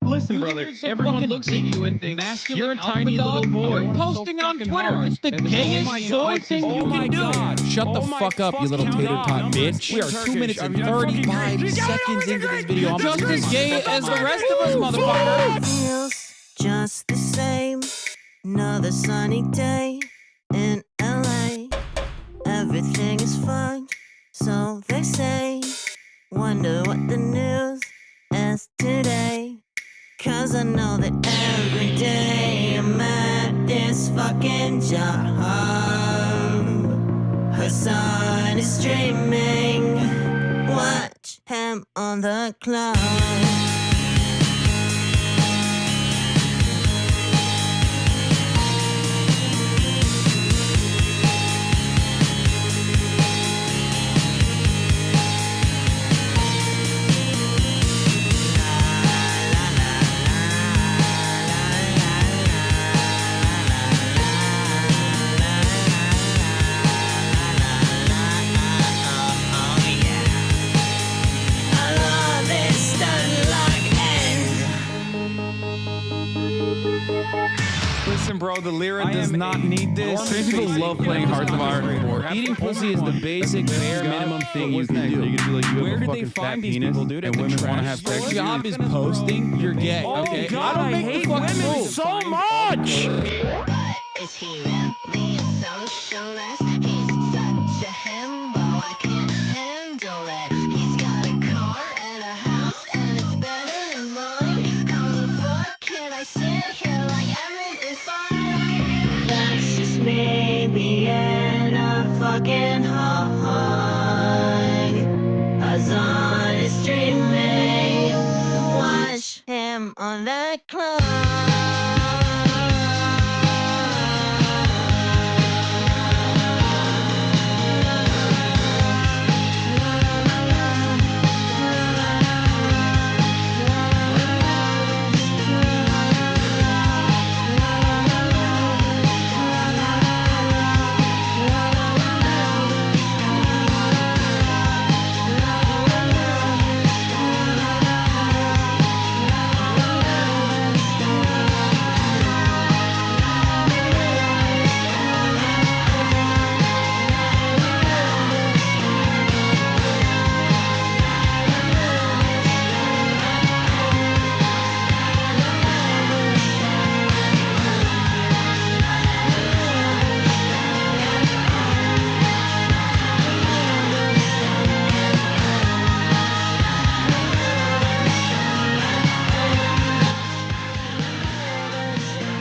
Listen, brother, everyone looks at you and thinks you're a tiny little boy. Posting on Twitter. It's the gayest thing you can do. Shut the fuck up, you little tater tot bitch. We are 2 minutes and 35 seconds into this video. I'm Just as gay as the rest of us, motherfucker. Feels just the same. Another sunny day in LA. Everything is fine, so they say. Wonder what the news is today. 'Cause I know that every day I'm at this fucking job. Hasan is streaming. Watch him on the cloud. Listen, bro, the Lyra does not need this. Trans people love playing Hearts of Iron. Eating pussy is the basic bare minimum thing you can do. Where did they find these people, dude? And women want to have sex. Your job is posting. You're gay. Okay. God, I hate women so much. Is he really a socialist? He's such a the club.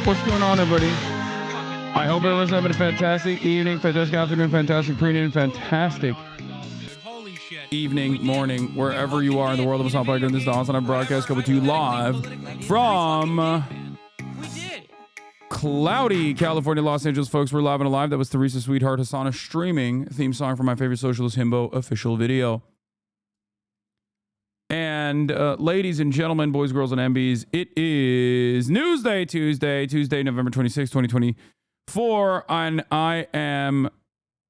What's going on, everybody? I hope everyone's having a fantastic evening, fantastic afternoon, fantastic pre-evening, fantastic Evening, morning, wherever you are in the world of Hasan Biker. This is the HasanAbi broadcast coming to you live from cloudy California, Los Angeles, folks. We're live and alive. That was Teresa's Sweetheart Hasana streaming theme song for my favorite socialist himbo official video. And ladies and gentlemen, boys, girls, and MBs, it is Newsday, Tuesday, November 26, 2024. And I am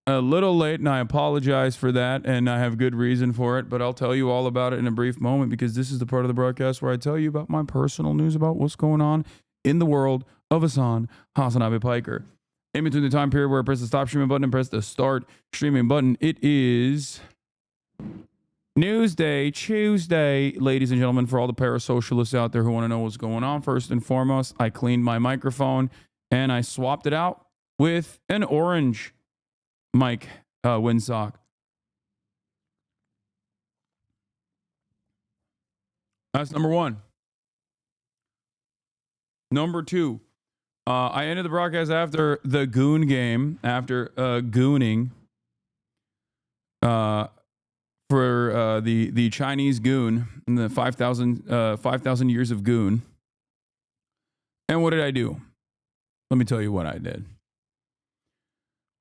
a little late, and I apologize for that, and I have good reason for it, but I'll tell you all about it in a brief moment, because this is the part of the broadcast where I tell you about my personal news about what's going on in the world of HasanAbi Piker. In between the time period where I press the stop streaming button and press the start streaming button, it is Newsday, Tuesday, ladies and gentlemen, for all the parasocialists out there who want to know what's going on. First and foremost, I cleaned my microphone and I swapped it out with an orange mic windsock. That's number one. Number two, I ended the broadcast after the goon game, after gooning. For the Chinese goon in the 5,000 years of goon. And what did I do? Let me tell you what I did.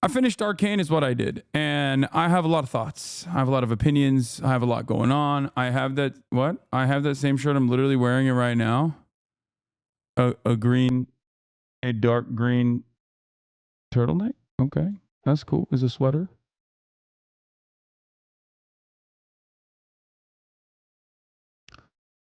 I finished Arcane is what I did. And I have a lot of thoughts. I have a lot of opinions. I have a lot going on. I have that, what? I have that same shirt. I'm literally wearing it right now. A dark green turtleneck. Okay, that's cool. Is a sweater.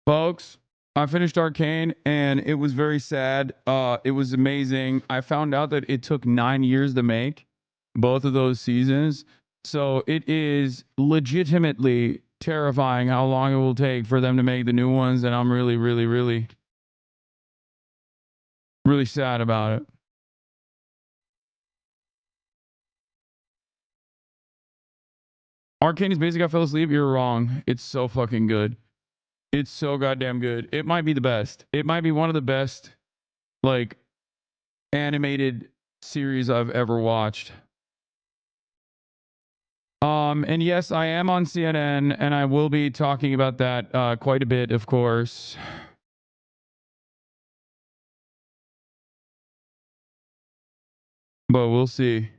Folks, I finished Arcane and it was very sad. It was amazing. I found out that it took 9 years to make both of those seasons. So it is legitimately terrifying how long it will take for them to make the new ones. And I'm really, really, really, really sad about it. Arcane is basically I fell asleep. You're wrong. It's so fucking good. It's so goddamn good. It might be the best. It might be one of the best, like, animated series I've ever watched. And yes, I am on CNN, and I will be talking about that quite a bit, of course. But we'll see.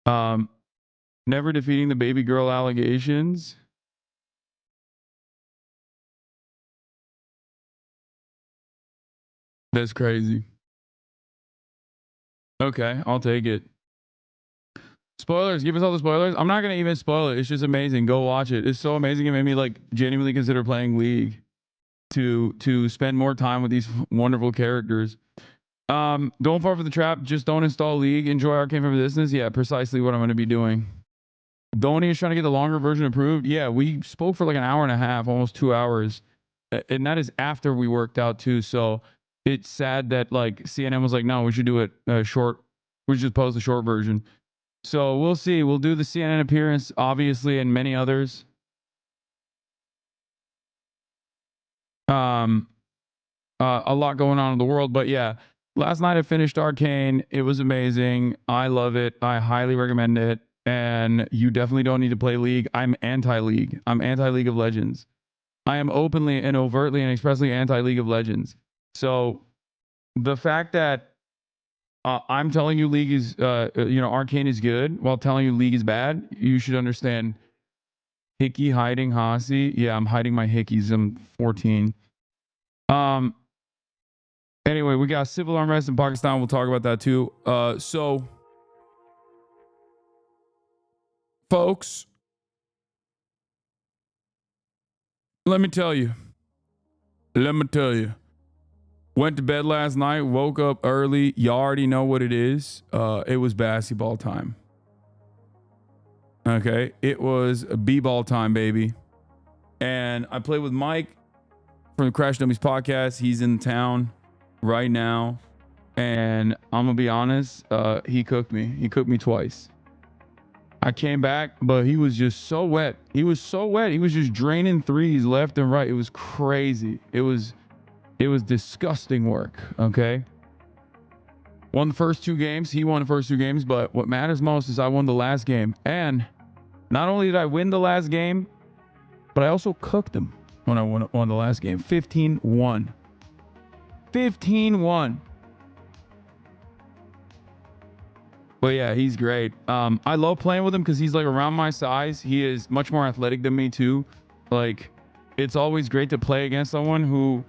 Never defeating the baby girl allegations. That's crazy. Okay, I'll take it. Spoilers, give us all the spoilers. I'm not gonna even spoil it. It's just amazing. Go watch it. It's so amazing. It made me like genuinely consider playing League to spend more time with these wonderful characters. Don't fall for the trap. Just don't install League. Enjoy Arcane for Business. Yeah, precisely what I'm gonna be doing. Donnie is trying to get the longer version approved. Yeah, we spoke for like an hour and a half, almost 2 hours, and that is after we worked out too. So it's sad that like CNN was like, no, we should do it short. We should just post the short version. So we'll see. We'll do the CNN appearance, obviously, and many others. A lot going on in the world, but yeah. Last night I finished Arcane. It was amazing. I love it. I highly recommend it. And you definitely don't need to play League. I'm anti-League. I'm anti-League of Legends. I am openly and overtly and expressly anti-League of Legends. So the fact that I'm telling you League is, Arcane is good while telling you League is bad, you should understand. Hickey hiding Hasi. Yeah, I'm hiding my hickeys. I'm 14. Anyway, we got civil unrest in Pakistan. We'll talk about that too. So, folks, let me tell you. Went to bed last night, woke up early. You already know what it is. It was basketball time. Okay, it was b-ball time, baby. And I played with Mike from the Crash Dummies podcast. He's in town right now. And I'm going to be honest, he cooked me. He cooked me twice. I came back, but he was just so wet. He was just draining threes left and right. It was crazy. It was disgusting work, okay? Won the first 2 games. He won the first 2 games, but what matters most is I won the last game. And not only did I win the last game, but I also cooked him when I won the last game. 15-1. 15-1. But yeah, he's great. I love playing with him because he's like around my size. He is much more athletic than me too. Like, it's always great to play against someone who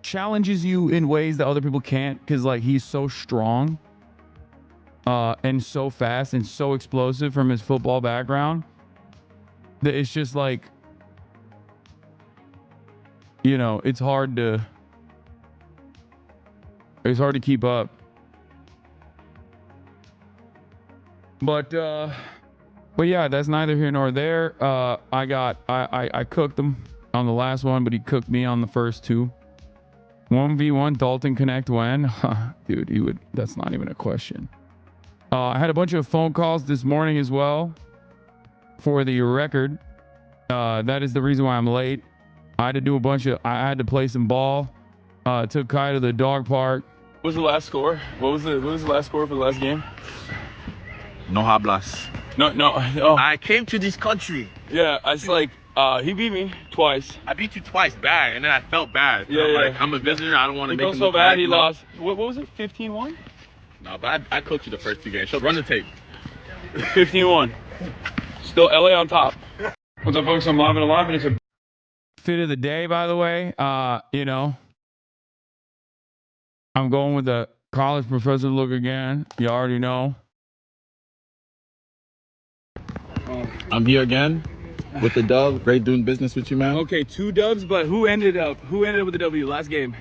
challenges you in ways that other people can't, because like he's so strong and so fast and so explosive from his football background that it's just like, it's hard to keep up. But yeah, that's neither here nor there. I cooked him on the last one, but he cooked me on the first 2. 1v1 Dalton Connect when? Dude, he would. That's not even a question. I had a bunch of phone calls this morning as well. For the record, that is the reason why I'm late. I had to play some ball. Took Kai to the dog park. What was the last score? What was the last score for the last game? No hablas. No. I came to this country. Yeah, it's like he beat me twice. I beat you twice bad, and then I felt bad. Yeah, Like, I'm a visitor. I don't want to make him so bad. He lost. What was it? 15-1? No, but I coached you the first 2 games. So run the tape. 15-1. Still LA on top. What's up, folks? I'm live and alive, and it's a fit of the day, by the way. I'm going with the college professor look again. You already know. I'm here again with the dub. Great doing business with you, man. Okay, 2 dubs, but who ended up with the W last game?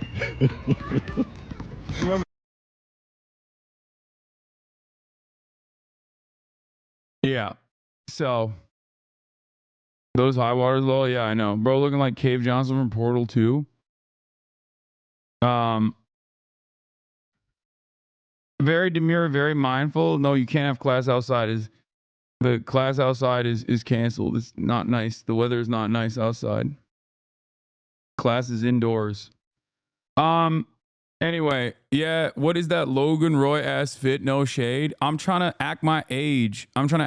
Yeah. So those high waters, well, yeah, I know. Bro looking like Cave Johnson from Portal 2. Very demure, very mindful. No, you can't have class outside. The class outside is canceled. It's not nice. The weather is not nice outside. Class is indoors. Anyway, yeah, what is that Logan Roy ass fit? No shade. I'm trying to act my age. I'm trying to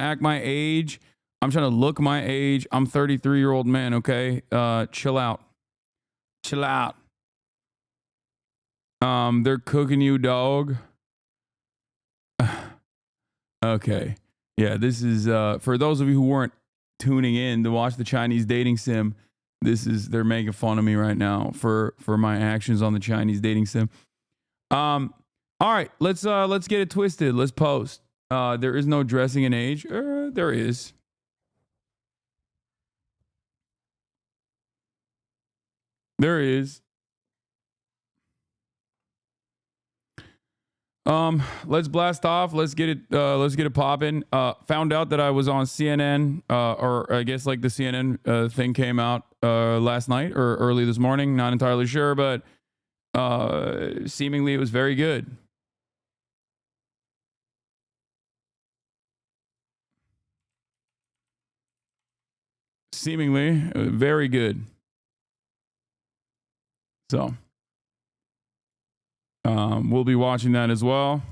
look my age. I'm 33-year-old man, okay? Chill out. They're cooking you, dog. Okay. Yeah, this is for those of you who weren't tuning in to watch the Chinese dating sim. They're making fun of me right now for my actions on the Chinese dating sim. All right, let's get it twisted. Let's post. There is no dressing in age. There is. There is. Let's blast off. Let's get it popping. Found out that I was on CNN, or I guess like the CNN thing came out last night or early this morning. Not entirely sure, but seemingly it was very good. Seemingly very good. So we'll be watching that as well.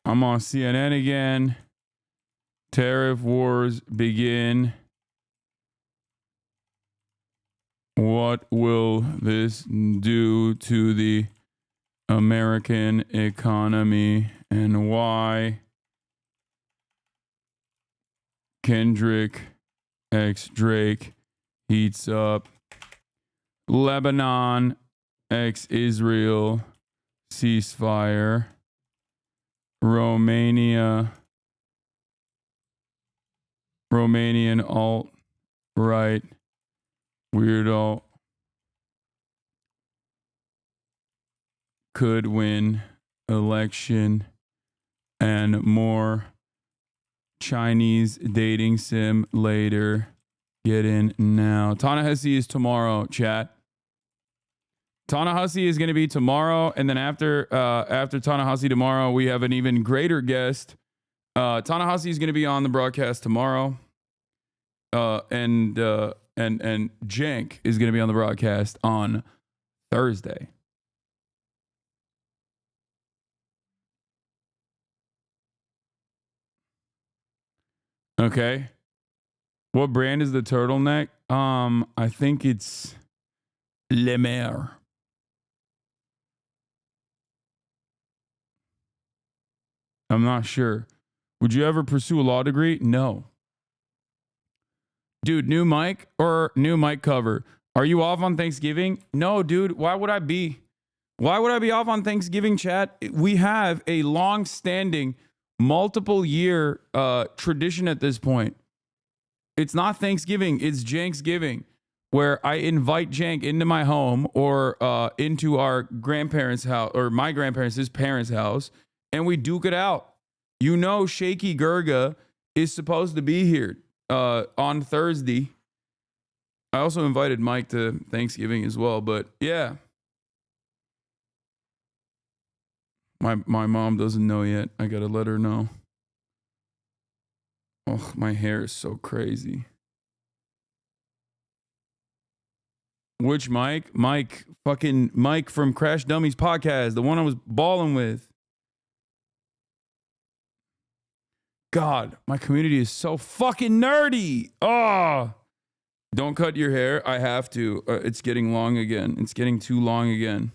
I'm on CNN again. Tariff wars begin. What will this do to the American economy, and why Kendrick x Drake heats up Lebanon x Israel ceasefire, Romanian alt-right weirdo could win election, and more. Chinese dating sim later. Get in now. Ta-Nehisi is tomorrow, chat. Ta-Nehisi is going to be tomorrow, and then after Ta-Nehisi tomorrow, we have an even greater guest. Ta-Nehisi is going to be on the broadcast tomorrow, and Jank is going to be on the broadcast on Thursday. Okay. What brand is the turtleneck? I think it's Le Maire. I'm not sure. Would you ever pursue a law degree? No. Dude, new mic or new mic cover? Are you off on Thanksgiving? No, dude. Why would I be? Why would I be off on Thanksgiving, chat? We have a long-standing, multiple-year tradition at this point. It's not Thanksgiving, it's Janksgiving, where I invite Jank into my home or into our grandparents' house, or my grandparents' his parents' house, and we duke it out. You know, Shaky Gurga is supposed to be here on Thursday. I also invited Mike to Thanksgiving as well, but yeah. My mom doesn't know yet. I gotta let her know. Oh, my hair is so crazy. Which Mike? Fucking Mike from Crash Dummies podcast, the one I was balling with. God, my community is so fucking nerdy. Oh, don't cut your hair. I have to. It's getting long again. It's getting too long again.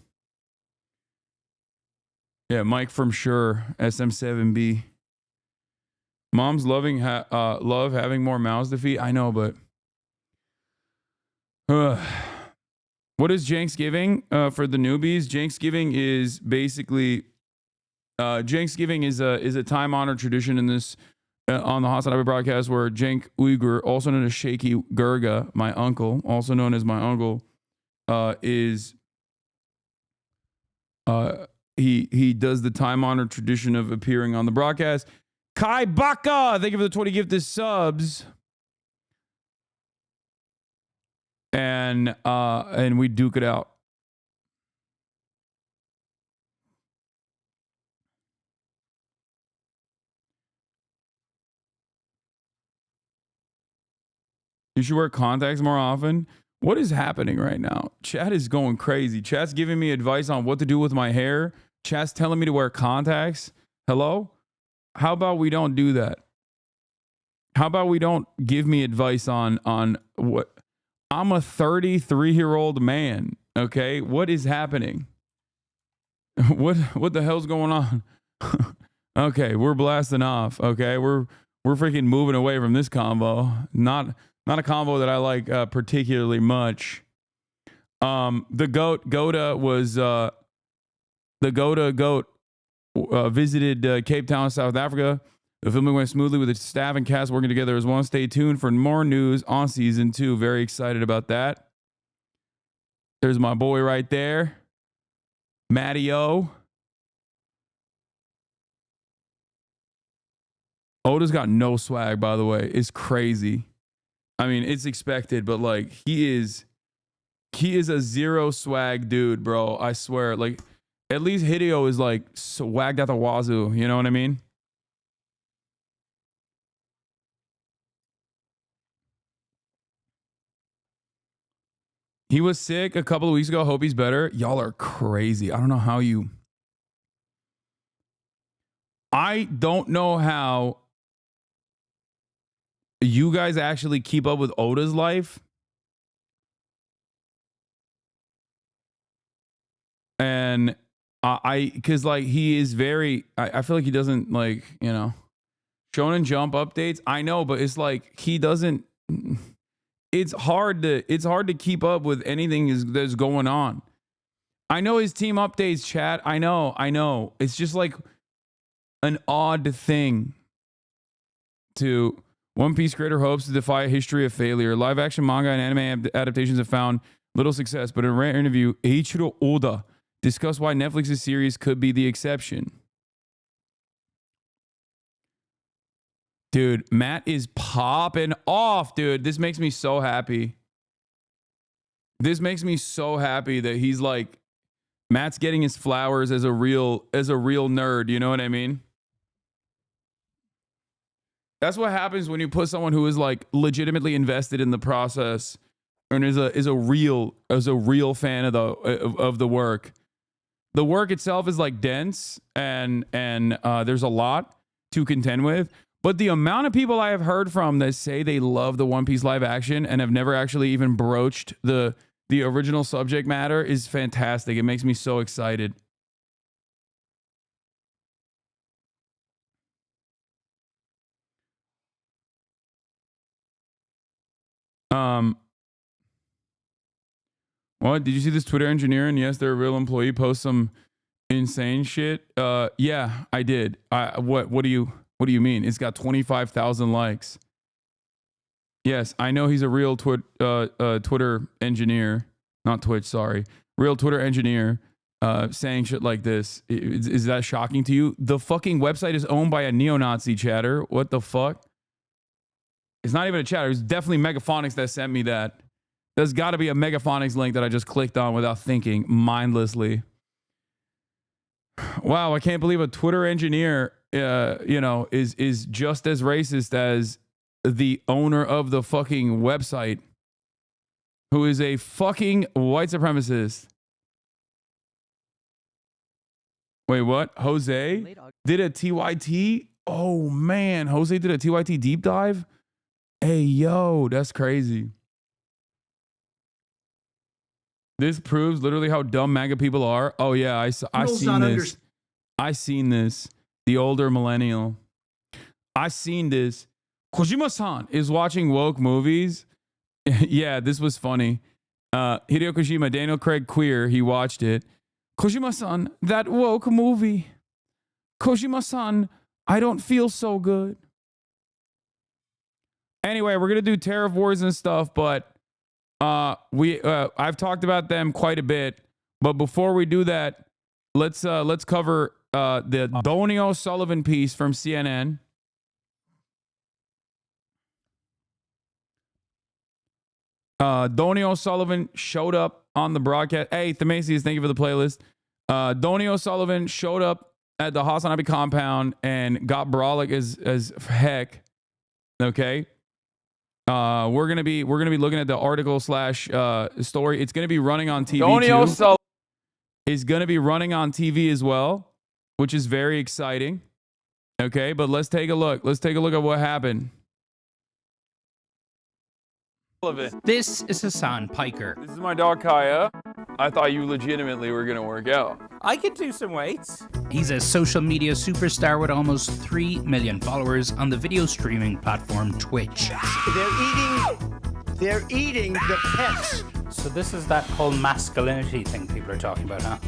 Yeah, Mike from Sure, SM7B. Mom's love having more mouths to feed. I know, but what is Janksgiving for the newbies? Janksgiving is basically Janksgiving is a time honored tradition in this on the HasanAbi broadcast where Jank Uyghur, also known as Shaky Gurga, my uncle, also known as my uncle, is he does the time honored tradition of appearing on the broadcast. Kai Baka, thank you for the 20 gifted subs. And we duke it out. You should wear contacts more often. What is happening right now? Chat is going crazy. Chat's giving me advice on what to do with my hair. Chat's telling me to wear contacts. Hello? How about we don't do that? How about we don't give me advice on what? I'm a 33-year-old man, okay? What is happening? What the hell's going on? Okay, we're blasting off, okay? We're freaking moving away from this combo. Not a combo that I like particularly much. The Goda was the Goat visited Cape Town, South Africa. The filming went smoothly with the staff and cast working together as one. Stay tuned for more news on season 2. Very excited about that. There's my boy right there, Matty O. Oda's got no swag, by the way. It's crazy. I mean, it's expected, but like he is a zero swag dude, bro. I swear. Like, at least Hideo is like swagged out the wazoo. You know what I mean? He was sick a couple of weeks ago. Hope he's better. Y'all are crazy. I don't know how you... I don't know how you guys actually keep up with Oda's life. And because like he is very, I feel like he doesn't like, you know, Shonen Jump updates. I know, but it's like he doesn't. It's hard to keep up with anything that's going on. I know his team updates, chat. I know. It's just like an odd thing. To One Piece creator hopes to defy a history of failure. Live action manga and anime adaptations have found little success, but in a rare interview, Eiichiro Oda discussed why Netflix's series could be the exception. Dude, Matt is popping off, dude. This makes me so happy. This makes me so happy that he's like, Matt's getting his flowers as a real nerd. You know what I mean? That's what happens when you put someone who is like legitimately invested in the process and is a real fan of the work. The work itself is like dense and there's a lot to contend with. But the amount of people I have heard from that say they love the One Piece live action and have never actually even broached the original subject matter is fantastic. It makes me so excited. What? Did you see this Twitter engineer? And yes, they're a real employee. Post some insane shit. Yeah, I did. What do you mean? It's got 25,000 likes. Yes, I know he's a real Twitter engineer, not Twitch. Sorry, real Twitter engineer. Saying shit like this. Is that shocking to you? The fucking website is owned by a neo-Nazi chatter. What the fuck? It's not even a chatter. It's definitely Megaphonics that sent me that. There's got to be a Megaphonics link that I just clicked on without thinking, mindlessly. Wow, I can't believe a Twitter engineer, is just as racist as the owner of the fucking website, who is a fucking white supremacist. Wait, what? Jose did a TYT? Oh, man. Jose did a TYT deep dive? Hey, yo, that's crazy. This proves literally how dumb MAGA people are. Oh, yeah, I seen this. I seen this. The older millennial. I seen this. Kojima-san is watching woke movies. Yeah, this was funny. Hideo Kojima, Daniel Craig Queer, he watched it. Kojima-san, that woke movie. Kojima-san, I don't feel so good. Anyway, we're going to do Tariff Wars and stuff, but I've talked about them quite a bit. But before we do that, let's cover the Donny O'Sullivan piece from CNN. Donny O'Sullivan showed up on the broadcast. Hey, Themasius, thank you for the playlist. Donny O'Sullivan showed up at the HasanAbi compound and got brolic as heck. Okay. We're gonna be looking at the article / story. It's gonna be running on TV. Donny O'Sullivan is gonna be running on TV as well, which is very exciting. Okay, but let's take a look. Let's take a look at what happened. This is Hasan Piker. This is my dog Kaya. I thought you legitimately were gonna work out. I could do some weights. He's a social media superstar with almost 3 million followers on the video streaming platform Twitch. They're eating the pets. So this is that whole masculinity thing people are talking about, huh?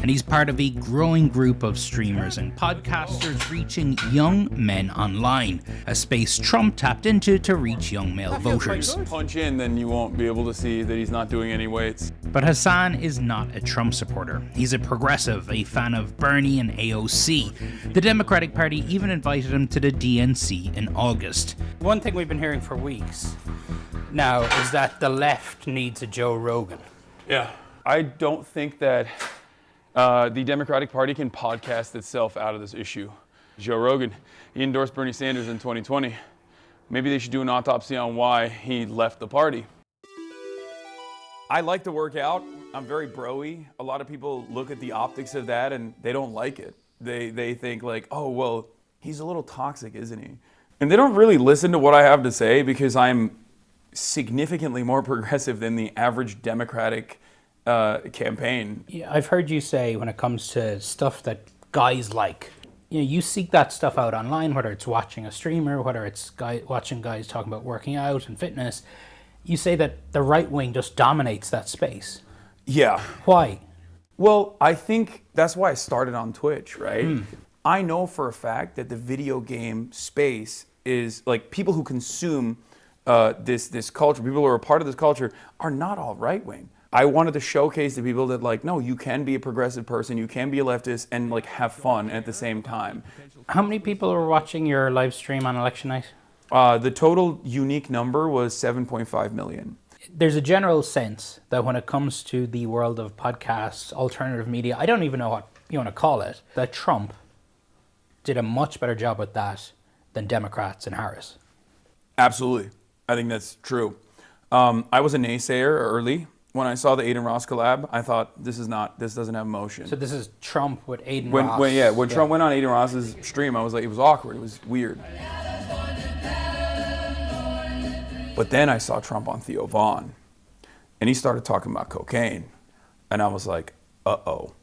And he's part of a growing group of streamers and podcasters reaching young men online, a space Trump tapped into to reach young male voters. Punch in, then you won't be able to see that he's not doing any weights. But Hasan is not a Trump supporter. He's a progressive, a fan of Bernie and AOC. The Democratic Party even invited him to the DNC in August. One thing we've been hearing for weeks now is that the left needs a Joe Rogan. Yeah. I don't think that the Democratic Party can podcast itself out of this issue. Joe Rogan, he endorsed Bernie Sanders in 2020. Maybe they should do an autopsy on why he left the party. I like to work out. I'm very bro-y. A lot of people look at the optics of that and they don't like it. They think like, oh, well, he's a little toxic, isn't he? And they don't really listen to what I have to say because I'm significantly more progressive than the average Democratic campaign. Yeah, I've heard you say when it comes to stuff that guys like, you seek that stuff out online, whether it's watching a streamer, whether it's watching guys talking about working out and fitness. You say that the right wing just dominates that space. Yeah. Why? Well, I think that's why I started on Twitch, right? I know for a fact that the video game space is like people who consume this culture, people who are a part of this culture are not all right wing. I wanted to showcase to people that like, no, you can be a progressive person, you can be a leftist and like have fun at the same time. How many people were watching your live stream on election night? The total unique number was 7.5 million. There's a general sense that when it comes to the world of podcasts, alternative media, I don't even know what you want to call it, that Trump did a much better job with that than Democrats and Harris. Absolutely. I think that's true. I was a naysayer early. When I saw the Aiden Ross collab, I thought this doesn't have motion. So this is Trump with Aiden Ross. When Trump went on Aiden Ross's stream, I was like, it was awkward. It was weird. But then I saw Trump on Theo Vaughn, and he started talking about cocaine, and I was like, uh-oh,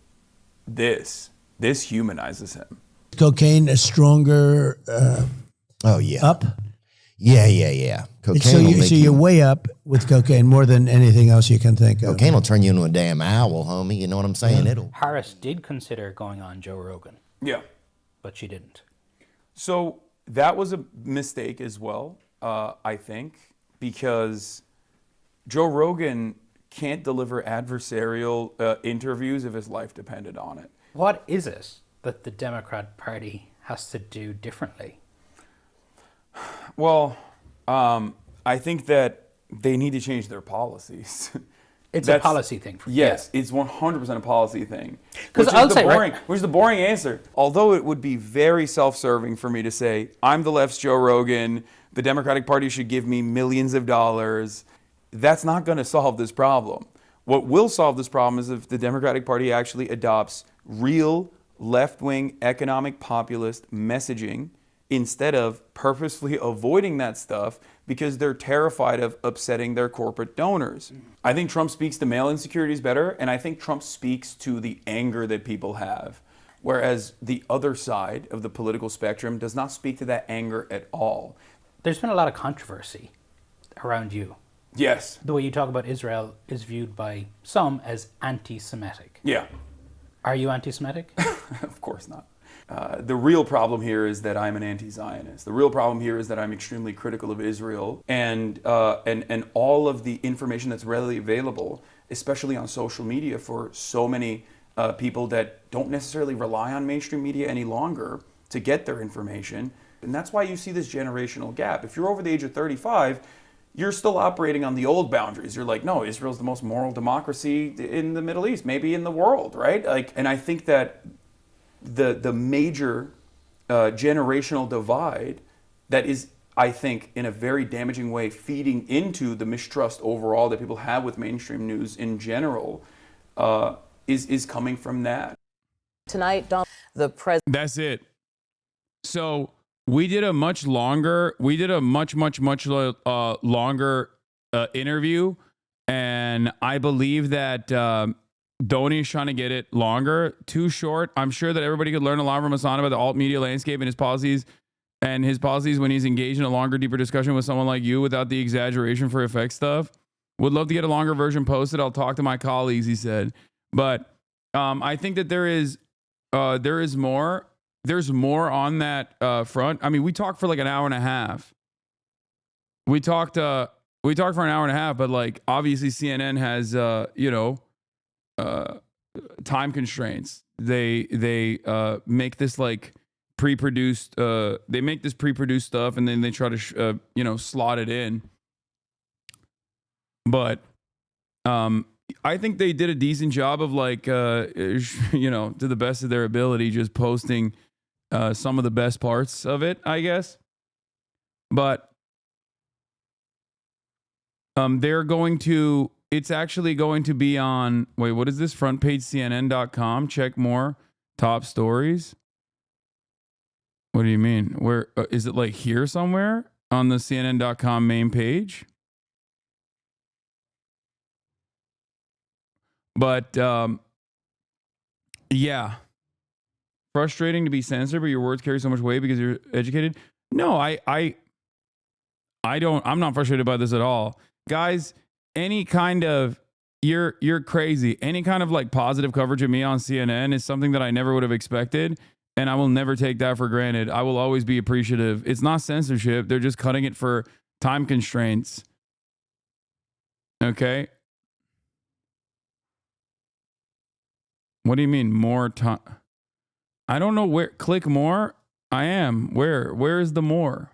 this humanizes him. Cocaine a stronger up? Yeah. Cocaine So you're way up with cocaine more than anything else you can think of. Cocaine will turn you into a damn owl, homie. You know what I'm saying? Yeah. It'll. Harris did consider going on Joe Rogan. Yeah. But she didn't. So that was a mistake as well, I think, because Joe Rogan can't deliver adversarial interviews if his life depended on it. What is it that the Democrat Party has to do differently? Well, I think that they need to change their policies. It's a policy thing. Yes, it's 100% a policy thing. Because I'll say, right, which is the boring answer. Although it would be very self-serving for me to say, I'm the left's Joe Rogan, the Democratic Party should give me millions of dollars. That's not going to solve this problem. What will solve this problem is if the Democratic Party actually adopts real left-wing economic populist messaging instead of purposefully avoiding that stuff because they're terrified of upsetting their corporate donors. I think Trump speaks to male insecurities better, and I think Trump speaks to the anger that people have, whereas the other side of the political spectrum does not speak to that anger at all. There's been a lot of controversy around you. Yes. The way you talk about Israel is viewed by some as anti-Semitic. Yeah. Are you anti-Semitic? Of course not. The real problem here is that I'm an anti-Zionist. The real problem here is that I'm extremely critical of Israel and all of the information that's readily available, especially on social media for so many people that don't necessarily rely on mainstream media any longer to get their information. And that's why you see this generational gap. If you're over the age of 35, you're still operating on the old boundaries. You're like, no, Israel's the most moral democracy in the Middle East, maybe in the world, right? And I think that the major generational divide that is, I think, in a very damaging way, feeding into the mistrust overall that people have with mainstream news in general, is coming from that. Tonight, the president. That's it. So we did a much longer interview, and I believe that Donnie's trying to get it longer, too short. I'm sure that everybody could learn a lot from Hasan about the alt media landscape and his policies when he's engaged in a longer, deeper discussion with someone like you without the exaggeration for effect stuff. Would love to get a longer version posted. I'll talk to my colleagues, he said. But I think that there is more. There's more on that front. I mean, we talked for like an hour and a half. We talked for an hour and a half, but like obviously CNN has time constraints. They make this like pre-produced. They make this pre-produced stuff, and then they try to slot it in. But I think they did a decent job of like to the best of their ability, just posting some of the best parts of it, I guess. But it's actually going to be on, wait, what is this? Front page CNN.com. Check more top stories. What do you mean? Where is it, like here somewhere on the CNN.com main page? But yeah, frustrating to be censored, but your words carry so much weight because you're educated. No, I don't. I'm not frustrated by this at all, guys. Any kind of you're crazy. Any kind of like positive coverage of me on CNN is something that I never would have expected, and I will never take that for granted. I will always be appreciative. It's not censorship. They're just cutting it for time constraints. Okay. What do you mean more time? I don't know where. Click more. I am. Where is the more?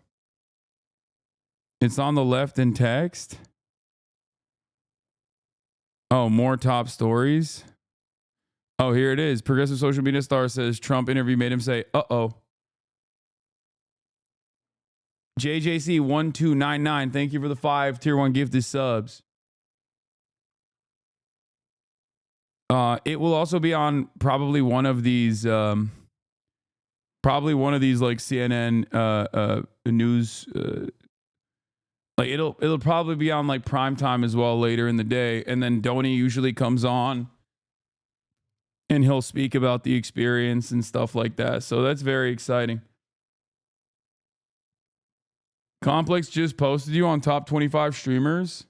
It's on the left in text. Oh, more top stories. Oh, here it is. Progressive social media star says Trump interview made him say, uh-oh. JJC1299, thank you for the 5 tier 1 gifted subs. It will also be on probably one of these like CNN news like it'll probably be on like prime time as well later in the day, and then Donnie usually comes on and he'll speak about the experience and stuff like that. So that's very exciting. Complex just posted you on top 25 streamers.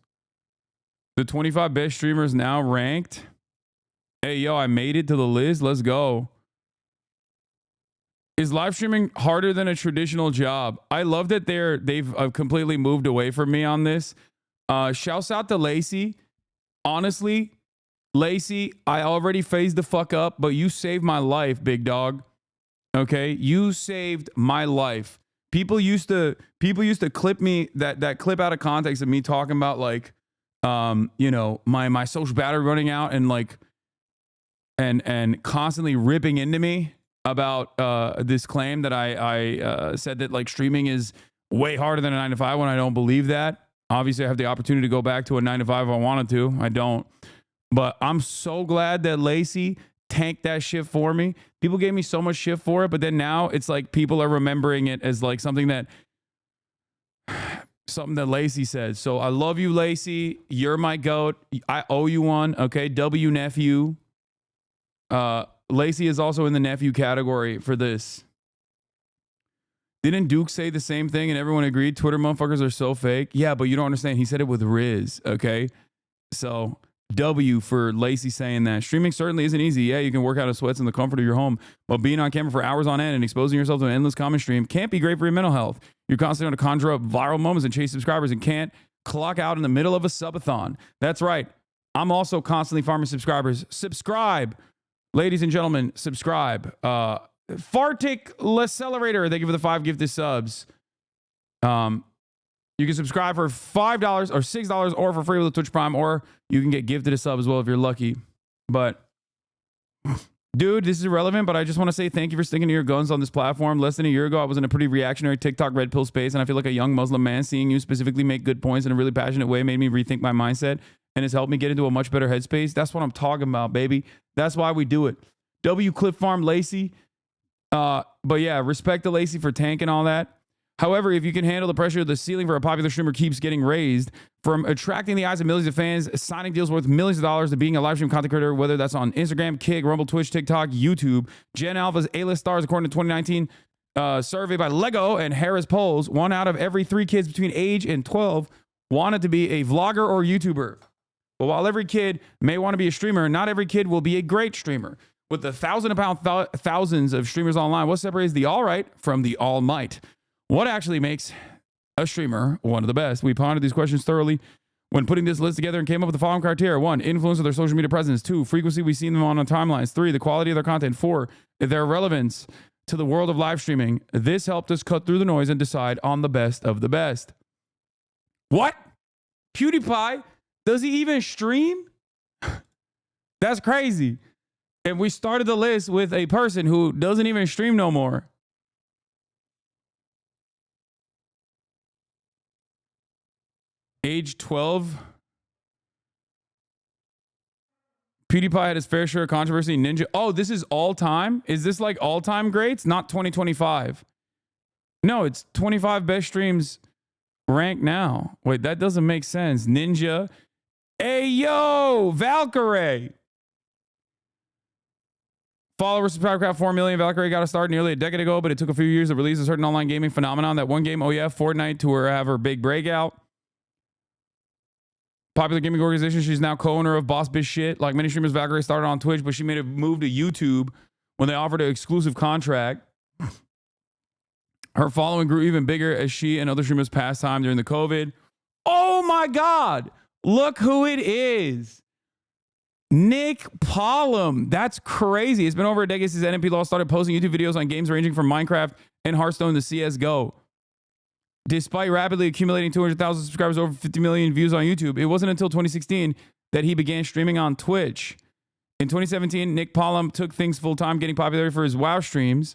The 25 best streamers now ranked. Hey, yo, I made it to the list. Let's go. Is live streaming harder than a traditional job? I love that they've completely moved away from me on this. Shouts out to Lacey. Honestly, Lacey, I already phased the fuck up, but you saved my life, big dog. Okay? You saved my life. People used to clip me that clip out of context of me talking about like my social battery running out and like and constantly ripping into me about this claim that I said that like streaming is way harder than a 9 to 5 when I don't believe that. Obviously, I have the opportunity to go back to a 9 to 5 if I wanted to. I don't. But I'm so glad that Lacey tanked that shit for me. People gave me so much shit for it, but then now it's like people are remembering it as like something that Lacey said. So I love you, Lacey. You're my goat. I owe you one. Okay, W nephew. Lacey is also in the nephew category for this. Didn't Duke say the same thing and everyone agreed? Twitter motherfuckers are so fake. Yeah, but you don't understand. He said it with Riz, okay? So W for Lacey saying that. Streaming certainly isn't easy. Yeah, you can work out of sweats in the comfort of your home, but being on camera for hours on end and exposing yourself to an endless comment stream can't be great for your mental health. You're constantly going to conjure up viral moments and chase subscribers and can't clock out in the middle of a subathon. That's right. I'm also constantly farming subscribers. Subscribe. Ladies and gentlemen, subscribe. Fartic L'accelerator, thank you for the 5 gifted subs. You can subscribe for $5 or $6 or for free with a Twitch Prime, or you can get gifted a sub as well if you're lucky. But, dude, this is irrelevant, but I just want to say thank you for sticking to your guns on this platform. Less than a year ago, I was in a pretty reactionary TikTok red pill space, and I feel like a young Muslim man seeing you specifically make good points in a really passionate way made me rethink my mindset and has helped me get into a much better headspace. That's what I'm talking about, baby. That's why we do it. W Clip Farm Lacey. But yeah, respect to Lacey for tanking all that. However, if you can handle the pressure, the ceiling for a popular streamer keeps getting raised. From attracting the eyes of millions of fans, signing deals worth millions of dollars, to being a live stream content creator, whether that's on Instagram, Kick, Rumble, Twitch, TikTok, YouTube. Gen Alpha's A-list stars, according to 2019 survey by Lego and Harris Polls, 1 out of every 3 kids between age and 12 wanted to be a vlogger or YouTuber. But while every kid may want to be a streamer, not every kid will be a great streamer. With the thousands of streamers online, what separates the all right from the all might? What actually makes a streamer one of the best? We pondered these questions thoroughly when putting this list together and came up with the following criteria. 1, influence of their social media presence. 2, frequency we see them on timelines. 3, the quality of their content. 4, their relevance to the world of live streaming. This helped us cut through the noise and decide on the best of the best. What? PewDiePie? Does he even stream? That's crazy. And we started the list with a person who doesn't even stream no more. Age 12. PewDiePie had his fair share of controversy. Ninja. Oh, this is all time? Is this like all time greats? Not 2025. No, it's 25 best streams ranked now. Wait, that doesn't make sense. Ninja. Hey, yo, Valkyrie. Follower subscriber count 4 million. Valkyrie got a start nearly a decade ago, but it took a few years to release a certain online gaming phenomenon. That one game, oh yeah, Fortnite, to have her big breakout. Popular gaming organization. She's now co-owner of Boss Biz Shit. Like many streamers, Valkyrie started on Twitch, but she made a move to YouTube when they offered an exclusive contract. Her following grew even bigger as she and other streamers passed time during the COVID. Oh my God. Look who it is. Nick Pollum. That's crazy. It's been over a decade since NMP Law started posting YouTube videos on games ranging from Minecraft and Hearthstone to CSGO. Despite rapidly accumulating 200,000 subscribers, over 50 million views on YouTube, it wasn't until 2016 that he began streaming on Twitch. In 2017, Nick Pollum took things full-time, getting popularity for his WoW streams.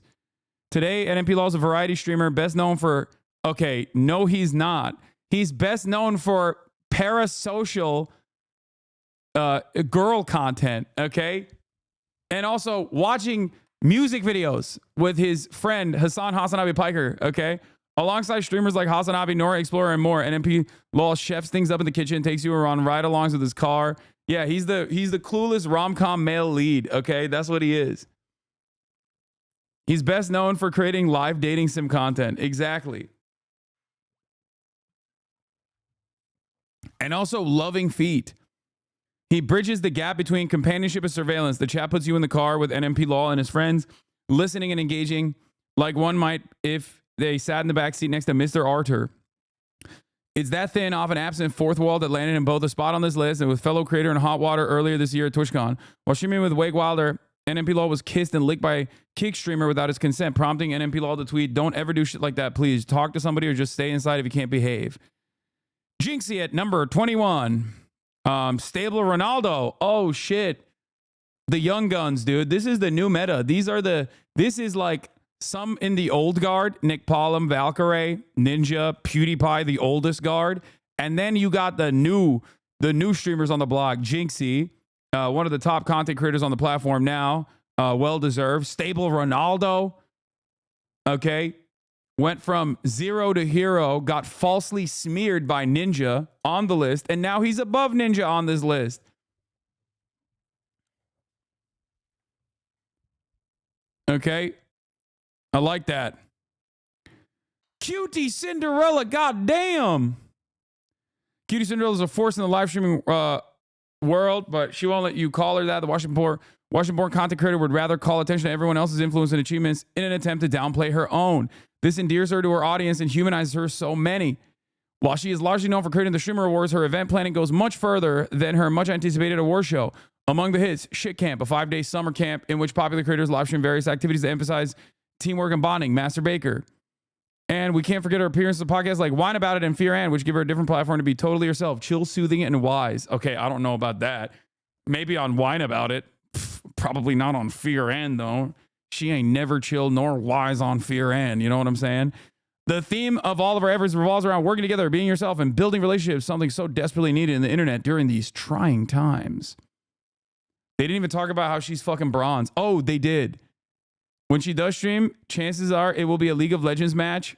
Today, NMP Law is a variety streamer best known for... Okay, no, he's not. He's best known for parasocial girl content, okay? And also watching music videos with his friend HasanAbi Piker, okay? Alongside streamers like HasanAbi, Nora Explorer, and more, NMP Law chefs things up in the kitchen, takes you around ride-alongs with his car. Yeah, he's the clueless rom-com male lead, okay? That's what he is. He's best known for creating live dating sim content. Exactly. And also loving feet. He bridges the gap between companionship and surveillance. The chat puts you in the car with NMP Law and his friends, listening and engaging like one might if they sat in the back seat next to Mr. Arthur. It's that thin, often absent fourth wall that landed in both a spot on this list and with fellow creator in Hot Water earlier this year at TwitchCon. While streaming with Wake Wilder, NMP Law was kissed and licked by Kick streamer without his consent, prompting NMP Law to tweet, "Don't ever do shit like that, please. Talk to somebody or just stay inside if you can't behave." Jinxie at number 21. Stable Ronaldo. Oh, shit. The young guns, dude. This is the new meta. This is like some in the old guard, Nick Pollum, Valkyrie, Ninja, PewDiePie, the oldest guard. And then you got the new streamers on the block, Jinxie, one of the top content creators on the platform now, well-deserved. Stable Ronaldo, okay, went from zero to hero, got falsely smeared by Ninja on the list, and now he's above Ninja on this list. Okay. I like that. Cutie Cinderella, goddamn. Cutie Cinderella is a force in the live streaming world, but she won't let you call her that. The Washington-born content creator would rather call attention to everyone else's influence and achievements in an attempt to downplay her own. This endears her to her audience and humanizes her so many. While she is largely known for creating the Streamer Awards, her event planning goes much further than her much-anticipated award show. Among the hits, Shit Camp, a 5-day summer camp in which popular creators live stream various activities that emphasize teamwork and bonding, Master Baker. And we can't forget her appearance on podcasts like Whine About It and Fear Ann, which give her a different platform to be totally herself, chill, soothing, and wise. Okay, I don't know about that. Maybe on Whine About It. Probably not on Fear Ann, though. She ain't never chill nor wise on Fear Ann. You know what I'm saying? The theme of all of our efforts revolves around working together, being yourself, and building relationships, something so desperately needed in the internet during these trying times. They didn't even talk about how she's fucking bronze. Oh, they did. When she does stream, chances are it will be a League of Legends match.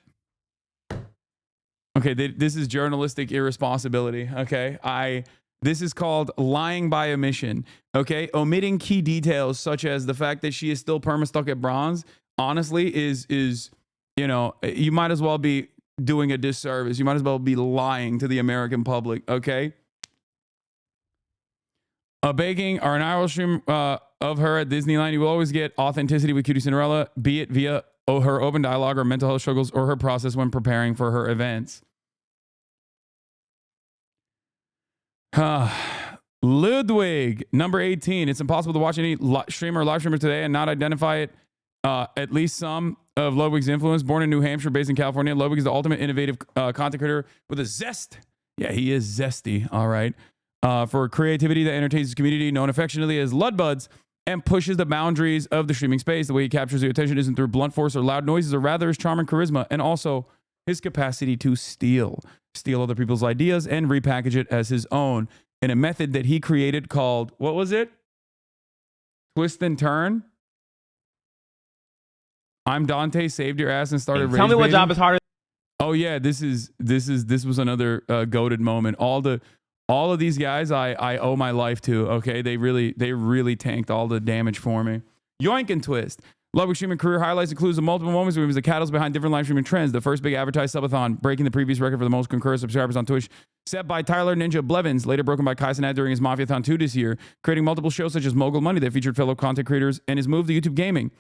Okay, this is journalistic irresponsibility. Okay, this is called lying by omission. Okay, omitting key details such as the fact that she is still perma-stuck at bronze. Honestly, is you know, you might as well be doing a disservice. You might as well be lying to the American public. Okay. A baking or an IRL stream of her at Disneyland, you will always get authenticity with Cutie Cinderella, be it via her open dialogue or mental health struggles or her process when preparing for her events. Ludwig, number 18. It's impossible to watch any streamer or live streamer today and not identify it, at least some of Ludwig's influence. Born in New Hampshire, based in California, Ludwig is the ultimate innovative content creator with a zest. Yeah, he is zesty. All right. For creativity that entertains his community, known affectionately as Ludbuds, and pushes the boundaries of the streaming space. The way he captures your attention isn't through blunt force or loud noises, or rather his charm and charisma, and also his capacity to steal other people's ideas and repackage it as his own in a method that he created called, what was it? Twist and turn. I'm Dante, saved your ass and started. Tell me what job is harder. Oh yeah, this was another goated moment. All of these guys I owe my life to. Okay, they really tanked all the damage for me. Yoink and Twist. Ludwig's streaming career highlights includes the multiple moments where he was the catalyst behind different live streaming trends. The first big advertised subathon, breaking the previous record for the most concurrent subscribers on Twitch, set by Tyler Ninja Blevins, later broken by HasanAbi during his Mafiathon 2 this year, creating multiple shows such as Mogul Money that featured fellow content creators, and his move to YouTube gaming.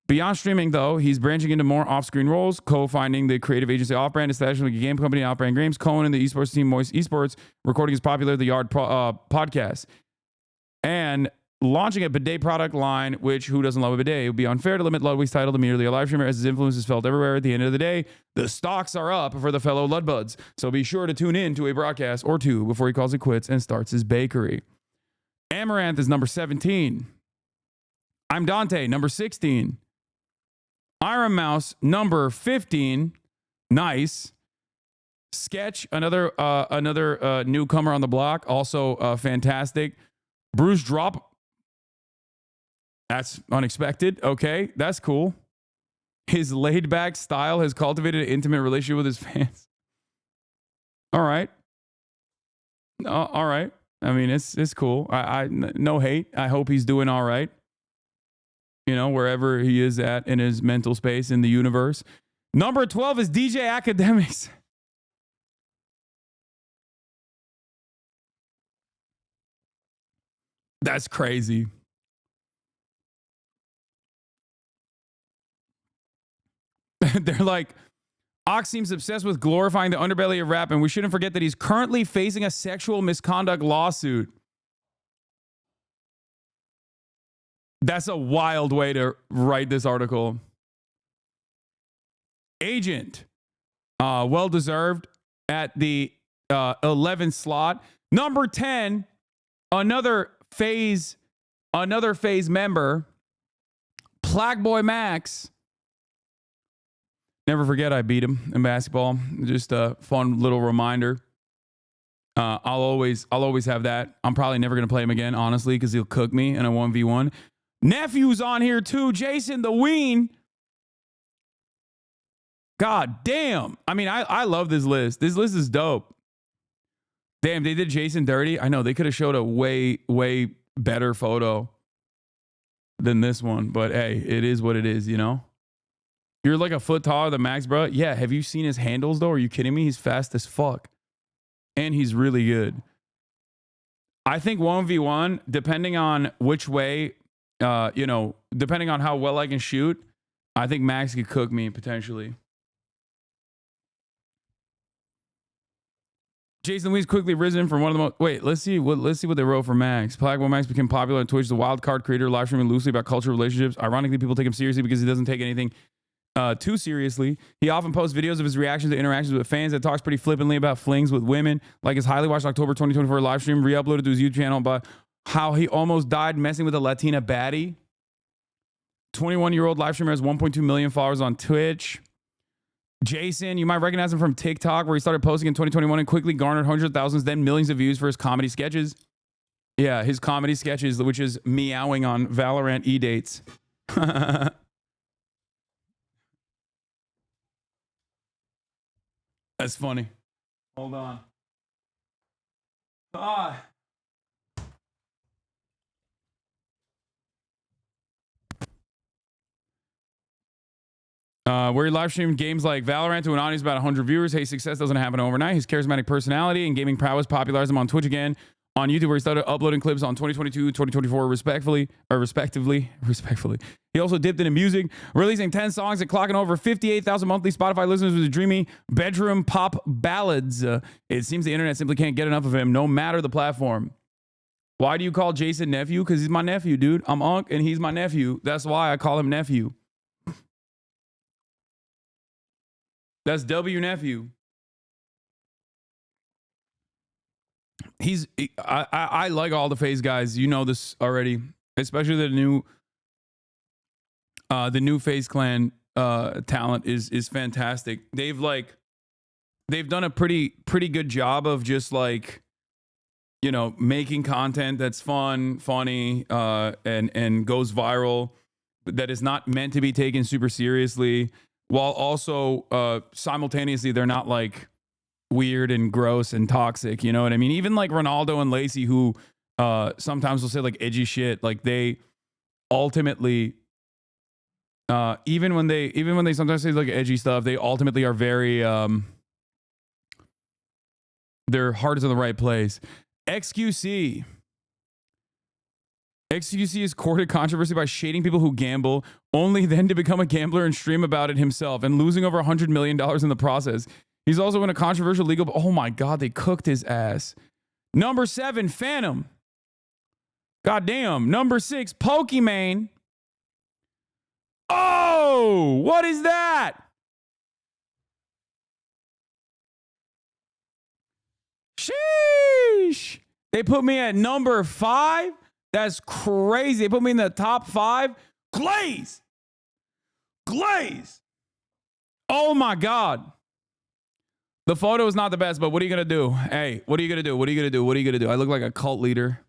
Beyond streaming, though, he's branching into more off-screen roles, co-founding the creative agency Off-Brand, establishing a game company, Off-Brand Games, co-owning the esports team Moist Esports, recording his popular The Yard podcast, and launching a bidet product line, which, who doesn't love a bidet? It would be unfair to limit Ludwig's title to merely a live streamer, as his influence is felt everywhere. At the end of the day, the stocks are up for the fellow Ludbuds, so be sure to tune in to a broadcast or two before he calls it quits and starts his bakery. Amaranth is number 17. I'm Dante, number 16. Iron Mouse, number 15. Nice. Sketch, another newcomer on the block, also fantastic. Bruce Drop, that's unexpected. Okay, that's cool. His laid-back style has cultivated an intimate relationship with his fans. All right. All right. I mean, it's cool. I no hate. I hope he's doing all right. You know, wherever he is at in his mental space in the universe. Number 12 is DJ Academics. That's crazy. They're like, Ox seems obsessed with glorifying the underbelly of rap, and we shouldn't forget that he's currently facing a sexual misconduct lawsuit. That's a wild way to write this article. Agent, well-deserved at the 11th slot. Number 10, another phase member, Plague Max. Never forget I beat him in basketball. Just a fun little reminder. I'll always have that. I'm probably never going to play him again, honestly, because he'll cook me in a 1v1. Nephew's on here too. Jason the Ween. God damn. I mean, I love this list. This list is dope. Damn, they did Jason dirty. I know they could have showed a way better photo than this one. But hey, it is what it is, you know? You're like a foot taller than Max, bro. Yeah, have you seen his handles, though? Are you kidding me? He's fast as fuck. And he's really good. I think 1v1, depending on which way, depending on how well I can shoot, I think Max could cook me potentially. Jason Lee's quickly risen from one of the most... Wait, let's see what they wrote for Max. Plague Max became popular on Twitch, the wild card creator, live streaming loosely about cultural relationships. Ironically, people take him seriously because he doesn't take anything too seriously. He often posts videos of his reactions to interactions with fans that talks pretty flippantly about flings with women, like his highly watched October 2024 live stream re-uploaded to his YouTube channel about how he almost died messing with a Latina baddie. 21-year-old live streamer has 1.2 million followers on Twitch. Jason, you might recognize him from TikTok, where he started posting in 2021 and quickly garnered hundreds of thousands, then millions of views for his comedy sketches. Yeah, his comedy sketches, which is meowing on Valorant E-dates. That's funny. Hold on. Where he live streamed games like Valorant to an audience of about 100 viewers. Hey, success doesn't happen overnight. His charismatic personality and gaming prowess popularized him on Twitch again. On YouTube, where he started uploading clips on 2022, 2024, respectively. He also dipped into music, releasing 10 songs and clocking over 58,000 monthly Spotify listeners with his dreamy bedroom pop ballads. It seems the internet simply can't get enough of him, no matter the platform. Why do you call Jason nephew? Because he's my nephew, dude. I'm Unc, and he's my nephew. That's why I call him nephew. That's W nephew. I like all the FaZe guys. You know this already, especially the new FaZe Clan talent is fantastic. They've done a pretty good job of just like, you know, making content that's fun, funny, and goes viral, that is not meant to be taken super seriously, while also simultaneously they're not like weird and gross and toxic, you know what I mean? Even like Ronaldo and Lacey, who sometimes will say like edgy shit, like they ultimately, even when they sometimes say like edgy stuff, they ultimately are very their heart is in the right place. XQC is courted controversy by shading people who gamble, only then to become a gambler and stream about it himself, and losing over $100 million in the process. He's also in a controversial legal... Oh my God, they cooked his ass. Number 7, Phantom. Goddamn. Number 6, Pokimane. Oh, what is that? Sheesh. They put me at number 5. That's crazy. They put me in the top 5. Glaze. Oh my God. The photo is not the best, but what are you going to do? Hey, what are you going to do? What are you going to do? What are you going to do? I look like a cult leader.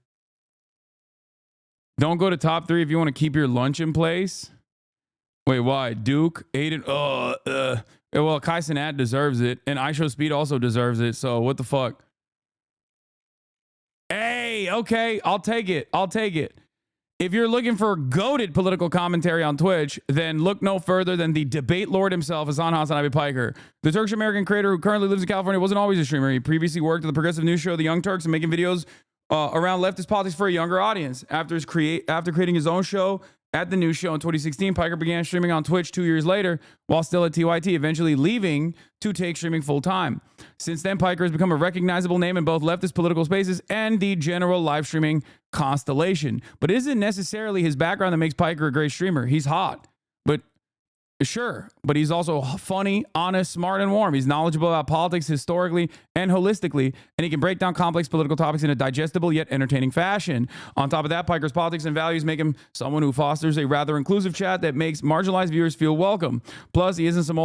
Don't go to top 3 if you want to keep your lunch in place. Wait, why? Duke, Aiden. Well, Kai Cenat deserves it, and IShowSpeed also deserves it. So what the fuck? Hey, okay, I'll take it. If you're looking for goated political commentary on Twitch, then look no further than the debate lord himself, HasanAbi Piker. The Turkish-American creator who currently lives in California wasn't always a streamer. He previously worked at the progressive news show The Young Turks and making videos around leftist politics for a younger audience. After creating his own show at the news show in 2016, Piker began streaming on Twitch 2 years later while still at TYT, eventually leaving to take streaming full-time. Since then, Piker has become a recognizable name in both leftist political spaces and the general live streaming constellation. But it isn't necessarily his background that makes Piker a great streamer. He's hot, but sure, but he's also funny, honest, smart, and warm. He's knowledgeable about politics historically and holistically, and he can break down complex political topics in a digestible yet entertaining fashion. On top of that, Piker's politics and values make him someone who fosters a rather inclusive chat that makes marginalized viewers feel welcome. Plus, he isn't some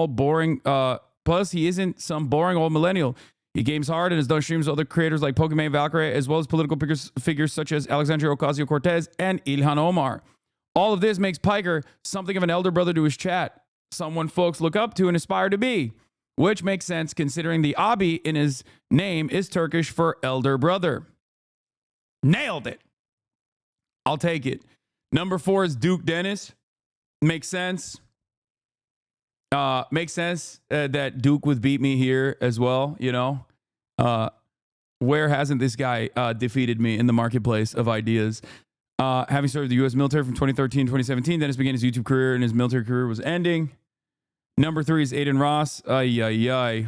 boring old millennial. He games hard and has done streams with other creators like Pokimane Valkyrie, as well as political figures such as Alexandria Ocasio-Cortez and Ilhan Omar. All of this makes Piker something of an elder brother to his chat, someone folks look up to and aspire to be, which makes sense considering the Abi in his name is Turkish for elder brother. Nailed it. I'll take it. Number 4 is Duke Dennis. Makes sense. Makes sense that Duke would beat me here as well, you know. Where hasn't this guy defeated me in the marketplace of ideas? Having served the U.S. military from 2013 to 2017, Dennis began his YouTube career and his military career was ending. Number 3 is Aiden Ross. Ay.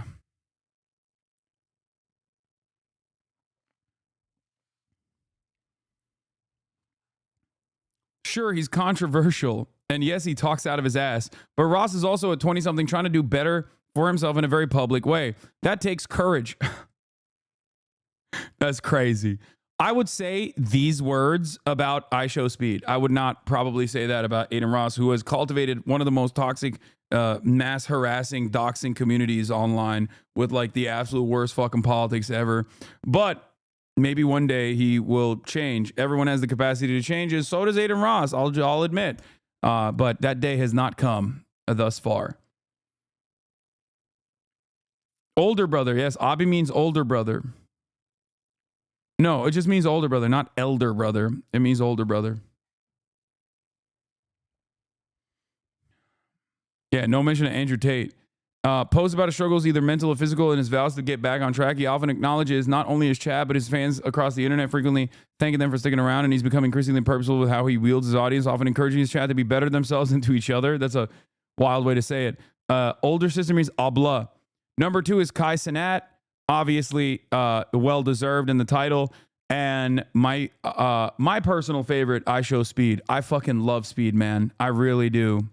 Sure, he's controversial, and yes, he talks out of his ass, but Ross is also a 20-something trying to do better for himself in a very public way. That takes courage. That's crazy. I would say these words about IShowSpeed. I would not probably say that about Aiden Ross, who has cultivated one of the most toxic, mass harassing, doxing communities online with like the absolute worst fucking politics ever. But maybe one day he will change. Everyone has the capacity to change. So does Aiden Ross, I'll admit. But that day has not come thus far. Older brother. Yes, Abi means older brother. No, it just means older brother, not elder brother. It means older brother. Yeah, no mention of Andrew Tate. Posts about his struggles, either mental or physical, and his vows to get back on track. He often acknowledges not only his chat, but his fans across the internet, frequently thanking them for sticking around, and he's become increasingly purposeful with how he wields his audience, often encouraging his chat to be better themselves and to each other. That's a wild way to say it. Older sister means Abla. Number 2 is Kai Cenat. Obviously, well-deserved in the title. And my personal favorite, IShowSpeed. I fucking love Speed, man. I really do.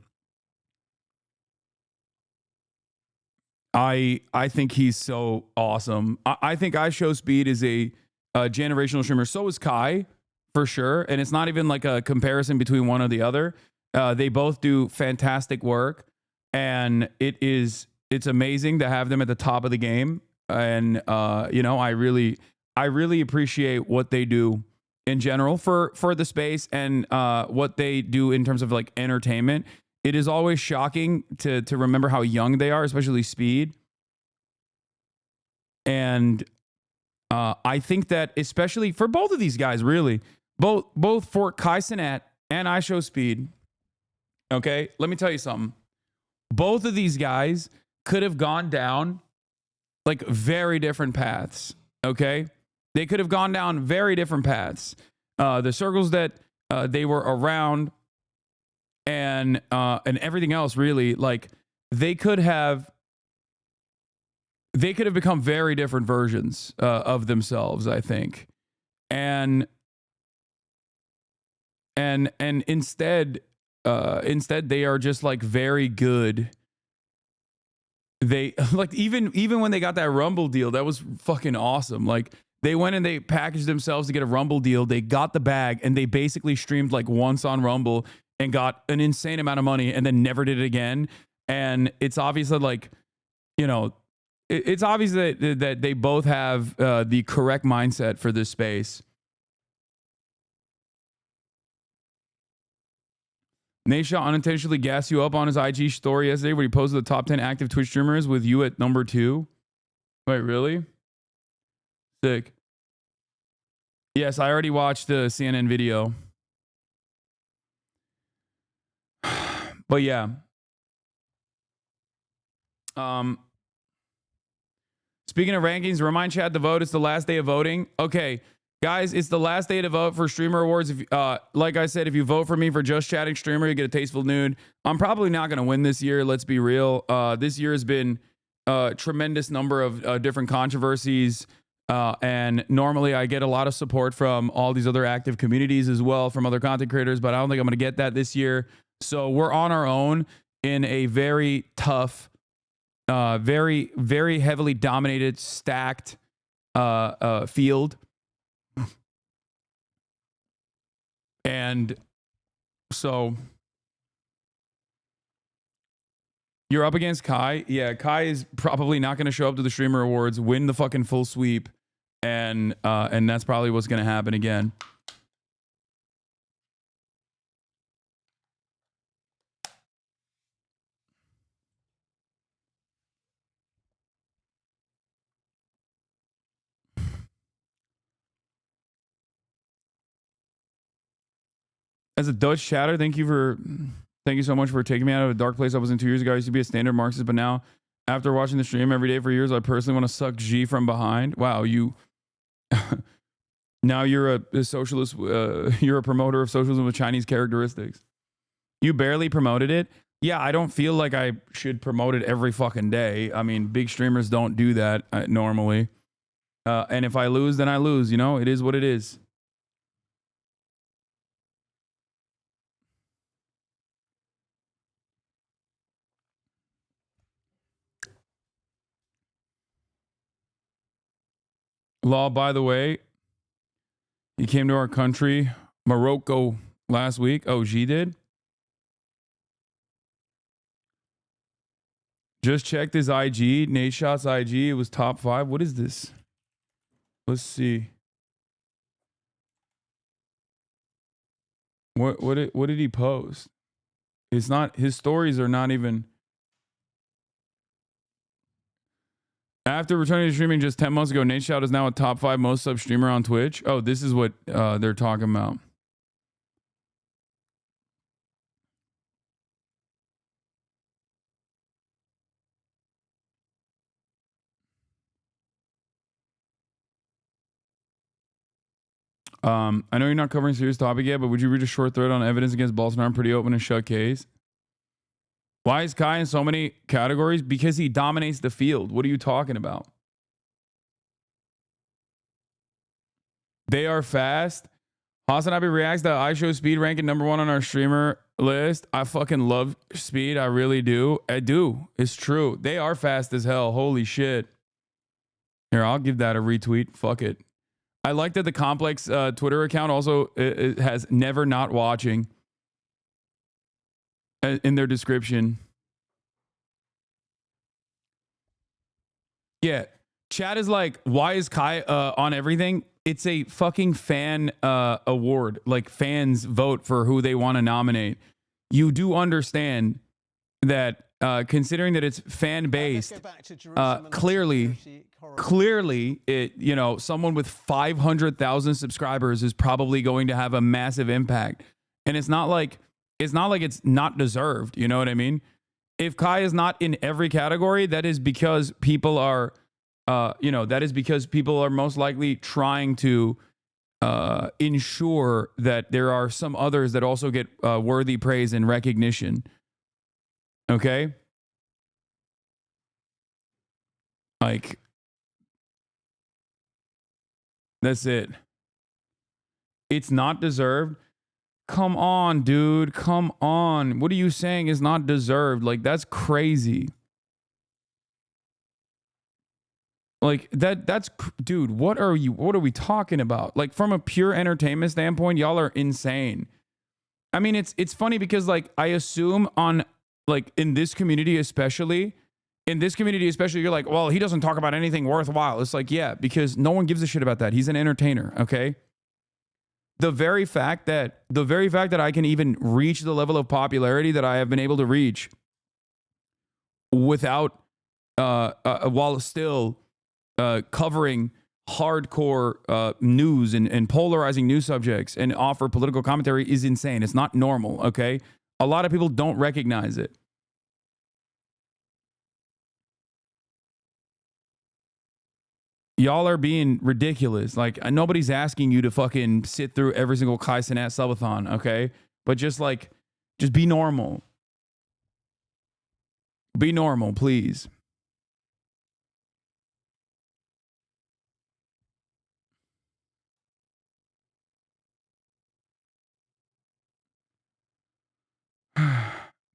I think he's so awesome. I think IShowSpeed is a generational streamer. So is Kai, for sure. And it's not even like a comparison between one or the other. They both do fantastic work. And it's amazing to have them at the top of the game. And I really appreciate what they do in general for the space and what they do in terms of like entertainment. It is always shocking to remember how young they are, especially Speed. And I think that especially for both of these guys, really, both for Kai Cenat and IShowSpeed, okay, let me tell you something. Both of these guys could have gone down like very different paths, okay? They could have gone down very different paths. The circles that they were around and everything else, really, like they could have become very different versions of themselves, I think. And instead they are just like very good. They like even when they got that Rumble deal, that was fucking awesome. Like they went and they packaged themselves to get a Rumble deal. They got the bag and they basically streamed like once on Rumble and got an insane amount of money and then never did it again. And it's obvious that, like, you know, it's obvious that they both have the correct mindset for this space. Nayshaw unintentionally gassed you up on his IG story yesterday where he posted the top 10 active Twitch streamers with you at number 2. Wait, really? Sick. Yes, I already watched the CNN video. But yeah. Speaking of rankings, remind chat to vote. It's the last day of voting. Okay. Guys, it's the last day to vote for Streamer Awards. If, like I said, if you vote for me for Just Chatting Streamer, you get a Tasteful Nude. I'm probably not going to win this year. Let's be real. This year has been a tremendous number of different controversies. And normally I get a lot of support from all these other active communities as well, from other content creators, but I don't think I'm going to get that this year. So we're on our own in a very tough, very, very heavily dominated, stacked field. And so you're up against Kai. Yeah, Kai is probably not going to show up to the Streamer Awards, win the fucking full sweep, and that's probably what's going to happen again. As a Dutch chatter, thank you so much for taking me out of a dark place I was in 2 years ago. I used to be a standard Marxist, but now, after watching the stream every day for years, I personally want to suck G from behind. Wow, you... Now you're a socialist, you're a promoter of socialism with Chinese characteristics. You barely promoted it? Yeah, I don't feel like I should promote it every fucking day. I mean, big streamers don't do that normally. And if I lose, then I lose, you know? It is what it is. Law, by the way, he came to our country, Morocco, last week. Oh, G did? Just checked his IG, Nate Shot's IG. It was top 5. What is this? Let's see. What did he post? It's not, his stories are not even. After returning to streaming just 10 months ago, Nate Shot is now a top 5 most sub streamer on Twitch. Oh, this is what they're talking about. I know you're not covering serious topic yet, but would you read a short thread on evidence against Bolsonaro? Pretty open and shut case. Why is Kai in so many categories? Because he dominates the field. What are you talking about? They are fast. HasanAbi reacts to IShowSpeed ranking number 1 on our streamer list. I fucking love speed. I really do. I do. It's true. They are fast as hell. Holy shit. Here, I'll give that a retweet. Fuck it. I like that the Complex Twitter account also it has never not watching in their description. Yeah. Chat is like, why is Kai on everything? It's a fucking fan award. Like, fans vote for who they want to nominate. You do understand that considering that it's fan based, clearly it, you know, someone with 500,000 subscribers is probably going to have a massive impact. And it's not like it's not deserved. You know what I mean? If Kai is not in every category, that is because people are, that is because people are most likely trying to ensure that there are some others that also get worthy praise and recognition. Okay? Like, that's it. It's not deserved. Come on, dude. Come on. What are you saying is not deserved? Like, that's crazy. Like that's dude, what are we talking about? Like, from a pure entertainment standpoint, y'all are insane. I mean, it's funny because, like, I assume on, like, in this community especially, you're like, well, he doesn't talk about anything worthwhile. It's like, yeah, because no one gives a shit about that. He's an entertainer, okay? The very fact that I can even reach the level of popularity that I have been able to reach without while still covering hardcore news and polarizing news subjects and offer political commentary is insane. It's not normal, okay? A lot of people don't recognize it. Y'all are being ridiculous. Like, nobody's asking you to fucking sit through every single Kai Cenat subathon, okay? But just be normal. Be normal, please.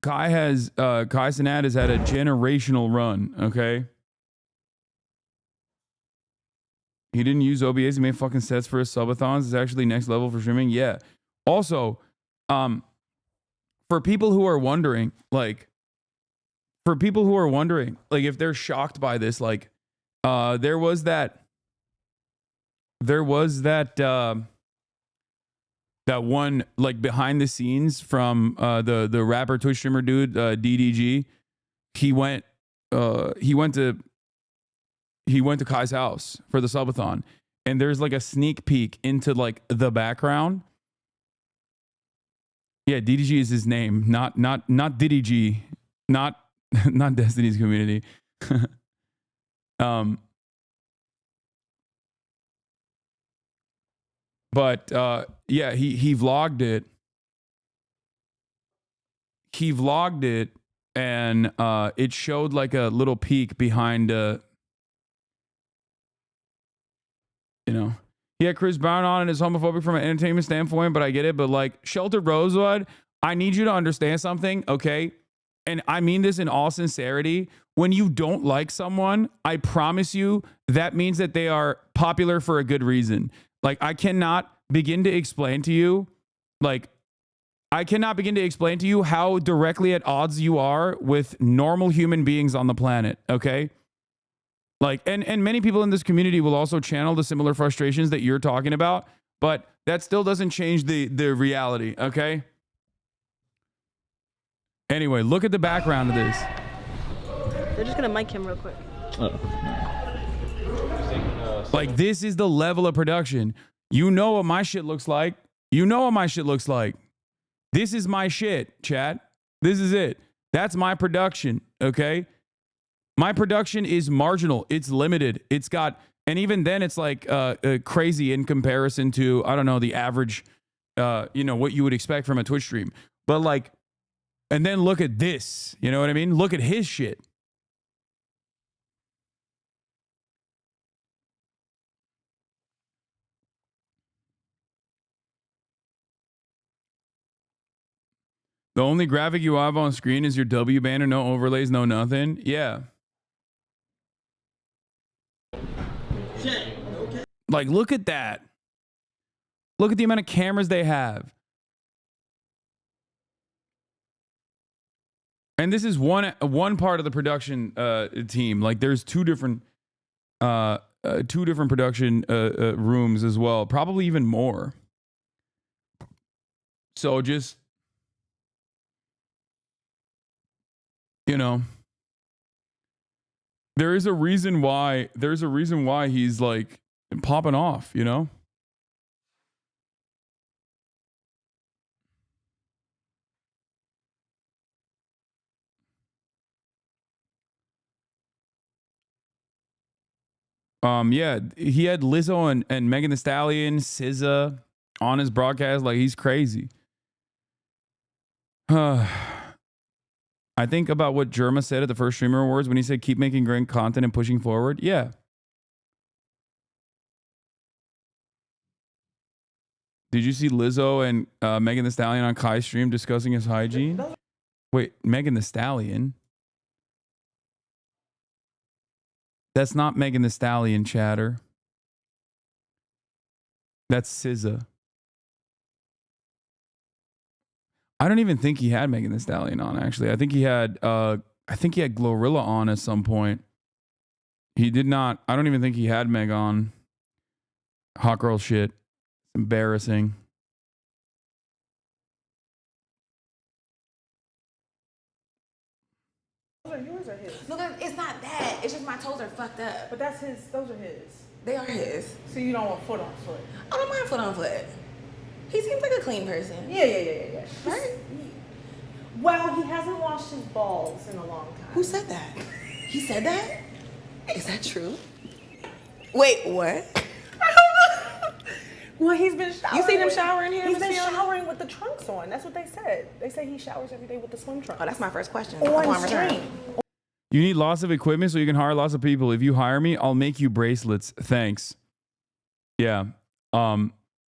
Kai Cenat has had a generational run, okay? He didn't use OBS. He made fucking sets for his subathons. It's actually next level for streaming. Yeah. Also, for people who are wondering, like, if they're shocked by this, like, there was that one, like, behind the scenes from the rapper Twitch streamer dude, DDG. He went to Kai's house for the subathon, and there's like a sneak peek into like the background. Yeah, DDG is his name, not DDG, not Destiny's Community. But yeah, he vlogged it. He vlogged it, and it showed like a little peek behind he had Chris Brown on and is homophobic from an entertainment standpoint, but I get it. But, like, Sheltered Rosewood, I need you to understand something, okay? And I mean this in all sincerity. When you don't like someone, I promise you that means that they are popular for a good reason. Like, I cannot begin to explain to you how directly at odds you are with normal human beings on the planet, okay? Like, and many people in this community will also channel the similar frustrations that you're talking about, but that still doesn't change the reality, okay? Anyway, look at the background of this. They're just gonna mic him real quick. Like, this is the level of production. You know what my shit looks like. This is my shit, chat. This is it. That's my production, okay? My production is marginal. It's limited. It's got, and even then it's like crazy in comparison to, I don't know, the average, what you would expect from a Twitch stream. But, like, and then look at this. You know what I mean? Look at his shit. The only graphic you have on screen is your W banner, no overlays, no nothing. Yeah. Like, look at that. Look at the amount of cameras they have. And this is one part of the production team. Like, there's two different production rooms as well, probably even more. So just, there's a reason why he's like popping off, Yeah, he had Lizzo and Megan Thee Stallion, SZA on his broadcast. Like, he's crazy. I think about what Jerma said at the first Streamer Awards when he said, keep making great content and pushing forward. Yeah. Did you see Lizzo and Megan Thee Stallion on Kai's stream discussing his hygiene? Wait, Megan Thee Stallion? That's not Megan Thee Stallion, chatter. That's SZA. I don't even think he had Megan Thee Stallion on, actually. I think he had Glorilla on at some point. He did not. I don't even think he had Meg on. Hot girl shit. Embarrassing. Yours or his? No, it's not that. It's just my toes are fucked up. But that's his. Those are his. They are his. So you don't want foot on foot? I don't mind foot on foot. He seems like a clean person. Yeah. Right? Well, he hasn't washed his balls in a long time. Who said that? He said that? Is that true? Wait, what? Well, he's been showering. You seen him showering here? He's been showering with the trunks on. That's what they said. They say he showers every day with the swim trunks. Oh, that's my first question. On stream. You need lots of equipment so you can hire lots of people. If you hire me, I'll make you bracelets. Thanks. Yeah.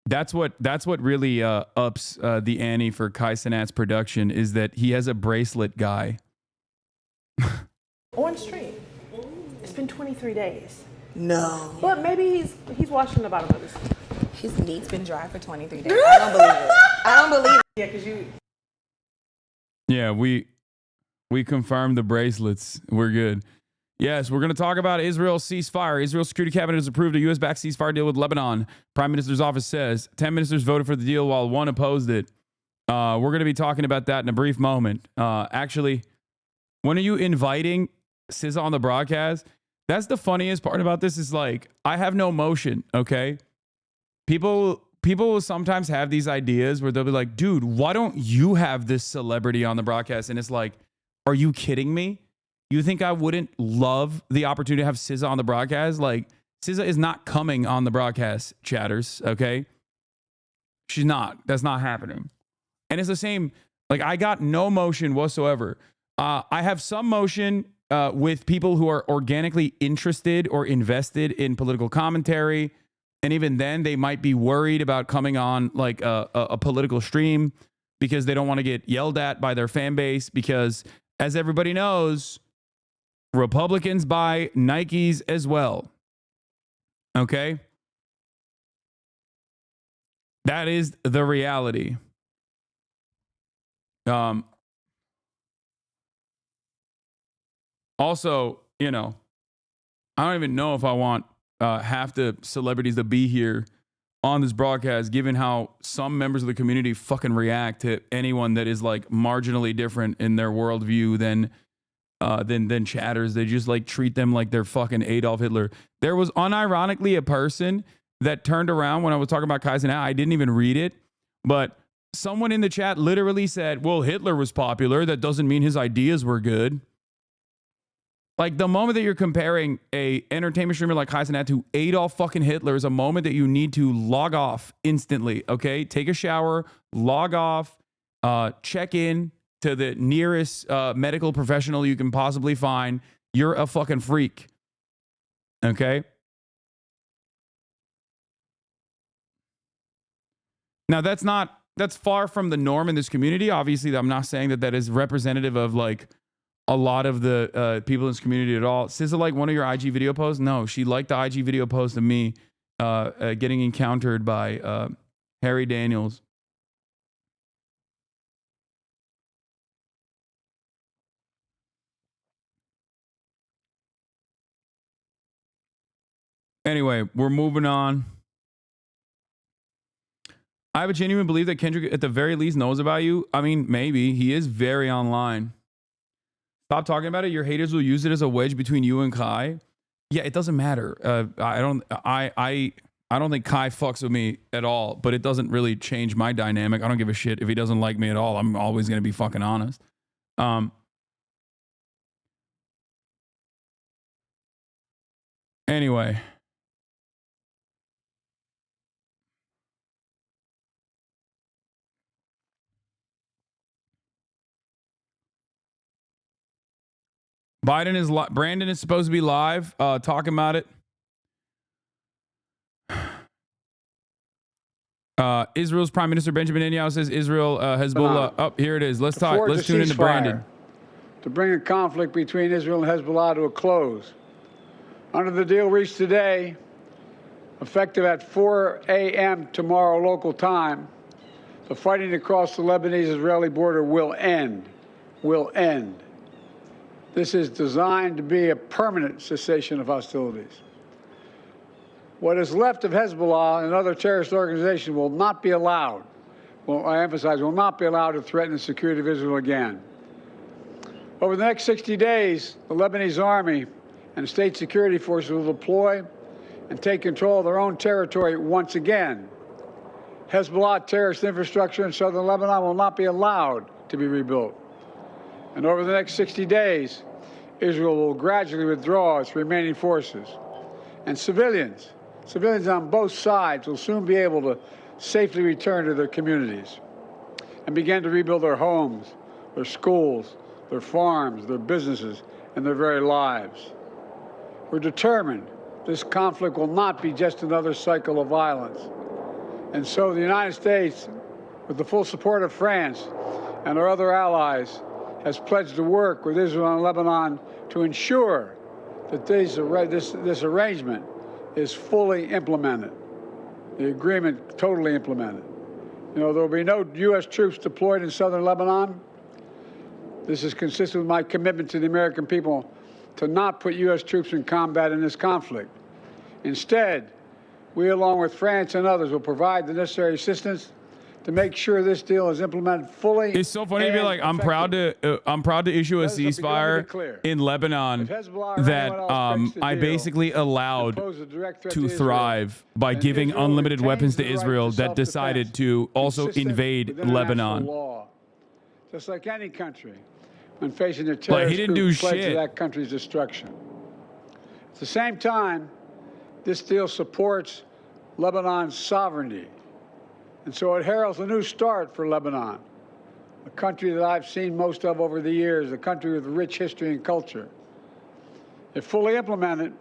That's what really ups the ante for Kai Cenat's production is that he has a bracelet guy. On stream. It's been 23 days. No. But maybe he's washing the bottom of his feet. His meat's been dry for 23 days. I don't believe it. I don't believe it. Yeah, because you... Yeah, we confirmed the bracelets. We're good. Yes, we're going to talk about Israel's ceasefire. Israel's security cabinet has approved a U.S.-backed ceasefire deal with Lebanon. Prime Minister's office says 10 ministers voted for the deal while one opposed it. We're going to be talking about that in a brief moment. Actually, when are you inviting SZA on the broadcast? That's the funniest part about this is like, I have no motion, okay? People will sometimes have these ideas where they'll be like, dude, why don't you have this celebrity on the broadcast? And it's like, are you kidding me? You think I wouldn't love the opportunity to have SZA on the broadcast? Like, SZA is not coming on the broadcast, chatters, okay? She's not. That's not happening. And it's the same, like, I got no motion whatsoever. I have some motion with people who are organically interested or invested in political commentary. And even then, they might be worried about coming on like a political stream because they don't want to get yelled at by their fan base because, as everybody knows, Republicans buy Nikes as well. Okay? That is the reality. Also, you know, I don't even know if I want half the celebrities to be here on this broadcast, given how some members of the community fucking react to anyone that is like marginally different in their worldview than chatters. They just like treat them like they're fucking Adolf Hitler. There was unironically a person that turned around when I was talking about Kai Cenat. I didn't even read it, but someone in the chat literally said, well, Hitler was popular. That doesn't mean his ideas were good. Like, the moment that you're comparing a entertainment streamer like Kai Cenat to Adolf fucking Hitler is a moment that you need to log off instantly, okay? Take a shower, log off, check in to the nearest medical professional you can possibly find. You're a fucking freak, okay? Now, that's far from the norm in this community. Obviously, I'm not saying that is representative of like a lot of the people in this community at all. SZA like one of your IG video posts? No, she liked the IG video post of me getting encountered by Harry Daniels. Anyway, we're moving on. I have a genuine belief that Kendrick at the very least knows about you. I mean, maybe. He is very online. Stop talking about it. Your haters will use it as a wedge between you and Kai. Yeah, it doesn't matter. I don't think Kai fucks with me at all, but it doesn't really change my dynamic. I don't give a shit if he doesn't like me at all. I'm always going to be fucking honest. Anyway, Brandon is supposed to be live talking about it. Israel's Prime Minister Benjamin Netanyahu says Israel, Hezbollah. Oh, here it is. Let's talk. Let's tune into Brandon. To bring a conflict between Israel and Hezbollah to a close. Under the deal reached today, effective at 4 a.m. tomorrow local time, the fighting across the Lebanese-Israeli border will end. Will end. This is designed to be a permanent cessation of hostilities. What is left of Hezbollah and other terrorist organizations will not be allowed, well, I emphasize, will not be allowed to threaten the security of Israel again. Over the next 60 days, the Lebanese army and state security forces will deploy and take control of their own territory once again. Hezbollah terrorist infrastructure in southern Lebanon will not be allowed to be rebuilt. And over the next 60 days, Israel will gradually withdraw its remaining forces. And civilians on both sides will soon be able to safely return to their communities and begin to rebuild their homes, their schools, their farms, their businesses, and their very lives. We're determined this conflict will not be just another cycle of violence. And so the United States, with the full support of France and our other allies, has pledged to work with Israel and Lebanon to ensure that this arrangement is fully implemented, the agreement totally implemented. You know, there will be no U.S. troops deployed in southern Lebanon. This is consistent with my commitment to the American people to not put U.S. troops in combat in this conflict. Instead, we, along with France and others, will provide the necessary assistance to make sure this deal is implemented fully. It's so funny to be like, I'm proud to issue a ceasefire in Lebanon that I basically allowed to thrive by giving unlimited weapons to Israel that decided to also invade Lebanon. Just like any country, when facing a terrorist group pledged to that country's destruction. At the same time, this deal supports Lebanon's sovereignty. And so it heralds a new start for Lebanon, a country that I've seen most of over the years, a country with rich history and culture. If fully implemented,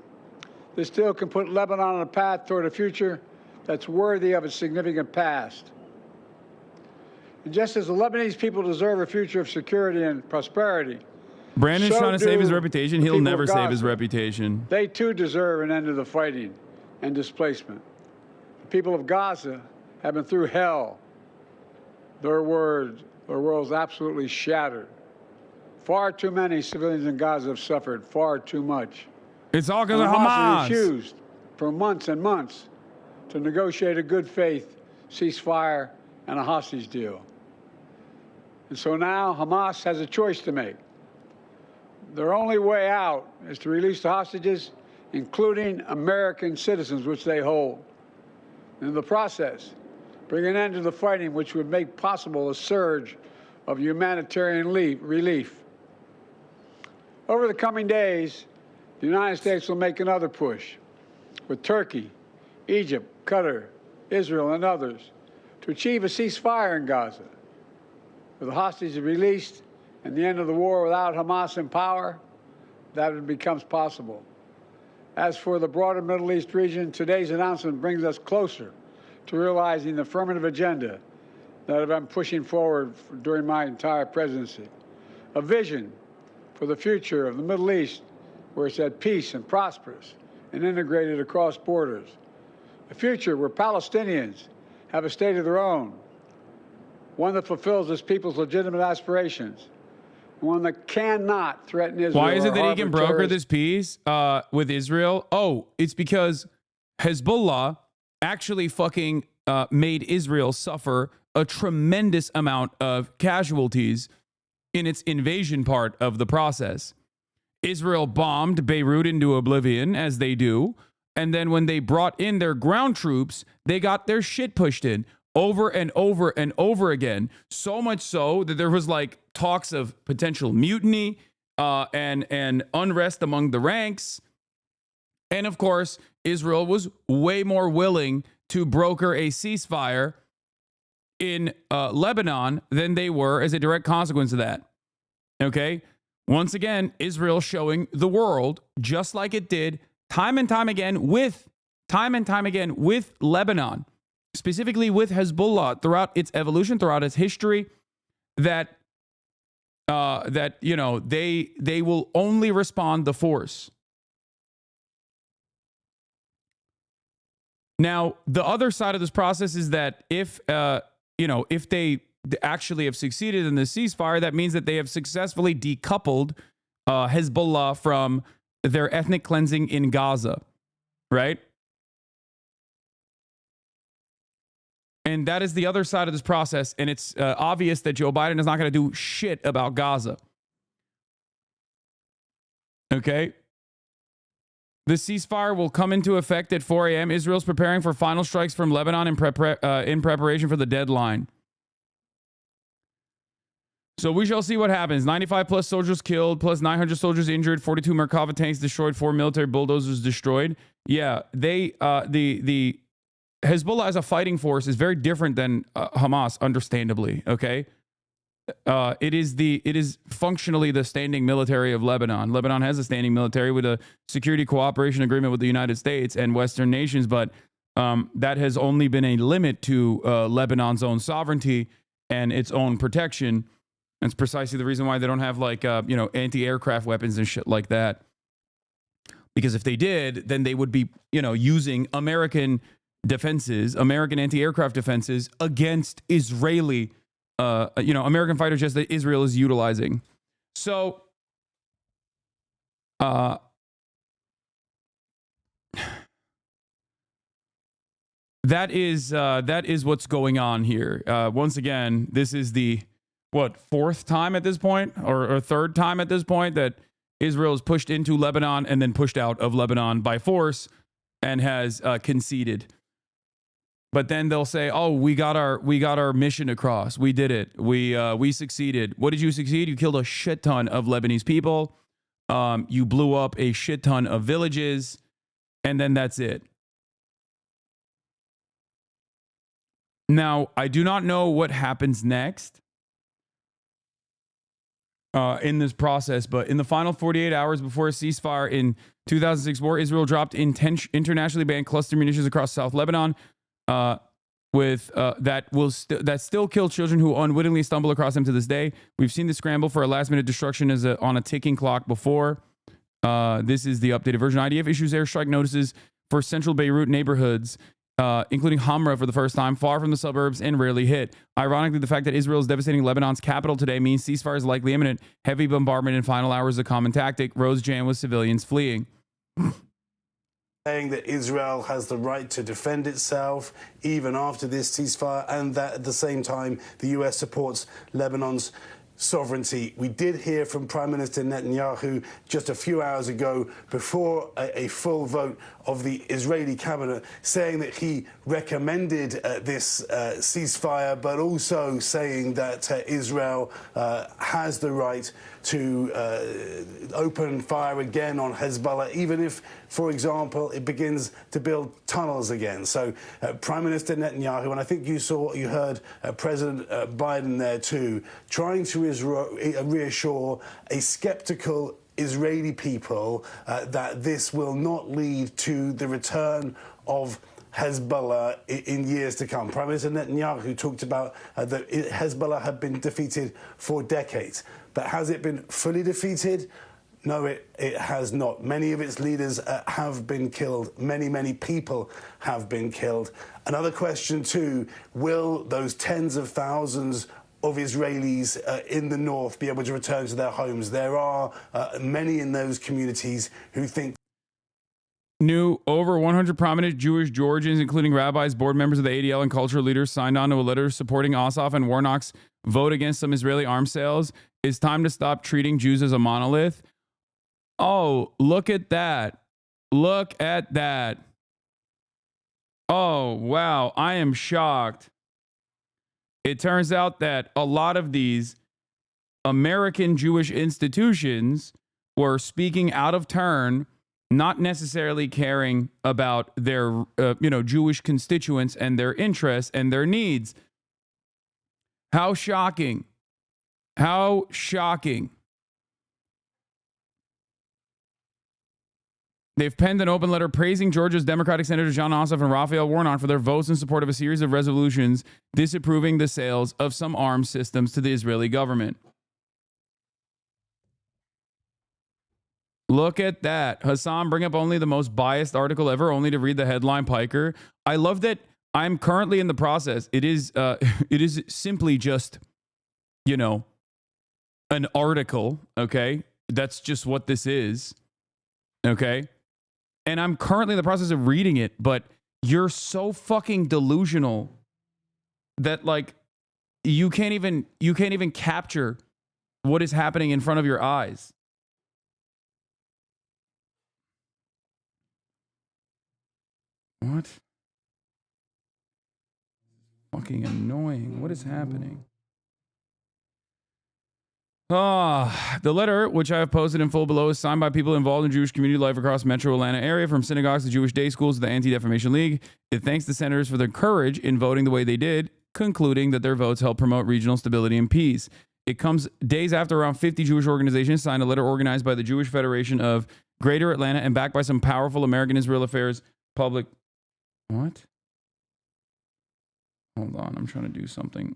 this deal can put Lebanon on a path toward a future that's worthy of its significant past. And just as the Lebanese people deserve a future of security and prosperity, Brandon's trying to save his reputation. He'll never save his reputation. They too deserve an end to the fighting and displacement. The people of Gaza have been through hell. Their world's absolutely shattered. Far too many civilians in Gaza have suffered, far too much. It's all because of Hamas. Refused for months and months to negotiate a good faith ceasefire and a hostage deal. And so now Hamas has a choice to make. Their only way out is to release the hostages, including American citizens, which they hold. In the process, bring an end to the fighting, which would make possible a surge of humanitarian relief. Over the coming days, the United States will make another push with Turkey, Egypt, Qatar, Israel, and others to achieve a ceasefire in Gaza. With the hostages released and the end of the war without Hamas in power, that becomes possible. As for the broader Middle East region, today's announcement brings us closer to realizing the affirmative agenda that I've been pushing forward during my entire presidency. A vision for the future of the Middle East where it's at peace and prosperous and integrated across borders. A future where Palestinians have a state of their own, one that fulfills its people's legitimate aspirations, one that cannot threaten Israel. Why is it that he can broker this peace with Israel? Oh, it's because Hezbollah actually fucking made Israel suffer a tremendous amount of casualties in its invasion part of the process. Israel bombed Beirut into oblivion, as they do, and then when they brought in their ground troops, they got their shit pushed in over and over and over again. So much so that there was like talks of potential mutiny and unrest among the ranks. And of course, Israel was way more willing to broker a ceasefire in Lebanon than they were as a direct consequence of that. Okay? Once again, Israel showing the world, just like it did time and time again with Lebanon, specifically with Hezbollah throughout its evolution, throughout its history, that they will only respond the force. Now, the other side of this process is that if they actually have succeeded in the ceasefire, that means that they have successfully decoupled Hezbollah from their ethnic cleansing in Gaza, right? And that is the other side of this process, and it's obvious that Joe Biden is not going to do shit about Gaza. Okay? The ceasefire will come into effect at 4 a.m. Israel's preparing for final strikes from Lebanon in preparation for the deadline. So we shall see what happens. 95 plus soldiers killed, plus 900 soldiers injured, 42 Merkava tanks destroyed, 4 military bulldozers destroyed. Yeah, the Hezbollah as a fighting force is very different than Hamas, understandably. Okay, it is functionally the standing military of Lebanon. Lebanon has a standing military with a security cooperation agreement with the United States and Western nations, but that has only been a limit to Lebanon's own sovereignty and its own protection. That's precisely the reason why they don't have like anti-aircraft weapons and shit like that. Because if they did, then they would be using American defenses, American anti-aircraft defenses against Israeli, American fighter jets that Israel is utilizing. So, that is what's going on here. Once again, this is the fourth time at this point, or third time at this point that Israel is pushed into Lebanon and then pushed out of Lebanon by force and has conceded. But then they'll say, "Oh, we got our mission across. We did it. We succeeded." What did you succeed? You killed a shit ton of Lebanese people. You blew up a shit ton of villages, and then that's it. Now, I do not know what happens next in this process, but in the final 48 hours before a ceasefire in 2006 war, Israel dropped internationally banned cluster munitions across South Lebanon. That still kill children who unwittingly stumble across them to this day. We've seen the scramble for a last-minute destruction on a ticking clock before. This is the updated version. IDF issues airstrike notices for central Beirut neighborhoods, including Hamra for the first time, far from the suburbs and rarely hit. Ironically, the fact that Israel is devastating Lebanon's capital today means ceasefire is likely imminent. Heavy bombardment in final hours is a common tactic. Roads jammed with civilians fleeing. Saying that Israel has the right to defend itself even after this ceasefire, and that at the same time the US supports Lebanon's sovereignty. We did hear from Prime Minister Netanyahu just a few hours ago, before a full vote of the Israeli cabinet, saying that he recommended this ceasefire, but also saying that Israel has the right to open fire again on Hezbollah, even if, for example, it begins to build tunnels again. So Prime Minister Netanyahu, and I think you heard President Biden there too, trying to reassure a skeptical Israeli people that this will not lead to the return of Hezbollah in years to come. Prime Minister Netanyahu talked about that Hezbollah had been defeated for decades. But has it been fully defeated? No, it has not. Many of its leaders have been killed. Many people have been killed. Another question too, will those tens of thousands of Israelis in the north be able to return to their homes? There are many in those communities who think. New over 100 prominent Jewish Georgians, including rabbis, board members of the ADL, and cultural leaders, signed on to a letter supporting Ossoff and Warnock's vote against some Israeli arms sales. It's time to stop treating Jews as a monolith. Oh, look at that. Look at that. Oh, wow. I am shocked. It turns out that a lot of these American Jewish institutions were speaking out of turn, not necessarily caring about their, Jewish constituents and their interests and their needs. How shocking. How shocking. They've penned an open letter praising Georgia's Democratic Senators Jon Ossoff and Raphael Warnock for their votes in support of a series of resolutions disapproving the sales of some arms systems to the Israeli government. Look at that. Hasan, bring up only the most biased article ever, only to read the headline piker. I love that I'm currently in the process. It is simply just, you know, an article, okay? That's just what this is, okay? And I'm currently in the process of reading it, but you're so fucking delusional that, like, you can't even capture what is happening in front of your eyes. What? Fucking annoying. What is happening? The letter, which I have posted in full below, is signed by people involved in Jewish community life across metro Atlanta area, from synagogues to Jewish day schools to the Anti-Defamation League. It thanks the senators for their courage in voting the way they did, concluding that their votes help promote regional stability and peace. It comes days after around 50 Jewish organizations signed a letter organized by the Jewish Federation of Greater Atlanta and backed by some powerful American Israel Affairs public... What? Hold on, I'm trying to do something.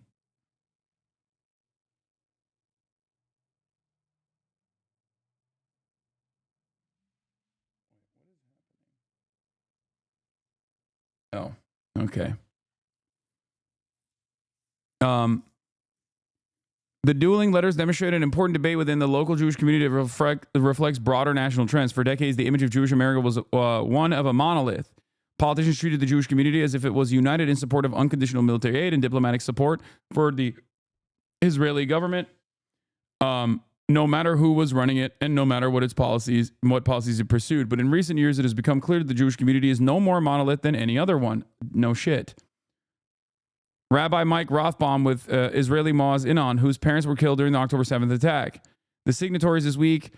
Oh, okay. The dueling letters demonstrate an important debate within the local Jewish community that reflects broader national trends. For decades, the image of Jewish America was one of a monolith. Politicians treated the Jewish community as if it was united in support of unconditional military aid and diplomatic support for the Israeli government, no matter who was running it and no matter what policies it pursued. But in recent years, it has become clear that the Jewish community is no more monolith than any other one. No shit. Rabbi Mike Rothbaum with Israeli Maoz Inon, whose parents were killed during the October 7th attack. The signatories this week's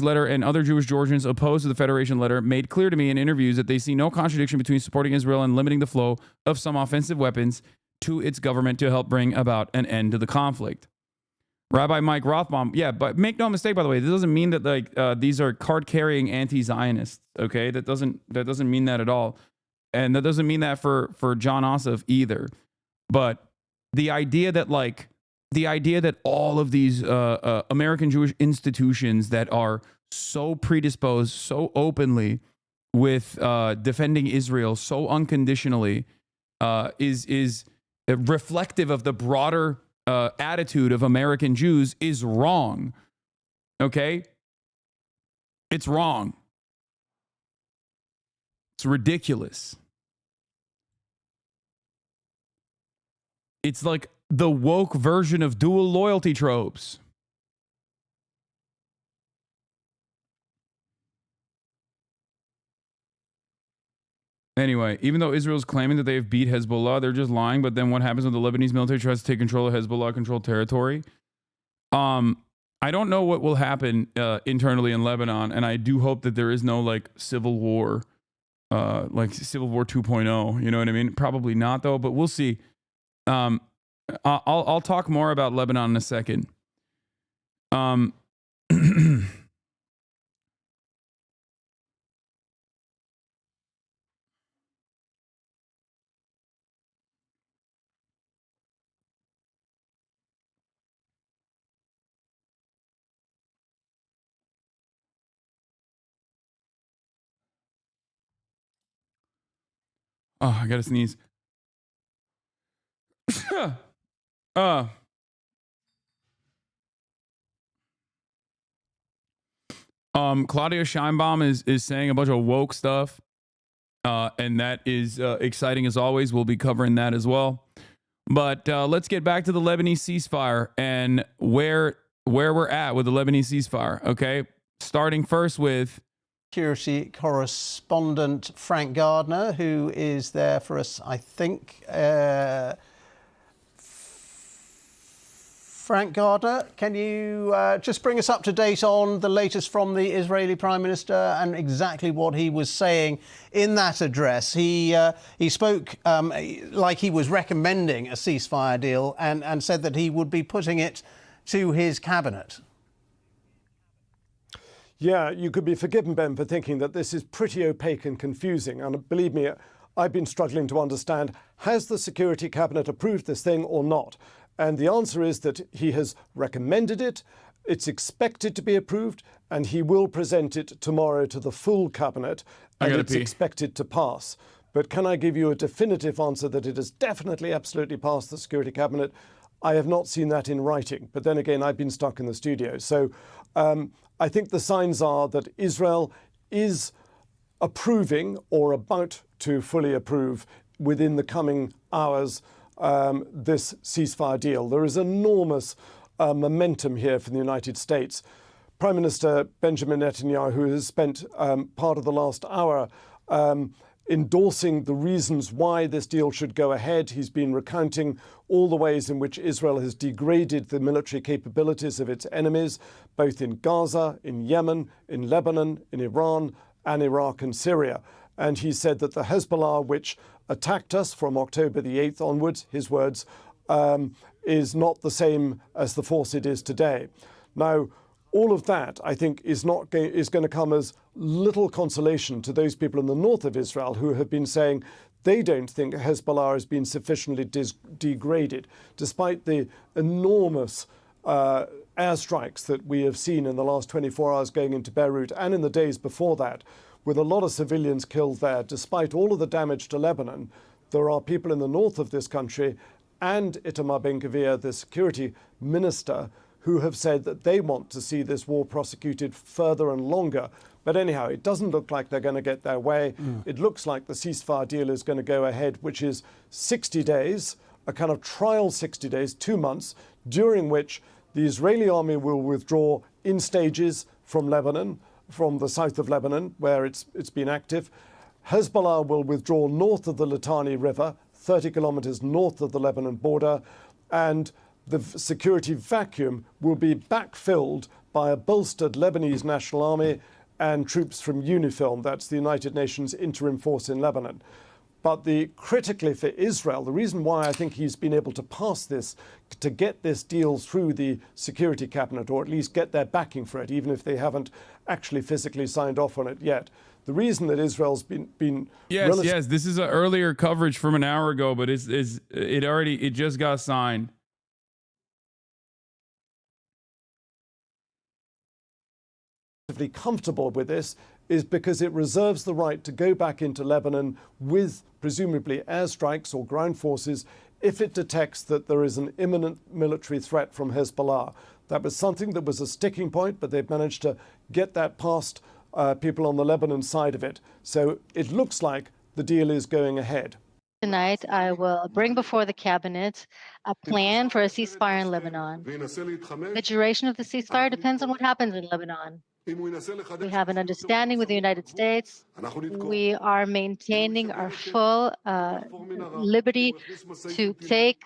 letter and other Jewish Georgians opposed to the Federation letter made clear to me in interviews that they see no contradiction between supporting Israel and limiting the flow of some offensive weapons to its government to help bring about an end to the conflict. Rabbi Mike Rothbaum, yeah, but make no mistake, by the way, this doesn't mean that like these are card-carrying anti-Zionists, okay? That doesn't mean that at all. And that doesn't mean that for Jon Ossoff either. But the idea that all of these American Jewish institutions that are so predisposed, so openly with defending Israel so unconditionally is reflective of the broader attitude of American Jews is wrong. Okay? It's wrong. It's ridiculous. It's like the woke version of dual loyalty tropes. Anyway, even though Israel's claiming that they have beat Hezbollah, they're just lying. But then what happens when the Lebanese military tries to take control of Hezbollah-controlled territory? I don't know what will happen internally in Lebanon, and I do hope that there is no like civil war, like Civil War 2.0. You know what I mean? Probably not, though. But we'll see. I'll talk more about Lebanon in a second. Oh, I gotta sneeze. Claudia Scheinbaum is saying a bunch of woke stuff, and that is exciting as always. We'll be covering that as well. But let's get back to the Lebanese ceasefire and where we're at with the Lebanese ceasefire. Okay, starting first with security correspondent Frank Gardner, who is there for us, I think. Frank Gardner, can you just bring us up to date on the latest from the Israeli Prime Minister and exactly what he was saying in that address? He spoke like he was recommending a ceasefire deal and said that he would be putting it to his cabinet. Yeah, you could be forgiven, Ben, for thinking that this is pretty opaque and confusing. And believe me, I've been struggling to understand, has the Security Cabinet approved this thing or not? And the answer is that he has recommended it, it's expected to be approved, and he will present it tomorrow to the full Cabinet, and it's expected to pass. But can I give you a definitive answer that it has definitely, absolutely passed the Security Cabinet? I have not seen that in writing. But then again, I've been stuck in the studio. So I think the signs are that Israel is approving or about to fully approve within the coming hours this ceasefire deal. There is enormous momentum here for the United States. Prime Minister Benjamin Netanyahu has spent part of the last hour endorsing the reasons why this deal should go ahead. He's been recounting all the ways in which Israel has degraded the military capabilities of its enemies, both in Gaza, in Yemen, in Lebanon, in Iran, and Iraq and Syria. And he said that the Hezbollah, which attacked us from October the 8th onwards, his words, is not the same as the force it is today. Now, all of that, I think, is going to come as little consolation to those people in the north of Israel who have been saying they don't think Hezbollah has been sufficiently degraded, despite the enormous airstrikes that we have seen in the last 24 hours going into Beirut and in the days before that, with a lot of civilians killed there. Despite all of the damage to Lebanon, there are people in the north of this country and Itamar Ben-Gvir, the security minister, who have said that they want to see this war prosecuted further and longer. But anyhow, it doesn't look like they're going to get their way. It looks like the ceasefire deal is going to go ahead, which is 60 days, a kind of trial 60 days, 2 months, during which the Israeli army will withdraw in stages from Lebanon, from the south of Lebanon, where it's been active. Hezbollah will withdraw north of the Litani River, 30 kilometers north of the Lebanon border, and the security vacuum will be backfilled by a bolstered Lebanese National Army and troops from UNIFIL, that's the United Nations interim force in Lebanon. But critically for Israel, the reason why I think he's been able to pass this, to get this deal through the Security Cabinet, or at least get their backing for it, even if they haven't actually physically signed off on it yet. The reason that Israel's been yes, this is an earlier coverage from an hour ago, but it just got signed. Comfortable with this is because it reserves the right to go back into Lebanon with presumably airstrikes or ground forces if it detects that there is an imminent military threat from Hezbollah. That was something that was a sticking point, but they've managed to get that past people on the Lebanon side of it. So it looks like the deal is going ahead. Tonight, I will bring before the cabinet a plan for a ceasefire in Lebanon. The duration of the ceasefire depends on what happens in Lebanon. We have an understanding with the United States. We are maintaining our full liberty to take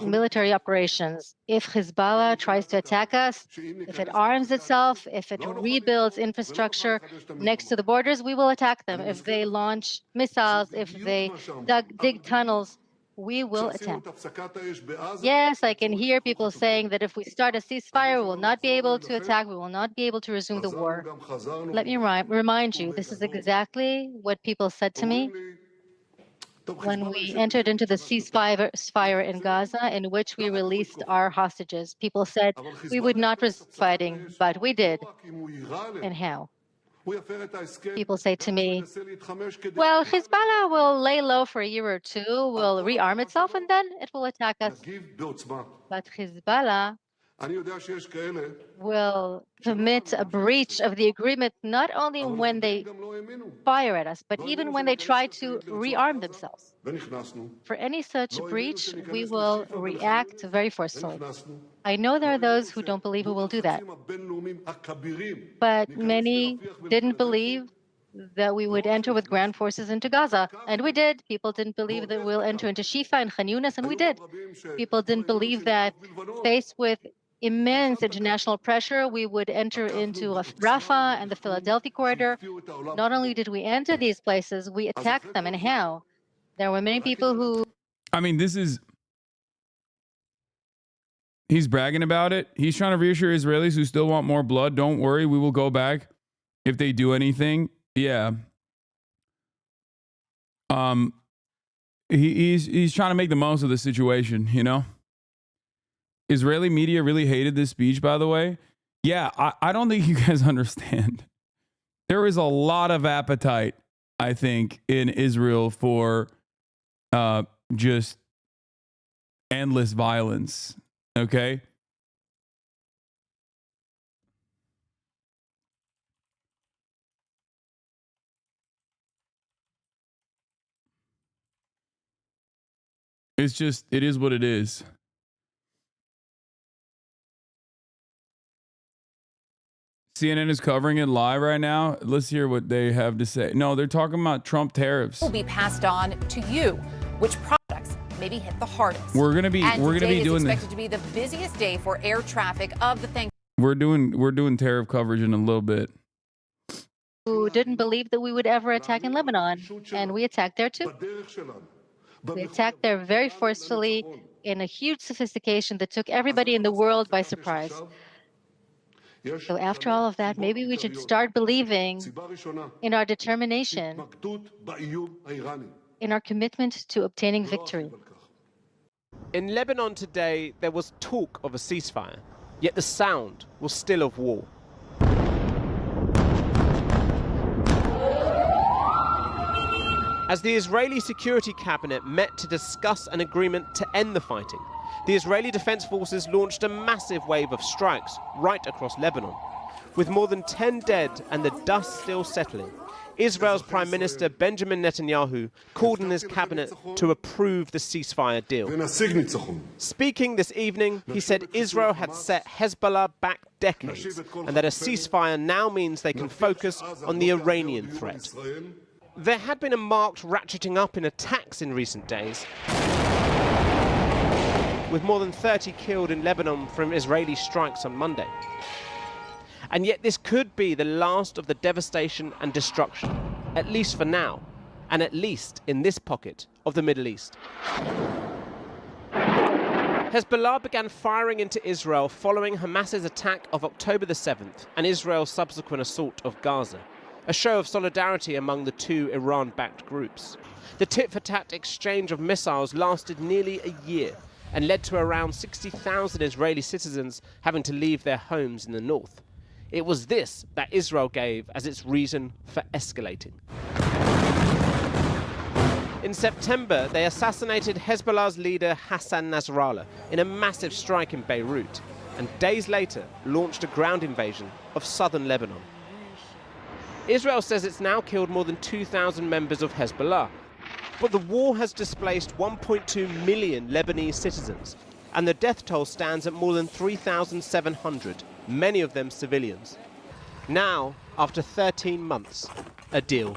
military operations. If Hezbollah tries to attack us, if it arms itself, if it rebuilds infrastructure next to the borders, we will attack them. If they launch missiles, if they dig tunnels, we will attack. Yes, I can hear people saying that if we start a ceasefire, we will not be able to attack, we will not be able to resume the war. Let me remind you, this is exactly what people said to me when we entered into the ceasefire in Gaza, in which we released our hostages. People said we would not resume fighting, but we did. And how? People say to me, well, Hezbollah will lay low for a year or two, will rearm itself, and then it will attack us. But Hezbollah will commit a breach of the agreement not only when they fire at us, but even when they try to rearm themselves. For any such breach, we will react very forcefully. I know there are those who don't believe we will do that, but many didn't believe that we would enter with ground forces into Gaza, and we did. People didn't believe that we'll enter into Shifa and Khan Yunis, and we did. People didn't believe that, faced with immense international pressure, we would enter into Rafah and the Philadelphia corridor. Not only did we enter these places, we attacked them. And how? There were many people who... I mean, he's bragging about it. He's trying to reassure Israelis who still want more blood. Don't worry, we will go back. if they do anything, yeah. He's trying to make the most of the situation, you know? Israeli media really hated this speech, by the way. Yeah, I don't think you guys understand. There is a lot of appetite, I think, in Israel for just endless violence, okay? It's just, it is what it is. CNN is covering it live right now. Let's hear what they have to say. No, they're talking about Trump tariffs. Will be passed on to you. Which products maybe hit the hardest? We're gonna be doing this. Expected to be the busiest day for air traffic of the Thanksgiving. We're doing tariff coverage in a little bit. Who didn't believe that we would ever attack in Lebanon, and we attacked there too. We attacked there very forcefully in a huge sophistication that took everybody in the world by surprise. So after all of that, maybe we should start believing in our determination, in our commitment to obtaining victory. In Lebanon today, there was talk of a ceasefire, yet the sound was still of war. As the Israeli Security Cabinet met to discuss an agreement to end the fighting, the Israeli Defense Forces launched a massive wave of strikes right across Lebanon. With more than 10 dead and the dust still settling, Israel's Prime Minister Benjamin Netanyahu called on his cabinet to approve the ceasefire deal. Speaking this evening, he said Israel had set Hezbollah back decades and that a ceasefire now means they can focus on the Iranian threat. There had been a marked ratcheting up in attacks in recent days, with more than 30 killed in Lebanon from Israeli strikes on Monday. And yet this could be the last of the devastation and destruction, at least for now, and at least in this pocket of the Middle East. Hezbollah began firing into Israel following Hamas's attack of October the 7th and Israel's subsequent assault of Gaza, a show of solidarity among the two Iran-backed groups. The tit-for-tat exchange of missiles lasted nearly a year and led to around 60,000 Israeli citizens having to leave their homes in the north. It was this that Israel gave as its reason for escalating. In September, they assassinated Hezbollah's leader Hassan Nasrallah in a massive strike in Beirut, and days later launched a ground invasion of southern Lebanon. Israel says it's now killed more than 2,000 members of Hezbollah, but the war has displaced 1.2 million Lebanese citizens, and the death toll stands at more than 3,700, many of them civilians. Now, after 13 months, a deal.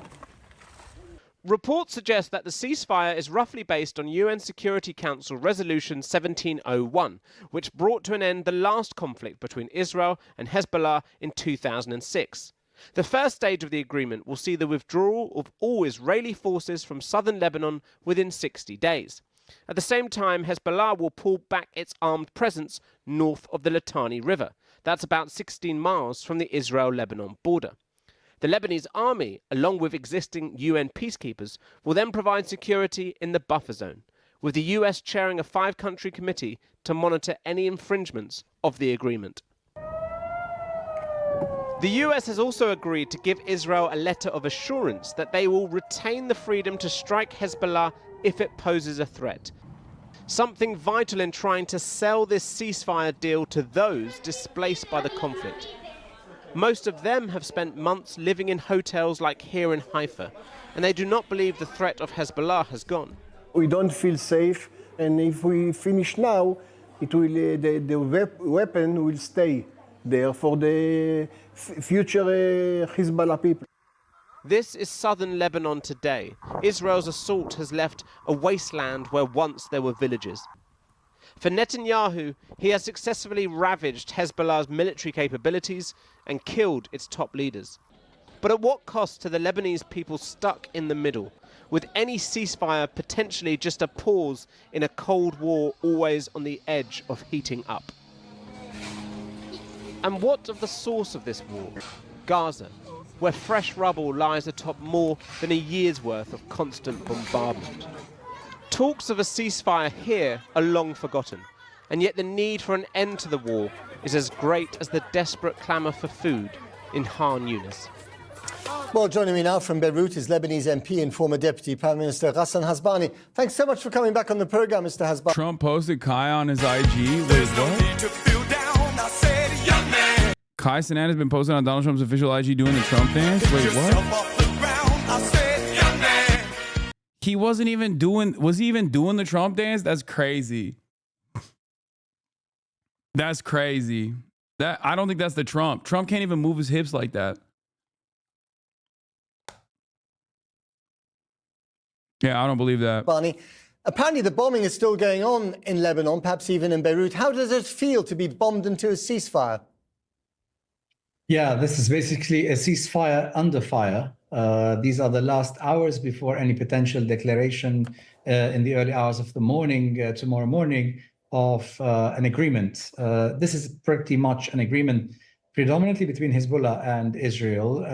Reports suggest that the ceasefire is roughly based on UN Security Council Resolution 1701, which brought to an end the last conflict between Israel and Hezbollah in 2006. The first stage of the agreement will see the withdrawal of all Israeli forces from southern Lebanon within 60 days. At the same time, Hezbollah will pull back its armed presence north of the Litani River. That's about 16 miles from the Israel-Lebanon border. The Lebanese army, along with existing UN peacekeepers, will then provide security in the buffer zone, with the US chairing a 5-country committee to monitor any infringements of the agreement. The US has also agreed to give Israel a letter of assurance that they will retain the freedom to strike Hezbollah if it poses a threat. Something vital in trying to sell this ceasefire deal to those displaced by the conflict. Most of them have spent months living in hotels like here in Haifa, and they do not believe the threat of Hezbollah has gone. We don't feel safe, and if we finish now, it will, the weapon will stay there for the future Hezbollah people. This is southern Lebanon today. Israel's assault has left a wasteland where once there were villages. For Netanyahu, he has successfully ravaged Hezbollah's military capabilities and killed its top leaders. But at what cost to the Lebanese people stuck in the middle, with any ceasefire potentially just a pause in a Cold War always on the edge of heating up? And what of the source of this war? Gaza. where fresh rubble lies atop more than a year's worth of constant bombardment. Talks of a ceasefire here are long forgotten, and yet the need for an end to the war is as great as the desperate clamour for food in Khan Yunis. Well, joining me now from Beirut is Lebanese MP and former Deputy Prime Minister Hasan Hasbani. Thanks so much for coming back on the program, Mr. Hasbani. Trump posted Kai on his IG. Wait, what? Kai Cenat has been posted on Donald Trump's official IG doing the Trump dance? Wait, what? He wasn't even doing, was he even doing the Trump dance? That's crazy. That's crazy. I don't think that's the Trump. Trump can't even move his hips like that. Yeah, I don't believe that. Barney, apparently the bombing is still going on in Lebanon, perhaps even in Beirut. How does it feel to be bombed into a ceasefire? Yeah, this is basically a ceasefire under fire. These are the last hours before any potential declaration in the early hours of the morning, tomorrow morning, of an agreement. This is pretty much an agreement predominantly between Hezbollah and Israel,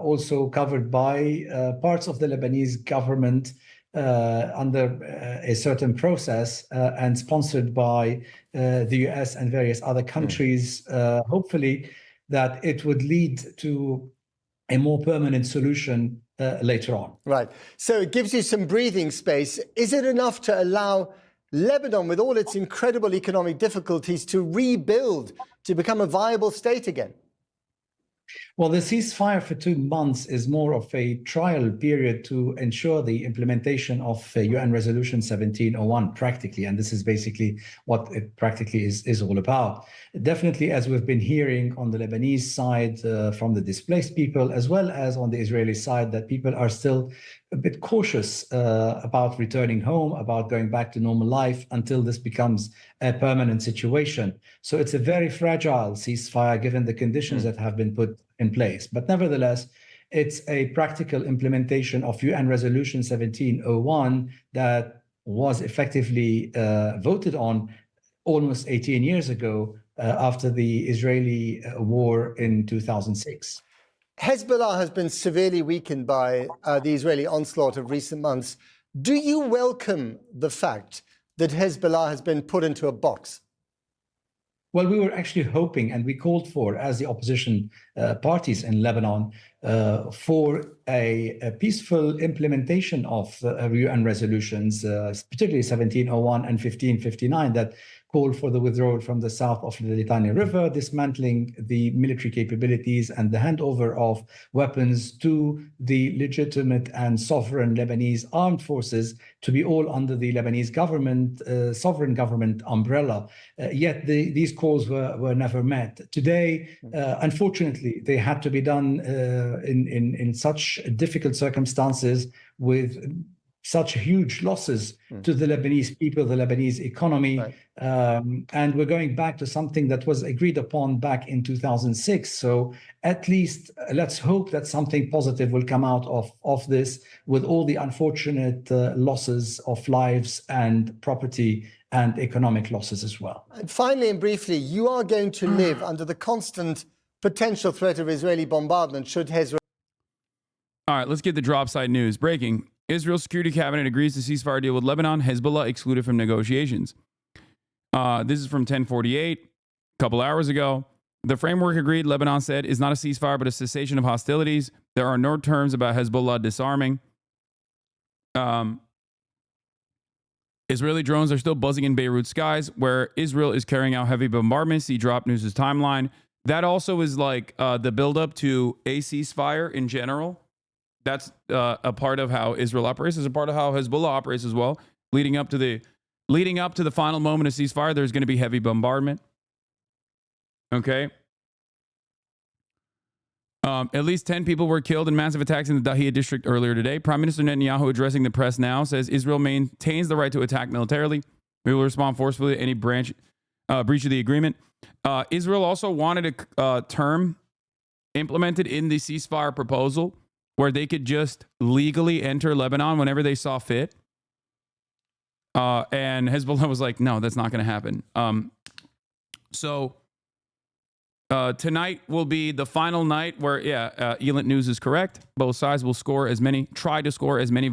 also covered by parts of the Lebanese government under a certain process and sponsored by the US and various other countries, hopefully that it would lead to a more permanent solution later on. Right. So it gives you some breathing space. Is it enough to allow Lebanon, with all its incredible economic difficulties, to rebuild, to become a viable state again? Well, the ceasefire for 2 months is more of a trial period to ensure the implementation of UN Resolution 1701 practically, and this is basically what it practically is all about. Definitely, as we've been hearing on the Lebanese side from the displaced people, as well as on the Israeli side, that people are still a bit cautious about returning home, about going back to normal life until this becomes a permanent situation. So it's a very fragile ceasefire given the conditions that have been put in place. But nevertheless, it's a practical implementation of UN Resolution 1701 that was effectively voted on almost 18 years ago after the Israeli war in 2006. Hezbollah has been severely weakened by the Israeli onslaught of recent months. Do you welcome the fact that Hezbollah has been put into a box? Well, we were actually hoping, and we called for, as the opposition parties in Lebanon, for a peaceful implementation of UN resolutions, particularly 1701 and 1559, that called for the withdrawal from the south of the Litani River, dismantling the military capabilities and the handover of weapons to the legitimate and sovereign Lebanese armed forces to be all under the Lebanese government, sovereign government umbrella. Yet these calls were never met. Today, unfortunately, they had to be done in such difficult circumstances with such huge losses to the Lebanese people, the Lebanese economy. Right. And we're going back to something that was agreed upon back in 2006. So at least let's hope that something positive will come out of this, with all the unfortunate losses of lives and property and economic losses as well. And finally and briefly, you are going to live under the constant potential threat of Israeli bombardment should Hezbollah... All right, let's get the drop side news. Breaking. Israel's security cabinet agrees to ceasefire deal with Lebanon. Hezbollah excluded from negotiations. This is from 1048, a couple hours ago. The framework agreed, Lebanon said, is not a ceasefire, but a cessation of hostilities. There are no terms about Hezbollah disarming. Israeli drones are still buzzing in Beirut skies, where Israel is carrying out heavy bombardments. See Drop News' timeline. That also is like the buildup to a ceasefire in general. That's a part of how Israel operates. It's a part of how Hezbollah operates as well. Leading up to the final moment of ceasefire, there's going to be heavy bombardment. Okay. At least 10 people were killed in massive attacks in the Dahiyah district earlier today. Prime Minister Netanyahu, addressing the press now, says Israel maintains the right to attack militarily. We will respond forcefully to any breach of the agreement. Israel also wanted a term implemented in the ceasefire proposal where they could just legally enter Lebanon whenever they saw fit. And Hezbollah was like, no, that's not going to happen. So Tonight will be the final night where, Elent News is correct. Both sides will try to score as many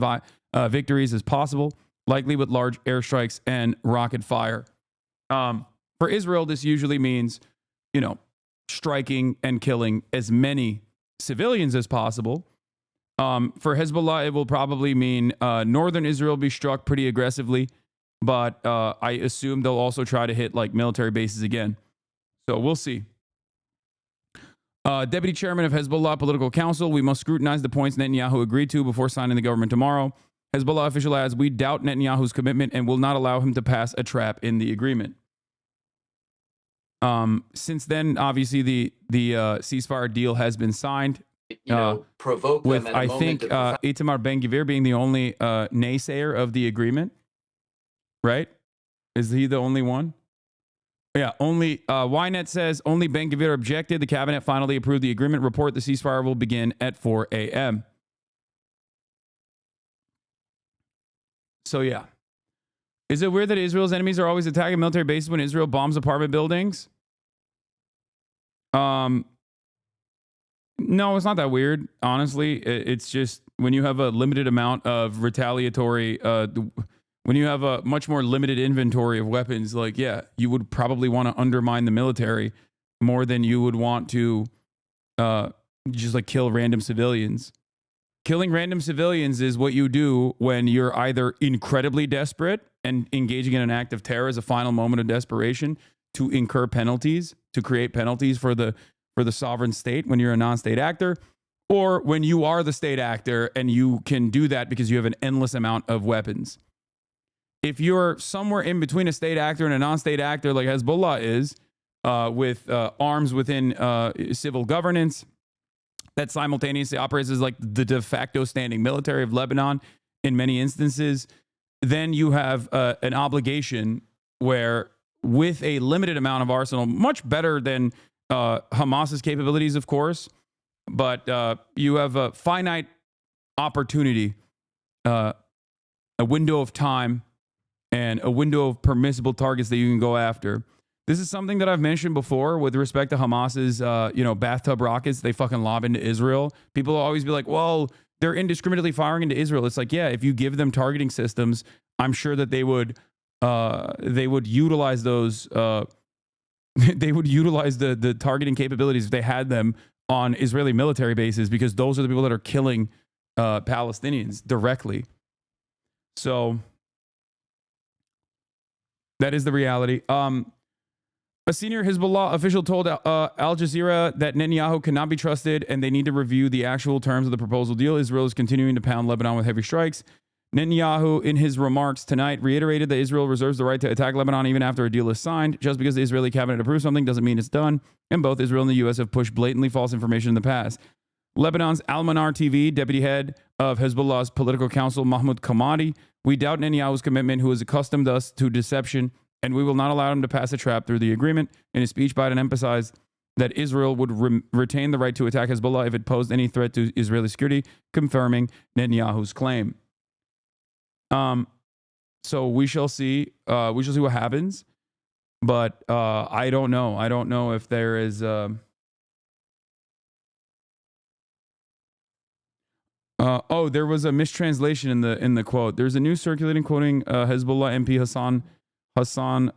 victories as possible, likely with large airstrikes and rocket fire. For Israel, this usually means, striking and killing as many civilians as possible. For Hezbollah, it will probably mean northern Israel be struck pretty aggressively, but I assume they'll also try to hit like military bases again. So we'll see. Deputy Chairman of Hezbollah Political Council, we must scrutinize the points Netanyahu agreed to before signing the government tomorrow. Hezbollah official adds, we doubt Netanyahu's commitment and will not allow him to pass a trap in the agreement. Since then, obviously, the ceasefire deal has been signed. Provoke with, them at a I moment think, of Itamar Ben-Gvir being the only naysayer of the agreement. Right? Is he the only one? Yeah, only Ynet says only Ben-Gvir objected. The cabinet finally approved the agreement. Report the ceasefire will begin at 4 a.m. So yeah. Is it weird that Israel's enemies are always attacking military bases when Israel bombs apartment buildings? No, it's not that weird. Honestly, it's just when you have a limited amount of retaliatory, when you have a much more limited inventory of weapons, like, yeah, you would probably want to undermine the military more than you would want to just like kill random civilians. Killing random civilians is what you do when you're either incredibly desperate and engaging in an act of terror as a final moment of desperation to incur penalties, to create penalties for the sovereign state when you're a non-state actor, or when you are the state actor and you can do that because you have an endless amount of weapons. If you're somewhere in between a state actor and a non-state actor like Hezbollah is, with arms within civil governance, that simultaneously operates as like the de facto standing military of Lebanon in many instances, then you have an obligation where, with a limited amount of arsenal, much better than Hamas's capabilities, of course, but you have a finite opportunity, a window of time, and a window of permissible targets that you can go after. This is something that I've mentioned before with respect to Hamas's, bathtub rockets they fucking lob into Israel. People will always be like, well, they're indiscriminately firing into Israel. It's like, yeah, if you give them targeting systems, I'm sure that they would utilize those. They would utilize the targeting capabilities if they had them on Israeli military bases, because those are the people that are killing Palestinians directly. So that is the reality. A senior Hezbollah official told Al Jazeera that Netanyahu cannot be trusted and they need to review the actual terms of the proposal deal. Israel is continuing to pound Lebanon with heavy strikes. Netanyahu, in his remarks tonight, reiterated that Israel reserves the right to attack Lebanon even after a deal is signed. Just because the Israeli cabinet approves something doesn't mean it's done. And both Israel and the U.S. have pushed blatantly false information in the past. Lebanon's Al-Manar TV, deputy head of Hezbollah's political council, Mahmoud Kamadi, we doubt Netanyahu's commitment, who has accustomed us to deception, and we will not allow him to pass a trap through the agreement. In his speech, Biden emphasized that Israel would retain the right to attack Hezbollah if it posed any threat to Israeli security, confirming Netanyahu's claim. So we shall see. We shall see what happens. But I don't know. I don't know if there is. There was a mistranslation in the quote. There's a news circulating quoting Hezbollah MP Hasan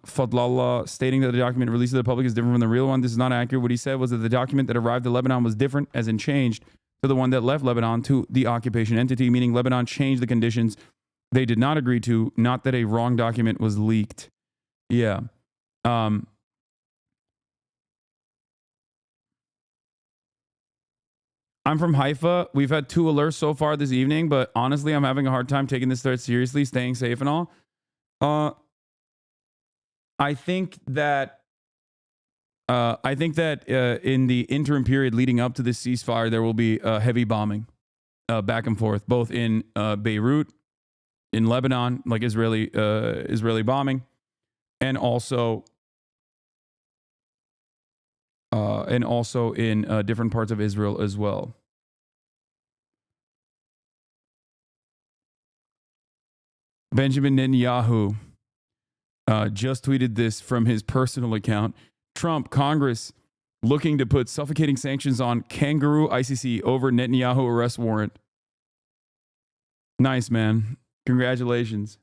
Fadlallah stating that the document released to the public is different from the real one. This is not accurate. What he said was that the document that arrived at Lebanon was different, as in changed, to the one that left Lebanon to the occupation entity, meaning Lebanon changed the conditions they did not agree to, not that a wrong document was leaked. Yeah. I'm from Haifa. We've had 2 alerts so far this evening, but honestly, I'm having a hard time taking this threat seriously, staying safe and all. I think that in the interim period leading up to this ceasefire, there will be heavy bombing back and forth, both in Beirut, in Lebanon, like Israeli bombing, and also in different parts of Israel as well. Benjamin Netanyahu just tweeted this from his personal account. Trump, Congress looking to put suffocating sanctions on kangaroo ICC over Netanyahu arrest warrant. Nice, man. Congratulations.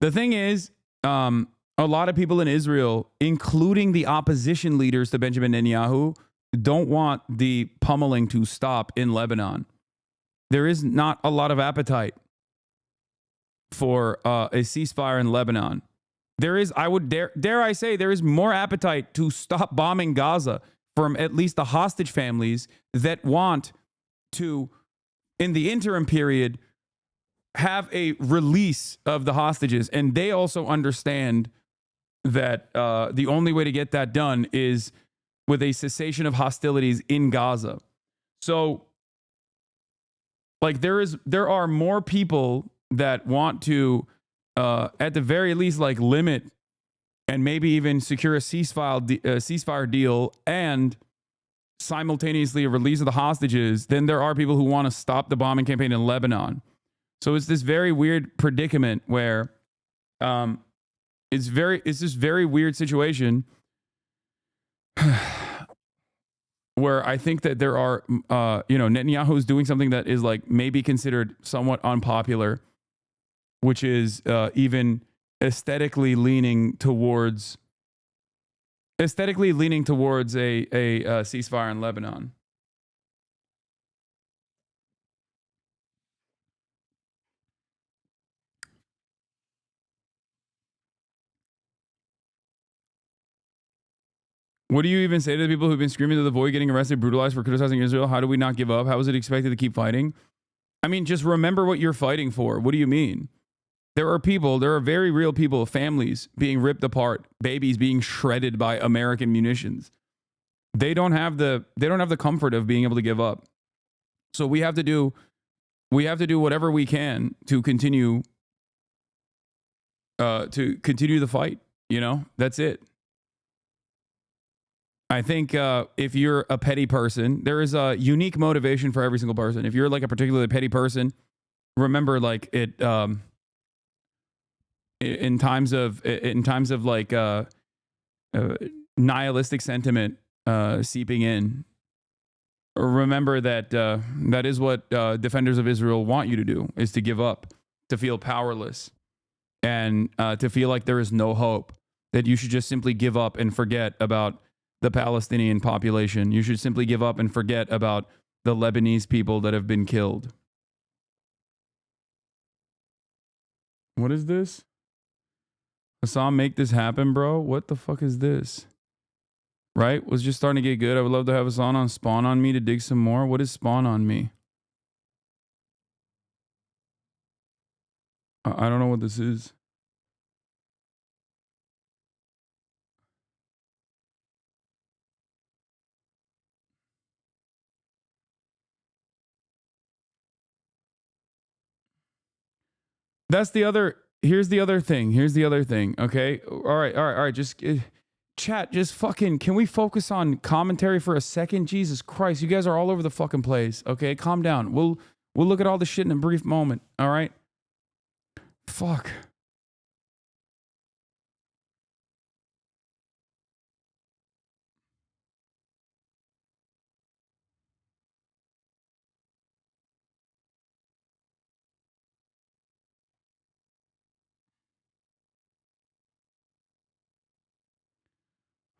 The thing is, a lot of people in Israel, including the opposition leaders to Benjamin Netanyahu, don't want the pummeling to stop in Lebanon. There is not a lot of appetite for a ceasefire in Lebanon. There is, I would dare I say, there is more appetite to stop bombing Gaza from at least the hostage families that want to, in the interim period, have a release of the hostages. And they also understand that the only way to get that done is with a cessation of hostilities in Gaza. So, like, there are more people that want to, at the very least, like, limit and maybe even secure a ceasefire deal and simultaneously a release of the hostages than there are people who want to stop the bombing campaign in Lebanon. So it's this very weird predicament where it's this very weird situation where I think that there are, Netanyahu is doing something that is like maybe considered somewhat unpopular, which is even aesthetically leaning towards a ceasefire in Lebanon. What do you even say to the people who've been screaming to the void, getting arrested, brutalized for criticizing Israel? How do we not give up? How is it expected to keep fighting? I mean, just remember what you're fighting for. What do you mean? There are very real people, families being ripped apart, babies being shredded by American munitions. They don't have the comfort of being able to give up. So we have to do whatever we can to continue the fight. You know, that's it. I think if you're a petty person, there is a unique motivation for every single person. If you're like a particularly petty person, remember, like, it in times of like nihilistic sentiment seeping in, remember that that is what defenders of Israel want you to do, is to give up, to feel powerless, and to feel like there is no hope, that you should just simply give up and forget about the Palestinian population. You should simply give up and forget about the Lebanese people that have been killed. What is this? Hasan, make this happen, bro. What the fuck is this? Right? Was just starting to get good. I would love to have Hasan on Spawn on Me to dig some more. What is Spawn on Me? I don't know what this is. That's the other. Here's the other thing. Okay. All right. Just chat. Just fucking. Can we focus on commentary for a second? Jesus Christ. You guys are all over the fucking place. Okay. Calm down. We'll look at all this shit in a brief moment. All right. Fuck.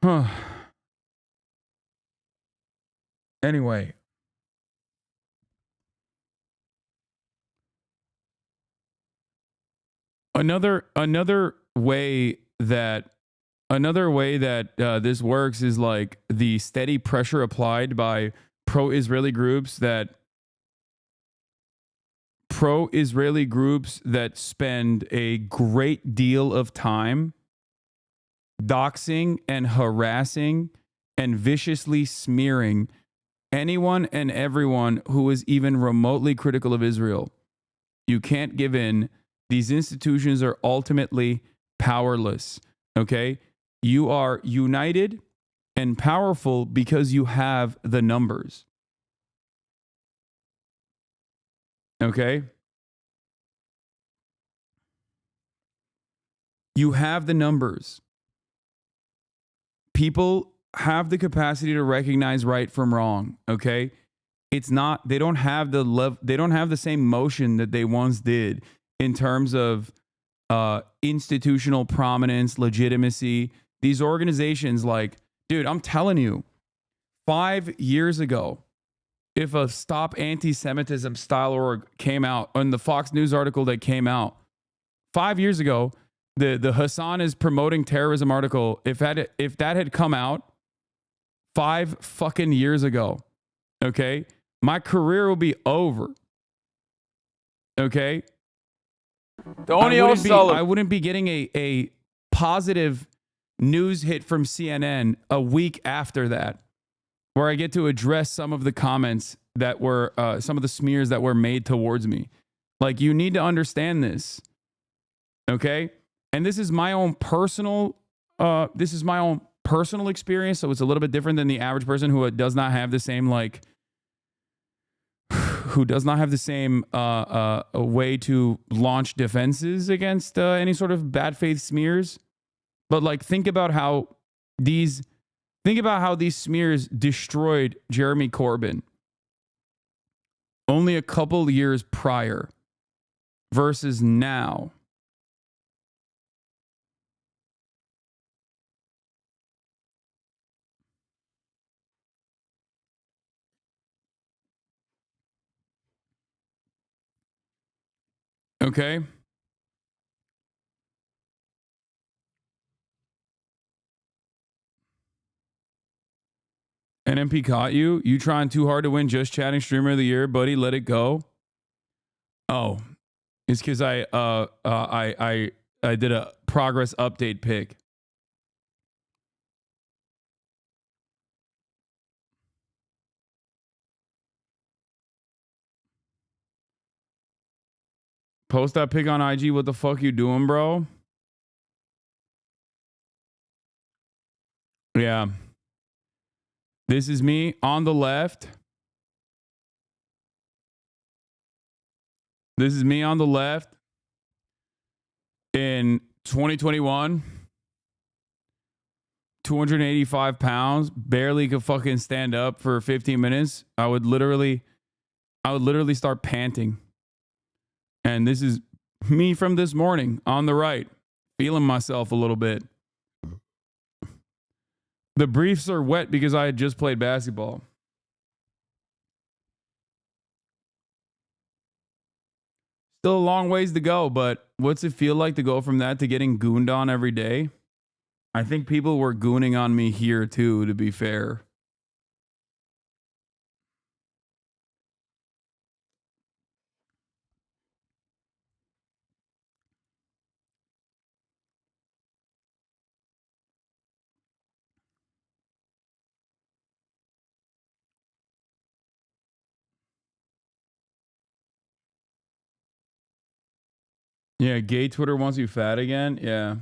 Huh. Anyway. Another way that this works is like the steady pressure applied by pro-Israeli groups that spend a great deal of time doxing and harassing and viciously smearing anyone and everyone who is even remotely critical of Israel. You can't give in. These institutions are ultimately powerless, okay? You are united and powerful because you have the numbers, okay? You have the numbers. People have the capacity to recognize right from wrong, okay? It's not, they don't have the same motion that they once did in terms of institutional prominence, legitimacy. These organizations, like, dude, I'm telling you, 5 years ago, if a Stop Anti-Semitism style org came out, on the Fox News article that came out 5 years ago, the Hasan is promoting terrorism article, if that had come out 5 fucking years ago, okay, my career will be over. Okay, I wouldn't be getting a positive news hit from CNN a week after that, where I get to address some of the comments that were some of the smears that were made towards me. Like, you need to understand this, okay? And this is my own personal experience, so it's a little bit different than the average person who does not have the same way to launch defenses against any sort of bad faith smears. But like, think about how these smears destroyed Jeremy Corbyn only a couple years prior versus now. Okay. NMP caught you. You trying too hard to win Just Chatting Streamer of the Year, buddy. Let it go. Oh, it's because I did a progress update pick. Post that pic on IG. What the fuck you doing, bro? Yeah. This is me on the left. This is me on the left in 2021. 285 pounds. Barely could fucking stand up for 15 minutes. I would literally start panting. And this is me from this morning on the right, feeling myself a little bit. The briefs are wet because I had just played basketball. Still a long ways to go, but what's it feel like to go from that to getting gooned on every day? I think people were gooning on me here too, to be fair. Yeah, gay Twitter wants you fat again. Yeah.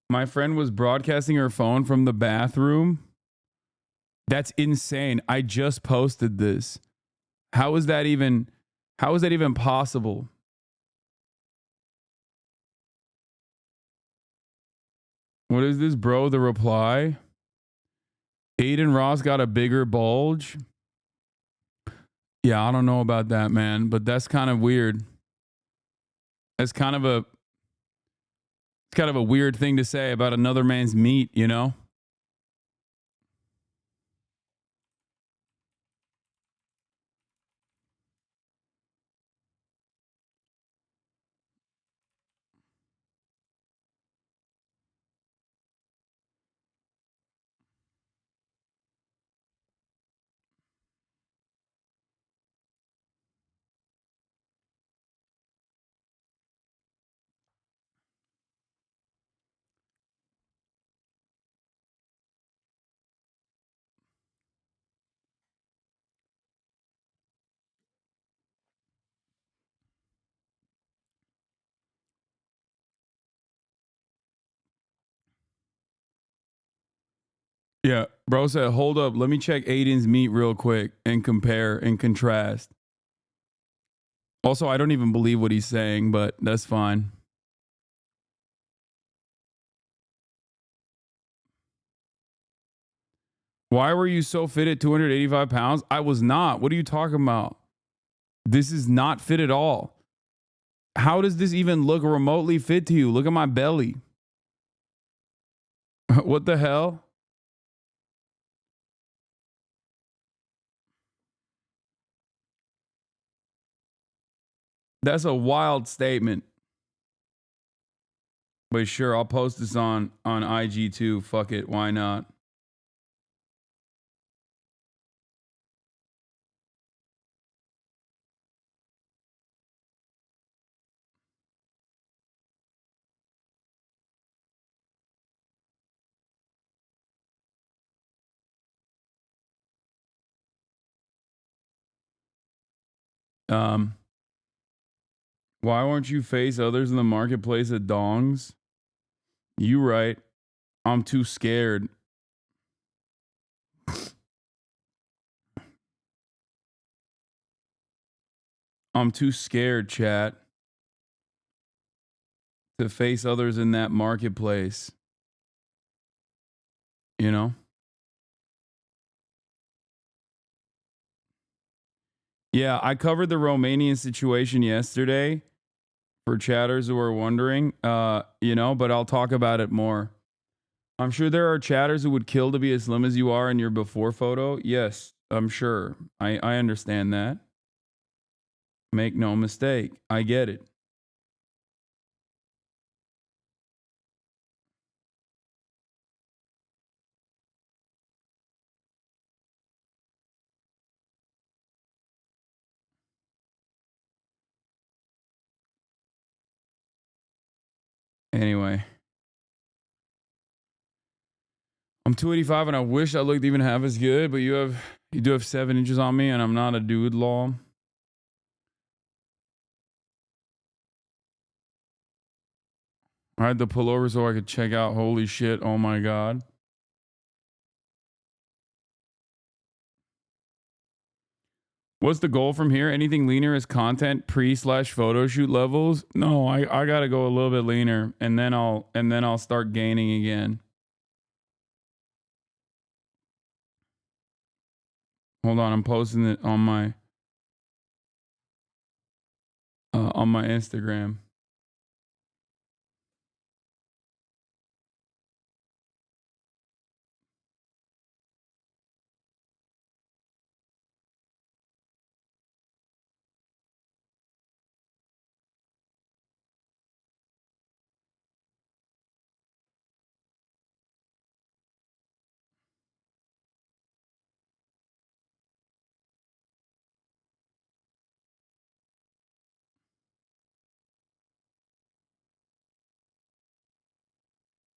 My friend was broadcasting her phone from the bathroom. That's insane. I just posted this. How is that even possible? What is this, bro? The reply? Aiden Ross got a bigger bulge? Yeah, I don't know about that, man, but that's kind of weird. It's kind of a weird thing to say about another man's meat, you know? Yeah, bro said, hold up, let me check Aiden's meat real quick and compare and contrast. Also, I don't even believe what he's saying, but that's fine. Why were you so fit at 285 pounds? I was not. What are you talking about? This is not fit at all. How does this even look remotely fit to you? Look at my belly. What the hell? That's a wild statement. But sure, I'll post this on IG too. Fuck it. Why not? Why won't you face others in the marketplace at dongs? You right. I'm too scared. I'm too scared, chat, to face others in that marketplace. You know? Yeah, I covered the Romanian situation yesterday for chatters who are wondering, you know, but I'll talk about it more. I'm sure there are chatters who would kill to be as slim as you are in your before photo. Yes, I'm sure. I understand that. Make no mistake. I get it. Anyway. I'm 285 and I wish I looked even half as good, but you do have 7 inches on me and I'm not a dude law. I had to pull over so I could check out. Holy shit. Oh my God. What's the goal from here? Anything leaner as content pre/photo shoot levels? No, I gotta go a little bit leaner and then I'll start gaining again. Hold on, I'm posting it on my Instagram.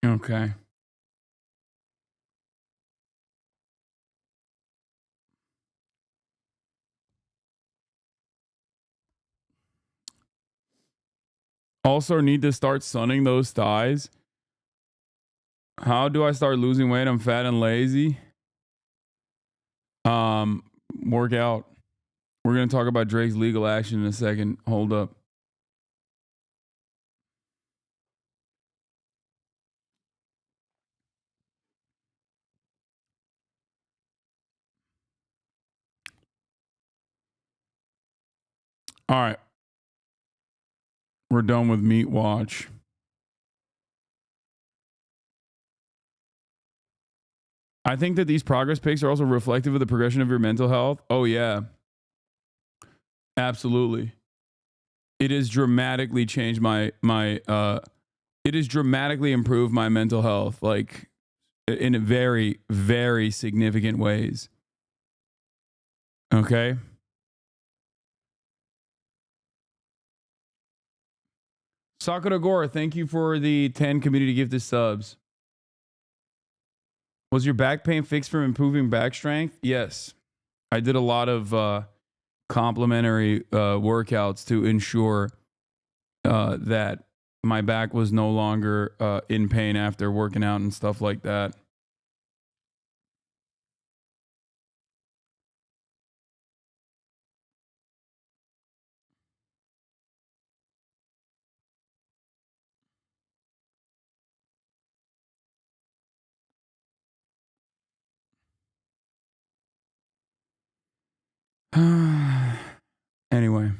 Okay. Also need to start sunning those thighs. How do I start losing weight? I'm fat and lazy. Work out. We're going to talk about Drake's legal action in a second. Hold up. All right. We're done with Meat Watch. I think that these progress pics are also reflective of the progression of your mental health. Oh, yeah. Absolutely. It has dramatically changed it has dramatically improved my mental health, like in very, very significant ways. Okay. Sakura Gora, thank you for the 10 community gifted subs. Was your back pain fixed from improving back strength? Yes. I did a lot of complementary workouts to ensure that my back was no longer in pain after working out and stuff like that. Anyway.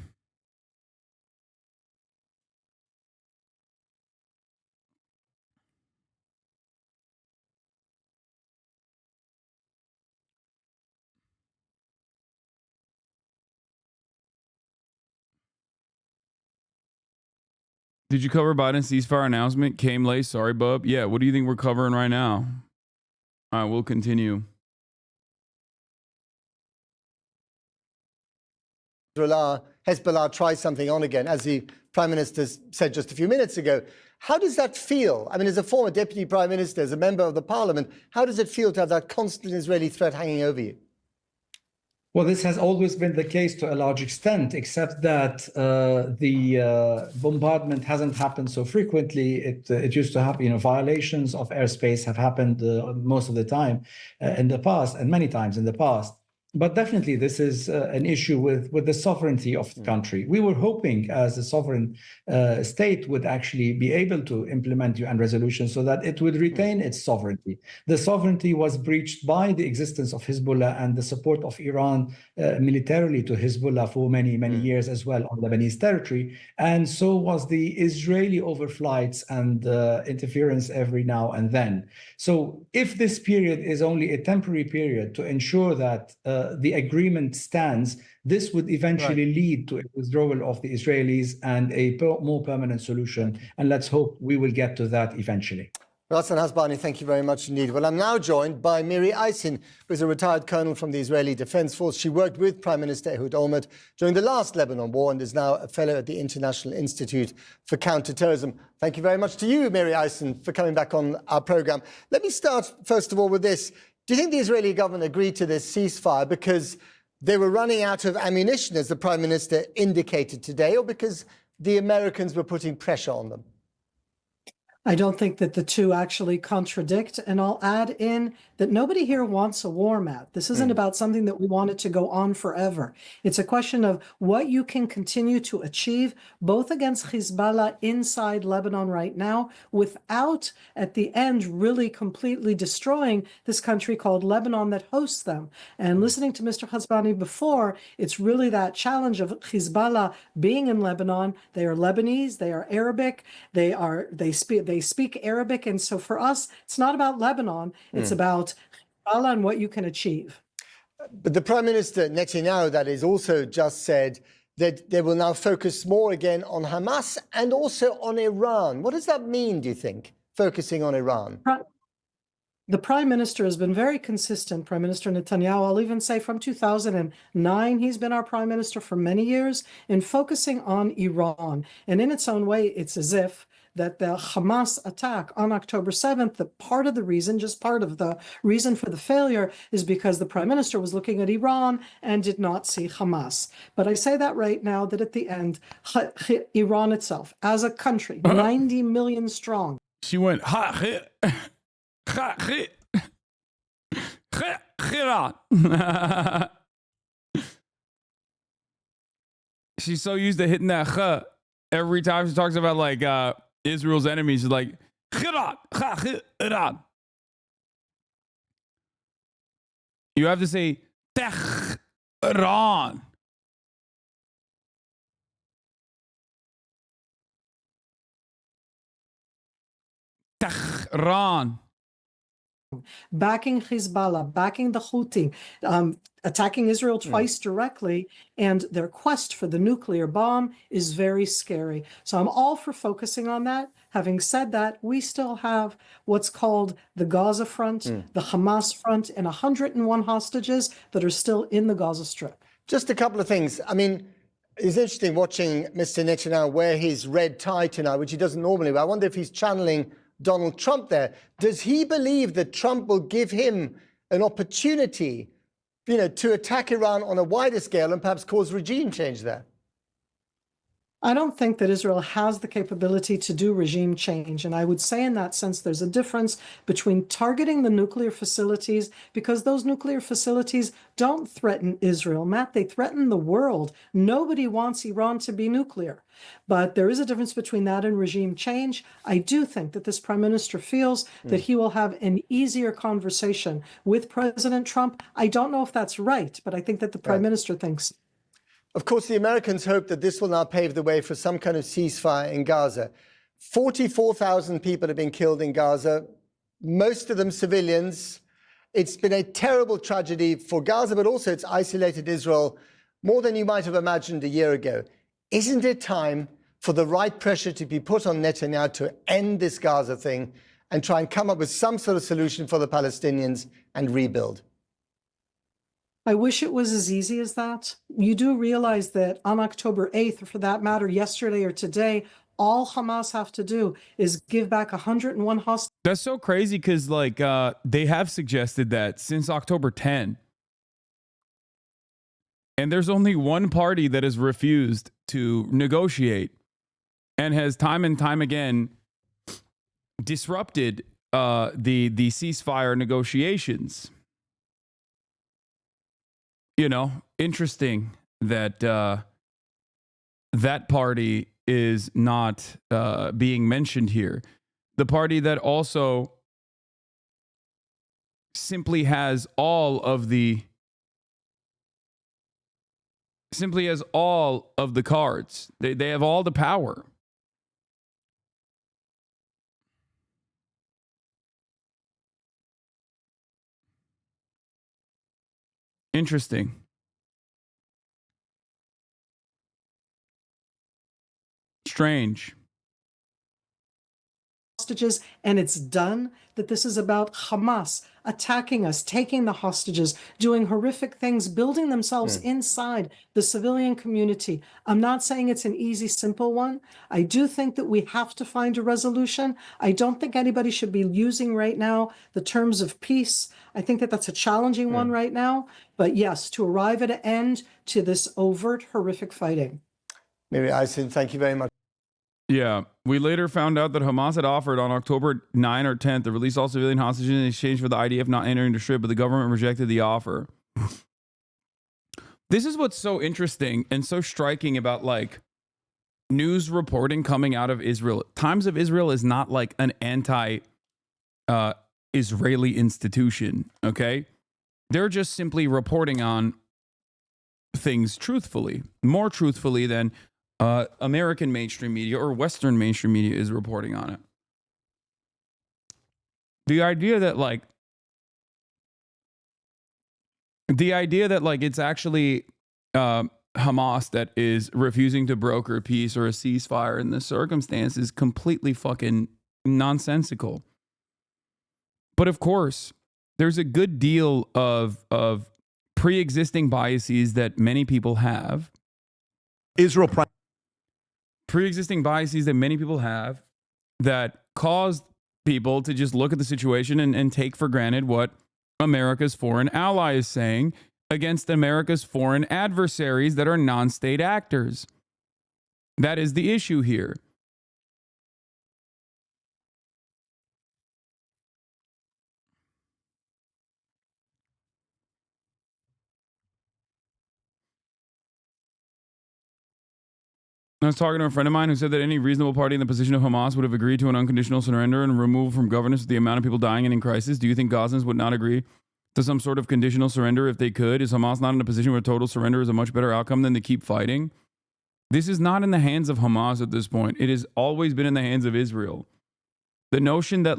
Did you cover Biden's ceasefire announcement? Came late. Sorry, bub. Yeah, what do you think we're covering right now? All right, we'll continue. Hezbollah tries something on again, as the Prime Minister said just a few minutes ago. How does that feel? I mean, as a former Deputy Prime Minister, as a member of the Parliament, how does it feel to have that constant Israeli threat hanging over you? Well, this has always been the case to a large extent, except that the bombardment hasn't happened so frequently. It used to happen, violations of airspace have happened most of the time in the past, and many times in the past. But definitely, this is an issue with the sovereignty of the country. We were hoping, as a sovereign state, would actually be able to implement UN resolutions so that it would retain its sovereignty. The sovereignty was breached by the existence of Hezbollah and the support of Iran militarily to Hezbollah for many, many years as well on Lebanese territory. And so was the Israeli overflights and interference every now and then. So if this period is only a temporary period to ensure that the agreement stands, this would eventually lead to a withdrawal of the Israelis and a more permanent solution. And let's hope we will get to that eventually. Hasan Hasbani, thank you very much indeed. Well, I'm now joined by Miri Aisin, who is a retired colonel from the Israeli Defense Force. She worked with Prime Minister Ehud Olmert during the last Lebanon war and is now a fellow at the International Institute for Counterterrorism. Thank you very much to you, Miri Aisin, for coming back on our program. Let me start, first of all, with this. Do you think the Israeli government agreed to this ceasefire because they were running out of ammunition, as the Prime Minister indicated today, or because the Americans were putting pressure on them? I don't think that the two actually contradict. And I'll add in that nobody here wants a war, Matt. This isn't about something that we want it to go on forever. It's a question of what you can continue to achieve, both against Hezbollah inside Lebanon right now, without at the end really completely destroying this country called Lebanon that hosts them. And listening to Mr. Hasbani before, it's really that challenge of Hezbollah being in Lebanon. They are Lebanese, they are Arabic, they speak Arabic. And so for us, it's not about Lebanon, it's about Hezbollah and what you can achieve. But the Prime Minister, Netanyahu, that is, also just said that they will now focus more again on Hamas and also on Iran. What does that mean, do you think, focusing on Iran? The Prime Minister has been very consistent, Prime Minister Netanyahu. I'll even say from 2009, he's been our Prime Minister for many years, in focusing on Iran. And in its own way, it's as if that the Hamas attack on October 7th, that part of the reason, just part of the reason for the failure, is because the Prime Minister was looking at Iran and did not see Hamas. But I say that right now, that at the end, Iran itself, as a country, 90 million strong. She went, she's so used to hitting that every time she talks about like Israel's enemies. She's like, you have to say Tehran. Tehran. Backing Hezbollah, backing the Houthi, attacking Israel twice directly, and their quest for the nuclear bomb is very scary. So I'm all for focusing on that. Having said that, we still have what's called the Gaza front, the Hamas front, and 101 hostages that are still in the Gaza Strip. Just a couple of things. I mean, it's interesting watching Mr. Netanyahu wear his red tie tonight, which he doesn't normally wear. I wonder if he's channeling Donald Trump there. Does he believe that Trump will give him an opportunity, to attack Iran on a wider scale and perhaps cause regime change there? I don't think that Israel has the capability to do regime change. And I would say in that sense, there's a difference between targeting the nuclear facilities, because those nuclear facilities don't threaten Israel, Matt, they threaten the world. Nobody wants Iran to be nuclear. But there is a difference between that and regime change. I do think that this prime minister feels that he will have an easier conversation with President Trump. I don't know if that's right, but I think that the prime minister thinks. Of course, the Americans hope that this will now pave the way for some kind of ceasefire in Gaza. 44,000 people have been killed in Gaza, most of them civilians. It's been a terrible tragedy for Gaza, but also it's isolated Israel more than you might have imagined a year ago. Isn't it time for the right pressure to be put on Netanyahu to end this Gaza thing and try and come up with some sort of solution for the Palestinians and rebuild? I wish it was as easy as that. You do realize that on October 8th, or for that matter, yesterday or today, all Hamas have to do is give back 101 hostages. That's so crazy because, like, they have suggested that since October 10. And there's only one party that has refused to negotiate and has time and time again disrupted the ceasefire negotiations. You know, interesting that that party is not being mentioned here. The party that also simply has all of the cards. They have all the power. Interesting. Strange. Hostages, and it's done, that this is about Hamas attacking us, taking the hostages, doing horrific things, building themselves inside the civilian community. I'm not saying it's an easy, simple one. I do think that we have to find a resolution. I don't think anybody should be using right now the terms of peace. I think that that's a challenging one right now. But yes, to arrive at an end to this overt, horrific fighting. Miri Aisin, thank you very much. Yeah, we later found out that Hamas had offered on October 9 or 10th to release all civilian hostages in exchange for the IDF not entering the Strip, but the government rejected the offer. This is what's so interesting and so striking about, like, news reporting coming out of Israel. Times of Israel is not like an anti-Israeli institution, okay? They're just simply reporting on things truthfully, more truthfully than American mainstream media or Western mainstream media is reporting on it. The idea that it's actually Hamas that is refusing to broker peace or a ceasefire in this circumstance is completely fucking nonsensical. But of course, there's a good deal of pre-existing biases that many people have. Pre-existing biases that many people have that cause people to just look at the situation and take for granted what America's foreign ally is saying against America's foreign adversaries that are non-state actors. That is the issue here. I was talking to a friend of mine who said that any reasonable party in the position of Hamas would have agreed to an unconditional surrender and removal from governance with the amount of people dying and in crisis. Do you think Gazans would not agree to some sort of conditional surrender if they could? Is Hamas not in a position where total surrender is a much better outcome than to keep fighting? This is not in the hands of Hamas at this point. It has always been in the hands of Israel. The notion that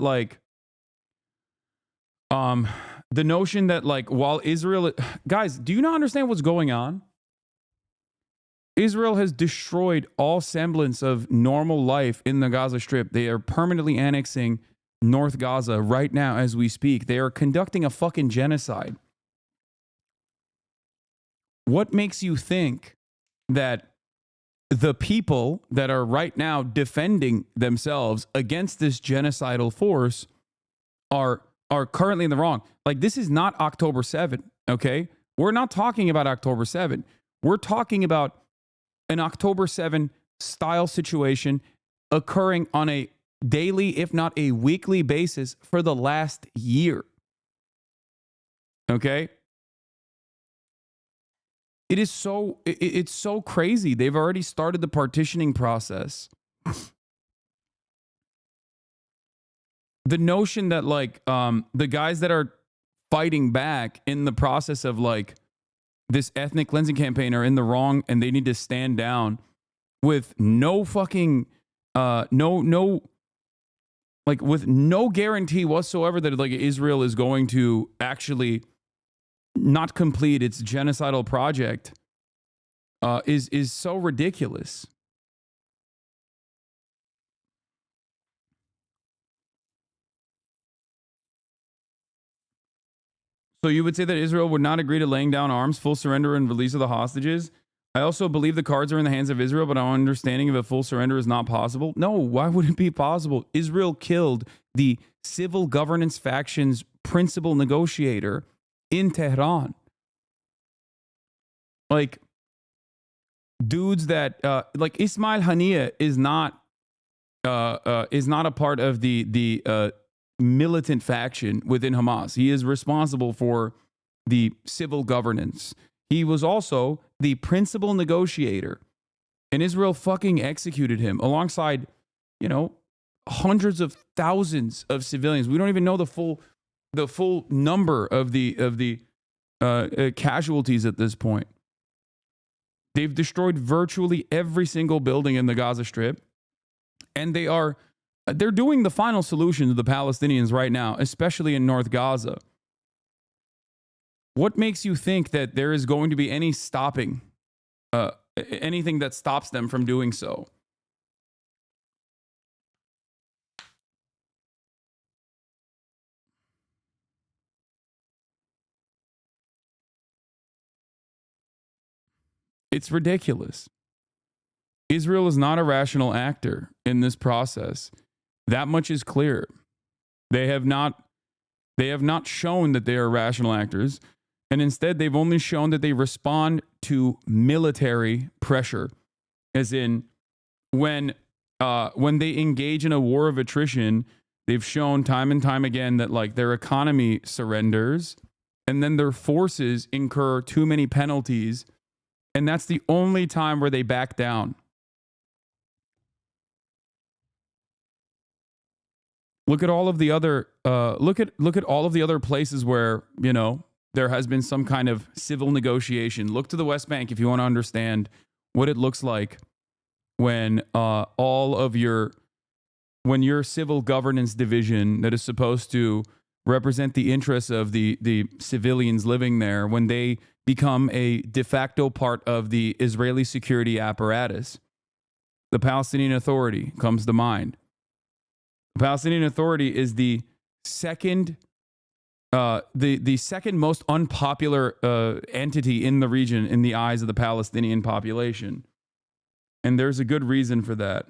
while Israel, guys, do you not understand what's going on? Israel has destroyed all semblance of normal life in the Gaza Strip. They are permanently annexing North Gaza right now as we speak. They are conducting a fucking genocide. What makes you think that the people that are right now defending themselves against this genocidal force are currently in the wrong? Like, this is not October 7, okay? We're not talking about October 7. We're talking about an October 7 style situation occurring on a daily, if not a weekly basis for the last year. Okay? It's so crazy. They've already started the partitioning process. The notion that like the guys that are fighting back in the process of like this ethnic cleansing campaign are in the wrong and they need to stand down with no fucking with no guarantee whatsoever that like Israel is going to actually not complete its genocidal project is so ridiculous. So you would say that Israel would not agree to laying down arms, full surrender, and release of the hostages? I also believe the cards are in the hands of Israel, but our understanding of a full surrender is not possible. No, why would it be possible? Israel killed the civil governance faction's principal negotiator in Tehran. Like, dudes that like Ismail Haniyeh is not a part of the militant faction within Hamas. He is responsible for the civil governance. He was also the principal negotiator, and Israel fucking executed him alongside, hundreds of thousands of civilians. We don't even know the full number of the casualties at this point. They've destroyed virtually every single building in the Gaza Strip, and they're doing the final solution to the Palestinians right now, especially in North Gaza. What makes you think that there is going to be any stopping, anything that stops them from doing so? It's ridiculous. Israel is not a rational actor in this process. That much is clear. They have not shown that they are rational actors, and instead they've only shown that they respond to military pressure. As in, when they engage in a war of attrition, they've shown time and time again that like their economy surrenders, and then their forces incur too many penalties, and that's the only time where they back down. Look at all of the other look at all of the other places where, there has been some kind of civil negotiation. Look to the West Bank if you want to understand what it looks like when your civil governance division that is supposed to represent the interests of the civilians living there, when they become a de facto part of the Israeli security apparatus. The Palestinian Authority comes to mind. The Palestinian Authority is the second most unpopular entity in the region in the eyes of the Palestinian population. And there's a good reason for that.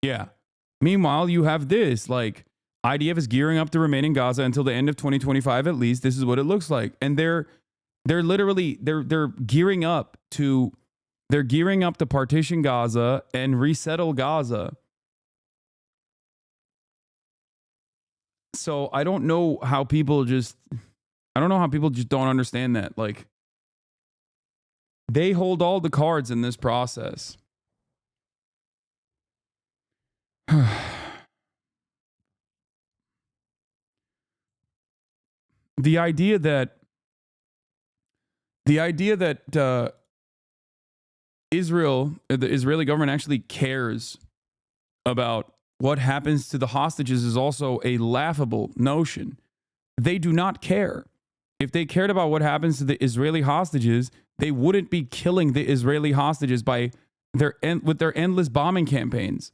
Yeah. Meanwhile, you have this, like, IDF is gearing up to remain in Gaza until the end of 2025 at least. This is what it looks like. And they're gearing up to partition Gaza and resettle Gaza. So I don't know how people just don't understand that. Like, they hold all the cards in this process. The idea that Israel, the Israeli government actually cares about what happens to the hostages is also a laughable notion. They do not care. If they cared about what happens to the Israeli hostages, they wouldn't be killing the Israeli hostages with their endless bombing campaigns.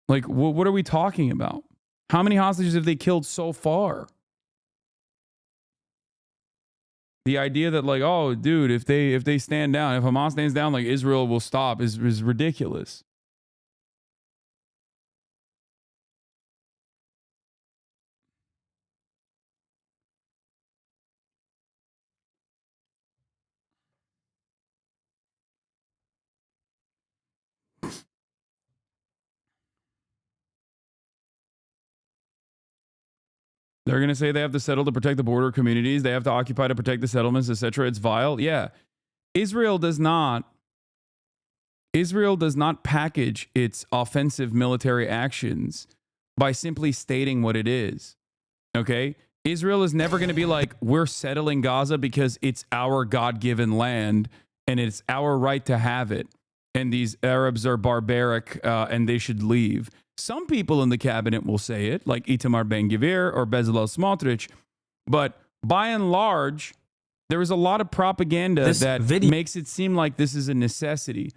Like, what are we talking about? How many hostages have they killed so far? The idea that like, oh, dude, if they stand down, if Hamas stands down, like Israel will stop is ridiculous. They're going to say they have to settle to protect the border communities. They have to occupy to protect the settlements, etc. It's vile. Yeah. Israel does not package its offensive military actions by simply stating what it is. Okay? Israel is never going to be like, we're settling Gaza because it's our God-given land and it's our right to have it. And these Arabs are barbaric and they should leave. Some people in the cabinet will say it, like Itamar Ben-Gvir or Bezalel Smotrich. But by and large, there is a lot of propaganda that makes it seem like this is a necessity.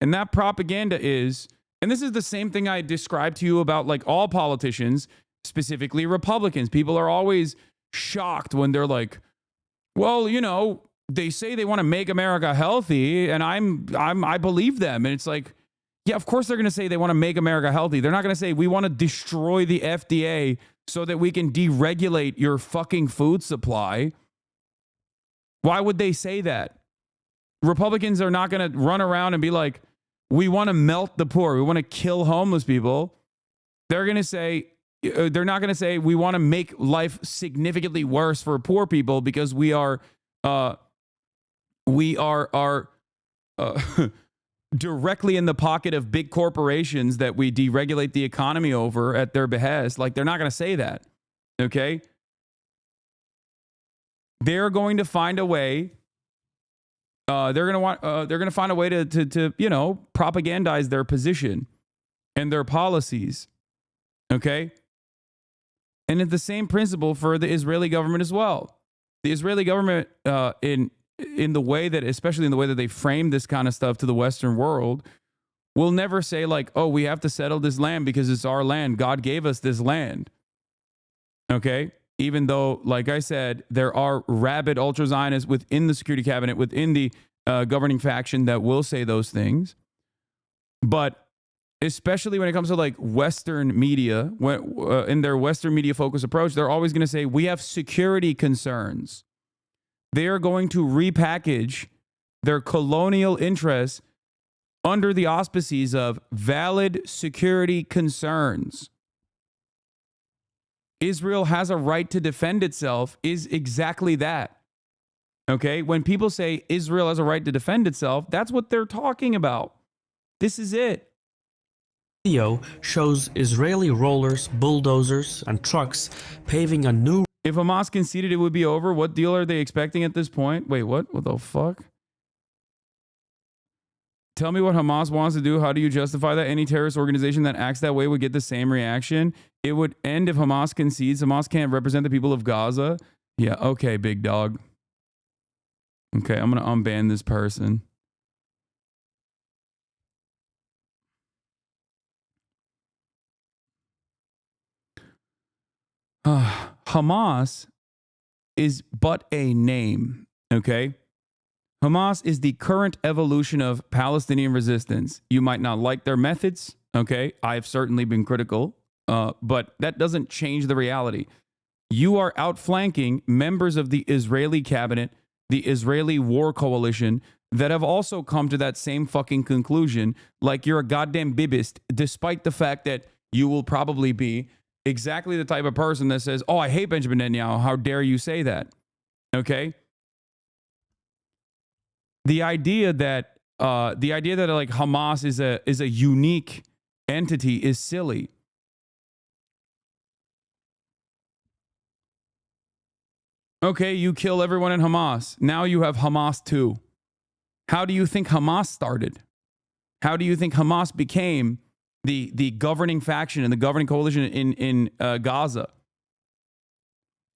And that propaganda is, and this is the same thing I described to you about like all politicians, specifically Republicans. People are always shocked when they're like, well, you know, they say they want to make America healthy, and I believe them. And it's like, yeah, of course they're going to say they want to make America healthy. They're not going to say we want to destroy the FDA so that we can deregulate your fucking food supply. Why would they say that? Republicans are not going to run around and be like, we want to melt the poor. We want to kill homeless people. They're going to say, they're not going to say we want to make life significantly worse for poor people because we are directly in the pocket of big corporations that we deregulate the economy over at their behest. Like, they're not going to say that. Okay? They're going to find a way. They're going to find a way to you know, propagandize their position and their policies. Okay? And it's the same principle for the Israeli government as well. The Israeli government, in the way that, especially in the way that they frame this kind of stuff to the Western world, will never say like, oh, we have to settle this land because it's our land. God gave us this land. Okay? Even though, like I said, there are rabid ultra-Zionists within the security cabinet, within the governing faction that will say those things. But especially when it comes to like Western media, in their Western media focus approach, they're always going to say, we have security concerns. They are going to repackage their colonial interests under the auspices of valid security concerns. Israel has a right to defend itself is exactly that. Okay? When people say Israel has a right to defend itself, that's what they're talking about. This is it. Video shows Israeli rollers, bulldozers, and trucks paving a new. If Hamas conceded it would be over, what deal are they expecting at this point? Wait, what? What the fuck? Tell me what Hamas wants to do. How do you justify that? Any terrorist organization that acts that way would get the same reaction. It would end if Hamas concedes. Hamas can't represent the people of Gaza. Yeah, okay, big dog. Okay, I'm going to unban this person. Hamas is but a name, okay? Hamas is the current evolution of Palestinian resistance. You might not like their methods, okay? I've certainly been critical, but that doesn't change the reality. You are outflanking members of the Israeli cabinet, the Israeli war coalition, that have also come to that same fucking conclusion, like you're a goddamn Bibist, despite the fact that you will probably be exactly the type of person that says, oh, I hate Benjamin Netanyahu. How dare you say that? Okay? The idea that like Hamas is a unique entity is silly. Okay, you kill everyone in Hamas. Now you have Hamas too. How do you think Hamas started? How do you think Hamas became the governing faction and the governing coalition in Gaza?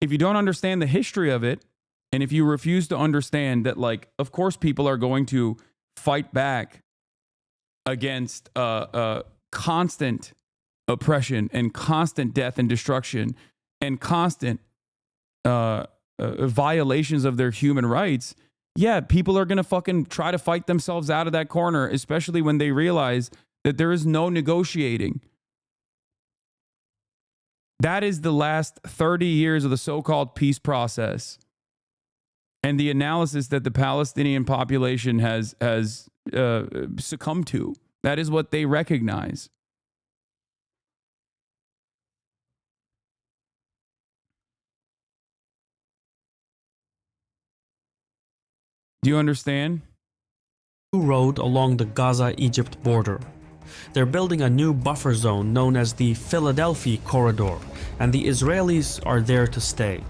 If you don't understand the history of it, and if you refuse to understand that, like, of course people are going to fight back against constant oppression and constant death and destruction and constant violations of their human rights, yeah, people are going to fucking try to fight themselves out of that corner, especially when they realize that there is no negotiating. That is the last 30 years of the so-called peace process. And the analysis that the Palestinian population has succumbed to. That is what they recognize. Do you understand? Road along the Gaza-Egypt border. They're building a new buffer zone known as the Philadelphia Corridor, and the Israelis are there to stay.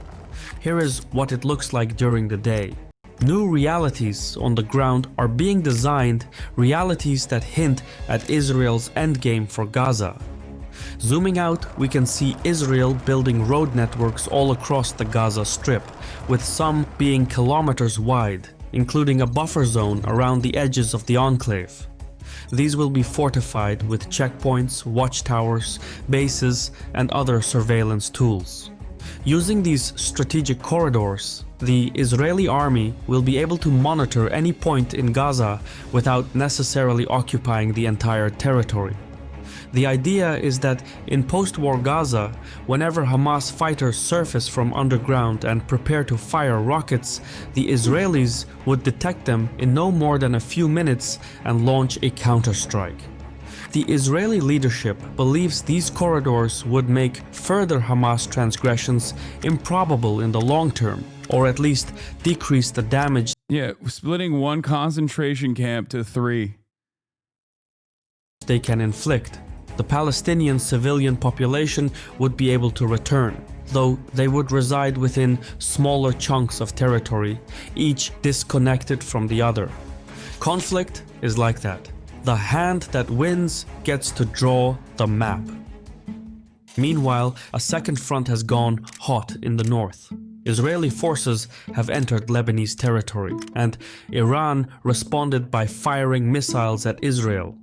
Here is what it looks like during the day. New realities on the ground are being designed, realities that hint at Israel's endgame for Gaza. Zooming out, we can see Israel building road networks all across the Gaza Strip, with some being kilometers wide, including a buffer zone around the edges of the enclave. These will be fortified with checkpoints, watchtowers, bases, and other surveillance tools. Using these strategic corridors, the Israeli army will be able to monitor any point in Gaza without necessarily occupying the entire territory. The idea is that in post-war Gaza, whenever Hamas fighters surface from underground and prepare to fire rockets, the Israelis would detect them in no more than a few minutes and launch a counterstrike. The Israeli leadership believes these corridors would make further Hamas transgressions improbable in the long term, or at least decrease the damage. Yeah, splitting one concentration camp to 3. They can inflict. The Palestinian civilian population would be able to return, though they would reside within smaller chunks of territory, each disconnected from the other. Conflict is like that. The hand that wins gets to draw the map. Meanwhile, a second front has gone hot in the north. Israeli forces have entered Lebanese territory, and Iran responded by firing missiles at Israel.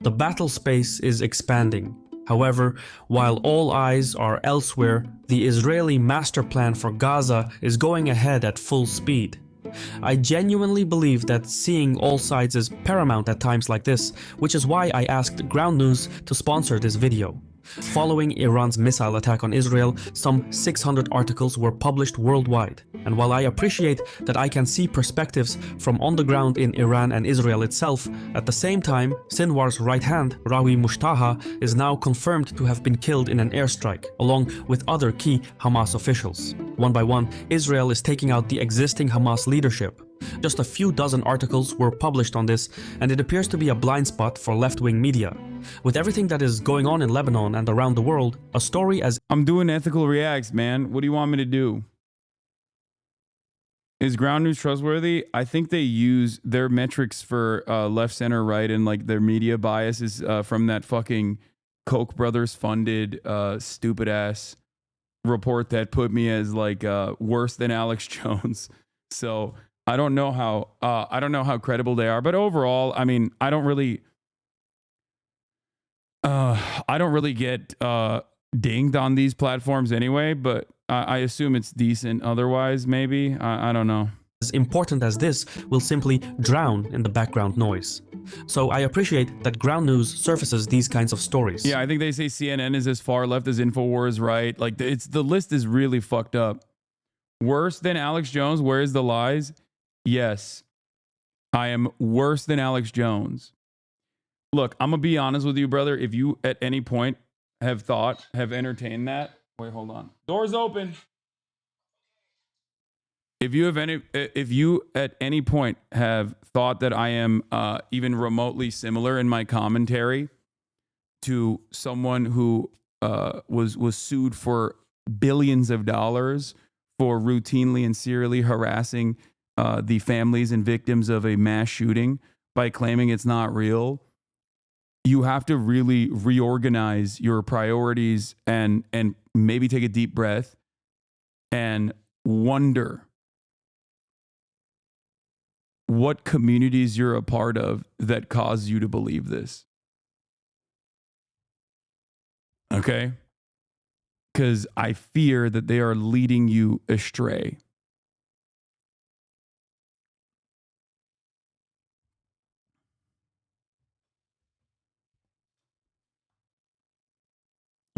The battle space is expanding. However, while all eyes are elsewhere, the Israeli master plan for Gaza is going ahead at full speed. I genuinely believe that seeing all sides is paramount at times like this, which is why I asked Ground News to sponsor this video. Following Iran's missile attack on Israel, some 600 articles were published worldwide. And while I appreciate that I can see perspectives from on the ground in Iran and Israel itself, at the same time, Sinwar's right hand, Rawi Mushtaha, is now confirmed to have been killed in an airstrike, along with other key Hamas officials. One by one, Israel is taking out the existing Hamas leadership. Just a few dozen articles were published on this, and it appears to be a blind spot for left-wing media. With everything that is going on in Lebanon and around the world, a story as— I'm doing ethical reacts, man. What do you want me to do? Is Ground News trustworthy? I think they use their metrics for left, center, right, and like their media biases from that fucking Koch brothers funded stupid ass report that put me as like worse than Alex Jones. So I don't know how credible they are, but overall, I mean, I don't really get dinged on these platforms anyway, but I assume it's decent otherwise, maybe. I don't know. As important as this will simply drown in the background noise. So I appreciate that Ground News surfaces these kinds of stories. Yeah, I think they say CNN is as far left as InfoWars, right? Like the list is really fucked up. Worse than Alex Jones, where's the lies? Yes, I am worse than Alex Jones. Look, I'm going to be honest with you, brother. If you at any point have entertained that. Wait, hold on. Door's open. If you at any point have thought that I am even remotely similar in my commentary to someone who was sued for billions of dollars for routinely and serially harassing the families and victims of a mass shooting by claiming it's not real, you have to really reorganize your priorities and maybe take a deep breath and wonder what communities you're a part of that cause you to believe this. Okay? Because I fear that they are leading you astray.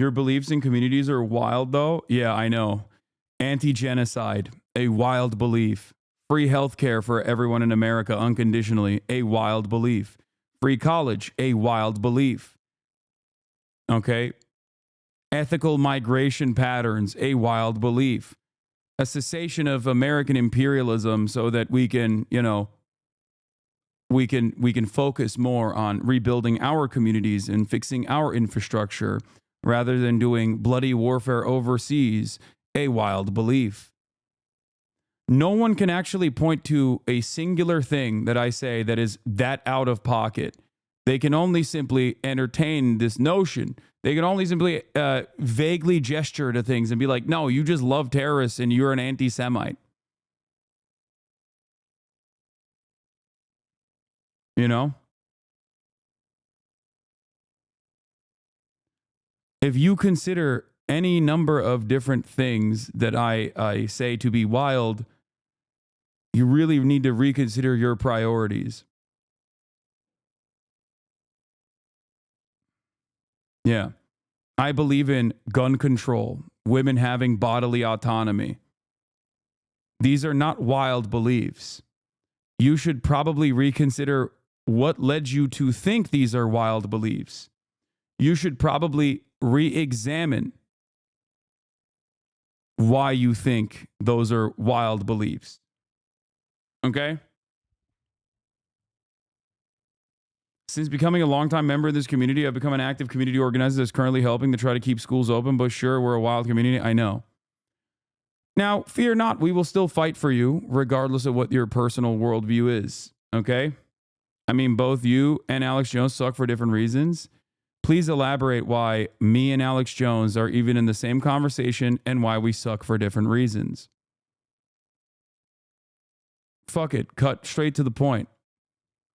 Your beliefs in communities are wild, though. Yeah, I know. Anti-genocide, a wild belief. Free healthcare for everyone in America unconditionally, a wild belief. Free college, a wild belief. Okay? Ethical migration patterns, a wild belief. A cessation of American imperialism so that we can, you know, we can focus more on rebuilding our communities and fixing our infrastructure rather than doing bloody warfare overseas, a wild belief. No one can actually point to a singular thing that I say that is that out of pocket. They can only simply entertain this notion. They can only simply vaguely gesture to things and be like, no, you just love terrorists and you're an anti-Semite. You know? If you consider any number of different things that I say to be wild, you really need to reconsider your priorities. Yeah. I believe in gun control, women having bodily autonomy. These are not wild beliefs. You should probably reconsider what led you to think these are wild beliefs. You should probably re-examine why you think those are wild beliefs. Okay? Since becoming a longtime member of this community, I've become an active community organizer that's currently helping to try to keep schools open, but sure, we're a wild community. I know. Now, fear not, we will still fight for you, regardless of what your personal worldview is. Okay? I mean, both you and Alex Jones suck for different reasons. Please elaborate why me and Alex Jones are even in the same conversation and why we suck for different reasons. Fuck it. Cut straight to the point.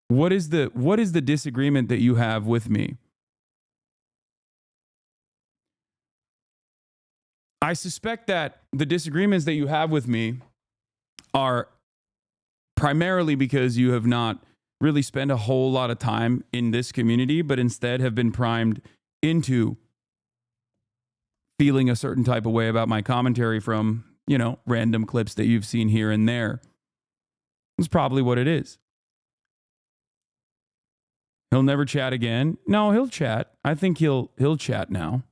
What is the disagreement that you have with me? I suspect that the disagreements that you have with me are primarily because you have not really spent a whole lot of time in this community, but instead have been primed into feeling a certain type of way about my commentary from, you know, random clips that you've seen here and there. That's probably what it is. He'll never chat again. No, he'll chat. I think he'll chat now.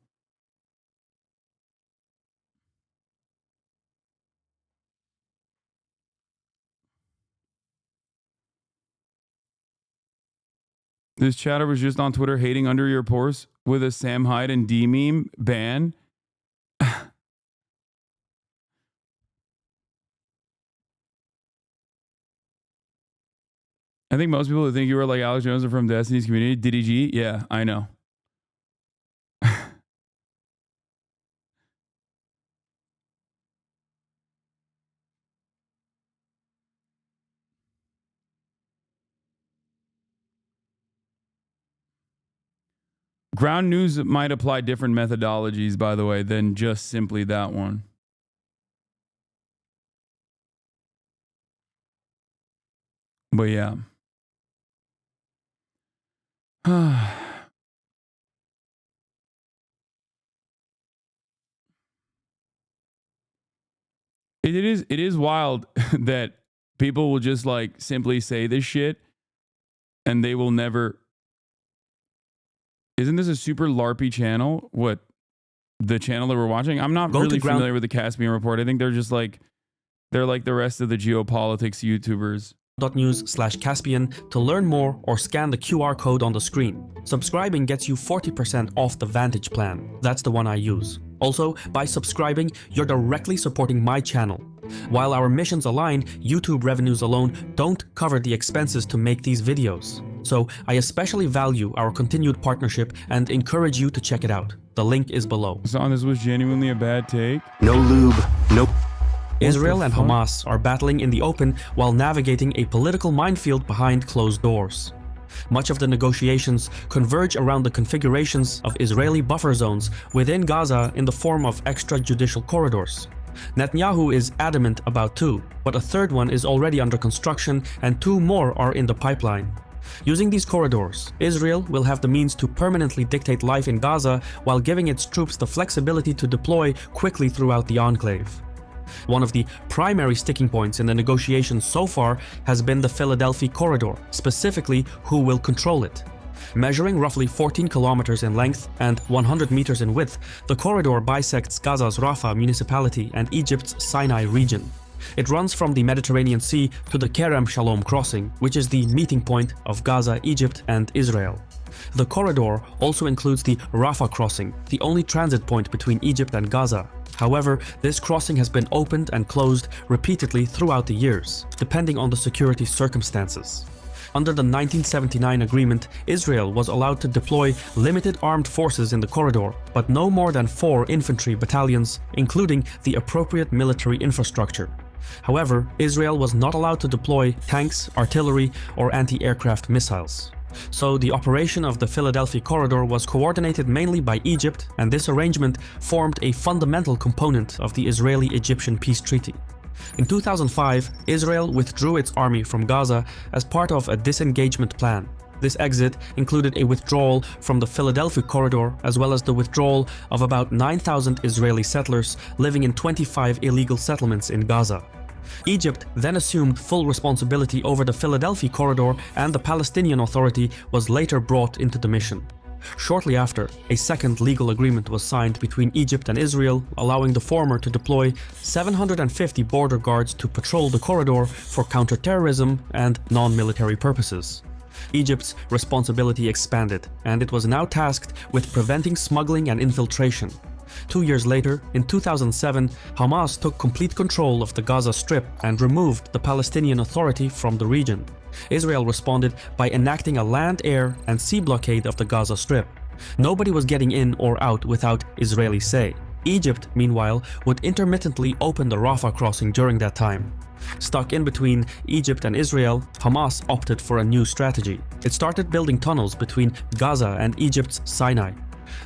This chatter was just on Twitter hating under your post with a Sam Hyde and D meme ban. I think most people who think you were like Alex Jones are from Destiny's community. Diddy G? Yeah, I know. Ground news might apply different methodologies, by the way, than just simply that one. But yeah. It is wild that people will just like simply say this shit and they will never. Isn't this a super LARPy channel? What, the channel that we're watching? I'm not really familiar with the Caspian Report. I think they're just like, they're like the rest of the geopolitics YouTubers. .news/Caspian to learn more or scan the QR code on the screen. Subscribing gets you 40% off the Vantage plan. That's the one I use. Also, by subscribing, you're directly supporting my channel. While our missions align, YouTube revenues alone don't cover the expenses to make these videos. So I especially value our continued partnership and encourage you to check it out. The link is below. Son, this was genuinely a bad take. No lube, no. Israel and Hamas are battling in the open while navigating a political minefield behind closed doors. Much of the negotiations converge around the configurations of Israeli buffer zones within Gaza in the form of extrajudicial corridors. Netanyahu is adamant about 2, but a third one is already under construction and 2 more are in the pipeline. Using these corridors, Israel will have the means to permanently dictate life in Gaza while giving its troops the flexibility to deploy quickly throughout the enclave. One of the primary sticking points in the negotiations so far has been the Philadelphia corridor, specifically who will control it. Measuring roughly 14 kilometers in length and 100 meters in width, the corridor bisects Gaza's Rafah municipality and Egypt's Sinai region. It runs from the Mediterranean Sea to the Kerem Shalom crossing, which is the meeting point of Gaza, Egypt, and Israel. The corridor also includes the Rafah crossing, the only transit point between Egypt and Gaza. However, this crossing has been opened and closed repeatedly throughout the years, depending on the security circumstances. Under the 1979 agreement, Israel was allowed to deploy limited armed forces in the corridor, but no more than 4 infantry battalions, including the appropriate military infrastructure. However, Israel was not allowed to deploy tanks, artillery, or anti-aircraft missiles. So the operation of the Philadelphia corridor was coordinated mainly by Egypt, and this arrangement formed a fundamental component of the Israeli-Egyptian peace treaty. In 2005, Israel withdrew its army from Gaza as part of a disengagement plan. This exit included a withdrawal from the Philadelphia corridor, as well as the withdrawal of about 9,000 Israeli settlers living in 25 illegal settlements in Gaza. Egypt then assumed full responsibility over the Philadelphia corridor, and the Palestinian Authority was later brought into the mission. Shortly after, a second legal agreement was signed between Egypt and Israel, allowing the former to deploy 750 border guards to patrol the corridor for counterterrorism and non-military purposes. Egypt's responsibility expanded, and it was now tasked with preventing smuggling and infiltration. 2 years later, in 2007, Hamas took complete control of the Gaza Strip and removed the Palestinian Authority from the region. Israel responded by enacting a land, air, and sea blockade of the Gaza Strip. Nobody was getting in or out without Israeli say. Egypt, meanwhile, would intermittently open the Rafah crossing during that time. Stuck in between Egypt and Israel, Hamas opted for a new strategy. It started building tunnels between Gaza and Egypt's Sinai.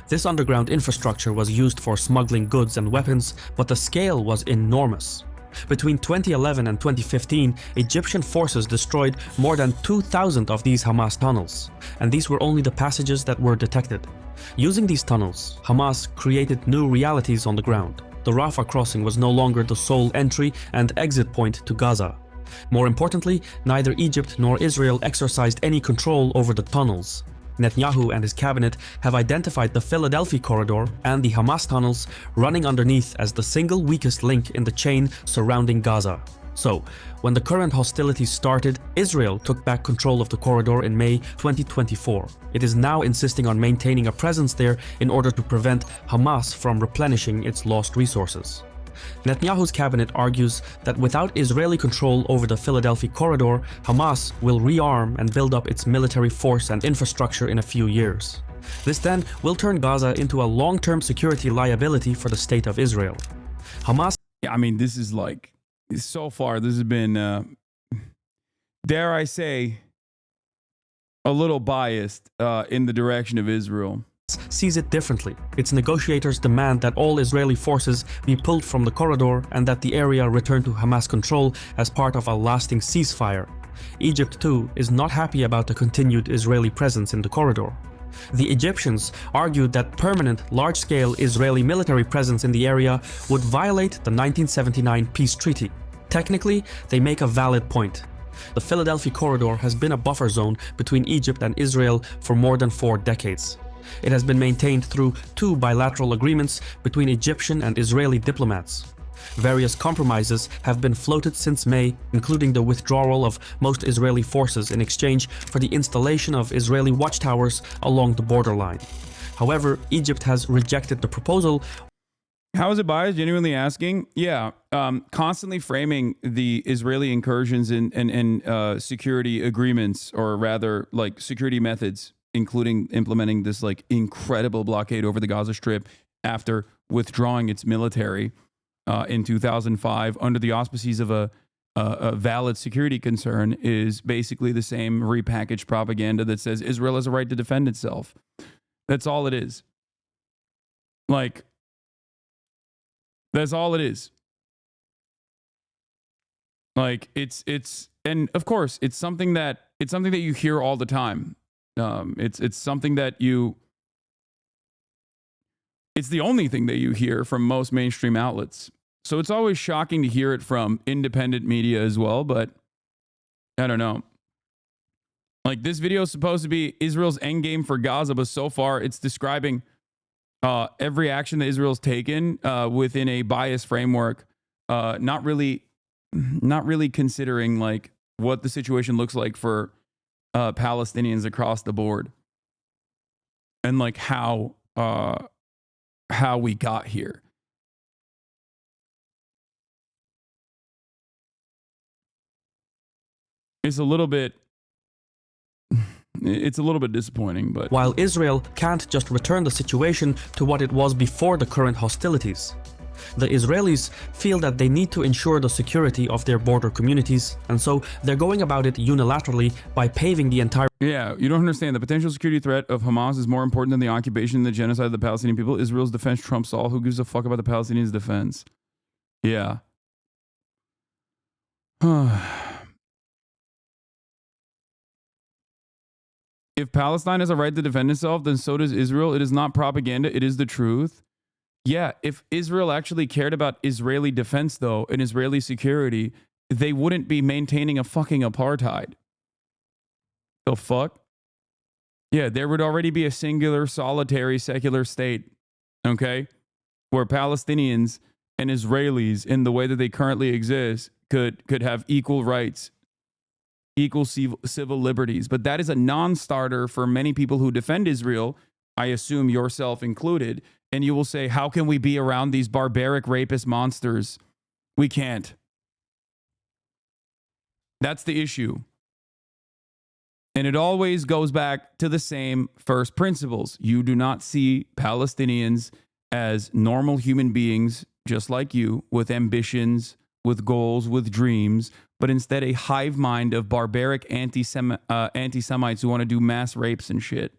This underground infrastructure was used for smuggling goods and weapons, but the scale was enormous. Between 2011 and 2015, Egyptian forces destroyed more than 2,000 of these Hamas tunnels, and these were only the passages that were detected. Using these tunnels, Hamas created new realities on the ground. The Rafah crossing was no longer the sole entry and exit point to Gaza. More importantly, neither Egypt nor Israel exercised any control over the tunnels. Netanyahu and his cabinet have identified the Philadelphia corridor and the Hamas tunnels running underneath as the single weakest link in the chain surrounding Gaza. So, when the current hostilities started, Israel took back control of the corridor in May 2024. It is now insisting on maintaining a presence there in order to prevent Hamas from replenishing its lost resources. Netanyahu's cabinet argues that without Israeli control over the Philadelphia corridor, Hamas will rearm and build up its military force and infrastructure in a few years. This then will turn Gaza into a long-term security liability for the state of Israel. Hamas... I mean, this is like, so far, this has been, dare I say, a little biased in the direction of Israel. Sees it differently. Its negotiators demand that all Israeli forces be pulled from the corridor and that the area return to Hamas control as part of a lasting ceasefire. Egypt, too, is not happy about the continued Israeli presence in the corridor. The Egyptians argued that permanent, large-scale Israeli military presence in the area would violate the 1979 peace treaty. Technically, they make a valid point. The Philadelphia corridor has been a buffer zone between Egypt and Israel for more than 4 decades. It has been maintained through 2 bilateral agreements between Egyptian and Israeli diplomats. Various compromises have been floated since May, including the withdrawal of most Israeli forces in exchange for the installation of Israeli watchtowers along the borderline. However, Egypt has rejected the proposal. How is it biased? Genuinely asking? Yeah, constantly framing the Israeli incursions in security agreements, or rather, like, security methods, including implementing this like incredible blockade over the Gaza Strip after withdrawing its military in 2005 under the auspices of a valid security concern, is basically the same repackaged propaganda that says Israel has a right to defend itself. That's all it is. Like, that's all it is. Like, it's, and of course, it's something that it's something that you hear all the time. It's something that it's the only thing that you hear from most mainstream outlets. So it's always shocking to hear it from independent media as well, but I don't know. Like, this video is supposed to be Israel's endgame for Gaza, but so far it's describing every action that Israel's taken within a biased framework, not really considering like what the situation looks like for Palestinians across the board, and like how we got here. It's a little bit disappointing, but while Israel can't just return the situation to what it was before the current hostilities, the Israelis feel that they need to ensure the security of their border communities, and so they're going about it unilaterally by paving the entire... Yeah, you don't understand. The potential security threat of Hamas is more important than the occupation and the genocide of the Palestinian people. Israel's defense trumps all. Who gives a fuck about the Palestinians' defense? Yeah. If Palestine has a right to defend itself, then so does Israel. It is not propaganda. It is the truth. Yeah, if Israel actually cared about Israeli defense, though, and Israeli security, they wouldn't be maintaining a fucking apartheid. The fuck? Yeah, there would already be a singular, solitary, secular state, okay? Where Palestinians and Israelis, in the way that they currently exist, could have equal rights, equal civil liberties. But that is a non-starter for many people who defend Israel, I assume yourself included. And you will say, how can we be around these barbaric rapist monsters? We can't. That's the issue. And it always goes back to the same first principles. You do not see Palestinians as normal human beings, just like you, with ambitions, with goals, with dreams, but instead a hive mind of barbaric anti-Semites who want to do mass rapes and shit.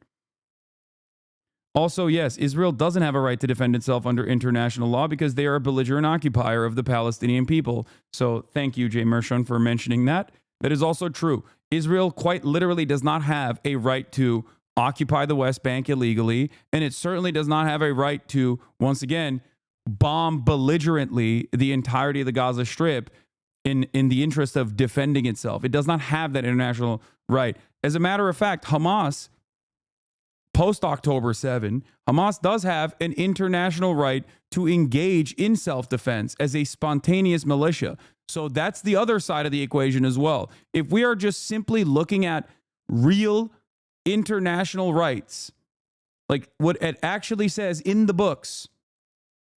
Also, yes, Israel doesn't have a right to defend itself under international law because they are a belligerent occupier of the Palestinian people. So thank you, Jay Mershon, for mentioning that. That is also true. Israel quite literally does not have a right to occupy the West Bank illegally, and it certainly does not have a right to, once again, bomb belligerently the entirety of the Gaza Strip in the interest of defending itself. It does not have that international right. As a matter of fact, Hamas, post-October 7, Hamas does have an international right to engage in self-defense as a spontaneous militia. So that's the other side of the equation as well. If we are just simply looking at real international rights, like what it actually says in the books,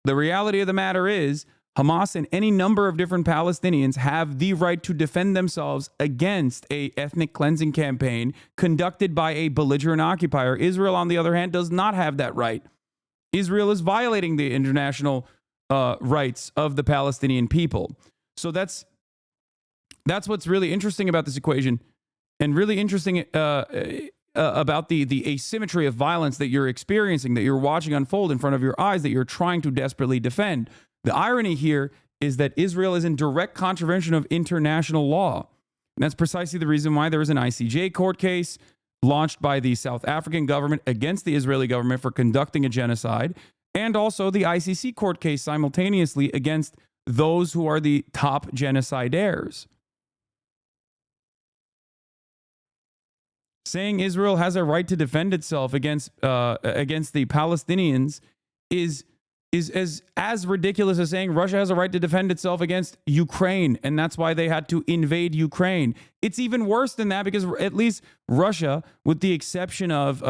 the reality of the matter is Hamas and any number of different Palestinians have the right to defend themselves against a ethnic cleansing campaign conducted by a belligerent occupier. Israel, on the other hand, does not have that right. Israel is violating the international rights of the Palestinian people. So that's what's really interesting about this equation, and really interesting about the asymmetry of violence that you're experiencing, that you're watching unfold in front of your eyes, that you're trying to desperately defend. The irony here is that Israel is in direct contravention of international law. And that's precisely the reason why there is an ICJ court case launched by the South African government against the Israeli government for conducting a genocide, and also the ICC court case simultaneously against those who are the top genocidaires. Saying Israel has a right to defend itself against the Palestinians is as ridiculous as saying Russia has a right to defend itself against Ukraine, and that's why they had to invade Ukraine. It's even worse than that, because at least Russia, with the exception of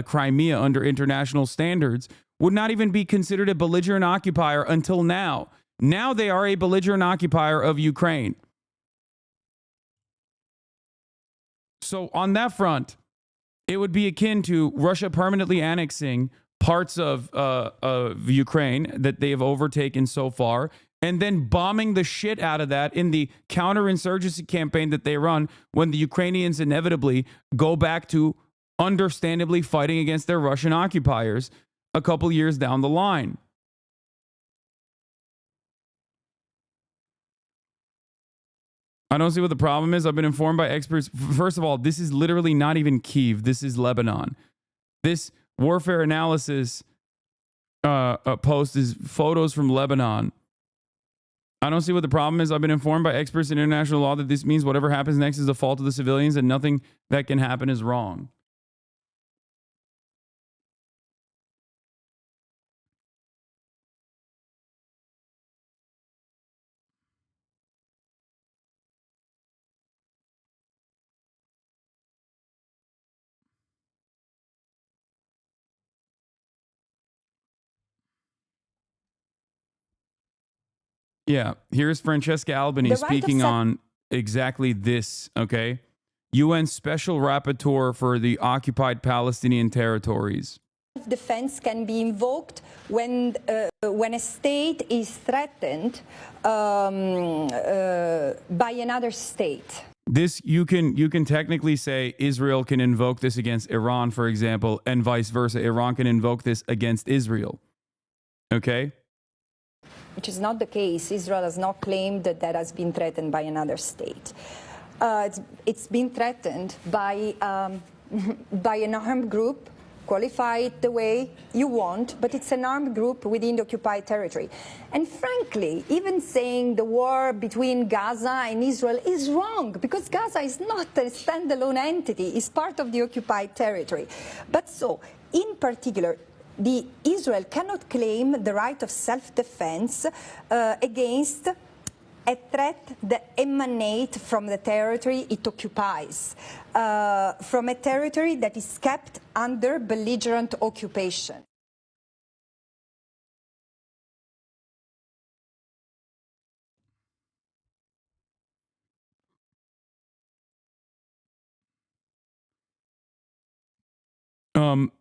Crimea under international standards, would not even be considered a belligerent occupier until now. Now they are a belligerent occupier of Ukraine. So on that front, it would be akin to Russia permanently annexing parts of Ukraine that they have overtaken so far, and then bombing the shit out of that in the counterinsurgency campaign that they run when the Ukrainians inevitably go back to understandably fighting against their Russian occupiers a couple years down the line. I don't see what the problem is. I've been informed by experts. First of all, this is literally not even Kyiv. This is Lebanon. This warfare analysis post is photos from Lebanon. I don't see what the problem is. I've been informed by experts in international law that this means whatever happens next is the fault of the civilians and nothing that can happen is wrong. Yeah, here's Francesca Albany speaking on exactly this, okay? UN Special Rapporteur for the occupied Palestinian territories. Defense can be invoked when a state is threatened by another state. This you can technically say Israel can invoke this against Iran, for example, and vice versa. Iran can invoke this against Israel. Okay? Which is not the case. Israel has not claimed that that has been threatened by another state. It's been threatened by an armed group. Qualify it the way you want, but it's an armed group within the occupied territory. And frankly, even saying the war between Gaza and Israel is wrong, because Gaza is not a standalone entity, it's part of the occupied territory. But so, in particular, Israel cannot claim the right of self-defense against a threat that emanates from the territory it occupies, from a territory that is kept under belligerent occupation.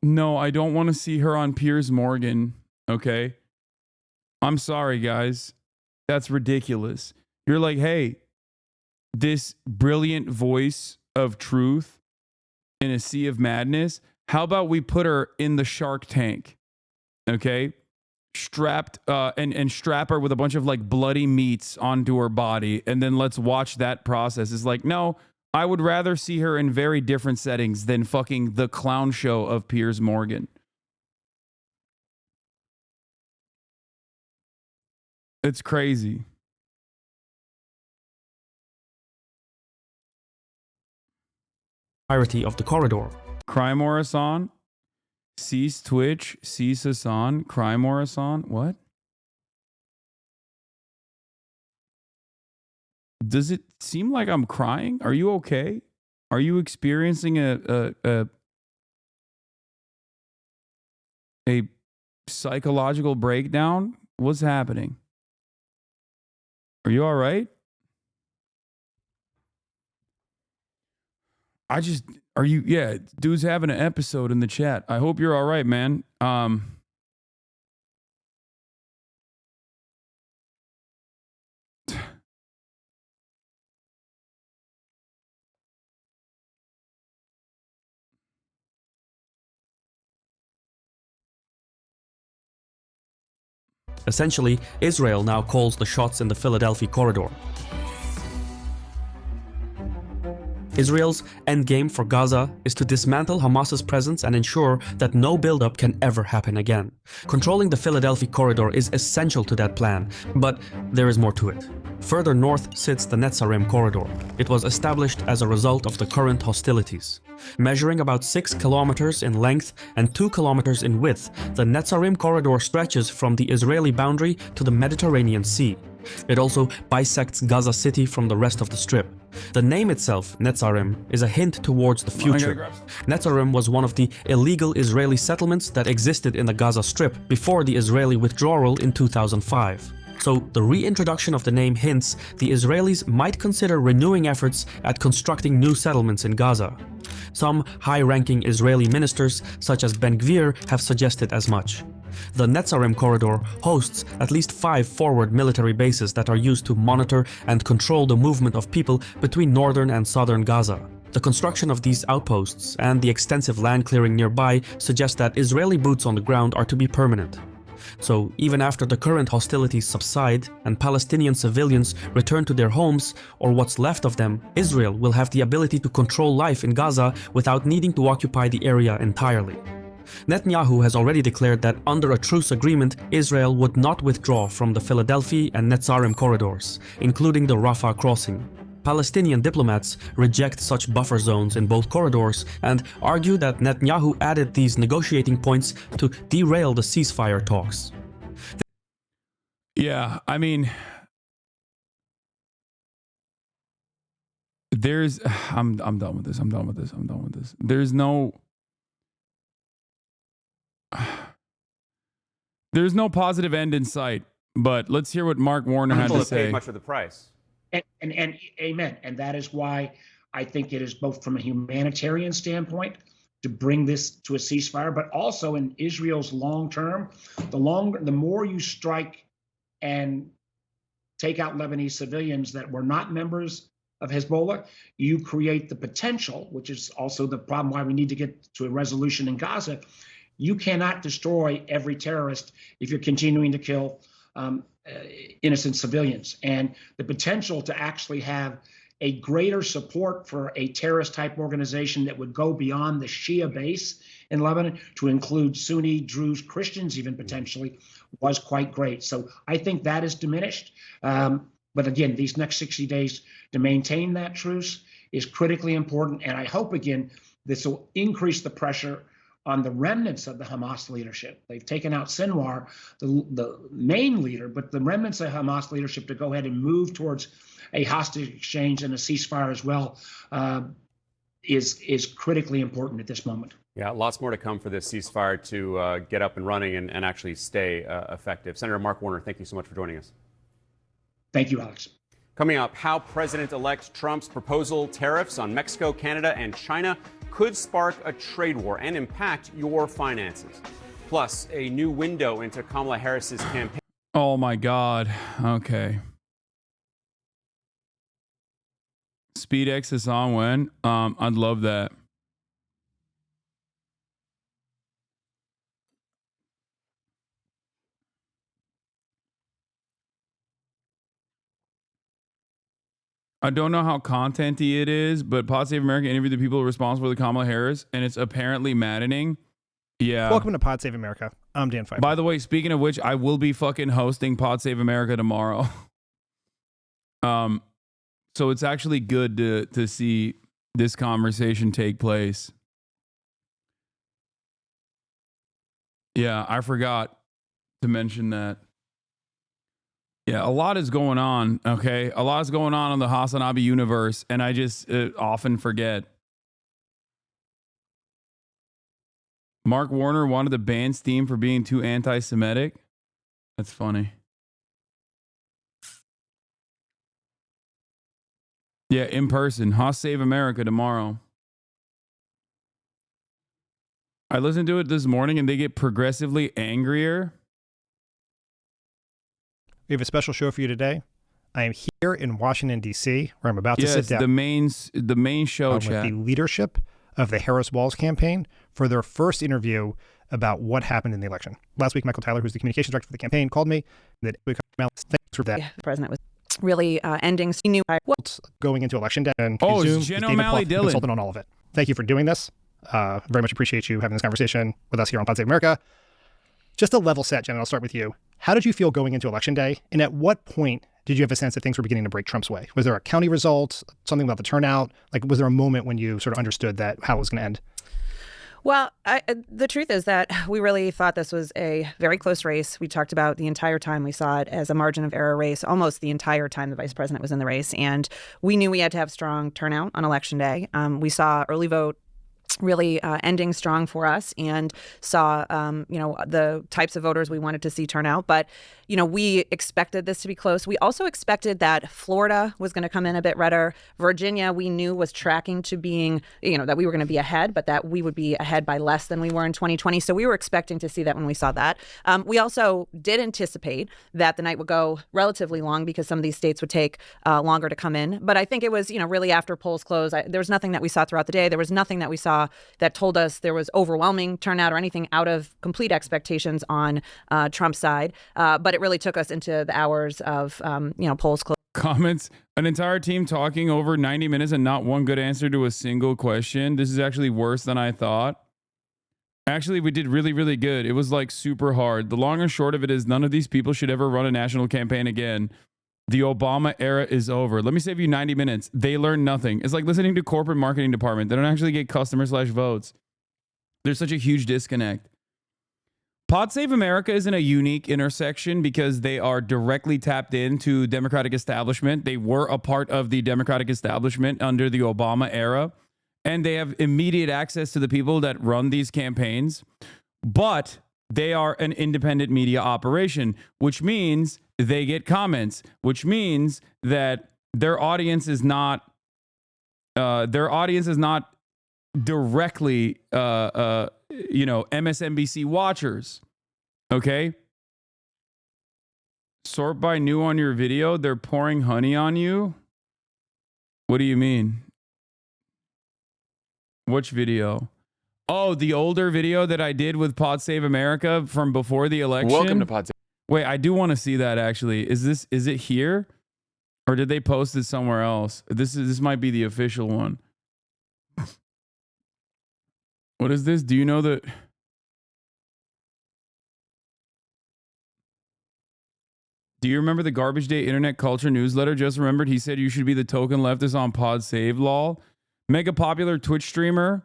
No, I don't want to see her on Piers Morgan, okay? I'm sorry, guys. That's ridiculous. You're like, hey, this brilliant voice of truth in a sea of madness, how about we put her in the Shark Tank, okay? Strapped, and strap her with a bunch of like bloody meats onto her body, and then let's watch that process. It's like, no, I would rather see her in very different settings than fucking the clown show of Piers Morgan. It's crazy. Of the corridor. Cry more Hasan. Cease Twitch. Cease Hasan. Cry more Hasan. What? Does it seem like I'm crying? Are you okay? Are you experiencing a psychological breakdown? What's happening? Are you all right? Are you, yeah, dude's having an episode in the chat. I hope you're all right, man. Essentially, Israel now calls the shots in the Philadelphia corridor. Israel's endgame for Gaza is to dismantle Hamas's presence and ensure that no buildup can ever happen again. Controlling the Philadelphia corridor is essential to that plan, but there is more to it. Further north sits the Netzarim corridor. It was established as a result of the current hostilities. Measuring about 6 kilometers in length and 2 kilometers in width, the Netzarim corridor stretches from the Israeli boundary to the Mediterranean Sea. It also bisects Gaza City from the rest of the Strip. The name itself, Netzarim, is a hint towards the future. Netzarim was one of the illegal Israeli settlements that existed in the Gaza Strip before the Israeli withdrawal in 2005. So the reintroduction of the name hints the Israelis might consider renewing efforts at constructing new settlements in Gaza. Some high-ranking Israeli ministers, such as Ben-Gvir, have suggested as much. The Netzarim corridor hosts at least 5 forward military bases that are used to monitor and control the movement of people between northern and southern Gaza. The construction of these outposts and the extensive land clearing nearby suggest that Israeli boots on the ground are to be permanent. So even after the current hostilities subside and Palestinian civilians return to their homes, or what's left of them, Israel will have the ability to control life in Gaza without needing to occupy the area entirely. Netanyahu has already declared that under a truce agreement, Israel would not withdraw from the Philadelphia and Netzarim corridors, including the Rafah crossing. Palestinian diplomats reject such buffer zones in both corridors and argue that Netanyahu added these negotiating points to derail the ceasefire talks. Yeah, I mean, there's I'm done with this. I'm done with this. I'm done with this. There's no positive end in sight. But let's hear what Mark Warner had to say. Much of the price. And amen. And that is why I think it is both from a humanitarian standpoint to bring this to a ceasefire, but also in Israel's long term, the more you strike and take out Lebanese civilians that were not members of Hezbollah, you create the potential, which is also the problem why we need to get to a resolution in Gaza. You cannot destroy every terrorist if you're continuing to kill innocent civilians. And the potential to actually have a greater support for a terrorist type organization that would go beyond the Shia base in Lebanon to include Sunni, Druze, Christians even potentially was quite great. So I think that is diminished. But again, these next 60 days to maintain that truce is critically important. And I hope, again, this will increase the pressure on the remnants of the Hamas leadership. They've taken out Sinwar, the main leader, but the remnants of Hamas leadership to go ahead and move towards a hostage exchange and a ceasefire as well is critically important at this moment. Yeah, lots more to come for this ceasefire to get up and running and actually stay effective. Senator Mark Warner, thank you so much for joining us. Thank you, Alex. Coming up, how President-elect Trump's proposal tariffs on Mexico, Canada, and China could spark a trade war and impact your finances. Plus, a new window into Kamala Harris's campaign. Oh my God. Okay. SpeedX Hasan when? I'd love that. I don't know how contenty it is, but Pod Save America interviewed the people responsible for the Kamala Harris, and it's apparently maddening. Yeah. Welcome to Pod Save America. I'm Dan Pfeiffer. By the way, speaking of which, I will be fucking hosting Pod Save America tomorrow. So it's actually good to see this conversation take place. Yeah, I forgot to mention that. Yeah, a lot is going on, okay? A lot is going on in the HasanAbi universe, and I just often forget. Mark Warner wanted to ban Steam for being too anti-Semitic. That's funny. Yeah, in person. Haas Save America tomorrow. I listened to it this morning, and they get progressively angrier. We have a special show for you today. I am here in Washington, D.C., where I'm about to sit down. The main show chat. With the leadership of the Harris Walz campaign for their first interview about what happened in the election. Last week, Michael Tyler, who's the communications director for the campaign, called me. Thanks for that. Yeah, the president was really ending. He knew going into election day. And it's Jen O'Malley Dillon. Consultant on all of it. Thank you for doing this. Very much appreciate you having this conversation with us here on Pod Save America. Just a level set, Jen, I'll start with you. How did you feel going into Election Day? And at what point did you have a sense that things were beginning to break Trump's way? Was there a county result, something about the turnout? Like, was there a moment when you sort of understood that how it was going to end? Well, the truth is that we really thought this was a very close race. We talked about the entire time we saw it as a margin of error race, almost the entire time the vice president was in the race. And we knew we had to have strong turnout on Election Day. We saw early vote really ending strong for us and saw, the types of voters we wanted to see turn out. But, we expected this to be close. We also expected that Florida was going to come in a bit redder. Virginia, we knew was tracking to being, that we were going to be ahead, but that we would be ahead by less than we were in 2020. So we were expecting to see that when we saw that. We also did anticipate that the night would go relatively long because some of these states would take longer to come in. But I think it was, really after polls closed, there was nothing that we saw throughout the day. There was nothing that we saw saw that told us there was overwhelming turnout or anything out of complete expectations on Trump's side. But it really took us into the hours of, polls closed. Comments, an entire team talking over 90 minutes and not one good answer to a single question. This is actually worse than I thought. Actually, we did really, really good. It was like super hard. The long and short of it is none of these people should ever run a national campaign again. The Obama era is over. Let me save you 90 minutes. They learn nothing. It's like listening to corporate marketing department. They don't actually get customer/votes. There's such a huge disconnect. Pod Save America is in a unique intersection because they are directly tapped into Democratic establishment. They were a part of the Democratic establishment under the Obama era, and they have immediate access to the people that run these campaigns. But they are an independent media operation, which means they get comments, which means that their audience is not directly MSNBC watchers. Okay, sort by new on your video. They're pouring honey on you. What do you mean? Which video? Oh, the older video that I did with Pod Save America from before the election. Welcome to Pod Save. Wait, I do want to see that actually. Is it here? Or did they post it somewhere else? This might be the official one. What is this? Do you know that? Do you remember the Garbage Day Internet Culture newsletter? Just remembered he said you should be the token leftist on Pod Save, lol. Mega popular Twitch streamer.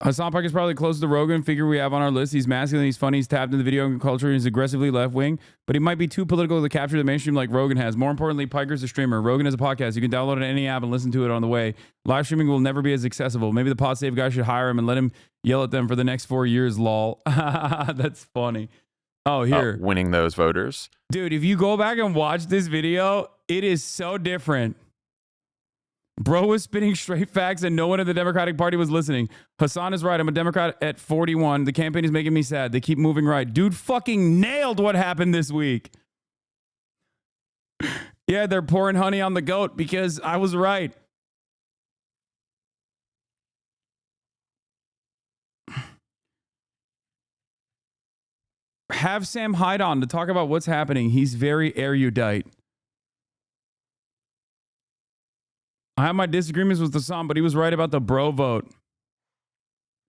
Hasan Park is probably close to the Rogan figure we have on our list. He's masculine, he's funny, he's tapped into video culture, and he's aggressively left-wing, but he might be too political to capture the mainstream like Rogan has. More importantly, Piker's a streamer. Rogan has a podcast. You can download it on any app and listen to it on the way. Live streaming will never be as accessible. Maybe the Pod Save guy should hire him and let him yell at them for the next 4 years, lol. That's funny. Oh, here. Winning those voters. Dude, if you go back and watch this video, it is so different. Bro was spitting straight facts and no one in the Democratic Party was listening. Hasan is right. I'm a Democrat at 41. The campaign is making me sad. They keep moving right. Dude fucking nailed what happened this week. Yeah, they're pouring honey on the goat because I was right. Have Sam Hyde on to talk about what's happening. He's very erudite. I have my disagreements with Hasan, but he was right about the bro vote.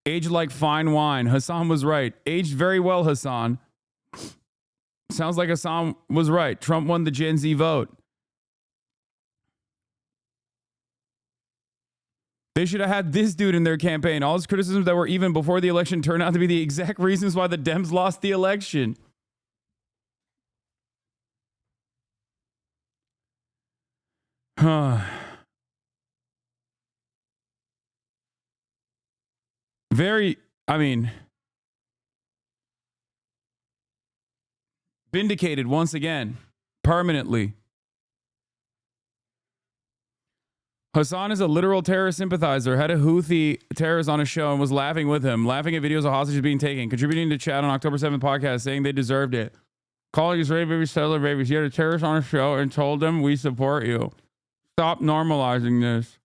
Aged like fine wine. Hasan was right. Aged very well, Hasan. Sounds like Hasan was right. Trump won the Gen Z vote. They should have had this dude in their campaign. All his criticisms that were even before the election turned out to be the exact reasons why the Dems lost the election. Vindicated once again, permanently. Hasan is a literal terrorist sympathizer, had a Houthi terrorist on his show and was laughing with him, laughing at videos of hostages being taken, contributing to chat on October 7th podcast, saying they deserved it. Calling Israeli babies settler babies. He had a terrorist on his show and told them, we support you. Stop normalizing this.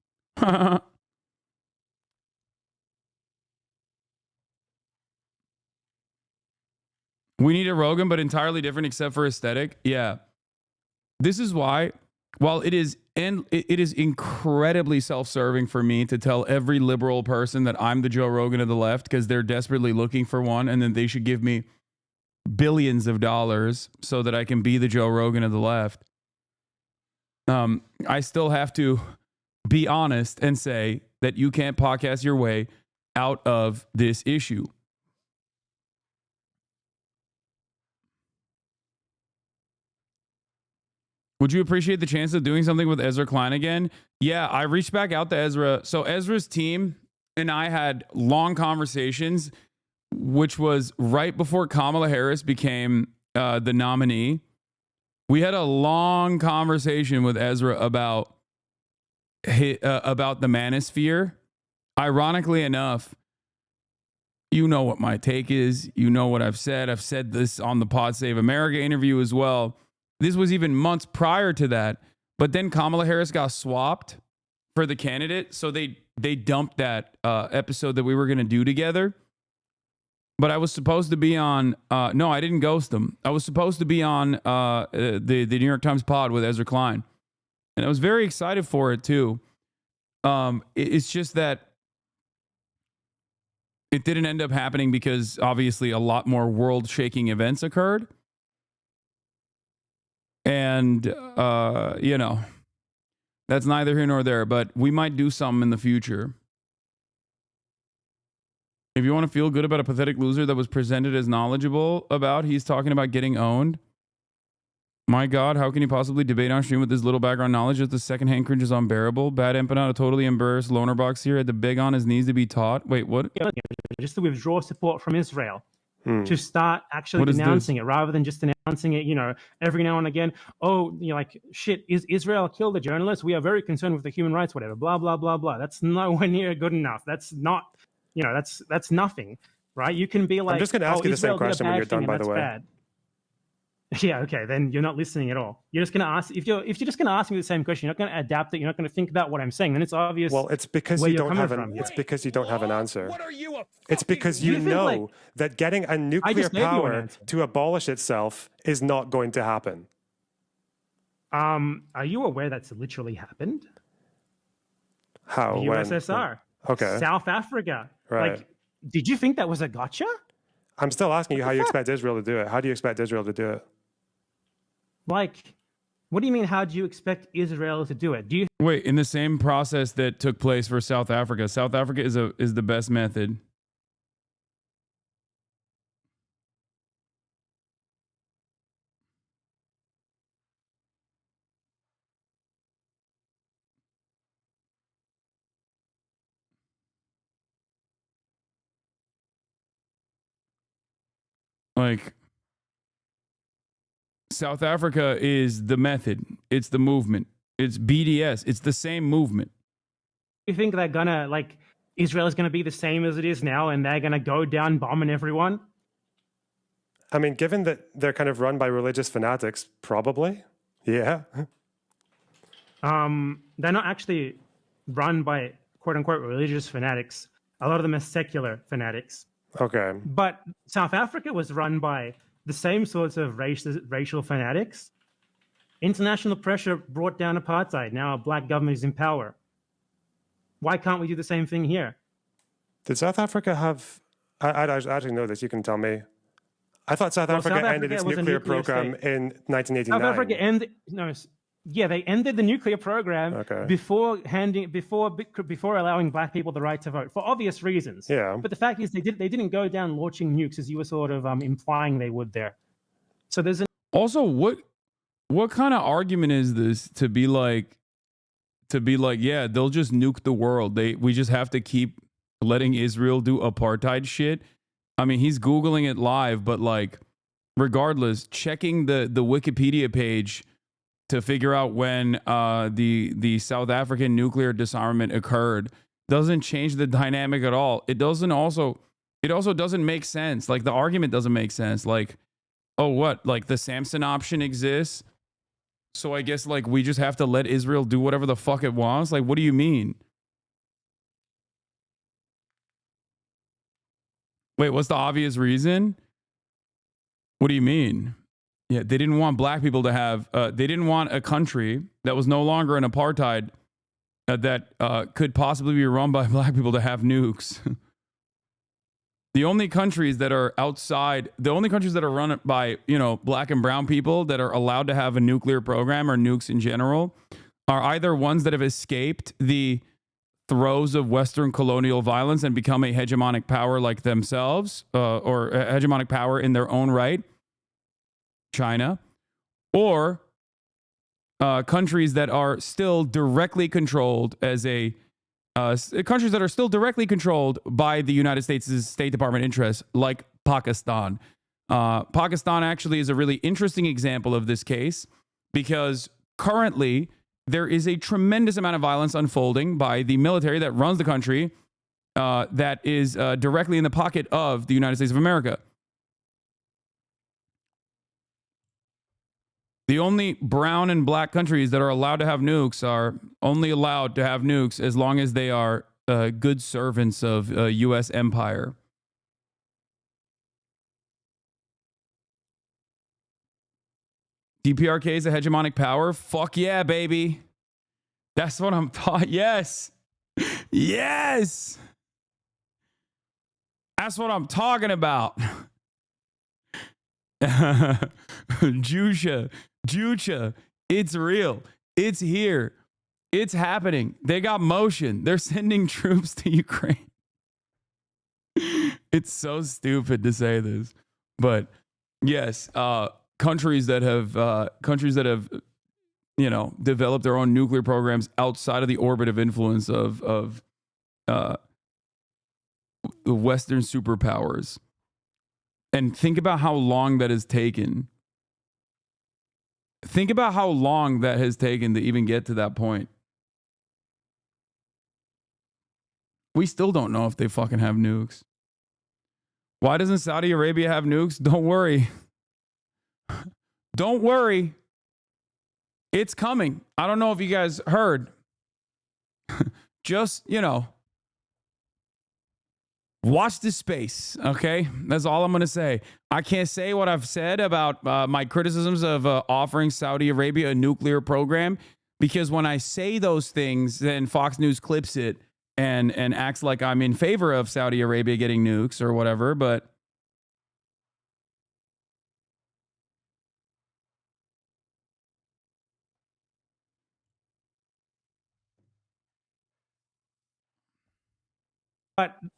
We need a Rogan, but entirely different except for aesthetic. Yeah. This is why, while it is incredibly self-serving for me to tell every liberal person that I'm the Joe Rogan of the left because they're desperately looking for one and then they should give me billions of dollars so that I can be the Joe Rogan of the left. I still have to be honest and say that you can't podcast your way out of this issue. Would you appreciate the chance of doing something with Ezra Klein again? Yeah, I reached back out to Ezra. So Ezra's team and I had long conversations, which was right before Kamala Harris became the nominee. We had a long conversation with Ezra about the manosphere. Ironically enough, you know what my take is. You know what I've said. I've said this on the Pod Save America interview as well. This was even months prior to that. But then Kamala Harris got swapped for the candidate. So they they dumped that episode that we were going to do together. But I was supposed to be on, no, I didn't ghost them. I was supposed to be on the New York Times pod with Ezra Klein. And I was very excited for it too. It's just that it didn't end up happening because obviously a lot more world-shaking events occurred. And, you know, that's neither here nor there, but we might do something in the future. If you want to feel good about a pathetic loser that was presented as knowledgeable about, he's talking about getting owned. My God, how can you possibly debate on stream with this little background knowledge? Just the secondhand cringe is unbearable. Bad empanada, totally embarrassed. Loner box here had to beg on his knees to be taught. Wait, what? Just to withdraw support from Israel. To start actually denouncing it rather than just announcing it, you know, every now and again. Oh, you know, like, shit, is Israel killed a journalist? We are very concerned with the human rights, whatever, blah, blah, blah, blah. That's nowhere near good enough. That's not, you know, that's nothing, right? You can be like, I'm just going to ask you the same Israel did a question when bad you're done, thing by and the that's way. bad. Yeah, okay, then you're not listening at all. You're just going to ask, if you're just going to ask me the same question, you're not going to adapt it, you're not going to think about what I'm saying, then it's obvious. Well, it's because where you you're don't coming have from. it's because you don't have an answer. It's because you You think, know like, that getting a nuclear just gave you an power answer. to abolish itself is not going to happen. Are you aware that's literally happened? How? The When? USSR. Okay. South Africa. Right. Like, did you think that was a gotcha? I'm still asking you how you expect Israel to do it. How do you expect Israel to do it? Like, what do you mean, how do you expect Israel to do it? Do you Wait, in the same process that took place for South Africa. South Africa is the best method. Like, South Africa is the method. It's the movement. It's BDS. It's the same movement. think they're gonna, like, Israel is gonna be the same as it is now and they're gonna go down bombing everyone? I mean, given that they're kind of run by religious fanatics, probably. Yeah. They're not actually run by quote unquote religious fanatics. A lot of them are secular fanatics. Okay. But South Africa was run by the same sorts of racial fanatics. International pressure brought down apartheid. Now a black government is in power. Why can't we do the same thing here? Did South Africa have... I actually know this. You can tell me. I thought South Well, Africa South ended Africa its was a nuclear nuclear program state. in 1989. South Africa ended... No, yeah, they ended the nuclear program before allowing black people the right to vote for obvious reasons. Yeah. But the fact is, they didn't go down launching nukes as you were sort of implying they would there. So there's Also, what kind of argument is this to be like, yeah, they'll just nuke the world. We just have to keep letting Israel do apartheid shit. I mean, he's Googling it live, but like, regardless, checking the Wikipedia page to figure out when the South African nuclear disarmament occurred doesn't change the dynamic at all. It also doesn't make sense. Like, the argument doesn't make sense. Like, oh, what? Like, the Samson option exists, so I guess like we just have to let Israel do whatever the fuck it wants? Like, what do you mean? Wait, what's the obvious reason? What do you mean? Yeah, they didn't want black people to have, they didn't want a country that was no longer an apartheid that could possibly be run by black people to have nukes. The only countries that are outside, the only countries that are run by, black and brown people that are allowed to have a nuclear program or nukes in general are either ones that have escaped the throes of Western colonial violence and become a hegemonic power like themselves, or a hegemonic power in their own right, China, or countries that are still directly controlled countries that are still directly controlled by the United States' State Department interests, like Pakistan. Pakistan actually is a really interesting example of this case because currently there is a tremendous amount of violence unfolding by the military that runs the country that is directly in the pocket of the United States of America. The only brown and black countries that are allowed to have nukes are only allowed to have nukes as long as they are good servants of U.S. empire. DPRK is a hegemonic power? Fuck yeah, baby. That's what I'm taught. Yes. Yes. That's what I'm talking about. Jucha. It's real. It's here. It's happening. They got motion. They're sending troops to Ukraine. It's so stupid to say this, but yes, countries that have developed their own nuclear programs outside of the orbit of influence of the Western superpowers. And think about how long that has taken. Think about how long that has taken to even get to that point. We still don't know if they fucking have nukes. Why doesn't Saudi Arabia have nukes? Don't worry. Don't worry. It's coming. I don't know if you guys heard. Just, watch this space, okay? That's all I'm going to say. I can't say what I've said about my criticisms of offering Saudi Arabia a nuclear program, because when I say those things, then Fox News clips it and acts like I'm in favor of Saudi Arabia getting nukes or whatever, but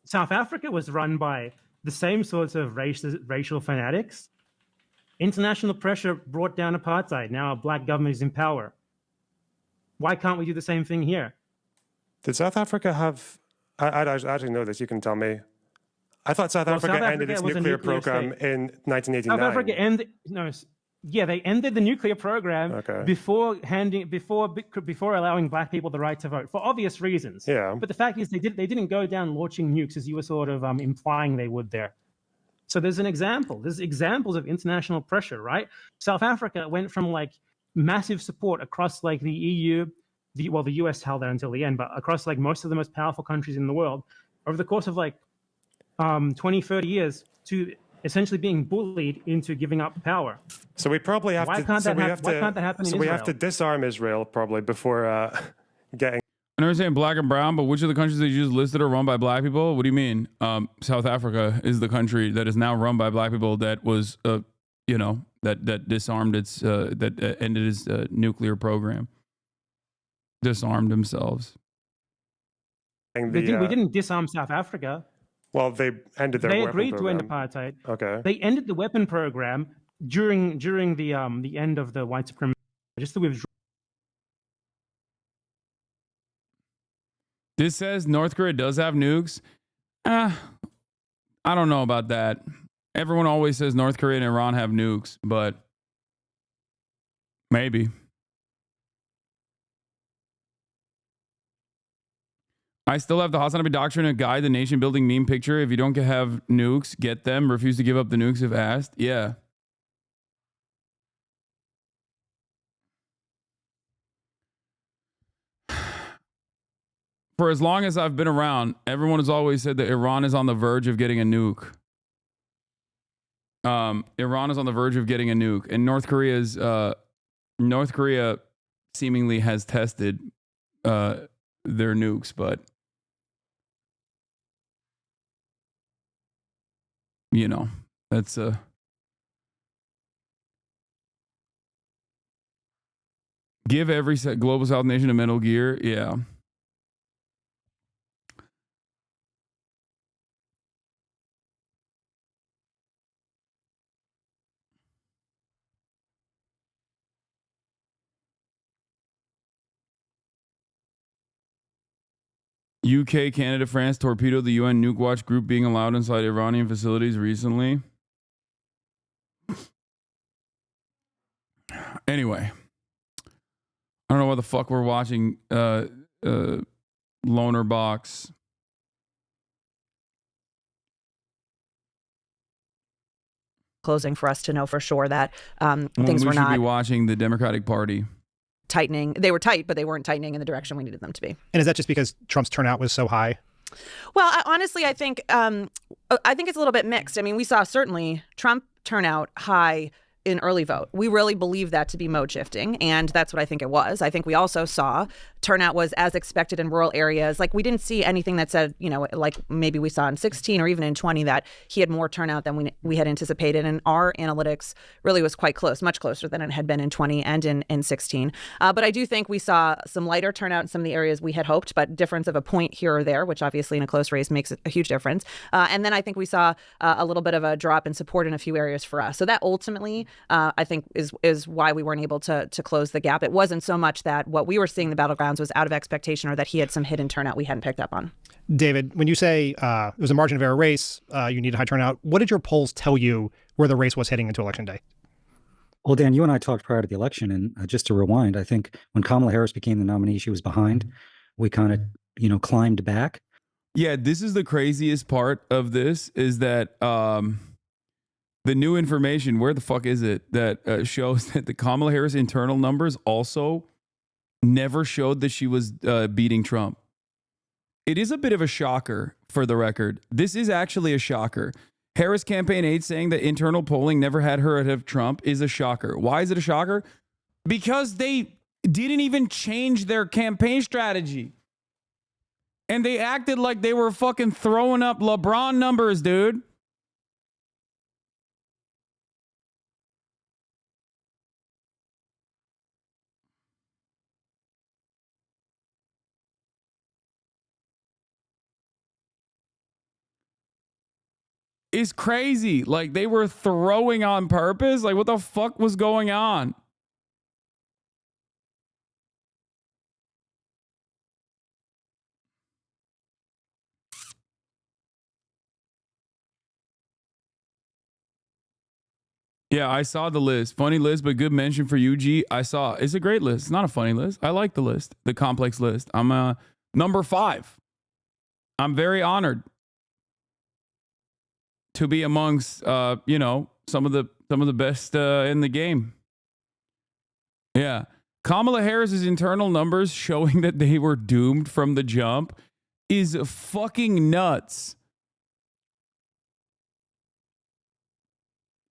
South Africa was run by the same sorts of racial fanatics. International pressure brought down apartheid. Now a black government is in power. Why can't we do the same thing here? Did South Africa have... I actually know this. You can tell me. I thought South Africa ended its nuclear program in 1989. South Africa ended... No, yeah, they ended the nuclear program before allowing black people the right to vote for obvious reasons. Yeah. But the fact is, they didn't go down launching nukes as you were sort of implying they would there. So there's an example. There's examples of international pressure, right? South Africa went from like massive support across like the EU, the US held that until the end, but across like most of the most powerful countries in the world over the course of like 20, 30 years to essentially being bullied into giving up power. So we probably have why can't that happen in Israel? We have to disarm Israel probably before getting... I understand black and brown, but which of the countries that you just listed are run by black people? What do you mean? South Africa is the country that is now run by black people that was, that disarmed its, that ended its nuclear program. Disarmed themselves. We didn't disarm South Africa. Well, they ended their weapon agreed program. to end apartheid. Okay. They ended the weapon program during the end of the white supremacy. Just to withdraw. This says North Korea does have nukes. I don't know about that. Everyone always says North Korea and Iran have nukes, but maybe. I still have the HasanAbi doctrine, a guide, the nation building meme picture. If you don't have nukes, get them. Refuse to give up the nukes if asked. Yeah. For as long as I've been around, everyone has always said that Iran is on the verge of getting a nuke. Iran is on the verge of getting a nuke, and North Korea seemingly has tested their nukes, but that's give every global South nation a Metal Gear. Yeah. UK, Canada, France torpedoed the UN nuke watch group being allowed inside Iranian facilities recently. Anyway, I don't know what the fuck we're watching. Loner Box. Closing for us to know for sure that When things we were should not be watching the Democratic Party. tightening. They were tight, but they weren't tightening in the direction we needed them to be. And is that just because Trump's turnout was so high? Well, honestly, I think it's a little bit mixed. I mean, we saw certainly Trump turnout high in early vote. We really believe that to be mode shifting, and that's what I think it was. I think we also saw turnout was as expected in rural areas. Like, we didn't see anything that said, like maybe we saw in 16 or even in 20 that he had more turnout than we had anticipated. And our analytics really was quite close, much closer than it had been in 20 and in 16. But I do think we saw some lighter turnout in some of the areas we had hoped, but difference of a point here or there, which obviously in a close race makes a huge difference. And then I think we saw a little bit of a drop in support in a few areas for us. So that ultimately, I think, is why we weren't able to close the gap. It wasn't so much that what we were seeing in the battlegrounds was out of expectation or that he had some hidden turnout we hadn't picked up on. David, when you say it was a margin of error race, you need a high turnout, what did your polls tell you where the race was heading into Election Day? Well, Dan, you and I talked prior to the election, and just to rewind, I think when Kamala Harris became the nominee, she was behind. We kind of, climbed back. Yeah, this is the craziest part of this is that the new information, where the fuck is it, that shows that the Kamala Harris internal numbers also never showed that she was beating Trump. It is a bit of a shocker, for the record. This is actually a shocker. Harris campaign aide saying that internal polling never had her ahead of Trump is a shocker. Why is it a shocker? Because they didn't even change their campaign strategy. And they acted like they were fucking throwing up LeBron numbers, dude. Is crazy. Like, they were throwing on purpose. Like, what the fuck was going on? Yeah, I saw the list. Funny list, but good mention for you, G. I saw. It's a great list. It's not a funny list. I like the list, the complex list. I'm number 5. I'm very honored to be amongst, some of the best in the game. Yeah. Kamala Harris's internal numbers showing that they were doomed from the jump is fucking nuts.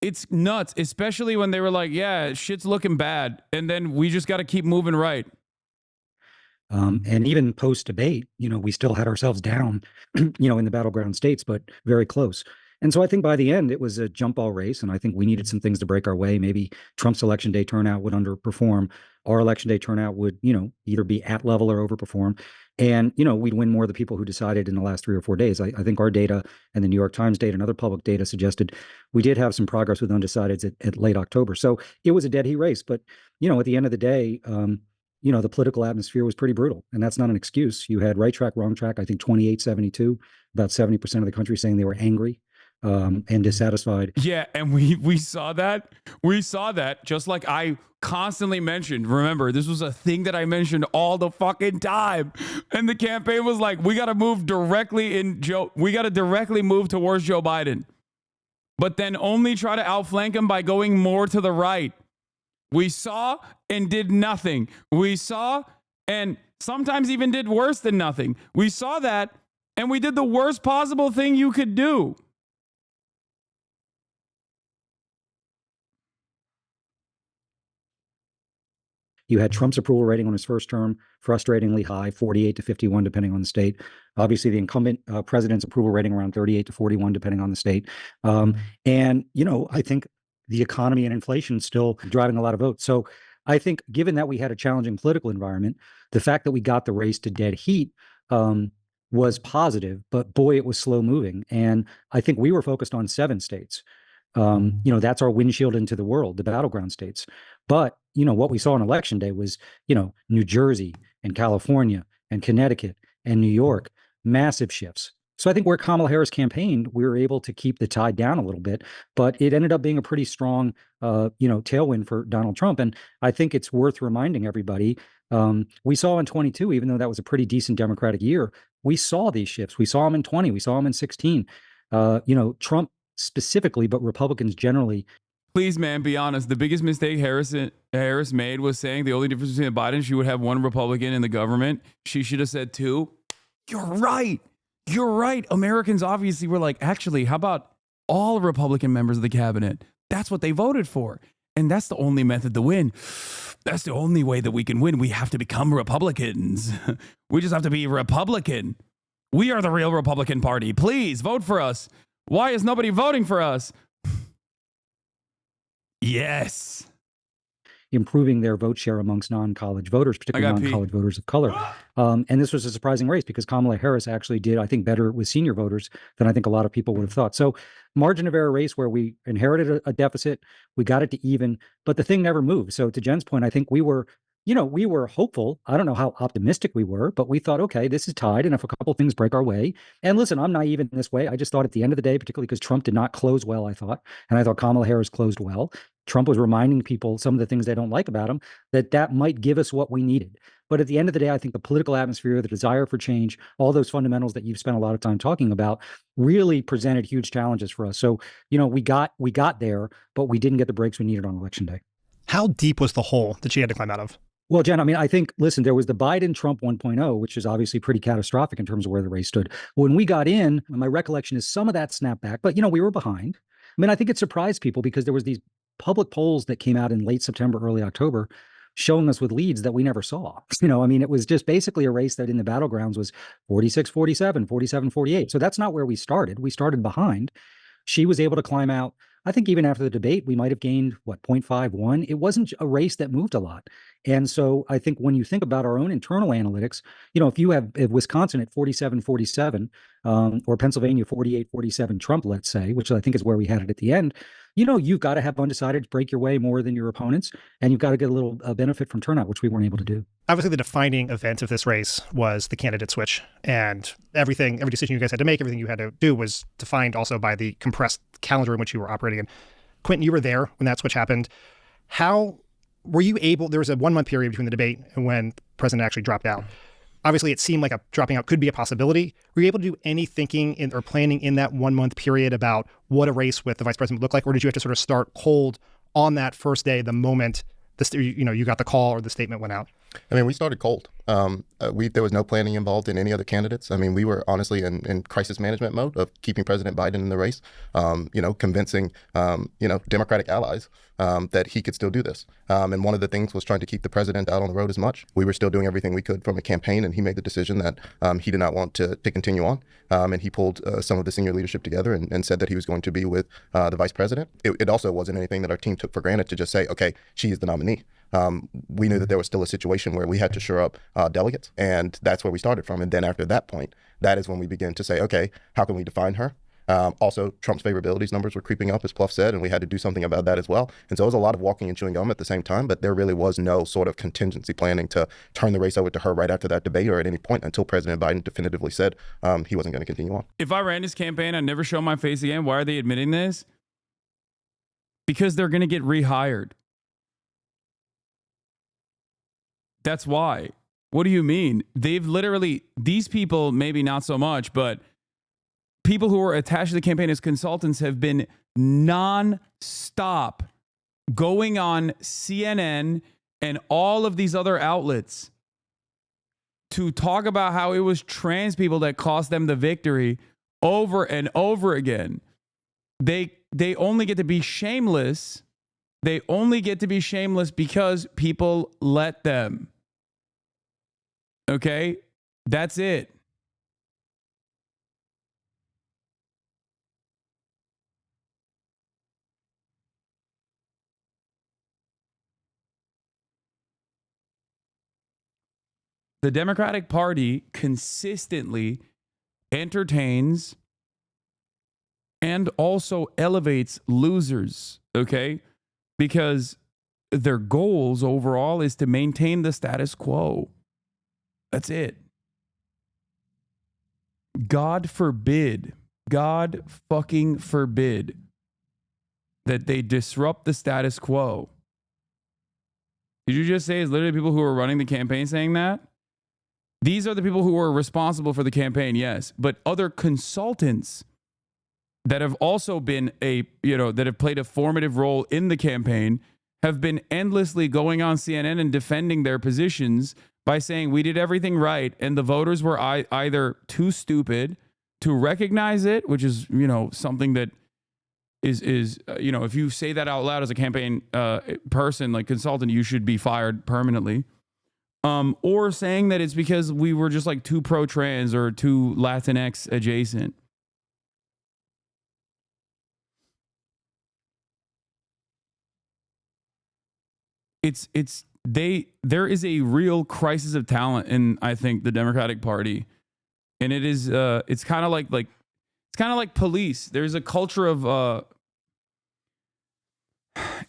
It's nuts, especially when they were like, yeah, shit's looking bad. And then we just got to keep moving right. And even post-debate, we still had ourselves down, in the battleground states, but very close. And so I think by the end, it was a jump ball race. And I think we needed some things to break our way. Maybe Trump's election day turnout would underperform. Our election day turnout would, either be at level or overperform. And, we'd win more of the people who decided in the last 3 or 4 days. I think our data and the New York Times data and other public data suggested we did have some progress with undecideds at late October. So it was a dead heat race. But, at the end of the day, the political atmosphere was pretty brutal. And that's not an excuse. You had right track, wrong track, I think 28-72, about 70% of the country saying they were angry and dissatisfied. Yeah, and we saw that. We saw that, just like I constantly mentioned. Remember, this was a thing that I mentioned all the fucking time. And the campaign was like, we got to move directly move towards Joe Biden. But then only try to outflank him by going more to the right. We saw and did nothing. We saw and sometimes even did worse than nothing. We saw that and we did the worst possible thing you could do. You had Trump's approval rating on his first term, frustratingly high, 48-51, depending on the state. Obviously, the incumbent president's approval rating around 38-41, depending on the state. And, I think the economy and inflation still driving a lot of votes. So I think given that we had a challenging political environment, the fact that we got the race to dead heat was positive, but boy, it was slow moving. And I think we were focused on 7 states. That's our windshield into the world, the battleground states. But, what we saw on election day was, New Jersey and California and Connecticut and New York, massive shifts. So I think where Kamala Harris campaigned, we were able to keep the tide down a little bit, but it ended up being a pretty strong, tailwind for Donald Trump. And I think it's worth reminding everybody, we saw in 22, even though that was a pretty decent Democratic year, we saw these shifts. We saw them in 20, we saw them in 16. Trump specifically, but Republicans generally. Please, man, be honest. The biggest mistake Harris made was saying the only difference between Biden, she would have one Republican in the government. She should have said two. You're right. You're right. Americans obviously were like, actually, how about all Republican members of the cabinet? That's what they voted for. And that's the only method to win. That's the only way that we can win. We have to become Republicans. We just have to be Republican. We are the real Republican Party. Please vote for us. Why is nobody voting for us? Yes. Improving their vote share amongst non-college voters, particularly non-college voters of color. And this was a surprising race because Kamala Harris actually did, I think, better with senior voters than I think a lot of people would have thought. So margin of error race where we inherited a deficit, we got it to even, but the thing never moved. So to Jen's point, I think we were hopeful. I don't know how optimistic we were, but we thought, okay, this is tied. And if a couple things break our way, and listen, I'm naive in this way. I just thought at the end of the day, particularly because Trump did not close well, I thought Kamala Harris closed well. Trump was reminding people some of the things they don't like about him, that might give us what we needed. But at the end of the day, I think the political atmosphere, the desire for change, all those fundamentals that you've spent a lot of time talking about really presented huge challenges for us. So, we got there, but we didn't get the breaks we needed on election day. How deep was the hole that she had to climb out of? Well, Jen, I think, listen, there was the Biden-Trump 1.0, which is obviously pretty catastrophic in terms of where the race stood. When we got in, my recollection is some of that snapped back, but, we were behind. I think it surprised people because there was these public polls that came out in late September, early October, showing us with leads that we never saw. It was just basically a race that in the battlegrounds was 46-47, 47-48. So that's not where we started. We started behind. She was able to climb out. I think even after the debate, we might have gained, 0.51. It wasn't a race that moved a lot. And so I think when you think about our own internal analytics, if you have Wisconsin at 47-47 or Pennsylvania 48-47 Trump, let's say, which I think is where we had it at the end, you've got to have undecided to break your way more than your opponents. And you've got to get a little benefit from turnout, which we weren't able to do. Obviously, the defining event of this race was the candidate switch, and every decision you guys had to make, everything you had to do was defined also by the compressed calendar in which you were operating in. Quentin, you were there when that switch happened. How were you able, there was a 1 month period between the debate and when the president actually dropped out. Obviously, it seemed like dropping out could be a possibility. Were you able to do any thinking or planning in that 1 month period about what a race with the vice president would look like? Or did you have to sort of start cold on that first day, the moment you got the call or the statement went out? We started cold. There was no planning involved in any other candidates. We were honestly in crisis management mode of keeping President Biden in the race, convincing, Democratic allies that he could still do this. And one of the things was trying to keep the president out on the road as much. We were still doing everything we could from a campaign, and he made the decision that he did not want to continue on. And he pulled some of the senior leadership together and said that he was going to be with the vice president. It also wasn't anything that our team took for granted to just say, okay, she is the nominee. We knew that there was still a situation where we had to shore up delegates, and that's where we started from. And then after that point, that is when we began to say, okay, how can we define her? Also, Trump's favorabilities numbers were creeping up, as Pluff said, and we had to do something about that as well. And so it was a lot of walking and chewing gum at the same time, but there really was no sort of contingency planning to turn the race over to her right after that debate or at any point until President Biden definitively said he wasn't going to continue on. If I ran this campaign, I'd never show my face again. Why are they admitting this? Because they're going to get rehired. That's why. What do you mean? They've literally, these people, maybe not so much, but people who are attached to the campaign as consultants have been non-stop going on CNN and all of these other outlets to talk about how it was trans people that cost them the victory over and over again. They only get to be shameless. They only get to be shameless because people let them. Okay? That's it. The Democratic Party consistently entertains and also elevates losers, okay? Because their goals overall is to maintain the status quo. That's it. God forbid, God fucking forbid that they disrupt the status quo. Did you just say it's literally people who are running the campaign saying that? These are the people who are responsible for the campaign, yes. But other consultants that have also been that have played a formative role in the campaign have been endlessly going on CNN and defending their positions by saying we did everything right and the voters were either too stupid to recognize it, which is, something that is if you say that out loud as a campaign person, like consultant, you should be fired permanently. Or saying that it's because we were just like too pro-trans or too Latinx adjacent. There is a real crisis of talent in, I think, the Democratic Party. And it is it's kind of like police. There's a culture of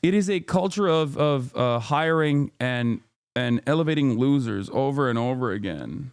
it is a culture of hiring and elevating losers over and over again.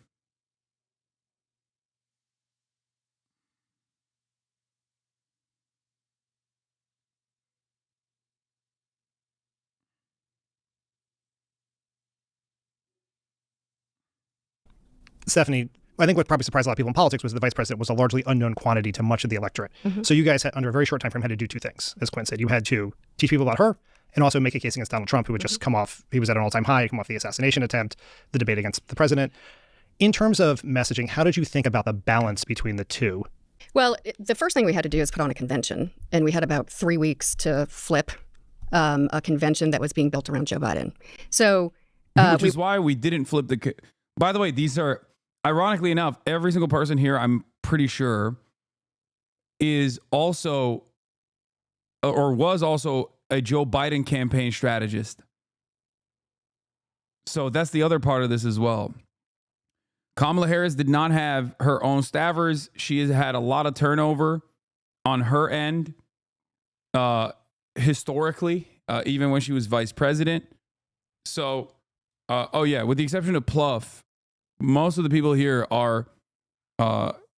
Stephanie, I think what probably surprised a lot of people in politics was the vice president was a largely unknown quantity to much of the electorate. Mm-hmm. So you guys, under a very short time frame, had to do two things, as Quinn said. You had to teach people about her and also make a case against Donald Trump, who had just come off, he was at an all-time high, come off the assassination attempt, the debate against the president. In terms of messaging, how did you think about the balance between the two? Well, the first thing we had to do is put on a convention, and we had about 3 weeks to flip a convention that was being built around Joe Biden. So, which is why we didn't flip the. By the way, these are, ironically enough, every single person here, I'm pretty sure, is also or was also a Joe Biden campaign strategist. So that's the other part of this as well. Kamala Harris did not have her own staffers. She has had a lot of turnover on her end historically, even when she was vice president. So, with the exception of Pluff, most of the people here are,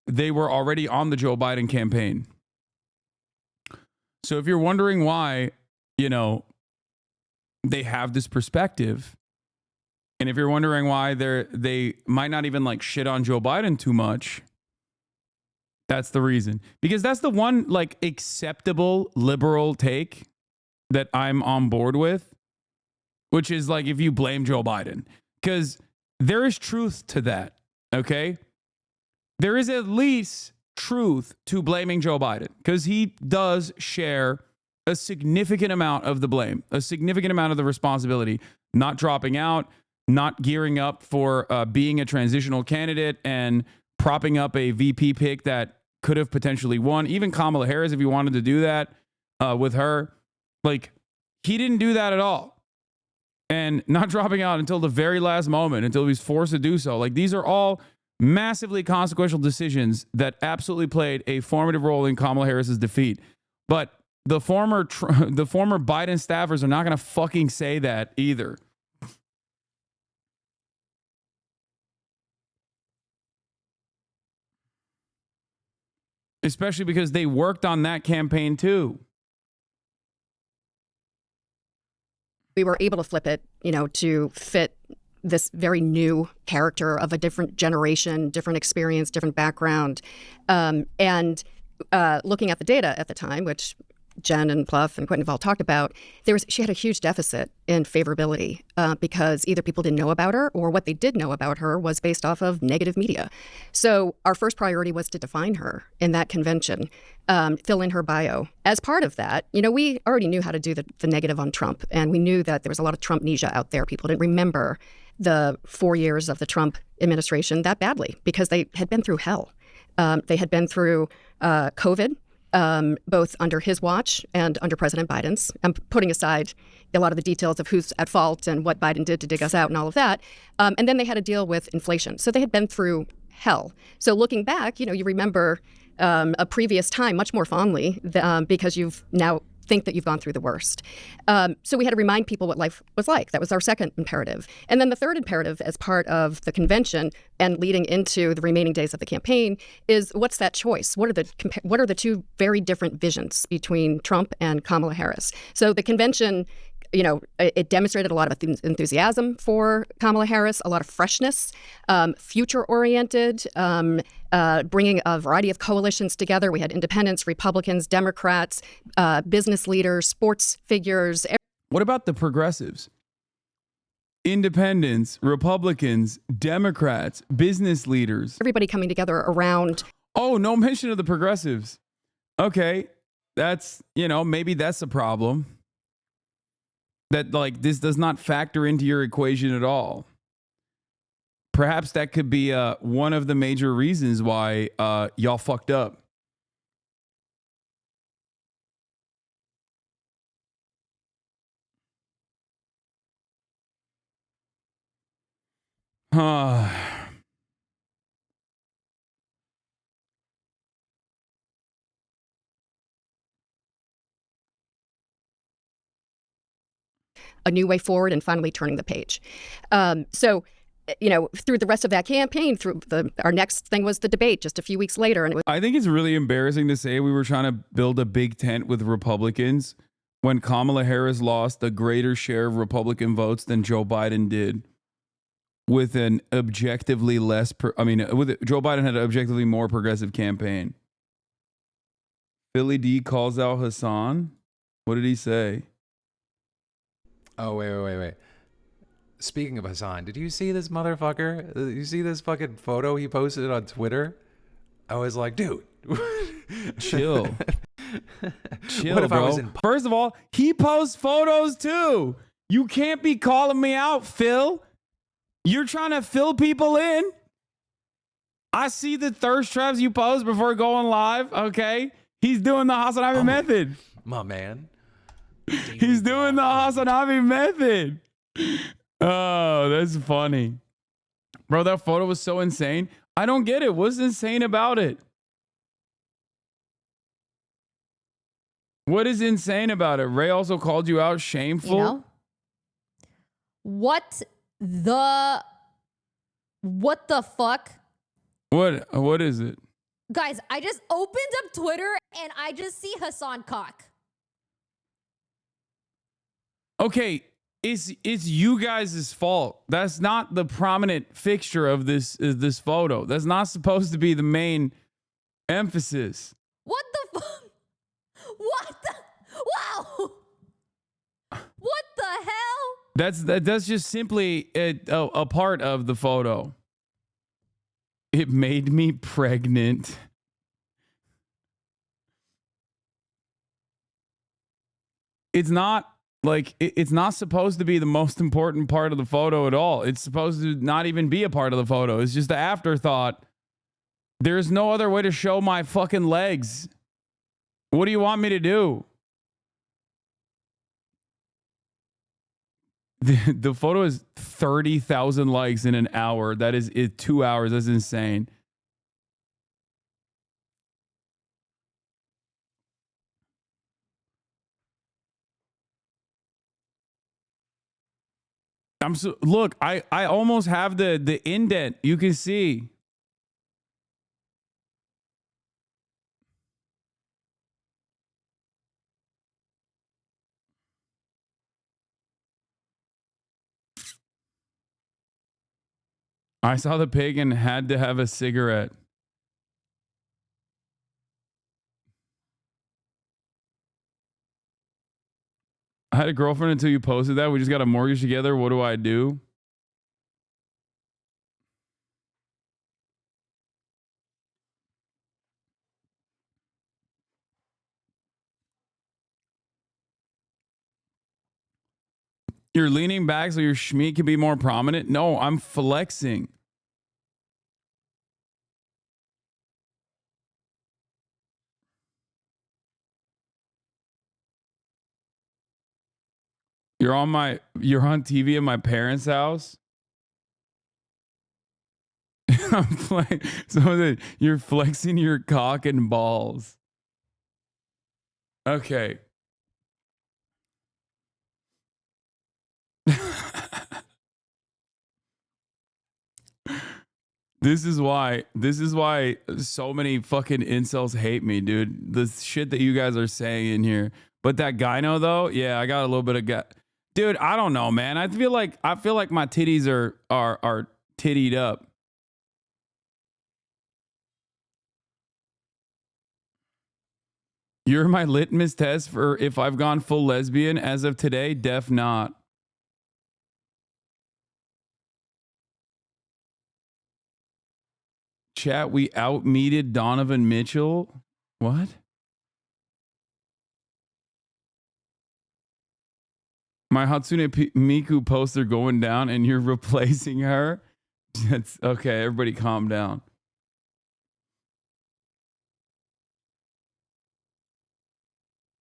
they were already on the Joe Biden campaign. So if you're wondering why, they have this perspective, and if you're wondering why they might not even like shit on Joe Biden too much, that's the reason. Because that's the one like acceptable liberal take that I'm on board with, which is like if you blame Joe Biden. Because there is truth to that, okay? There is at least truth to blaming Joe Biden because he does share a significant amount of the blame, a significant amount of the responsibility, not dropping out, not gearing up for being a transitional candidate and propping up a VP pick that could have potentially won. Even Kamala Harris, if you wanted to do that with her, like he didn't do that at all. And not dropping out until the very last moment, until he was forced to do so. Like these are all massively consequential decisions that absolutely played a formative role in Kamala Harris's defeat. But the former Biden staffers are not going to fucking say that either. Especially because they worked on that campaign too. We were able to flip it, to fit this very new character of a different generation, different experience, different background. And looking at the data at the time, which Jen and Pluff and Quentin have all talked about, she had a huge deficit in favorability because either people didn't know about her or what they did know about her was based off of negative media. So our first priority was to define her in that convention, fill in her bio. As part of that, we already knew how to do the negative on Trump, and we knew that there was a lot of Trumpnesia out there. People didn't remember the 4 years of the Trump administration that badly because they had been through hell. They had been through COVID, both under his watch and under President Biden's. I'm putting aside a lot of the details of who's at fault and what Biden did to dig us out and all of that. And then they had to deal with inflation. So they had been through hell. So looking back, you remember a previous time much more fondly because you've now think that you've gone through the worst. So we had to remind people what life was like. That was our second imperative. And then the third imperative as part of the convention and leading into the remaining days of the campaign is what's that choice? What are the two very different visions between Trump and Kamala Harris? So the convention it demonstrated a lot of enthusiasm for Kamala Harris, a lot of freshness, future-oriented, bringing a variety of coalitions together. We had independents, Republicans, Democrats, business leaders, sports figures. What about the progressives? Independents, Republicans, Democrats, business leaders. Everybody coming together around. Oh, no mention of the progressives. Okay, that's, maybe that's a problem. That, like, this does not factor into your equation at all. Perhaps that could be one of the major reasons why y'all fucked up. A new way forward and finally turning the page. So, through the rest of that campaign, our next thing was the debate just a few weeks later. And I think it's really embarrassing to say we were trying to build a big tent with Republicans when Kamala Harris lost a greater share of Republican votes than Joe Biden did. With an objectively Joe Biden had an objectively more progressive campaign. Philly D calls out Hasan. What did he say? Oh, wait. Speaking of Hasan, did you see this motherfucker? You see this fucking photo he posted on Twitter? I was like, dude. Chill. Chill, what if bro. I was in... First of all, he posts photos too. You can't be calling me out, Phil. You're trying to fill people in. I see the thirst traps you post before going live, okay? He's doing the HasanAbi method. My man. He's doing the HasanAbi method. Oh, that's funny. Bro, that photo was so insane. I don't get it. What's insane about it? What is insane about it? Ray also called you out shameful. What the fuck? What is it? Guys, I just opened up Twitter and I just see Hasan cock. Okay, it's you guys' fault. That's not the prominent fixture of this photo. That's not supposed to be the main emphasis. What the fuck? What the? Wow. What the hell? That's just simply a part of the photo. It made me pregnant. It's not like it's not supposed to be the most important part of the photo at all. It's supposed to not even be a part of the photo. It's just an afterthought. There's no other way to show my fucking legs. What do you want me to do? The photo is 30,000 likes in an hour. That is 2 hours. That's insane. Look, I almost have the indent. You can see. I saw the pig and had to have a cigarette. I had a girlfriend until you posted that. We just got a mortgage together. What do I do? You're leaning back so your schmeat can be more prominent? No, I'm flexing. You're on TV at my parents' house. I'm playing. So you're flexing your cock and balls. Okay. This is why so many fucking incels hate me, dude. The shit that you guys are saying in here. But that gyno though, yeah, I got a little bit of Dude, I don't know, man. I feel like my titties are tittied up. You're my litmus test for if I've gone full lesbian as of today. Def not. Chat, we outmeted Donovan Mitchell. What? My Hatsune Miku poster going down and you're replacing her? That's okay. Everybody calm down.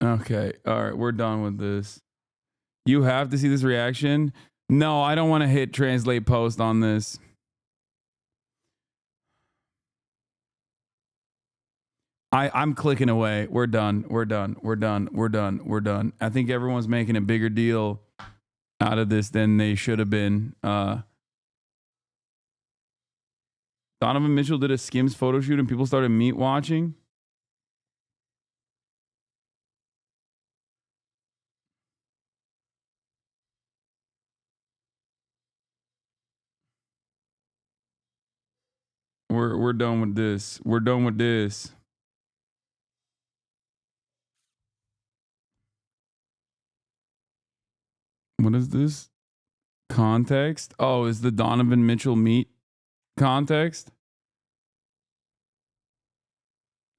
Okay. All right. We're done with this. You have to see this reaction. No, I don't want to hit translate post on this. I'm clicking away. We're done. We're done. We're done. We're done. We're done. I think everyone's making a bigger deal out of this than they should have been. Donovan Mitchell did a Skims photo shoot and people started meat watching. We're done with this. We're done with this. What is this? Context? Oh, is the Donovan Mitchell meet context?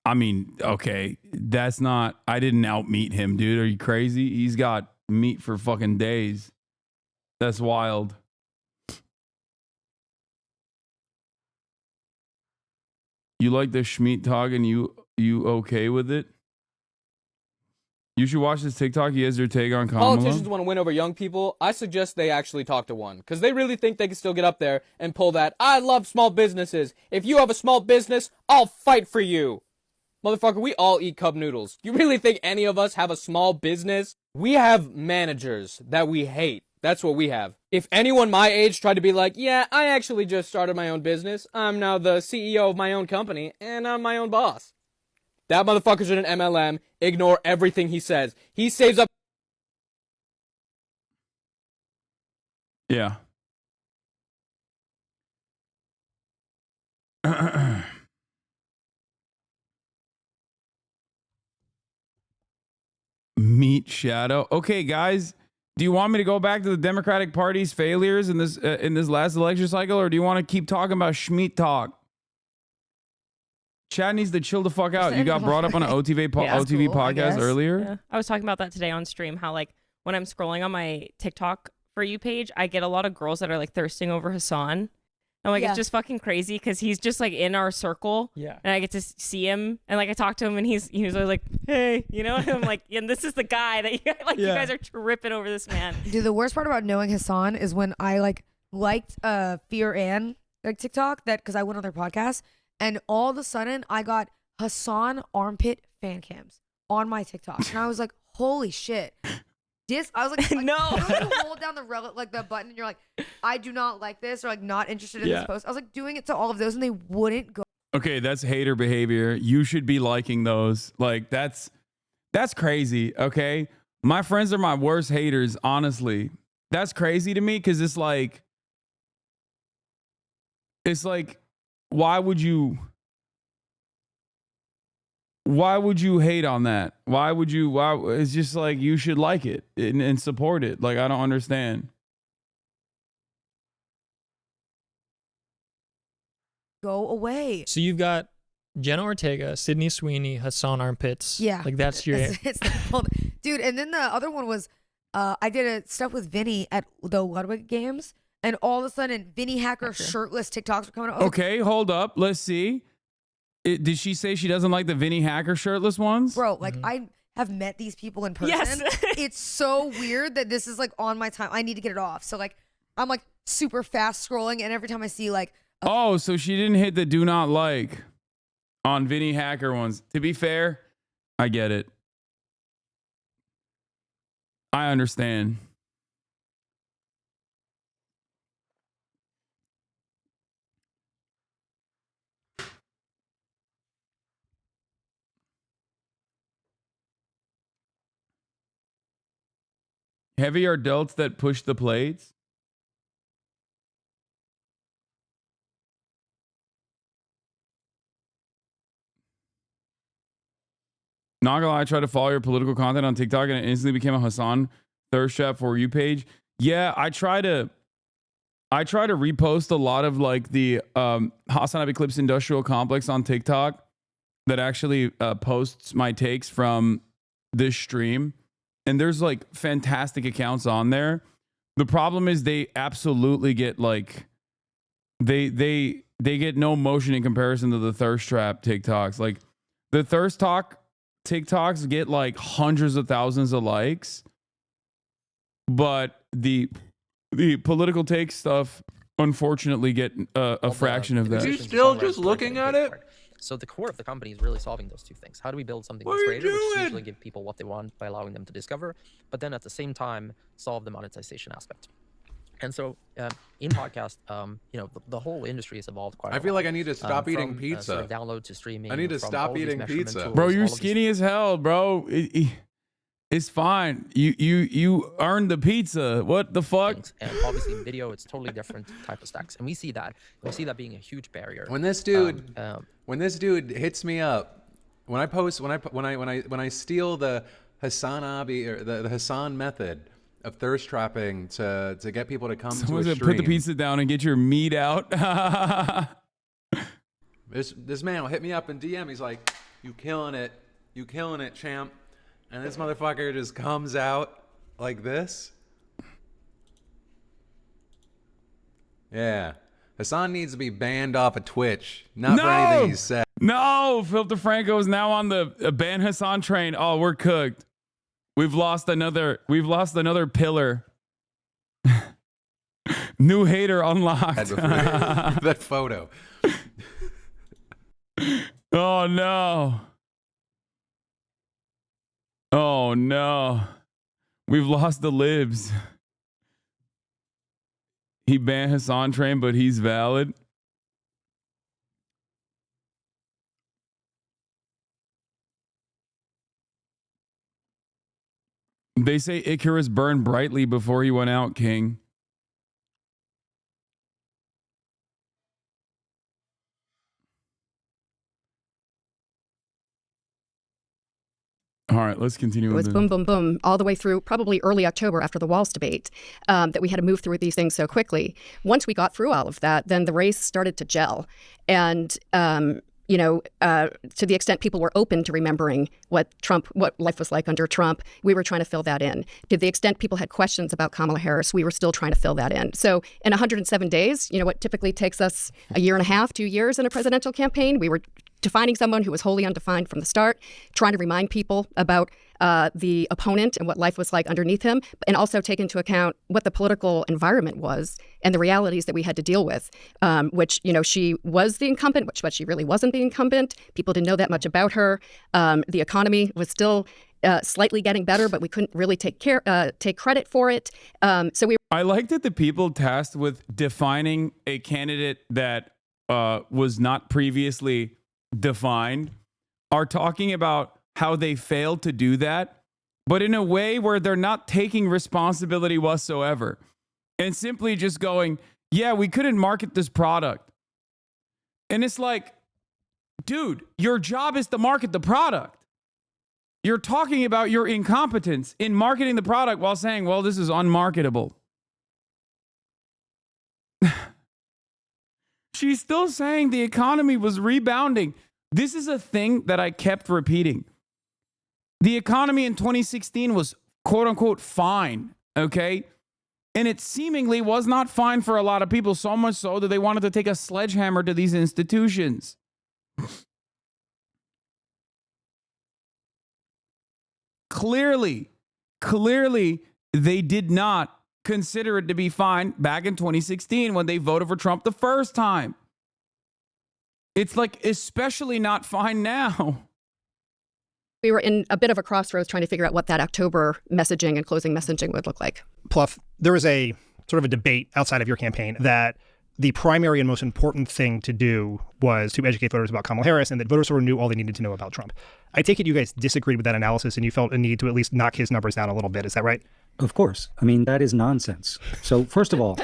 I mean, okay, that's not, I didn't outmeet him, dude. Are you crazy? He's got meat for fucking days. That's wild. You like the Schmeat talk and you okay with it? You should watch this TikTok. He has your take on Kamala. Politicians want to win over young people. I suggest they actually talk to one because they really think they can still get up there and pull that. I love small businesses. If you have a small business, I'll fight for you. Motherfucker, we all eat cup noodles. You really think any of us have a small business? We have managers that we hate. That's what we have. If anyone my age tried to be like, yeah, I actually just started my own business. I'm now the CEO of my own company and I'm my own boss. That motherfucker's in an MLM. Ignore everything he says. He saves up. Yeah. Meet Shadow. Okay, guys, do you want me to go back to the Democratic Party's failures in this last election cycle, or do you want to keep talking about Schmeat talk? Chad needs to chill the fuck out. You got brought up on an OTV podcast earlier. Yeah. I was talking about that today on stream. How like when I'm scrolling on my TikTok For You page, I get a lot of girls that are like thirsting over Hasan. I'm like, it's just fucking crazy because he's just like in our circle. Yeah. And I get to see him and like I talk to him and he's always like, hey, you know, and I'm like, and this is the guy that you guys are tripping over this man. Dude, the worst part about knowing Hasan is when I liked Fear Ann TikTok because I went on their podcast and all of a sudden I got Hasan armpit fan cams on my TikTok and I was like, holy shit. I was like, no. You know, you hold down the button and you're like, I do not like this or like not interested in this post. I was like doing it to all of those and they wouldn't go. Okay, that's hater behavior. You should be liking those. Like that's crazy. Okay, my friends are my worst haters. Honestly, that's crazy to me because it's like, why would you hate on that? Why it's just like you should like it and support it. Like I don't understand. Go away. So you've got Jenna Ortega, Sydney Sweeney, Hasan Armpits. Yeah. Like that's your dude. And then the other one was I did stuff with Vinny at the Ludwig games and all of a sudden Vinny Hacker shirtless TikToks were coming out. Okay, hold up. Let's see. Did she say she doesn't like the Vinny Hacker shirtless ones? Bro, I have met these people in person. Yes. It's so weird that this is like on my time. I need to get it off. So like I'm like super fast scrolling and every time I see like so she didn't hit the do not like on Vinny Hacker ones. To be fair, I get it. I understand. Heavy are delts that push the plates. Not gonna lie, I tried to follow your political content on TikTok and it instantly became a Hasan thirst trap for you page. Yeah, I try to repost a lot of like the HasanAbi Clips Industrial Complex on TikTok that actually posts my takes from this stream. And there's like fantastic accounts on there. The problem is they absolutely get like they get no motion in comparison to the thirst trap TikToks. Like the thirst talk TikToks get like hundreds of thousands of likes, but the political take stuff unfortunately get a fraction of that. Are you still just looking at it? So the core of the company is really solving those two things. How do we build something that's greater, which usually give people what they want by allowing them to discover, but then at the same time solve the monetization aspect. And so in podcast, you know, the whole industry has evolved quite a lot. I feel like I need to stop eating pizza. Sort of download to streaming. I need to stop eating pizza. Tools, Bro, you're skinny as hell, bro. It's fine. You earned the pizza. What the fuck? And obviously in video, it's totally different type of stacks, and we see that being a huge barrier. When this dude hits me up, when I steal the HasanAbi or the Hasan method of thirst trapping to get people to come to a stream. Put the pizza down and get your meat out. This man will hit me up in DM. He's like, "You killing it, champ." And this motherfucker just comes out like this. Yeah. Hasan needs to be banned off of Twitch. Not for anything he said. No, Filter Franco is now on the ban Hasan train. Oh, we're cooked. We've lost another pillar. New hater unlocked. That photo. Oh no. Oh no. We've lost the libs. He banned Hasan train, but he's valid. They say Icarus burned brightly before he went out, King. All right, let's continue. It was boom, boom, boom, all the way through probably early October after the Walls debate, that we had to move through these things so quickly. Once we got through all of that, then the race started to gel. And, to the extent people were open to remembering what life was like under Trump, we were trying to fill that in. To the extent people had questions about Kamala Harris, we were still trying to fill that in. So in 107 days, what typically takes us a year and a half, 2 years in a presidential campaign, we were defining someone who was wholly undefined from the start, trying to remind people about the opponent and what life was like underneath him, and also take into account what the political environment was and the realities that we had to deal with, which, she was the incumbent, but she really wasn't the incumbent. People didn't know that much about her. The economy was still slightly getting better, but we couldn't really take credit for it. I like that the people tasked with defining a candidate that was not previously defined are talking about how they failed to do that, but in a way where they're not taking responsibility whatsoever and simply just going, yeah, we couldn't market this product. And it's like, dude, your job is to market the product. You're talking about your incompetence in marketing the product while saying, well, this is unmarketable. She's still saying the economy was rebounding. This is a thing that I kept repeating. The economy in 2016 was quote unquote fine, okay? And it seemingly was not fine for a lot of people, so much so that they wanted to take a sledgehammer to these institutions. Clearly, they did not consider it to be fine back in 2016 when they voted for Trump the first time. It's like especially not fine now. We were in a bit of a crossroads trying to figure out what that October messaging and closing messaging would look like. Pluff, there was a sort of a debate outside of your campaign that the primary and most important thing to do was to educate voters about Kamala Harris, and that voters sort of knew all they needed to know about Trump. I take it you guys disagreed with that analysis and you felt a need to at least knock his numbers down a little bit. Is that right? Of course. I mean, that is nonsense. So first of all,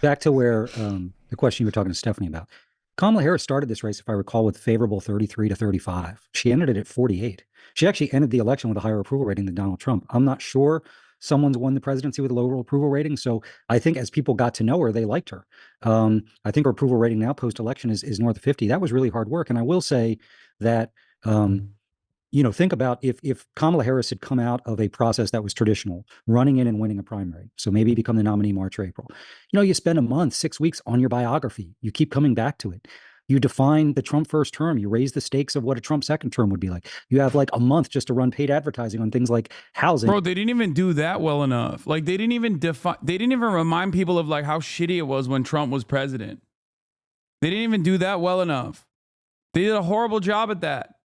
back to where the question you were talking to Stephanie about. Kamala Harris started this race, if I recall, with favorable 33 to 35. She ended it at 48. She actually ended the election with a higher approval rating than Donald Trump. I'm not sure someone's won the presidency with a lower approval rating. So I think as people got to know her, they liked her. I think her approval rating now post-election is north of 50. That was really hard work. And I will say that, think about if Kamala Harris had come out of a process that was traditional, running in and winning a primary. So maybe become the nominee March or April. You spend a month, 6 weeks on your biography. You keep coming back to it. You define the Trump first term. You raise the stakes of what a Trump second term would be like. You have like a month just to run paid advertising on things like housing. Bro, they didn't even do that well enough. Like they didn't even remind people of like how shitty it was when Trump was president. They didn't even do that well enough. They did a horrible job at that.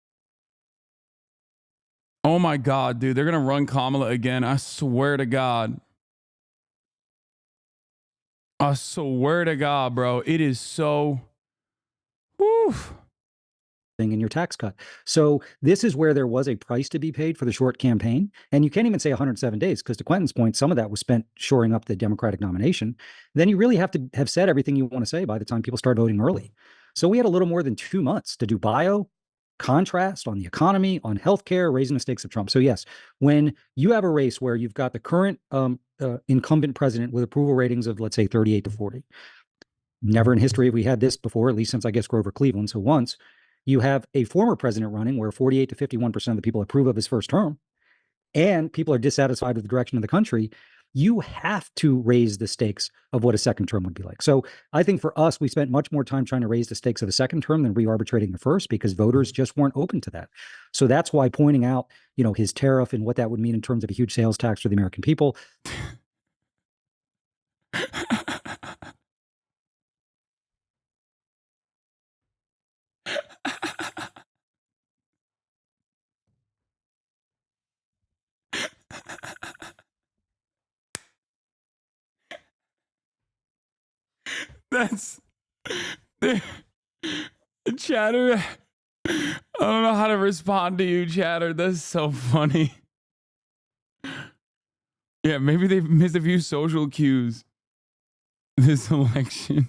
Oh my God, dude, they're going to run Kamala again. I swear to God. I swear to God, bro. It is so... Whew. In your tax cut. So this is where there was a price to be paid for the short campaign. And you can't even say 107 days because to Quentin's point, some of that was spent shoring up the Democratic nomination. Then you really have to have said everything you want to say by the time people start voting early. So we had a little more than 2 months to do bio, contrast on the economy, on healthcare, raising the stakes of Trump. So yes, when you have a race where you've got the current incumbent president with approval ratings of, let's say, 38 to 40, never in history have we had this before, at least since, I guess, Grover Cleveland. So once you have a former president running where 48 to 51% of the people approve of his first term, and people are dissatisfied with the direction of the country, you have to raise the stakes of what a second term would be like. So I think for us, we spent much more time trying to raise the stakes of the second term than re-arbitrating the first because voters just weren't open to that. So that's why pointing out, his tariff and what that would mean in terms of a huge sales tax for the American people. That's Chatter. I don't know how to respond to you, Chatter. That's so funny. Yeah, maybe they've missed a few social cues this election.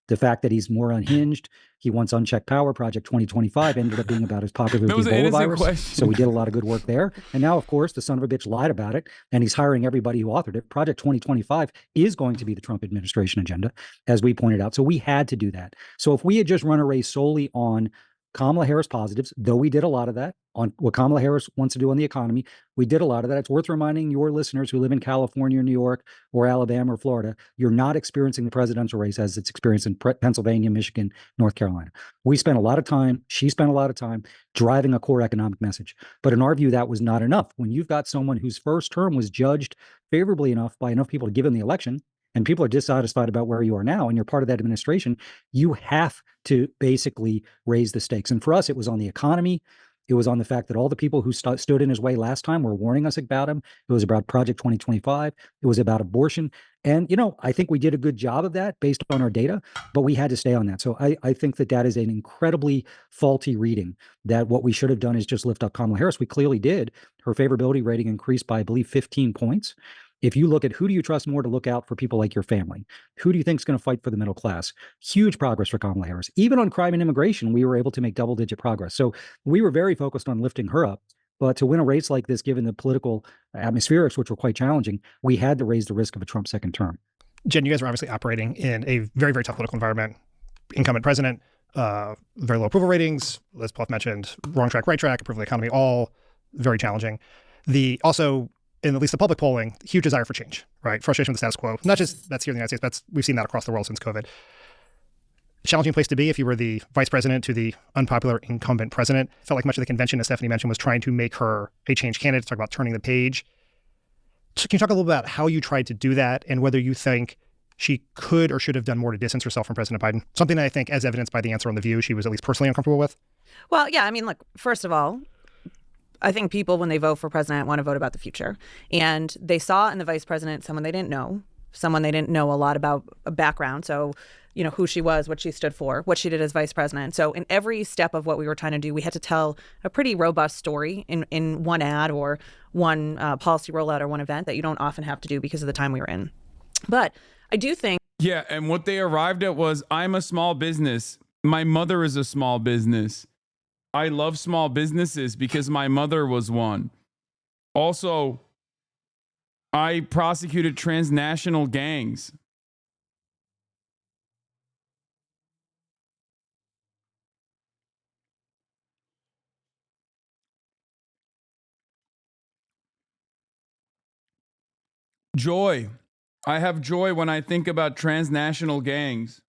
The fact that he's more unhinged, he wants unchecked power. Project 2025 ended up being about as popular as the Ebola virus. Question. So we did a lot of good work there. And now, of course, the son of a bitch lied about it, and he's hiring everybody who authored it. Project 2025 is going to be the Trump administration agenda, as we pointed out. So we had to do that. So if we had just run a race solely on Kamala Harris positives, though we did a lot of that on what Kamala Harris wants to do on the economy, we did a lot of that. It's worth reminding your listeners who live in California, or New York, or Alabama, or Florida, you're not experiencing the presidential race as it's experienced in Pennsylvania, Michigan, North Carolina. We spent a lot of time, she spent a lot of time driving a core economic message. But in our view, that was not enough. When you've got someone whose first term was judged favorably enough by enough people to give him the election, and people are dissatisfied about where you are now, and you're part of that administration, you have to basically raise the stakes. And for us, it was on the economy. It was on the fact that all the people who stood in his way last time were warning us about him. It was about Project 2025. It was about abortion. And, I think we did a good job of that based on our data, but we had to stay on that. So I think that is an incredibly faulty reading, that what we should have done is just lift up Kamala Harris. We clearly did. Her favorability rating increased by, I believe, 15 points. If you look at who do you trust more to look out for people like your family, who do you think is going to fight for the middle class? Huge progress for Kamala Harris. Even on crime and immigration, we were able to make double-digit progress. So we were very focused on lifting her up. But to win a race like this, given the political atmospherics, which were quite challenging, we had to raise the risk of a Trump second term. Jen, you guys are obviously operating in a very, very tough political environment. Incumbent president, very low approval ratings, as Paul mentioned, wrong track, right track, approval of the economy, all very challenging. Also, in at least the public polling, huge desire for change, right? Frustration with the status quo. Not just that's here in the United States, we've seen that across the world since COVID. Challenging place to be if you were the vice president to the unpopular incumbent president. Felt like much of the convention, as Stephanie mentioned, was trying to make her a change candidate, talk about turning the page. So can you talk a little about how you tried to do that and whether you think she could or should have done more to distance herself from President Biden? Something that I think, as evidenced by the answer on The View, she was at least personally uncomfortable with. Well, yeah, I mean, look, first of all, I think people, when they vote for president, want to vote about the future. And they saw in the vice president someone they didn't know, someone they didn't know a lot about a background. So, you know, who she was, what she stood for, what she did as vice president. So in every step of what we were trying to do, we had to tell a pretty robust story in one ad or one policy rollout or one event that you don't often have to do because of the time we were in. But I do think. Yeah, and what they arrived at was, I'm a small business. My mother is a small business. I love small businesses because my mother was one. Also, I prosecuted transnational gangs. Joy. I have joy when I think about transnational gangs.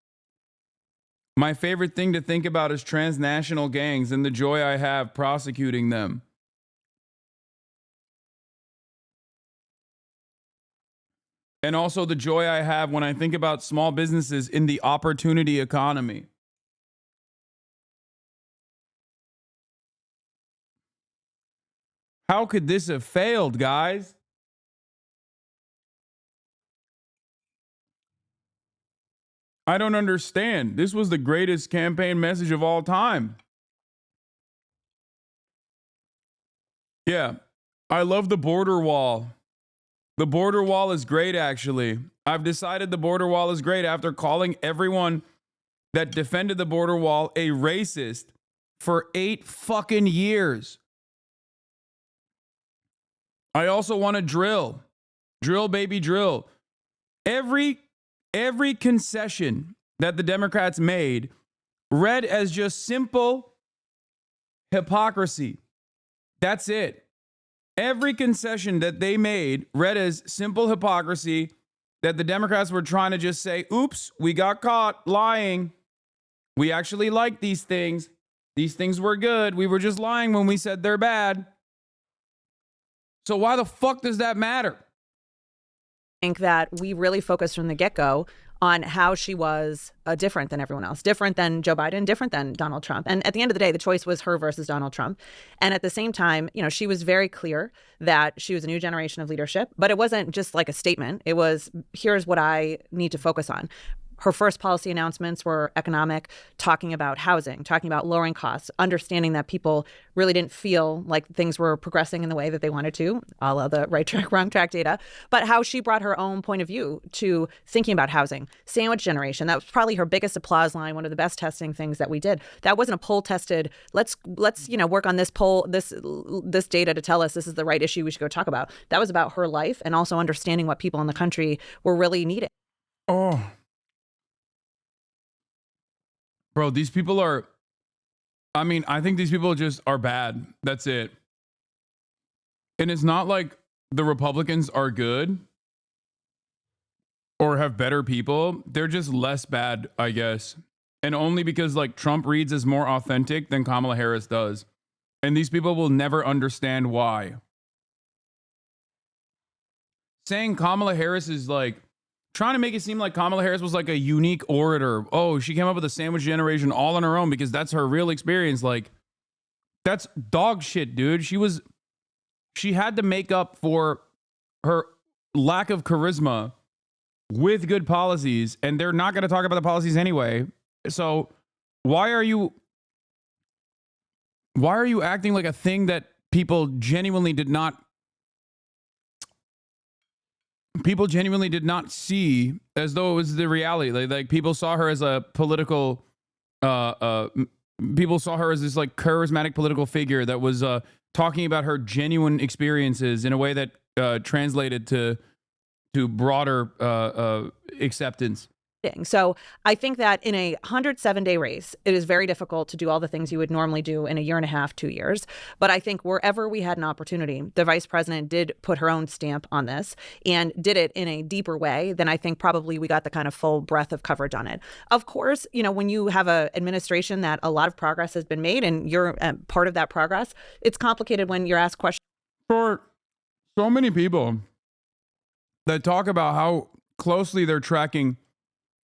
My favorite thing to think about is transnational gangs and the joy I have prosecuting them. And also the joy I have when I think about small businesses in the opportunity economy. How could this have failed, guys? I don't understand. This was the greatest campaign message of all time. Yeah, I love the border wall. The border wall is great, actually. I've decided the border wall is great after calling everyone that defended the border wall a racist for 8 fucking years. I also want to drill. Drill, baby, drill. Every concession that the Democrats made read as just simple hypocrisy. That's it. Every concession that they made read as simple hypocrisy, that the Democrats were trying to just say, oops, we got caught lying. We actually like these things. These things were good. We were just lying when we said they're bad. So why the fuck does that matter? I think that we really focused from the get-go on how she was different than everyone else, different than Joe Biden, different than Donald Trump. And at the end of the day, the choice was her versus Donald Trump. And at the same time, you know, she was very clear that she was a new generation of leadership, but it wasn't just like a statement. It was, here's what I need to focus on. Her first policy announcements were economic, talking about housing, talking about lowering costs, understanding that people really didn't feel like things were progressing in the way that they wanted to, a la the right track, wrong track data, but how she brought her own point of view to thinking about housing, sandwich generation. That was probably her biggest applause line, one of the best testing things that we did. That wasn't a poll tested, let's work on this poll, this data to tell us this is the right issue we should go talk about. That was about her life and also understanding what people in the country were really needing. Oh. Bro, these people are, I think these people just are bad. That's it. And it's not like the Republicans are good or have better people. They're just less bad, I guess. And only because like Trump reads as more authentic than Kamala Harris does. And these people will never understand why. Saying Kamala Harris is like, trying to make it seem like Kamala Harris was like a unique orator. Oh, she came up with a sandwich generation all on her own because that's her real experience. Like, that's dog shit, dude. She had to make up for her lack of charisma with good policies, and they're not going to talk about the policies anyway. So why are you acting like a thing that people genuinely did not see as though it was the reality? Like people saw her as a political, people saw her as this like charismatic political figure that was talking about her genuine experiences in a way that translated to broader acceptance. So I think that in a 107-day race, it is very difficult to do all the things you would normally do in a year and a half, 2 years. But I think wherever we had an opportunity, the vice president did put her own stamp on this and did it in a deeper way than I think probably we got the kind of full breadth of coverage on it. Of course, you know, when you have an administration that a lot of progress has been made and you're part of that progress, it's complicated when you're asked questions. For so many people that talk about how closely they're tracking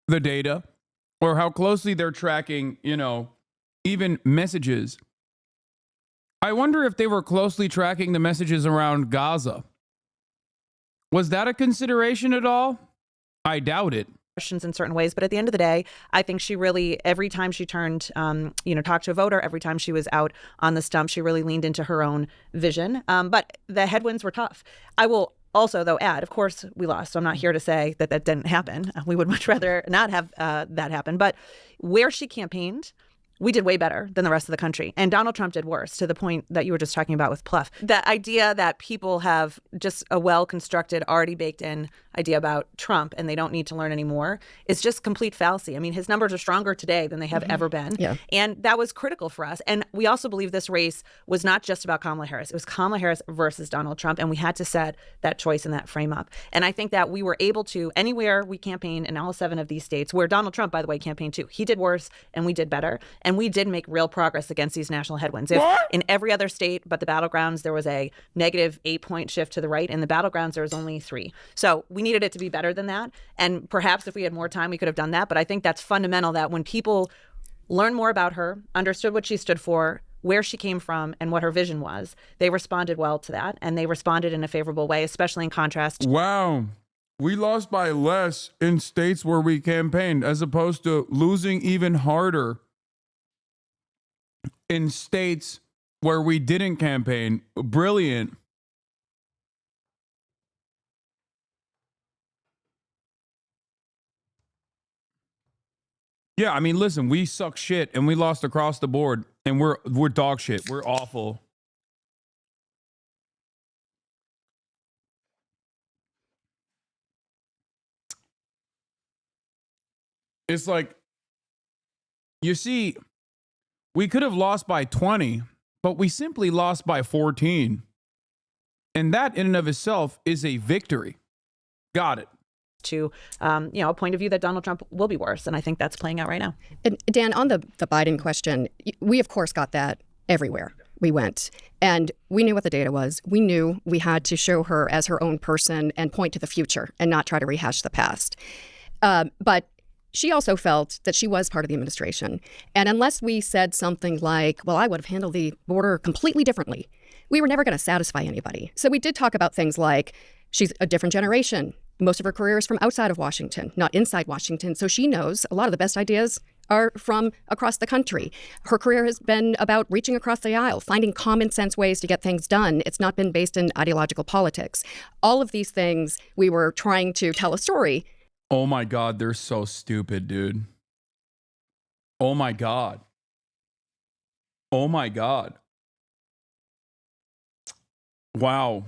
the data or how closely they're tracking, you know, even messages. I wonder if they were closely tracking the messages around Gaza. Was that a consideration at all? I doubt it. Questions in certain ways, but at the end of the day, I think she really, every time she turned, talked to a voter, every time she was out on the stump, she really leaned into her own vision. But the headwinds were tough. I will also, though, add, of course, we lost. So I'm not here to say that that didn't happen. We would much rather not have that happen. But where she campaigned, we did way better than the rest of the country. And Donald Trump did worse, to the point that you were just talking about with Pluff. That idea that people have just a well-constructed, already baked-in idea about Trump and they don't need to learn anymore is just complete fallacy. I mean, his numbers are stronger today than they have ever been. Yeah. And that was critical for us. And we also believe this race was not just about Kamala Harris. It was Kamala Harris versus Donald Trump. And we had to set that choice and that frame up. And I think that we were able to, anywhere we campaigned in all 7 of these states, where Donald Trump, by the way, campaigned too. He did worse and we did better. And we did make real progress against these national headwinds. If in every other state but the battlegrounds, there was a negative 8-point shift to the right, in the battlegrounds, there was only 3. So we needed it to be better than that. And perhaps if we had more time, we could have done that. But I think that's fundamental, that when people learn more about her, understood what she stood for, where she came from, and what her vision was, they responded well to that. And they responded in a favorable way, especially in contrast. Wow. We lost by less in states where we campaigned, as opposed to losing even harder in states where we didn't campaign. Brilliant. Yeah, I mean, listen, we suck shit and we lost across the board and we're dog shit. We're awful. It's like, you see, we could have lost by 20, but we simply lost by 14. And that in and of itself is a victory. Got it. To, a point of view that Donald Trump will be worse. And I think that's playing out right now. And Dan, on the Biden question, we, of course, got that everywhere we went. And we knew what the data was. We knew we had to show her as her own person and point to the future and not try to rehash the past. But she also felt that she was part of the administration. And unless we said something like, well, I would have handled the border completely differently, we were never going to satisfy anybody. So we did talk about things like she's a different generation. Most of her career is from outside of Washington, not inside Washington. So she knows a lot of the best ideas are from across the country. Her career has been about reaching across the aisle, finding common sense ways to get things done. It's not been based in ideological politics. All of these things, we were trying to tell a story. Oh my God, they're so stupid, dude. Oh my God. Oh my God. Wow.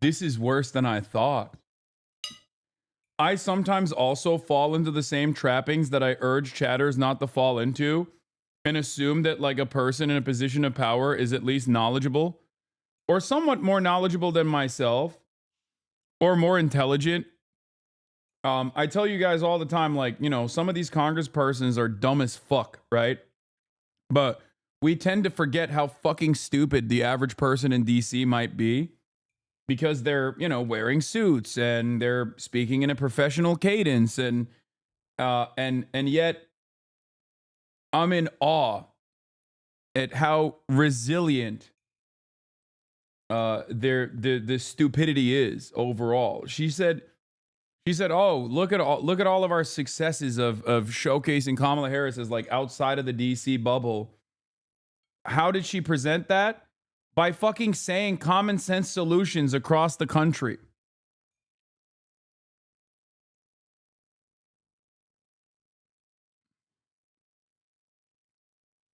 This is worse than I thought. I sometimes also fall into the same trappings that I urge chatters not to fall into, and assume that like a person in a position of power is at least knowledgeable or somewhat more knowledgeable than myself or more intelligent. I tell you guys all the time, like, some of these congresspersons are dumb as fuck, right? But we tend to forget how fucking stupid the average person in DC might be. Because they're, wearing suits and they're speaking in a professional cadence, and yet I'm in awe at how resilient the stupidity is overall. She said, "Oh, look at all of our successes of showcasing Kamala Harris as like outside of the DC bubble." How did she present that? By fucking saying common sense solutions across the country.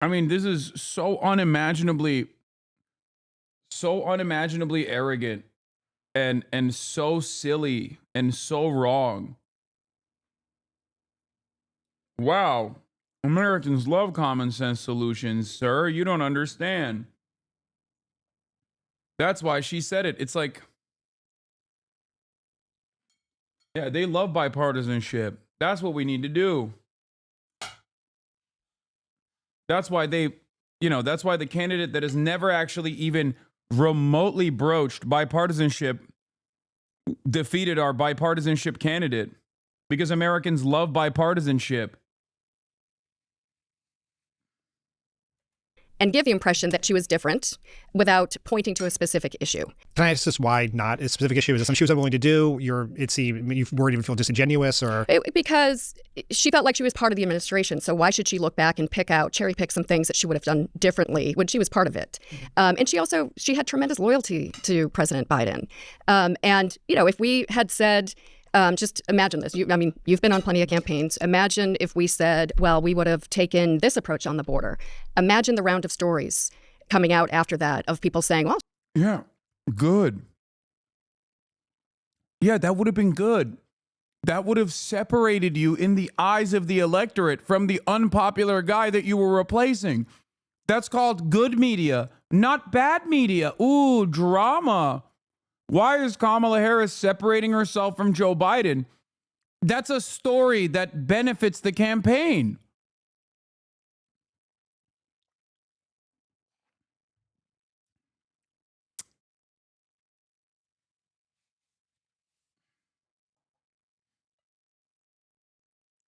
I mean, this is so unimaginably arrogant and so silly and so wrong. Wow. Americans love common sense solutions, sir. You don't understand. That's why she said it. It's like, yeah, they love bipartisanship. That's what we need to do. That's why that's why the candidate that has never actually even remotely broached bipartisanship defeated our bipartisanship candidate, because Americans love bipartisanship. and give the impression that she was different without pointing to a specific issue. Can I ask this why not a specific issue? Is it something she was unwilling to do? You worried even feel disingenuous, or because she felt like she was part of the administration. So why should she look back and cherry pick some things that she would have done differently when she was part of it? And she had tremendous loyalty to President Biden. And if we had said, just imagine this. You've been on plenty of campaigns. Imagine if we said, well, we would have taken this approach on the border. Imagine the round of stories coming out after that of people saying, well, yeah, good. Yeah, that would have been good. That would have separated you in the eyes of the electorate from the unpopular guy that you were replacing. That's called good media, not bad media. Ooh, drama. Why is Kamala Harris separating herself from Joe Biden? That's a story that benefits the campaign.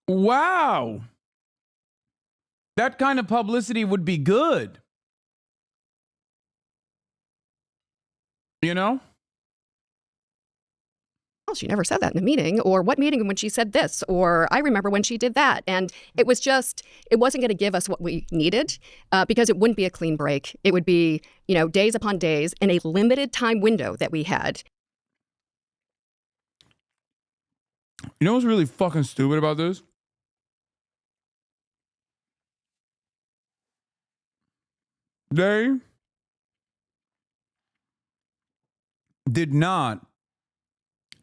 Wow. That kind of publicity would be good. You know? well, she never said that in a meeting, or what meeting when she said this, or I remember when she did that. And it wasn't going to give us what we needed because it wouldn't be a clean break. It would be, days upon days in a limited time window that we had. You know what's really fucking stupid about this? They did not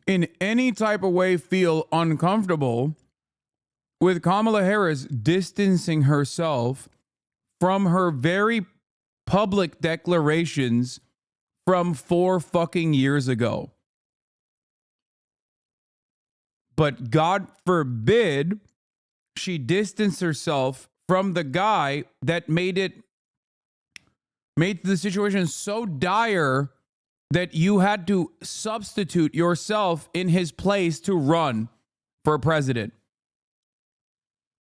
in any type of way feel uncomfortable with Kamala Harris distancing herself from her very public declarations from 4 fucking years ago. But God forbid she distanced herself from the guy that made the situation so dire that you had to substitute yourself in his place to run for president.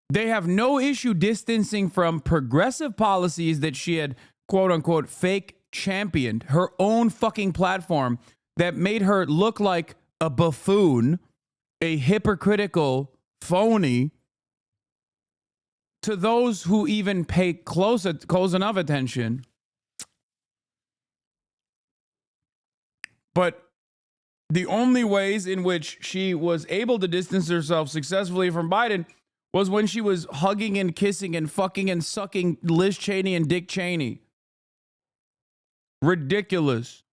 They have no issue distancing from progressive policies that she had, quote unquote, fake championed, her own fucking platform that made her look like a buffoon, a hypocritical phony, to those who even pay close enough attention. But the only ways in which she was able to distance herself successfully from Biden was when she was hugging and kissing and fucking and sucking Liz Cheney and Dick Cheney. Ridiculous.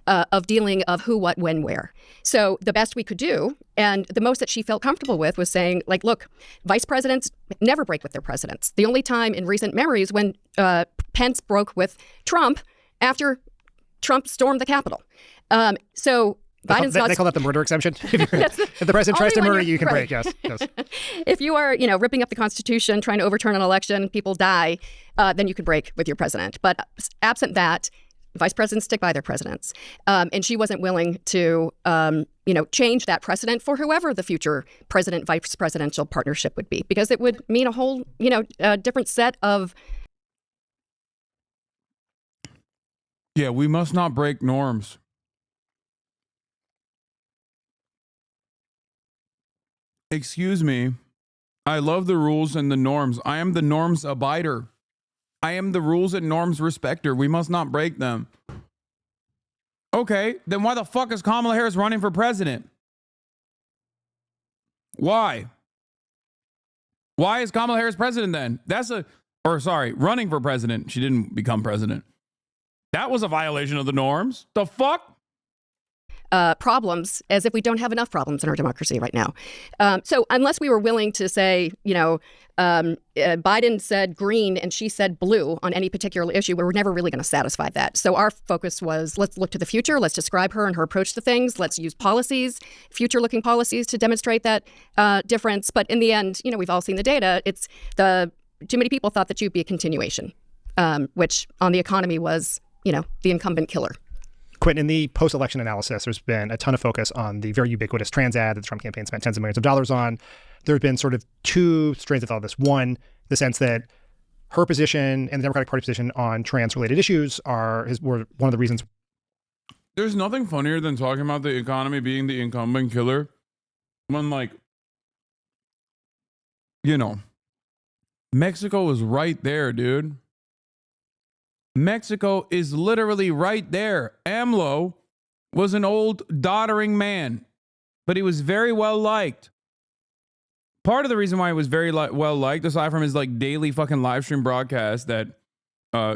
Of dealing of who, what, when, where. So the best we could do, and the most that she felt comfortable with, was saying, like, look, vice presidents never break with their presidents. The only time in recent memory is when Pence broke with Trump after Trump stormed the Capitol. So Biden's they call that the murder exemption. If the president tries to murder you, can break. Yes. If you are, ripping up the Constitution, trying to overturn an election, people die, then you could break with your president. But absent that, vice presidents stick by their presidents. And she wasn't willing to, change that precedent for whoever the future president-vice presidential partnership would be, because it would mean a whole, different set of. Yeah, we must not break norms. Excuse me. I love the rules and the norms. I am the norms abider. I am the rules and norms respecter. We must not break them. Okay, then why the fuck is Kamala Harris running for president? Why? Why is Kamala Harris president then? Running for president. She didn't become president. That was a violation of the norms. The fuck? Problems, as if we don't have enough problems in our democracy right now. So unless we were willing to say, Biden said green and she said blue on any particular issue, we were never really going to satisfy that. So our focus was, let's look to the future. Let's describe her and her approach to things. Let's use policies, future-looking policies, to demonstrate that difference. But in the end, we've all seen the data. Too many people thought that you'd be a continuation, which on the economy was, the incumbent killer. Quentin, in the post-election analysis, there's been a ton of focus on the very ubiquitous trans ad that the Trump campaign spent tens of millions of dollars on. There have been sort of two strains of all this. One, the sense that her position and the Democratic Party position on trans-related issues were one of the reasons. There's nothing funnier than talking about the economy being the incumbent killer when, like, you know, Mexico is right there, dude. Mexico is literally right there. AMLO was an old, doddering man, but he was very well liked. Part of the reason why he was very well liked, aside from his like daily fucking live stream broadcast that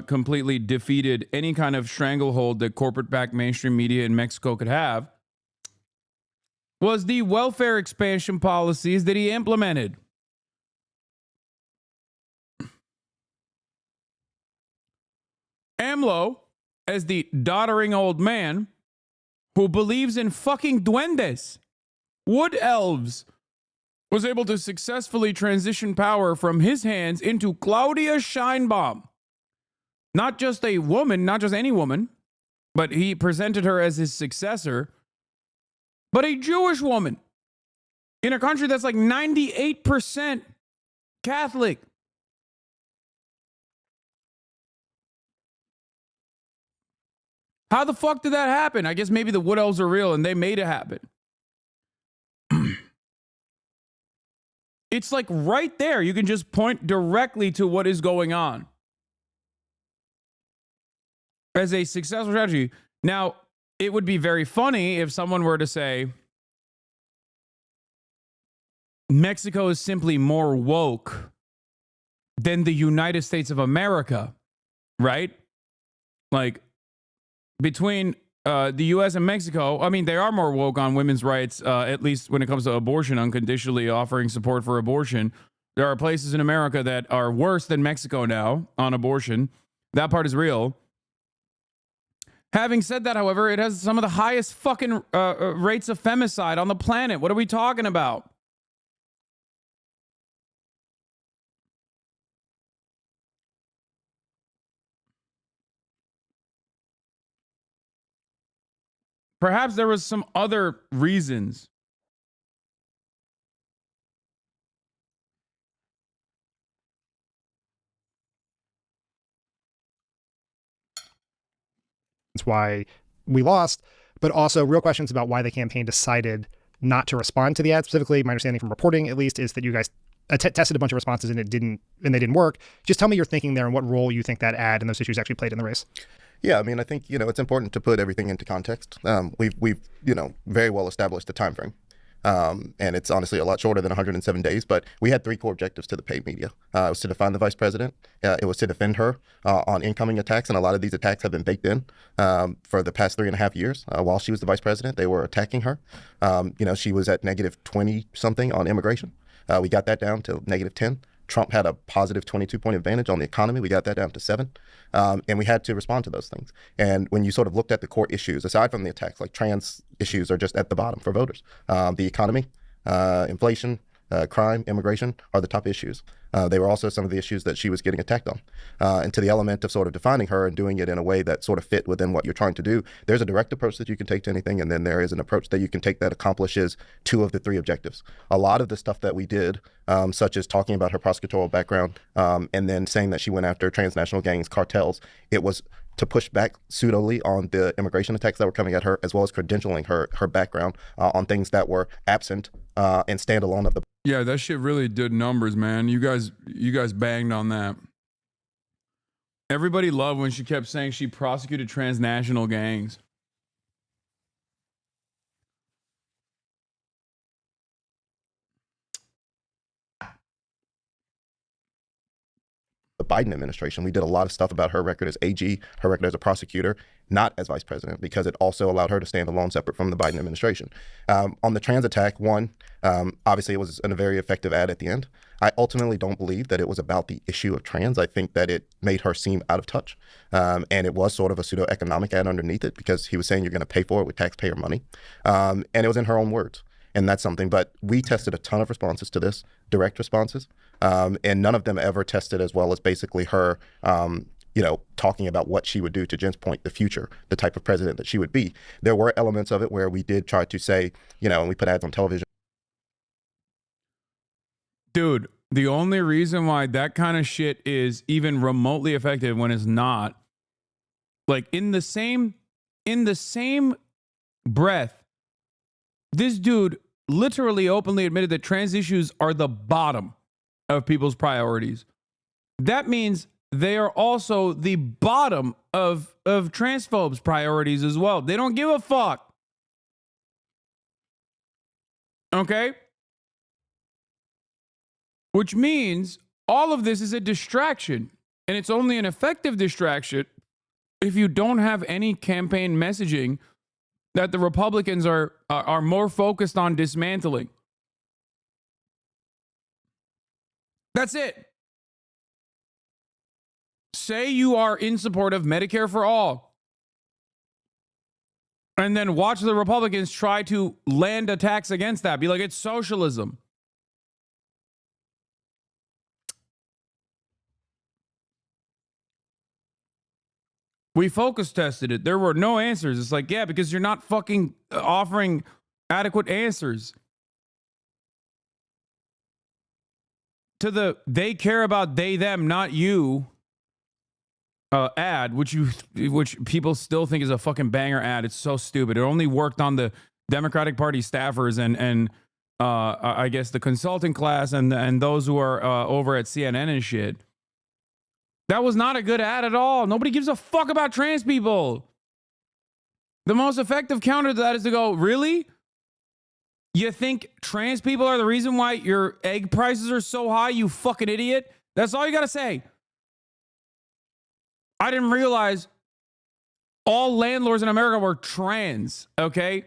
completely defeated any kind of stranglehold that corporate-backed mainstream media in Mexico could have, was the welfare expansion policies that he implemented. AMLO, as the doddering old man who believes in fucking duendes, wood elves, was able to successfully transition power from his hands into Claudia Sheinbaum. Not just a woman, not just any woman, but he presented her as his successor, but a Jewish woman in a country that's like 98% Catholic. How the fuck did that happen? I guess maybe the wood elves are real and they made it happen. It's like right there. You can just point directly to what is going on as a successful strategy. Now, it would be very funny if someone were to say, Mexico is simply more woke than the United States of America, right? Like, between the U.S. and Mexico, I mean, they are more woke on women's rights, at least when it comes to abortion, unconditionally offering support for abortion. There are places in America that are worse than Mexico now on abortion. That part is real. Having said that, however, it has some of the highest fucking rates of femicide on the planet. What are we talking about? Perhaps there was some other reasons. That's why we lost, but also real questions about why the campaign decided not to respond to the ad. Specifically, my understanding from reporting, at least, is that you guys tested a bunch of responses and they didn't work. Just tell me your thinking there and what role you think that ad and those issues actually played in the race. Yeah, I mean, I think, it's important to put everything into context. We've very well established the time frame. And it's honestly a lot shorter than 107 days, but we had 3 core objectives to the paid media. It was to define the vice president. It was to defend her on incoming attacks, and a lot of these attacks have been baked in for the past 3.5 years. While she was the vice president, they were attacking her. She was at negative 20-something on immigration. We got that down to negative 10. Trump had a positive 22-point advantage on the economy. We got that down to 7. And we had to respond to those things. And when you sort of looked at the core issues, aside from the attacks, like trans issues are just at the bottom for voters. The economy, inflation, crime, immigration are the top issues. They were also some of the issues that she was getting attacked on. And to the element of sort of defining her and doing it in a way that sort of fit within what you're trying to do, there's a direct approach that you can take to anything, and then there is an approach that you can take that accomplishes 2 of the 3 objectives. A lot of the stuff that we did, such as talking about her prosecutorial background, and then saying that she went after transnational gangs, cartels, it was to push back pseudolly on the immigration attacks that were coming at her, as well as credentialing her background on things that were absent and standalone of the. Yeah, that shit really did numbers, man. You guys banged on that. Everybody loved when she kept saying she prosecuted transnational gangs. The Biden administration. We did a lot of stuff about her record as AG, her record as a prosecutor, not as vice president, because it also allowed her to stand alone separate from the Biden administration. On the trans attack, obviously it was a very effective ad at the end. I ultimately don't believe that it was about the issue of trans. I think that it made her seem out of touch. And it was sort of a pseudo-economic ad underneath it, because he was saying you're going to pay for it with taxpayer money. And it was in her own words. And that's something. But we tested a ton of responses to this, direct responses. And none of them ever tested as well as basically her, talking about what she would do, to Jen's point, the future, the type of president that she would be. There were elements of it where we did try to say, and we put ads on television. Dude, The only reason why that kind of shit is even remotely effective when it's not, like in the same breath, this dude literally openly admitted that trans issues are the bottom of people's priorities. That means they are also the bottom of transphobes' priorities as well. They don't give a fuck. Okay? Which means all of this is a distraction, and it's only an effective distraction if you don't have any campaign messaging that the Republicans are more focused on dismantling. That's it. Say you are in support of Medicare for all, and then watch the Republicans try to land attacks against that. Be like, it's socialism. We focus tested it. There were no answers. It's like, yeah, because you're not fucking offering adequate answers to the they care about they, them, not you ad, which people still think is a fucking banger ad. It's so stupid. It only worked on the Democratic Party staffers and I guess the consulting class and those who are over at CNN and shit. That was not a good ad at all. Nobody gives a fuck about trans people. The most effective counter to that is to go, really? You think trans people are the reason why your egg prices are so high, you fucking idiot? That's all you got to say. I didn't realize all landlords in America were trans, okay?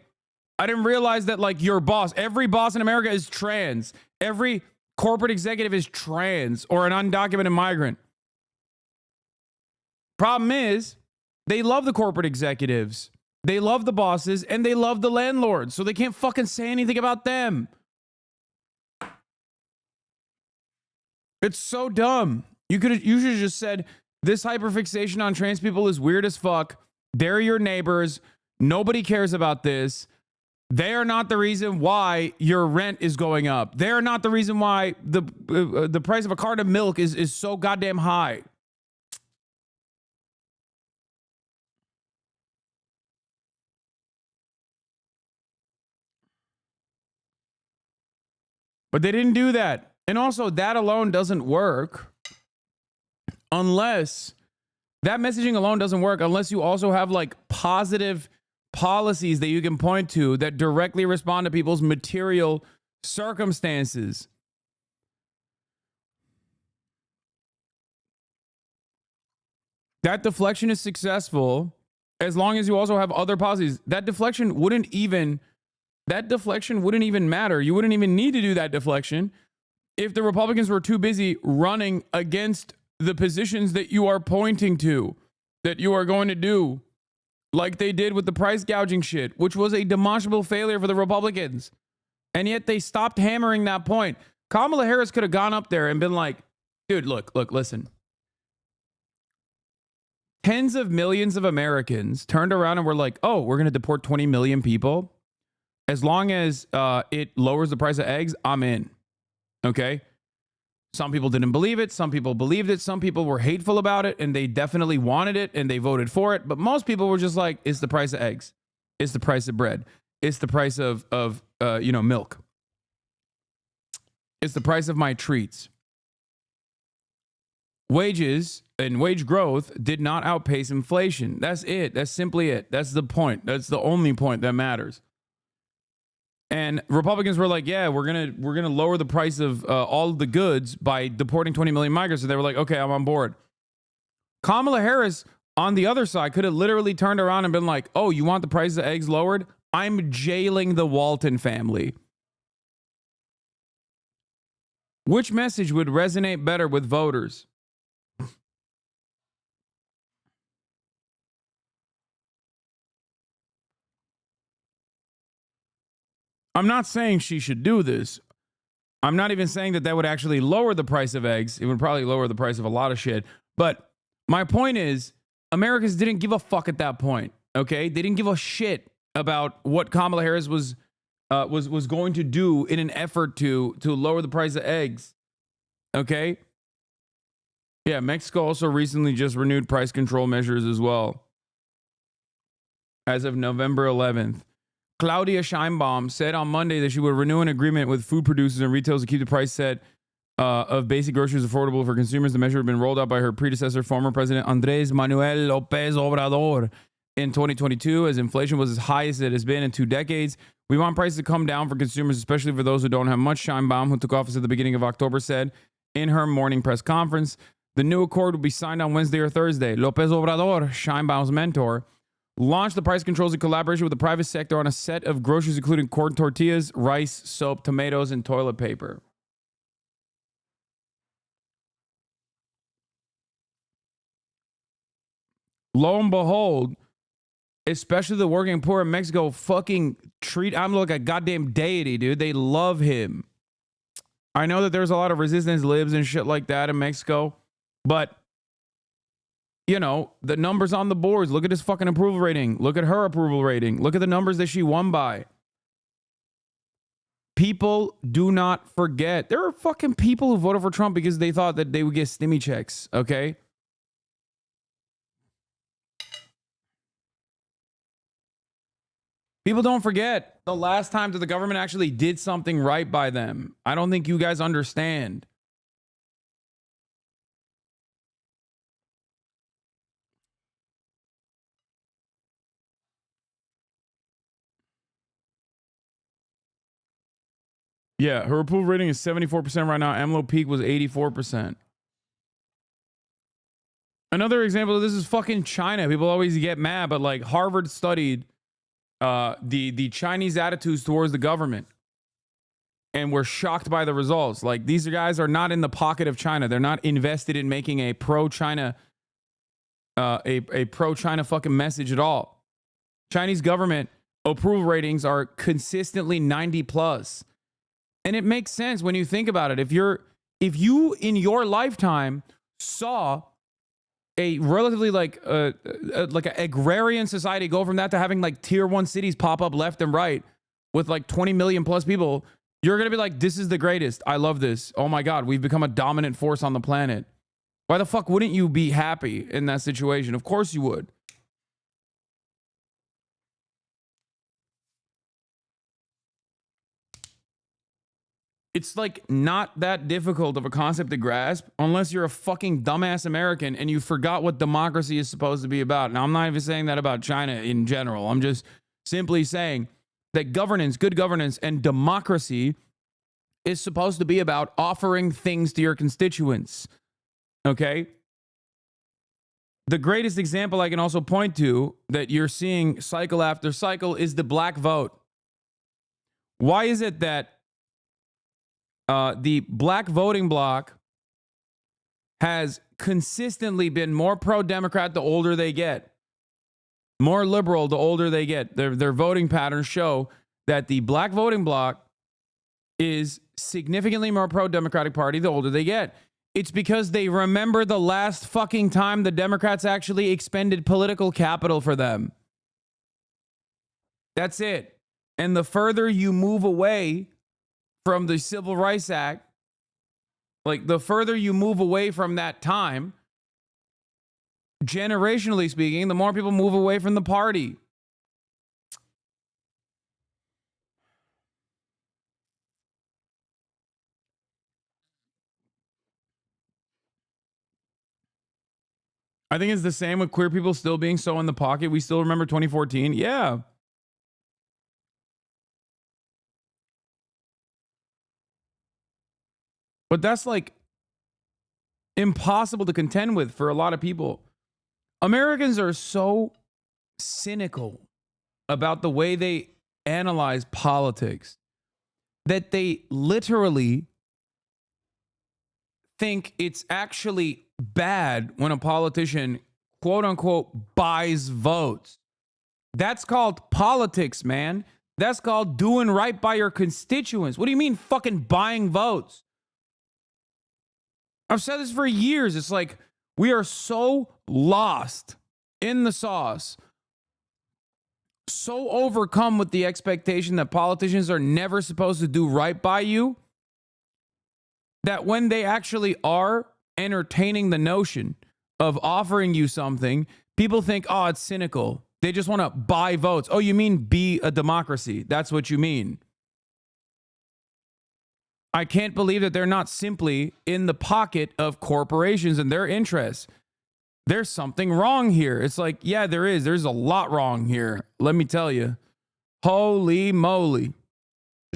I didn't realize that, like, your boss, every boss in America is trans. Every corporate executive is trans or an undocumented migrant. Problem is, they love the corporate executives, they love the bosses, and they love the landlords, so they can't fucking say anything about them. It's so dumb. You should have just said, this hyperfixation on trans people is weird as fuck. They're your neighbors. Nobody cares about this. They are not the reason why your rent is going up. They are not the reason why the price of a carton of milk is so goddamn high. But they didn't do that. And also, that alone doesn't work unless that messaging alone doesn't work unless you also have like positive policies that you can point to that directly respond to people's material circumstances. That deflection is successful as long as you also have other policies. That deflection wouldn't even matter. You wouldn't even need to do that deflection if the Republicans were too busy running against the positions that you are pointing to, that you are going to do, like they did with the price gouging shit, which was a demonstrable failure for the Republicans. And yet they stopped hammering that point. Kamala Harris could have gone up there and been like, dude, look, listen. Tens of millions of Americans turned around and were like, oh, we're going to deport 20 million people. As long as it lowers the price of eggs, I'm in. Okay? Some people didn't believe it. Some people believed it. Some people were hateful about it, and they definitely wanted it, and they voted for it. But most people were just like, it's the price of eggs. It's the price of bread. It's the price of milk. It's the price of my treats. Wages and wage growth did not outpace inflation. That's it. That's simply it. That's the point. That's the only point that matters. And Republicans were like, yeah, we're gonna lower the price of all of the goods by deporting 20 million migrants. And they were like, okay, I'm on board. Kamala Harris, on the other side, could have literally turned around and been like, oh, you want the price of eggs lowered? I'm jailing the Walton family. Which message would resonate better with voters? I'm not saying she should do this. I'm not even saying that would actually lower the price of eggs. It would probably lower the price of a lot of shit. But my point is, Americans didn't give a fuck at that point. Okay, they didn't give a shit about what Kamala Harris was going to do in an effort to lower the price of eggs. Okay. Yeah, Mexico also recently just renewed price control measures as well. As of November 11th. Claudia Sheinbaum said on Monday that she would renew an agreement with food producers and retailers to keep the price set of basic groceries affordable for consumers. The measure had been rolled out by her predecessor, former President Andrés Manuel López Obrador, in 2022, as inflation was as high as it has been in 2 decades. We want prices to come down for consumers, especially for those who don't have much. Sheinbaum, who took office at the beginning of October, said in her morning press conference. The new accord will be signed on Wednesday or Thursday. López Obrador, Sheinbaum's mentor, launched the price controls in collaboration with the private sector on a set of groceries, including corn tortillas, rice, soap, tomatoes, and toilet paper. Lo and behold, especially the working poor in Mexico fucking treat him like a goddamn deity, dude. They love him. I know that there's a lot of resistance libs and shit like that in Mexico, but you know, the numbers on the boards. Look at his fucking approval rating. Look at her approval rating. Look at the numbers that she won by. People do not forget. There are fucking people who voted for Trump because they thought that they would get stimmy checks, okay? People don't forget the last time that the government actually did something right by them. I don't think you guys understand. Yeah, her approval rating is 74% right now. AMLO peak was 84%. Another example of this is fucking China. People always get mad, but like Harvard studied the Chinese attitudes towards the government, and we're shocked by the results. Like, these guys are not in the pocket of China. They're not invested in making a pro-China a pro-China fucking message at all. Chinese government approval ratings are consistently 90 plus. And it makes sense when you think about it. If you in your lifetime saw a relatively like an agrarian society go from that to having like tier 1 cities pop up left and right with like 20 million plus people, you're going to be like, this is the greatest. I love this. Oh my God, we've become a dominant force on the planet. Why the fuck wouldn't you be happy in that situation? Of course you would. It's like not that difficult of a concept to grasp unless you're a fucking dumbass American and you forgot what democracy is supposed to be about. Now, I'm not even saying that about China in general. I'm just simply saying that governance, good governance, and democracy is supposed to be about offering things to your constituents. Okay? The greatest example I can also point to that you're seeing cycle after cycle is the black vote. Why is it that the black voting bloc has consistently been more pro-Democrat the older they get, more liberal the older they get? Their voting patterns show that the black voting bloc is significantly more pro-Democratic Party the older they get. It's because they remember the last fucking time the Democrats actually expended political capital for them. That's it. And the further you move away from the Civil Rights Act, like the further you move away from that time, generationally speaking, the more people move away from the party. I think it's the same with queer people still being so in the pocket. We still remember 2014. Yeah. But that's like impossible to contend with for a lot of people. Americans are so cynical about the way they analyze politics that they literally think it's actually bad when a politician, quote unquote, buys votes. That's called politics, man. That's called doing right by your constituents. What do you mean fucking buying votes? I've said this for years. It's like we are so lost in the sauce, so overcome with the expectation that politicians are never supposed to do right by you, that when they actually are entertaining the notion of offering you something, people think, oh, it's cynical. They just want to buy votes. Oh, you mean be a democracy? That's what you mean. I can't believe that they're not simply in the pocket of corporations and their interests. There's something wrong here. It's like, yeah, there is. There's a lot wrong here. Let me tell you. Holy moly.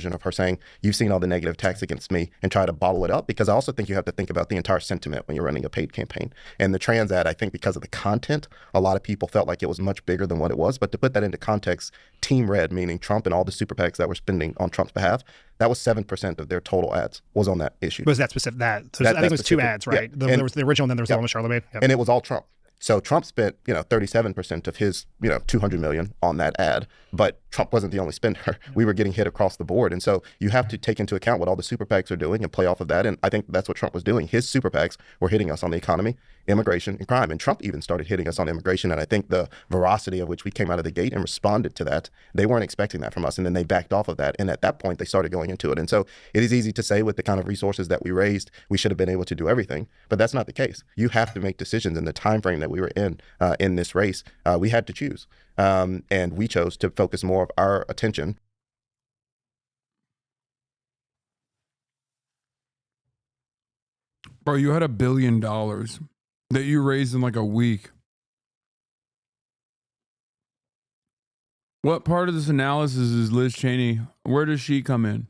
Of her saying, you've seen all the negative attacks against me, and try to bottle it up, because I also think you have to think about the entire sentiment when you're running a paid campaign. And the trans ad, I think because of the content, a lot of people felt like it was much bigger than what it was. But to put that into context, Team Red, meaning Trump and all the super PACs that were spending on Trump's behalf, that was 7% of their total ads was on that issue. Was that specific? I think it was 2 ads, right? Yeah. There was the original, and then there was the one with Charlemagne. Yep. And it was all Trump. So Trump spent, 37% of his, 200 million on that ad, but Trump wasn't the only spender. We were getting hit across the board. And so you have to take into account what all the super PACs are doing and play off of that. And I think that's what Trump was doing. His super PACs were hitting us on the economy, immigration, and crime. And Trump even started hitting us on immigration. And I think the veracity of which we came out of the gate and responded to that, they weren't expecting that from us. And then they backed off of that. And at that point, they started going into it. And so it is easy to say with the kind of resources that we raised, we should have been able to do everything. But that's not the case. You have to make decisions in the time frame that we were in this race. We had to choose. And we chose to focus more of our attention. Bro, you had $1 billion that you raised in like a week. What part of this analysis is Liz Cheney? Where does she come in?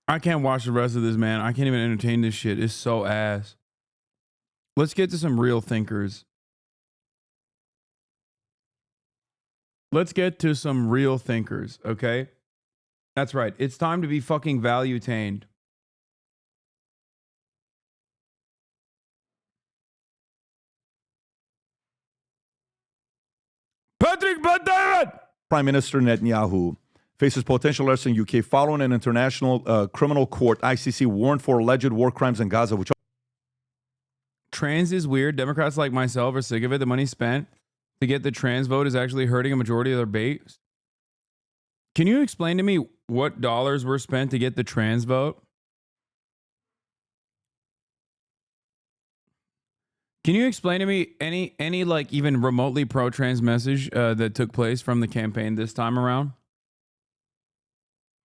I can't watch the rest of this, man. I can't even entertain this shit. It's so ass. Let's get to some real thinkers. Let's get to some real thinkers, okay? That's right. It's time to be fucking value-tained. Patrick Bet-David! Prime Minister Netanyahu faces potential arrest in UK following an international criminal court ICC warrant for alleged war crimes in Gaza, which Trans is weird. Democrats like myself are sick of it. The money spent to get the trans vote is actually hurting a majority of their base. Can you explain to me what dollars were spent to get the trans vote? Can you explain to me any like even remotely pro-trans message that took place from the campaign this time around?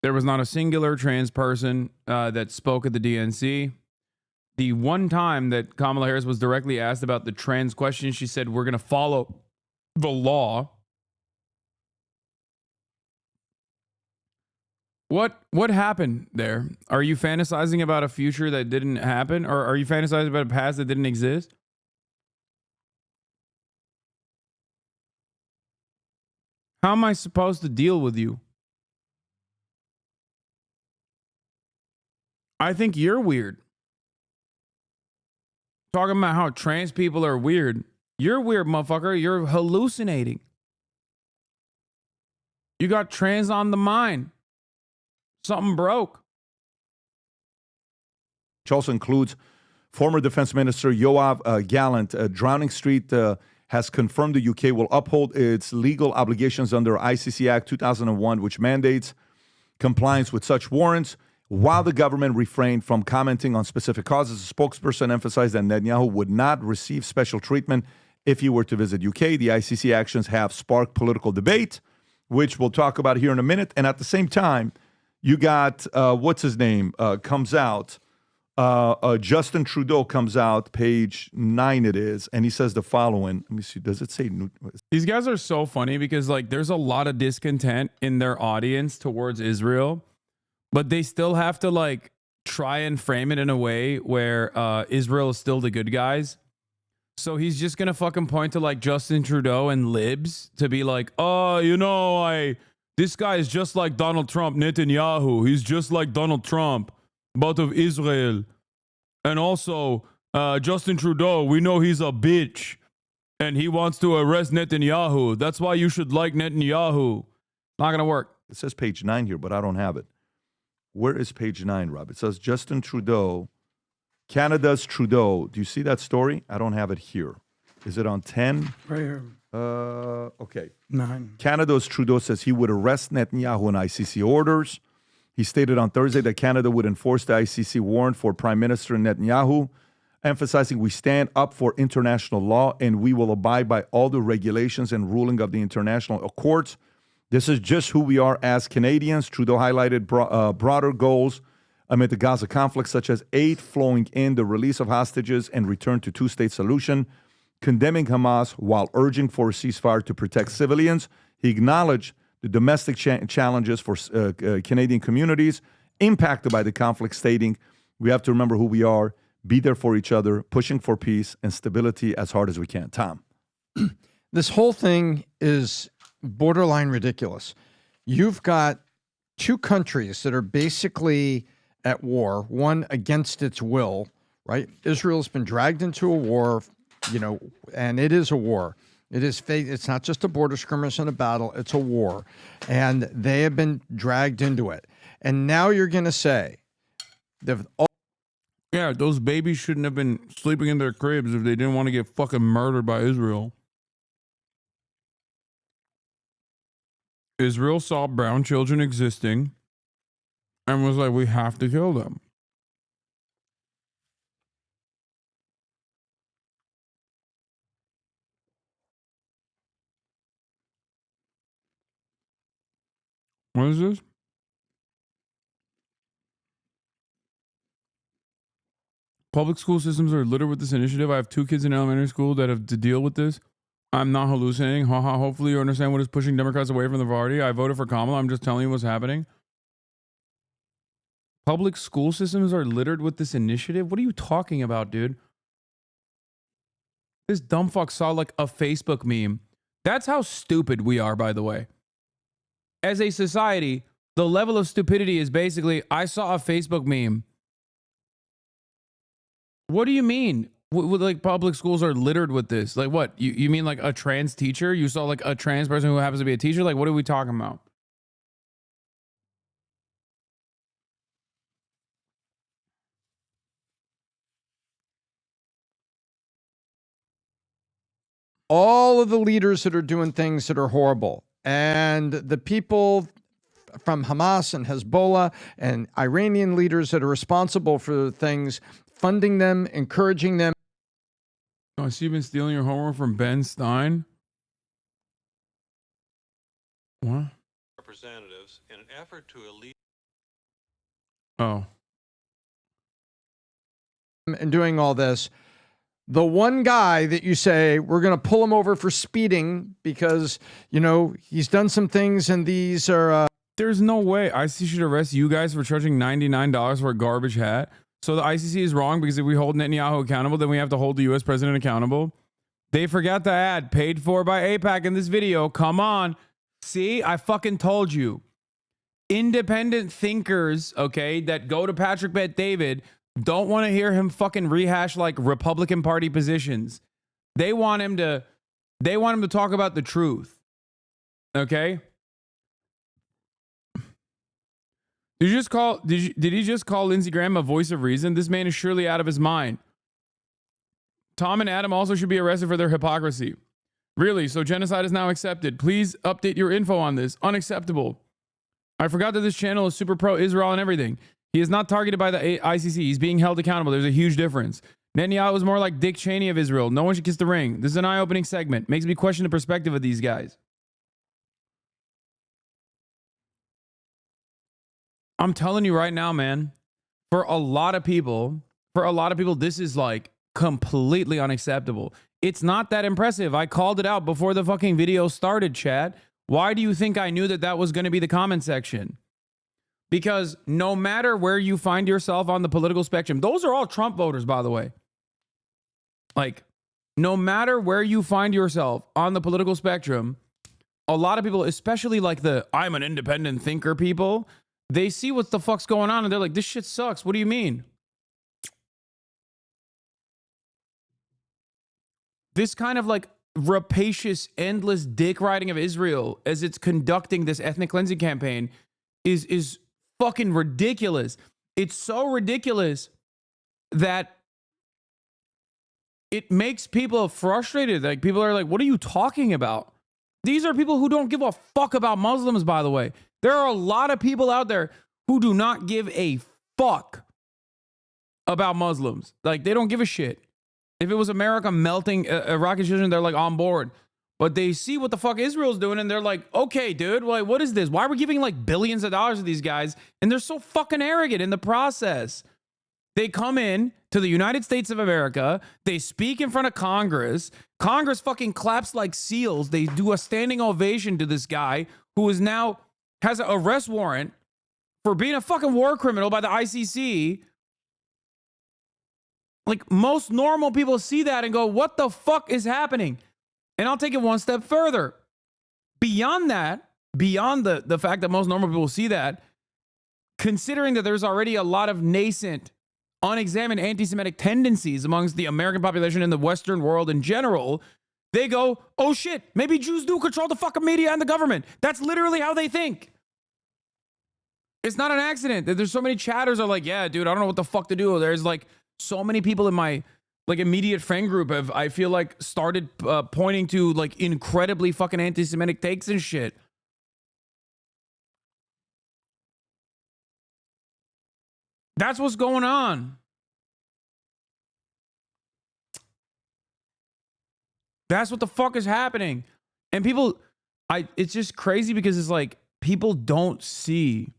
There was not a singular trans person that spoke at the DNC. The one time that Kamala Harris was directly asked about the trans question, she said, we're going to follow the law. What happened there? Are you fantasizing about a future that didn't happen? Or are you fantasizing about a past that didn't exist? How am I supposed to deal with you? I think you're weird. Talking about how trans people are weird. You're weird, motherfucker. You're hallucinating. You got trans on the mind. Something broke. which also includes former Defense Minister Yoav Gallant. Downing Street has confirmed the UK will uphold its legal obligations under ICC Act 2001, which mandates compliance with such warrants. While the government refrained from commenting on specific causes, a spokesperson emphasized that Netanyahu would not receive special treatment if he were to visit UK. The ICC actions have sparked political debate, which we'll talk about here in a minute. And at the same time, you got, what's his name, comes out. Justin Trudeau comes out, page 9 it is, and he says the following. Let me see, does it say? These guys are so funny because like there's a lot of discontent in their audience towards Israel, but they still have to like try and frame it in a way where Israel is still the good guys. So he's just going to fucking point to like Justin Trudeau and libs to be like, oh, you know, this guy is just like Donald Trump, Netanyahu. He's just like Donald Trump, but of Israel. And also, Justin Trudeau, we know he's a bitch and he wants to arrest Netanyahu. That's why you should like Netanyahu. Not going to work. It says page 9 here, but I don't have it. Where is page 9, Rob? It says Justin Trudeau Canada's Trudeau. Do you see that story? I don't have it here. Is it on 10? Right here. Okay. 9. Canada's Trudeau says he would arrest Netanyahu on ICC orders. He stated on Thursday that Canada would enforce the ICC warrant for Prime Minister Netanyahu, emphasizing we stand up for international law and we will abide by all the regulations and ruling of the international courts. This is just who we are as Canadians. Trudeau highlighted broader goals amid the Gaza conflict, such as aid flowing in, the release of hostages, and return to two-state solution, condemning Hamas while urging for a ceasefire to protect civilians. He acknowledged the domestic challenges for Canadian communities impacted by the conflict, stating, we have to remember who we are, be there for each other, pushing for peace and stability as hard as we can. Tom. This whole thing is borderline ridiculous. You've got two countries that are basically at war, one against its will, right? Israel's been dragged into a war, and it is a war. It's not just a border skirmish and a battle, it's a war. And they have been dragged into it. And now you're going to say, yeah, those babies shouldn't have been sleeping in their cribs if they didn't want to get fucking murdered by Israel. Israel saw brown children existing and was like, we have to kill them. What is this? Public school systems are littered with this initiative. I have 2 kids in elementary school that have to deal with this. I'm not hallucinating. Haha, hopefully you understand what is pushing Democrats away from the party. I voted for Kamala. I'm just telling you what's happening. Public school systems are littered with this initiative? What are you talking about, dude? This dumb fuck saw like a Facebook meme. That's how stupid we are, by the way. As a society, the level of stupidity is basically, I saw a Facebook meme. What do you mean? Like public schools are littered with this? Like what? You mean like a trans teacher? You saw like a trans person who happens to be a teacher? Like what are we talking about? all of the leaders that are doing things that are horrible, and the people from Hamas and Hezbollah and Iranian leaders that are responsible for things, funding them, encouraging them. Oh, so you've been stealing your homework from Ben Stein? What? Representatives in an effort to alleviate. Oh. And doing all this, the one guy that you say, we're going to pull him over for speeding because, you know, he's done some things and these are... There's no way ICC should arrest you guys for charging $99 for a garbage hat. So the ICC is wrong because if we hold Netanyahu accountable, then we have to hold the U.S. president accountable. They forgot to add paid for by AIPAC in this video. Come on. See, I fucking told you. Independent thinkers, okay, that go to Patrick Bet-David don't want to hear him fucking rehash like Republican Party positions. They want him to talk about the truth. Okay? Did he just call Lindsey Graham a voice of reason? This man is surely out of his mind. Tom and Adam also should be arrested for their hypocrisy. Really? So genocide is now accepted. Please update your info on this. Unacceptable. I forgot that this channel is super pro-Israel and everything. He is not targeted by the ICC. He's being held accountable. There's a huge difference. Netanyahu is more like Dick Cheney of Israel. No one should kiss the ring. This is an eye-opening segment. Makes me question the perspective of these guys. I'm telling you right now, man, for a lot of people, this is like completely unacceptable. It's not that impressive. I called it out before the fucking video started, chat. Why do you think I knew that that was going to be the comment section? Because no matter where you find yourself on the political spectrum, those are all Trump voters, by the way. Like, no matter where you find yourself on the political spectrum, a lot of people, especially like the I'm an independent thinker people, they see what the fuck's going on and they're like, this shit sucks. What do you mean? This kind of like rapacious, endless dick riding of Israel as it's conducting this ethnic cleansing campaign is fucking ridiculous. It's so ridiculous that it makes people frustrated. Like, people are like, what are you talking about? These are people who don't give a fuck about Muslims, by the way. There are a lot of people out there who do not give a fuck about Muslims. Like, they don't give a shit. If it was America melting Iraqi children, they're like on board. But they see what the fuck Israel's doing and they're like, okay, dude, like, what is this? Why are we giving like billions of dollars to these guys? And they're so fucking arrogant in the process. They come in to the United States of America. They speak in front of Congress. Congress fucking claps like seals. They do a standing ovation to this guy who is now has an arrest warrant for being a fucking war criminal by the ICC. Like, most normal people see that and go, what the fuck is happening? And I'll take it one step further. Beyond that, beyond the fact that most normal people see that, considering that there's already a lot of nascent, unexamined anti-Semitic tendencies amongst the American population and the Western world in general, they go, oh shit, maybe Jews do control the fucking media and the government. That's literally how they think. It's not an accident that there's so many chatters are like, yeah, dude, I don't know what the fuck to do. There's like so many people in my like immediate friend group have, I feel like, started pointing to like incredibly fucking anti-Semitic takes and shit. That's what's going on. That's what the fuck is happening. And people, it's just crazy because it's like people don't see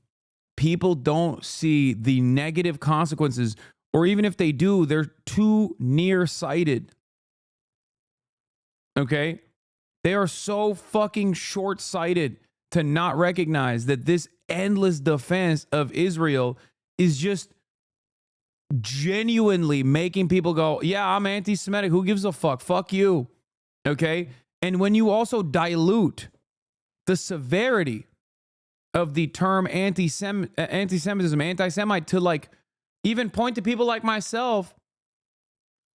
the negative consequences, or even if they do, they're too nearsighted. Okay? They are so fucking short-sighted to not recognize that this endless defense of Israel is just genuinely making people go, yeah, I'm anti-Semitic. Who gives a fuck? Fuck you. Okay? And when you also dilute the severity of the term anti-Semitism, anti-Semite, to like even point to people like myself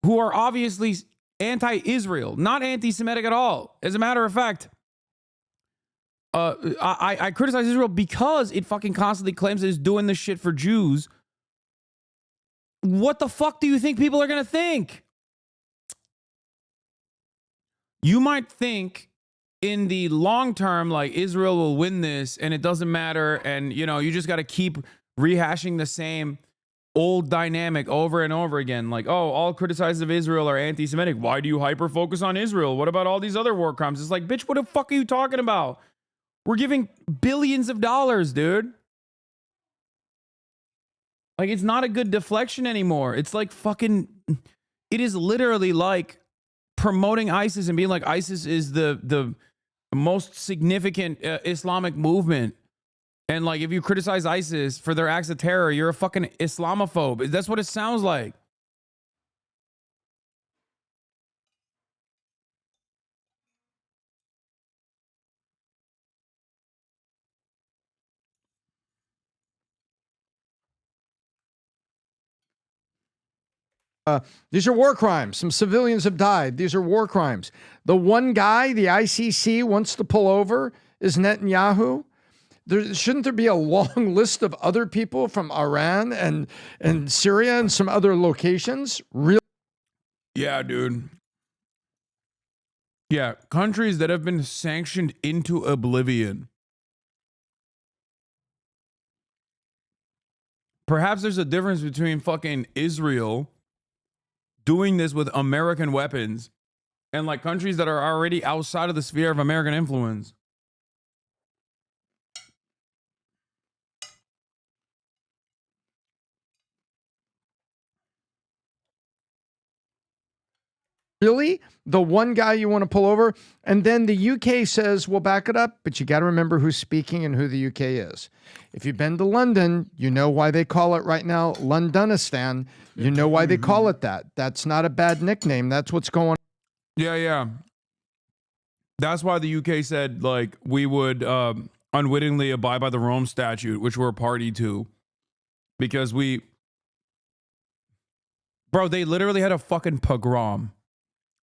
who are obviously anti-Israel, not anti-Semitic at all. As a matter of fact, I criticize Israel because it fucking constantly claims it's doing this shit for Jews. What the fuck do you think people are going to think? You might think in the long term, like, Israel will win this and it doesn't matter. And, you know, you just got to keep rehashing the same old dynamic over and over again. Like, oh, all criticizers of Israel are anti-Semitic. Why do you hyper focus on Israel? What about all these other war crimes? It's like, bitch, what the fuck are you talking about? We're giving billions of dollars, dude. Like, it's not a good deflection anymore. It's like fucking, it is literally like promoting ISIS and being like, ISIS is the most significant Islamic movement. And like, if you criticize ISIS for their acts of terror, you're a fucking Islamophobe. That's what it sounds like. These are war crimes. Some civilians have died. These are war crimes. The one guy the ICC wants to pull over is Netanyahu. Shouldn't there be a long list of other people from Iran and Syria and some other locations? Really? Yeah, dude. Yeah, countries that have been sanctioned into oblivion. Perhaps there's a difference between fucking Israel doing this with American weapons and like countries that are already outside of the sphere of American influence. Really? The one guy you want to pull over? And then the UK says, we'll back it up, but you got to remember who's speaking and who the UK is. If you've been to London, you know why they call it right now Londonistan. You know why they call it that. That's not a bad nickname. That's what's going on. Yeah. That's why the UK said, like, we would unwittingly abide by the Rome Statute, which we're a party to. Because bro, they literally had a fucking pogrom.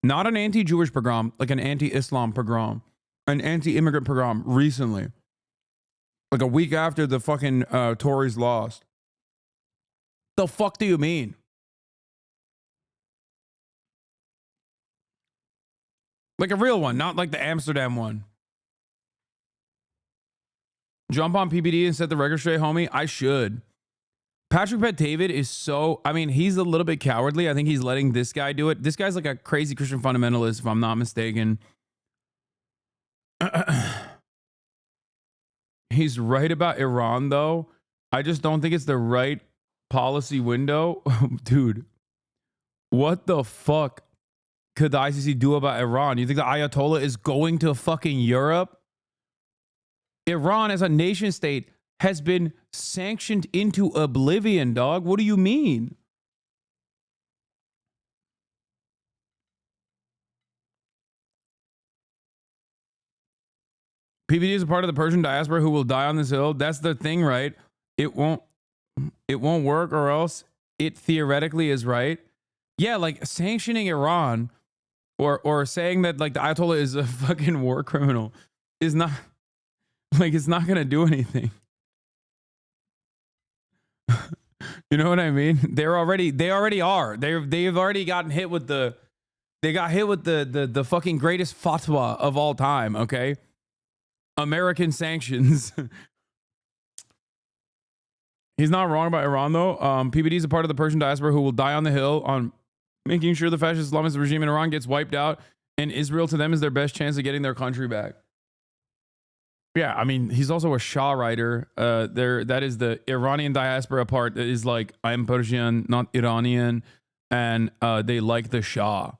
Not an anti-Jewish pogrom, like an anti-Islam pogrom. An anti-immigrant pogrom recently. Like a week after the fucking Tories lost. The fuck do you mean? Like a real one, not like the Amsterdam one. Jump on PBD and set the record straight, homie. I should. Patrick Bet-David is so, I mean, he's a little bit cowardly. I think he's letting this guy do it. This guy's like a crazy Christian fundamentalist, if I'm not mistaken. He's right about Iran, though. I just don't think it's the right policy window. Dude, what the fuck could the ICC do about Iran? You think the Ayatollah is going to fucking Europe? Iran as a nation state has been sanctioned into oblivion, dog. What do you mean? PBD is a part of the Persian diaspora who will die on this hill. That's the thing, right? It won't work, or else it theoretically is right. Yeah, like sanctioning Iran or saying that like the Ayatollah is a fucking war criminal is not like, it's not going to do anything. You know what I mean? They already are. They've already gotten hit with the fucking greatest fatwa of all time, okay? American sanctions. He's not wrong about Iran, though. PBD is a part of the Persian diaspora who will die on the hill on making sure the fascist Islamist regime in Iran gets wiped out, and Israel to them is their best chance of getting their country back. Yeah, I mean, he's also a Shah writer. That is the Iranian diaspora part that is like, I'm Persian, not Iranian, and they like the Shah.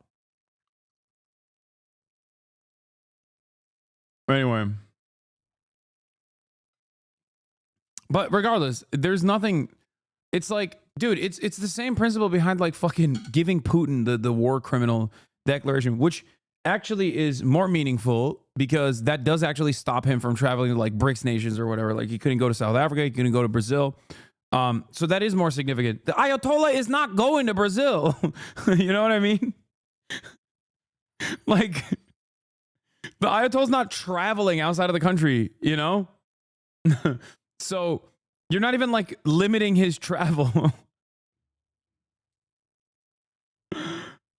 Anyway. But regardless, there's nothing. It's like, dude, it's the same principle behind like fucking giving Putin the war criminal declaration, which actually is more meaningful because that does actually stop him from traveling to like BRICS nations or whatever. Like he couldn't go to South Africa, he couldn't go to Brazil. So that is more significant. The Ayatollah is not going to Brazil. You know what I mean? Like the Ayatollah's not traveling outside of the country, you know? So you're not even like limiting his travel.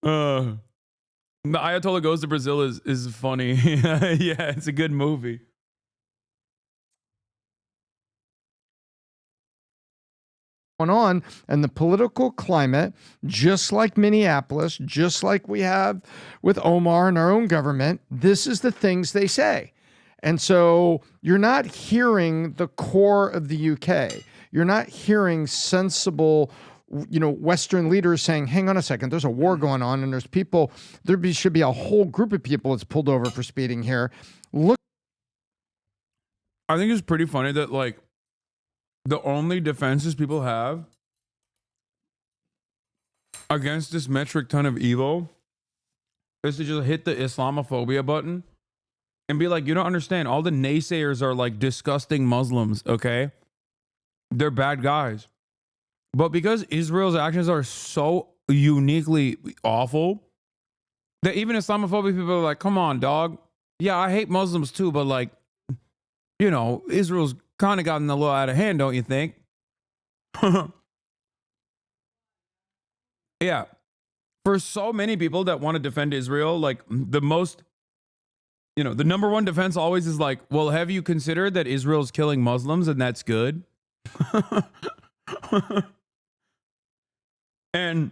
The Ayatollah Goes to Brazil is funny. Yeah, it's a good movie. On and the political climate, just like Minneapolis, just like we have with Omar and our own government, this is the things they say. And so you're not hearing the core of the UK. You're not hearing sensible, Western leaders saying, hang on a second, there's a war going on and there's people, should be a whole group of people that's pulled over for speeding here. Look. I think it's pretty funny that like the only defenses people have against this metric ton of evil is to just hit the Islamophobia button and be like, you don't understand. All the naysayers are like disgusting Muslims, okay? They're bad guys. But because Israel's actions are so uniquely awful, that even Islamophobic people are like, come on, dog. Yeah, I hate Muslims too, but like, Israel's kind of gotten a little out of hand, don't you think? Yeah. For so many people that want to defend Israel, like the most, the number one defense always is like, well, have you considered that Israel's killing Muslims and that's good? And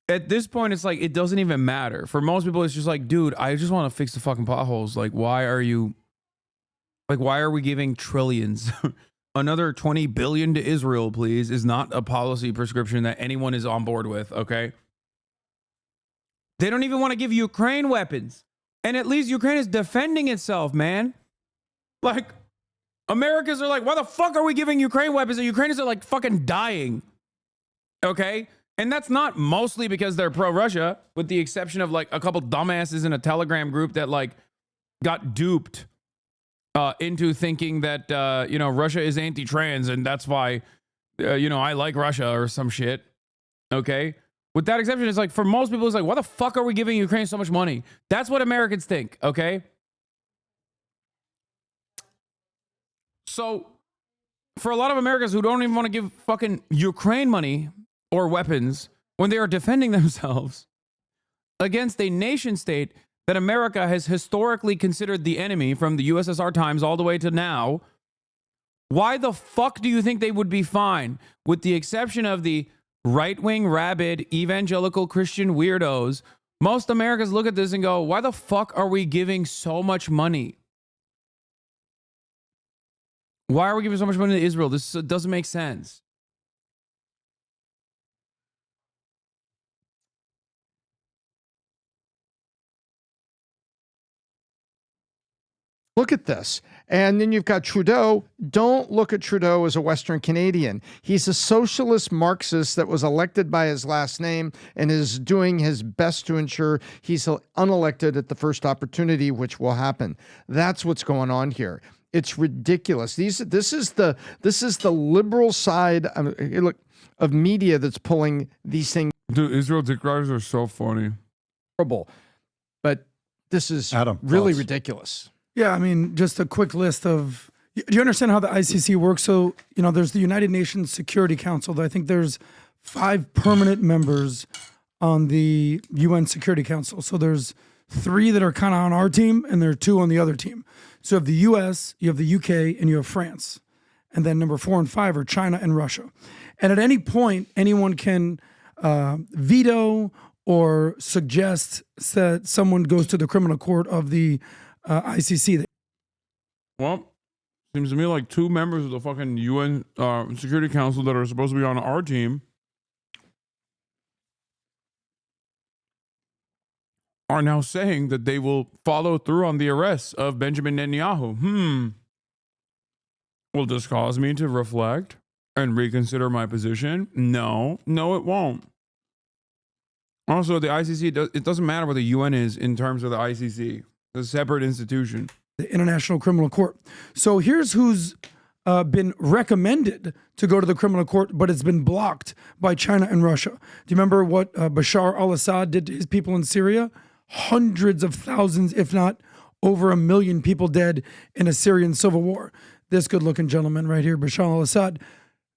at this point, it's like, it doesn't even matter. For most people, it's just like, dude, I just want to fix the fucking potholes. Like, why are we giving trillions? Another 20 billion to Israel, please, is not a policy prescription that anyone is on board with, okay? They don't even want to give Ukraine weapons. And at least Ukraine is defending itself, man. Like, Americans are like, why the fuck are we giving Ukraine weapons? And Ukrainians are like fucking dying. Okay? And that's not mostly because they're pro-Russia, with the exception of like a couple dumbasses in a Telegram group that like got duped into thinking that, Russia is anti-trans and that's why, I like Russia or some shit. Okay? With that exception, it's like, for most people, it's like, why the fuck are we giving Ukraine so much money? That's what Americans think, okay? So, for a lot of Americans who don't even want to give fucking Ukraine money or weapons when they are defending themselves against a nation state that America has historically considered the enemy from the USSR times all the way to now, why the fuck do you think they would be fine? With the exception of the right-wing, rabid, evangelical Christian weirdos, most Americans look at this and go, why the fuck are we giving so much money? Why are we giving so much money to Israel? This doesn't make sense. Look at this. And then you've got Trudeau. Don't look at Trudeau as a Western Canadian. He's a socialist Marxist that was elected by his last name and is doing his best to ensure he's unelected at the first opportunity, which will happen. That's what's going on here. It's ridiculous. This is the liberal side of media that's pulling these things. Dude, Israel dictators are so funny. Horrible. But this is really ridiculous. Yeah, I mean, just a quick list of. Do you understand how the ICC works? So, there's the United Nations Security Council. I think there's 5 permanent members on the UN Security Council. So there's 3 that are kind of on our team, and there are 2 on the other team. So you have the US, you have the UK, and you have France. And then number 4 and 5 are China and Russia. And at any point, anyone can veto or suggest that someone goes to the criminal court of the ICC. Well, seems to me like 2 members of the fucking UN Security Council that are supposed to be on our team are now saying that they will follow through on the arrests of Benjamin Netanyahu. Will this cause me to reflect and reconsider my position? No, it won't. Also, the ICC, it doesn't matter what the UN is in terms of the ICC. It's a separate institution. The International Criminal Court. So here's who's been recommended to go to the criminal court, but it's been blocked by China and Russia. Do you remember what Bashar al-Assad did to his people in Syria? Hundreds of thousands, if not over 1 million people dead in a Syrian civil war. This good-looking gentleman right here, Bashar al-Assad,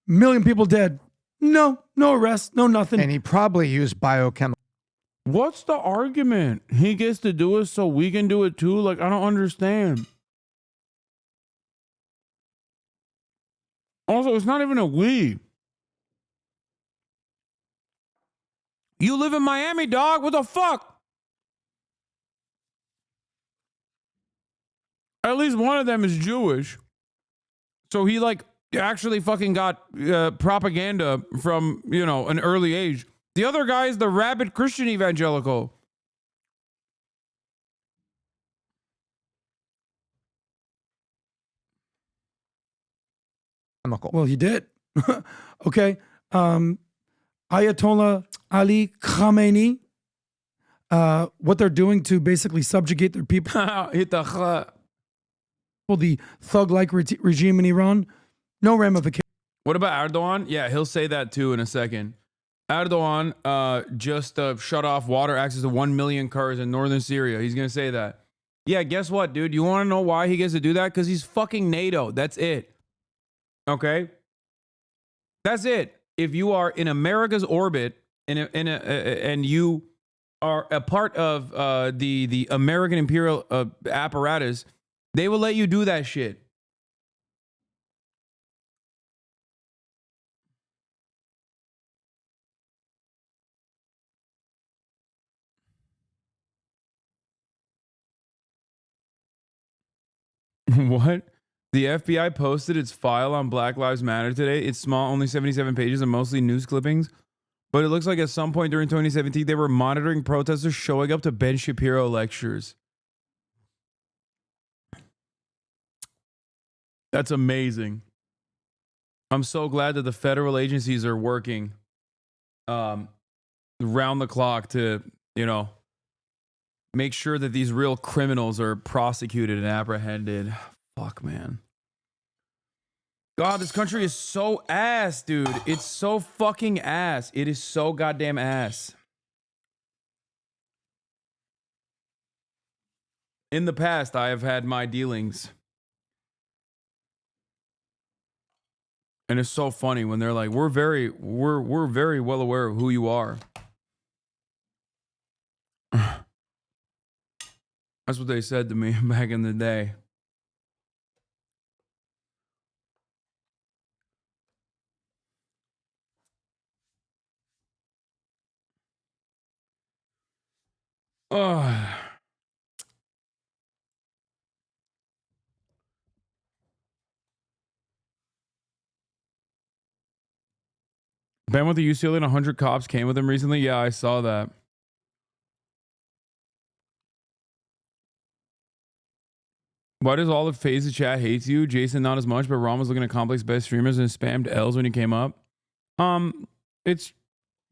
1 million people dead. No arrest, no nothing. And he probably used biochemical. What's the argument? He gets to do it so we can do it too? Like, I don't understand. Also, it's not even a we. You live in Miami, dog. What the fuck? At least one of them is Jewish. So he actually fucking got propaganda from, an early age. The other guy is the rabid Christian evangelical. Well, he did. Okay. Ayatollah Ali Khamenei, what they're doing to basically subjugate their people. The thug-like regime in Iran, no ramifications. What about Erdogan? Yeah, he'll say that too in a second. Erdogan just shut off water access to 1 million Kurds in northern Syria. He's going to say that. Yeah, guess what, dude? You want to know why he gets to do that? Because he's fucking NATO. That's it. Okay? That's it. If you are in America's orbit and you are a part of the American imperial apparatus, they will let you do that shit. What? The FBI posted its file on Black Lives Matter today. It's small, only 77 pages and mostly news clippings. But it looks like at some point during 2017, they were monitoring protesters showing up to Ben Shapiro lectures. That's amazing. I'm so glad that the federal agencies are working round the clock to, make sure that these real criminals are prosecuted and apprehended. Fuck, man. God, this country is so ass, dude. It's so fucking ass. It is so goddamn ass. In the past, I have had my dealings. And it's so funny when they're like, we're very well aware of who you are. That's what they said to me back in the day. Oh. Ben with the UCLA and 100 cops came with him recently. Yeah, I saw that. Why does all of FaZe's chat hates you? Jason not as much, but Ron was looking at Complex best streamers and spammed L's when he came up. It's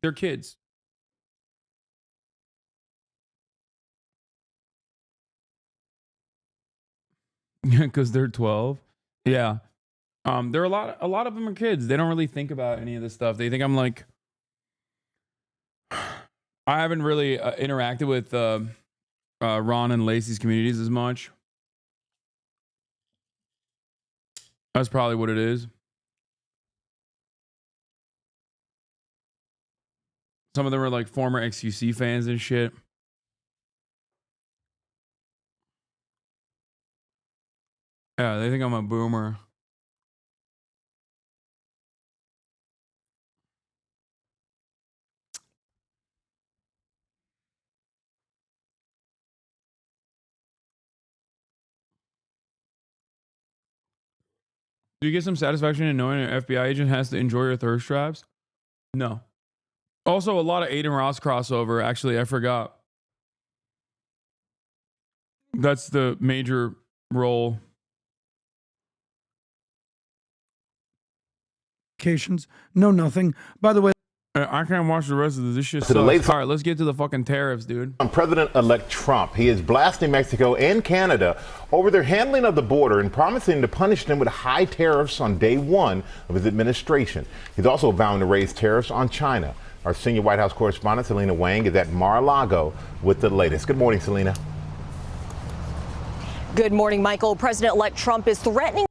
they're kids. Because they're 12. Yeah. There are a lot of them are kids. They don't really think about any of this stuff. They think I'm like I haven't really interacted with Ron and Lacey's communities as much. That's probably what it is. Some of them are like former XQC fans and shit. Yeah, they think I'm a boomer. Do you get some satisfaction in knowing an FBI agent has to enjoy your thirst traps? No. Also, a lot of Aiden Ross crossover. Actually, I forgot. That's the major role. No, nothing. By the way, I can't watch the rest of this. This shit sucks. All right, let's get to the fucking tariffs, dude. President-elect Trump, he is blasting Mexico and Canada over their handling of the border and promising to punish them with high tariffs on day one of his administration. He's also vowing to raise tariffs on China. Our senior White House correspondent, Selena Wang, is at Mar-a-Lago with the latest. Good morning, Selena. Good morning, Michael. President-elect Trump is threatening.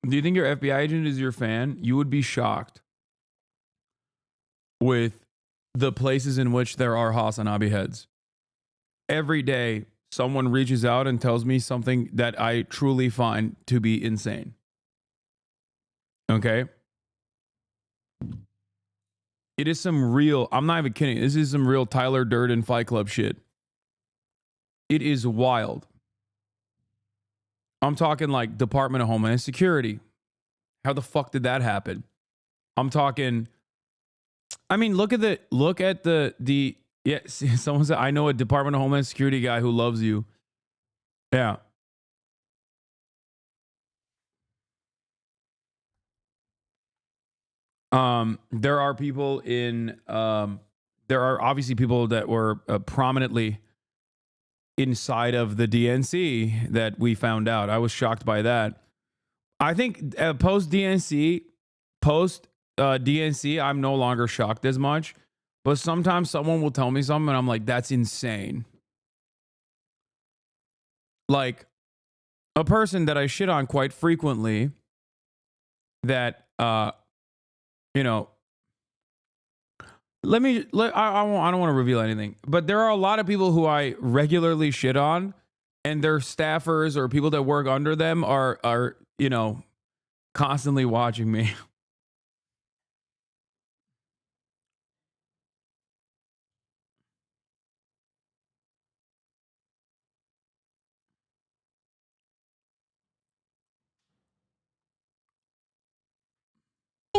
Do you think your FBI agent is your fan? You would be shocked with the places in which there are HasanAbi heads. Every day, someone reaches out and tells me something that I truly find to be insane. Okay? It is some real, I'm not even kidding. This is some real Tyler Durden Fight Club shit. It is wild. I'm talking like Department of Homeland Security. How the fuck did that happen? I'm talking, I mean, look at the yeah, someone said, I know a Department of Homeland Security guy who loves you. Yeah. There are people in, there are obviously people that were prominently inside of the DNC that we found out. I was shocked by that. I think post DNC, I'm no longer shocked as much. But sometimes someone will tell me something and I'm like, that's insane. Like a person that I shit on quite frequently that, you know, I don't want to reveal anything, but there are a lot of people who I regularly shit on and their staffers or people that work under them are, you know, constantly watching me.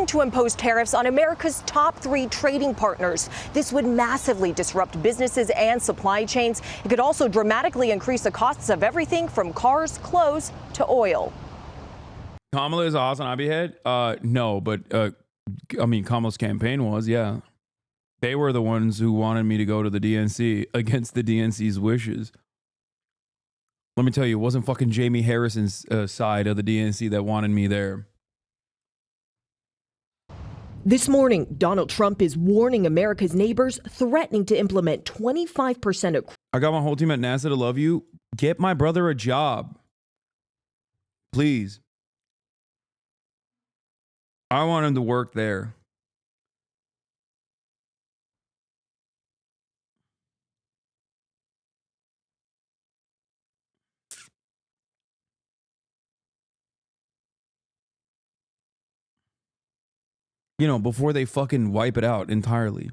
To impose tariffs on America's top 3 trading partners. This would massively disrupt businesses and supply chains. It could also dramatically increase the costs of everything from cars, clothes to oil. Kamala is a HasanAbi head? No, but I mean, Kamala's campaign was, yeah. They were the ones who wanted me to go to the DNC against the DNC's wishes. Let me tell you, it wasn't fucking Jamie Harrison's side of the DNC that wanted me there. This morning, Donald Trump is warning America's neighbors, threatening to implement 25% of... I got my whole team at NASA to love you. Get my brother a job. Please. I want him to work there. You know, before they fucking wipe it out entirely.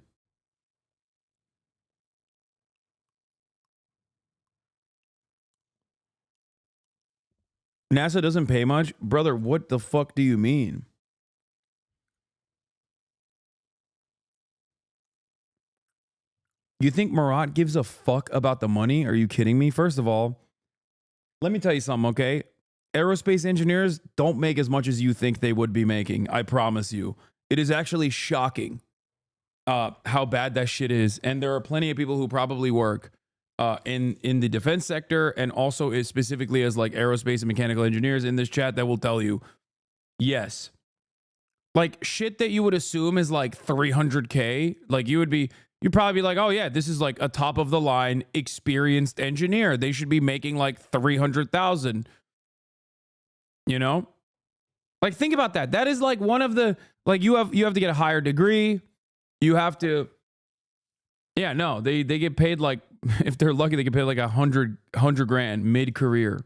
NASA doesn't pay much? Brother, what the fuck do you mean? You think Marat gives a fuck about the money? Are you kidding me? First of all, let me tell you something, okay? Aerospace engineers don't make as much as you think they would be making. I promise you. It is actually shocking how bad that shit is. And there are plenty of people who probably work in the defense sector and also specifically as like aerospace and mechanical engineers in this chat that will tell you, yes. Like shit that you would assume is like 300K, like you'd probably be like, oh yeah, this is like a top of the line experienced engineer. They should be making like 300,000. You know? Like think about that. That is like one of the, like you have to get a higher degree. You have to, yeah, no, they get paid like, if they're lucky, they get paid like 100 grand mid-career.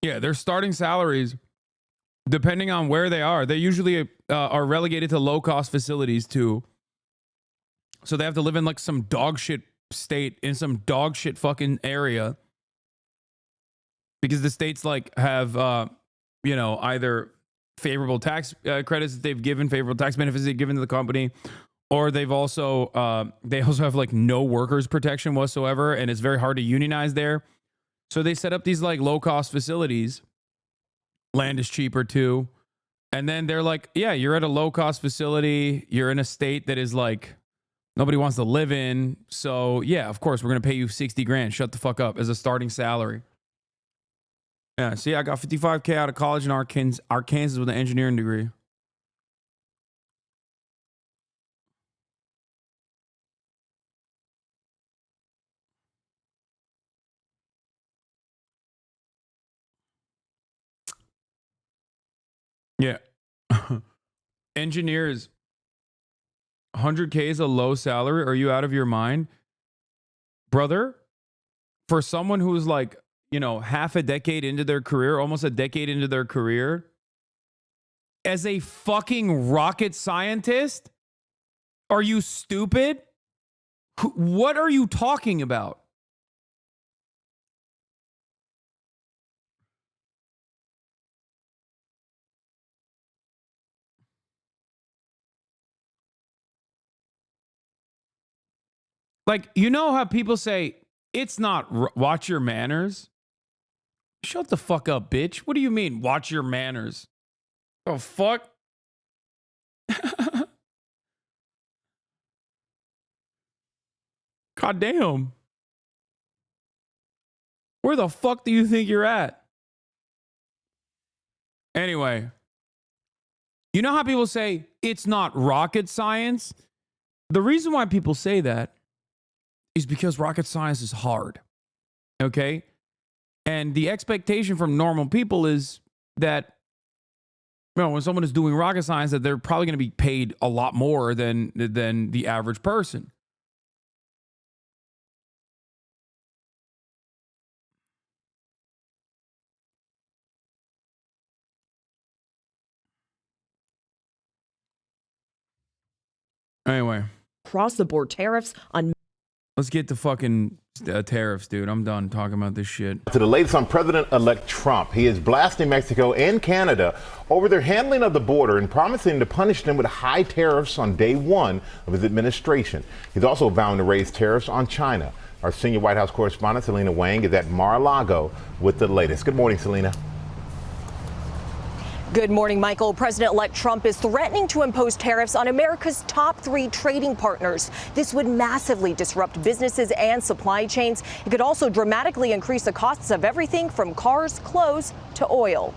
Yeah, their starting salaries, depending on where they are, they usually are relegated to low-cost facilities too. So they have to live in like some dog shit state in some dog shit fucking area because the states like have, you know, either favorable tax credits that they've given, favorable tax benefits they've given to the company, or they also have like no workers protection whatsoever, and it's very hard to unionize there. So they set up these like low cost facilities. Land is cheaper too. And then they're like, yeah, you're at a low cost facility. You're in a state that is like nobody wants to live in. So yeah, of course, we're going to pay you 60 grand. Shut the fuck up as a starting salary. Yeah, see, I got 55K out of college in Arkansas with an engineering degree. Yeah. Engineers, 100K is a low salary. Are you out of your mind? Brother, for someone who's like, you know, half a decade into their career, almost a decade into their career, as a fucking rocket scientist, are you stupid? What are you talking about? Like, you know how people say, it's not, watch your manners? Shut the fuck up, bitch. What do you mean, watch your manners? Oh, fuck? God damn. Where the fuck do you think you're at? Anyway, you know how people say, it's not rocket science? The reason why people say that is because rocket science is hard. Okay? And the expectation from normal people is that, you know, when someone is doing rocket science, that they're probably going to be paid a lot more than the average person. Anyway. Across the board tariffs on. Let's get to fucking tariffs, dude. I'm done talking about this shit. To the latest on President-elect Trump, he is blasting Mexico and Canada over their handling of the border and promising to punish them with high tariffs on day one of his administration. He's also vowing to raise tariffs on China. Our senior White House correspondent, Selena Wang, is at Mar-a-Lago with the latest. Good morning, Selena. Good morning, Michael. President-elect Trump is threatening to impose tariffs on America's top 3 trading partners. This would massively disrupt businesses and supply chains. It could also dramatically increase the costs of everything from cars, clothes, to oil.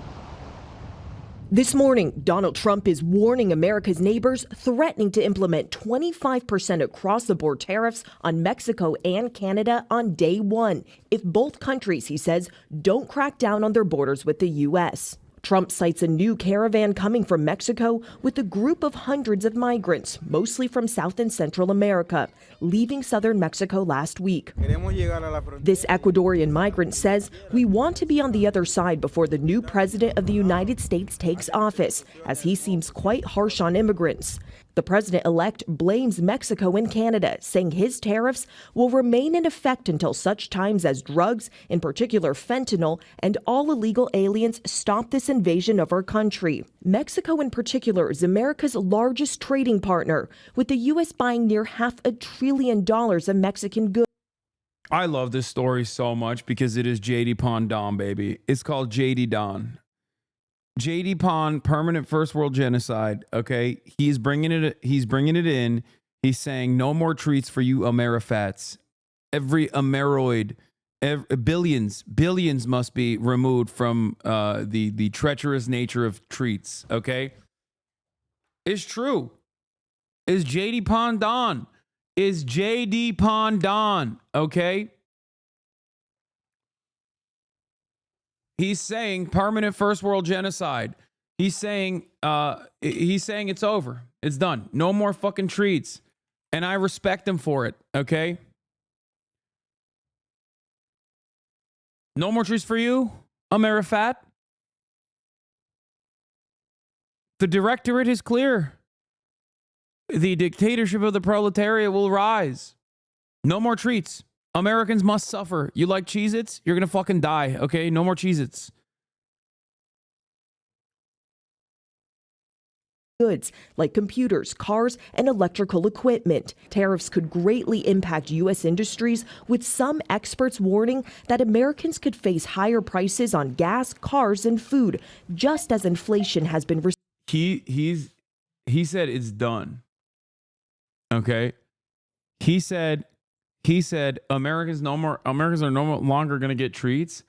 This morning, Donald Trump is warning America's neighbors, threatening to implement 25% across-the-board tariffs on Mexico and Canada on day one if both countries, he says, don't crack down on their borders with the U.S. Trump cites a new caravan coming from Mexico with a group of hundreds of migrants, mostly from South and Central America, leaving southern Mexico last week. This Ecuadorian migrant says, "We want to be on the other side before the new president of the United States takes office, as he seems quite harsh on immigrants." The president-elect blames Mexico and Canada, saying his tariffs will remain in effect until such times as drugs, in particular fentanyl, and all illegal aliens stop this invasion of our country. Mexico in particular is America's largest trading partner, with the U.S. buying near $500 billion of Mexican goods. I love this story so much because it is JD Pond Don, baby. It's called JD Don. JD Pond, permanent first world genocide. Okay, he's bringing it in. He's saying no more treats for you Amerifats. Every Ameroid, billions must be removed from the treacherous nature of treats. Okay, it's true. Is JD Pond Don? Is JD Pond Don? Okay. He's saying permanent first world genocide. He's saying it's over. It's done. No more fucking treats. And I respect him for it, okay? No more treats for you, Amerifat. The directorate is clear. The dictatorship of the proletariat will rise. No more treats. Americans must suffer. You like Cheez-Its? You're going to fucking die, okay? No more Cheez-Its. Goods like computers, cars, and electrical equipment. Tariffs could greatly impact U.S. industries, with some experts warning that Americans could face higher prices on gas, cars, and food, just as inflation has been. He said it's done. Okay? He said Americans are no longer going to get treats.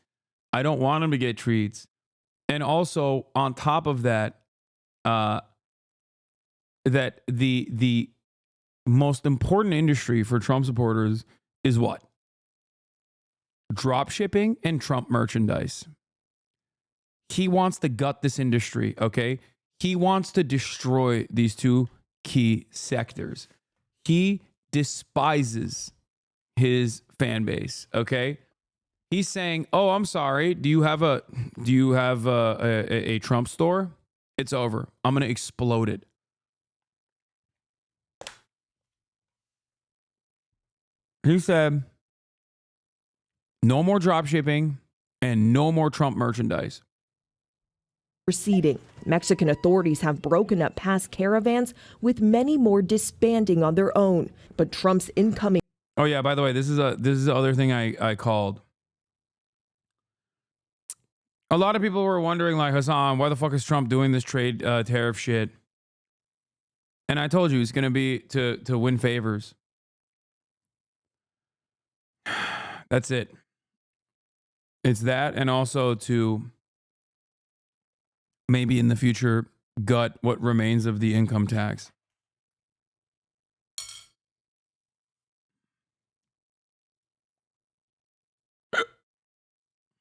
I don't want them to get treats. And also on top of that, that the most important industry for Trump supporters is what? Drop shipping and Trump merchandise. He wants to gut this industry, okay? He wants to destroy these two key sectors. He despises his fan base, okay? He's saying, "Oh, I'm sorry. Do you have a Trump store? It's over. I'm going to explode it." He said, "No more drop shipping and no more Trump merchandise." Receding. Mexican authorities have broken up past caravans, with many more disbanding on their own. But Trump's incoming. Oh yeah, by the way, this is the other thing I called. A lot of people were wondering, like, Hasan, why the fuck is Trump doing this trade tariff shit? And I told you it's gonna be to win favors. That's it. It's that, and also to maybe in the future gut what remains of the income tax.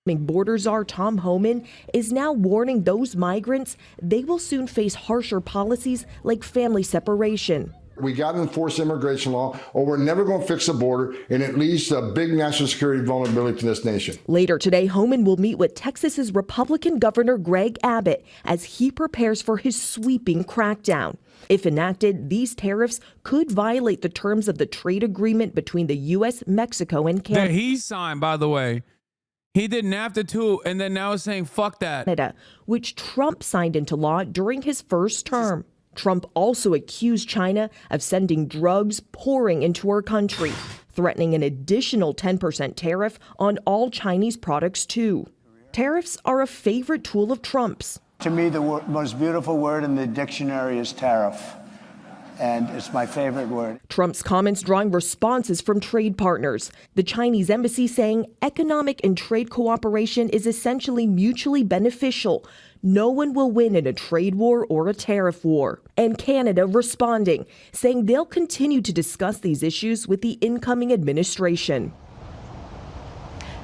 Border czar Tom Homan is now warning those migrants they will soon face harsher policies like family separation. We got to enforce immigration law, or we're never going to fix the border, and it leads to a big national security vulnerability to this nation. Later today, Homan will meet with Texas's Republican Governor Greg Abbott as he prepares for his sweeping crackdown. If enacted, these tariffs could violate the terms of the trade agreement between the U.S., Mexico, and Canada. That he signed, by the way. He did NAFTA too, and then now is saying, fuck that. Canada, which Trump signed into law during his first term. Trump also accused China of sending drugs pouring into our country, threatening an additional 10% tariff on all Chinese products too. Tariffs are a favorite tool of Trump's. To me, the most beautiful word in the dictionary is tariff. And it's my favorite word. Trump's comments drawing responses from trade partners. The Chinese embassy saying economic and trade cooperation is essentially mutually beneficial. No one will win in a trade war or a tariff war. And Canada responding, saying they'll continue to discuss these issues with the incoming administration.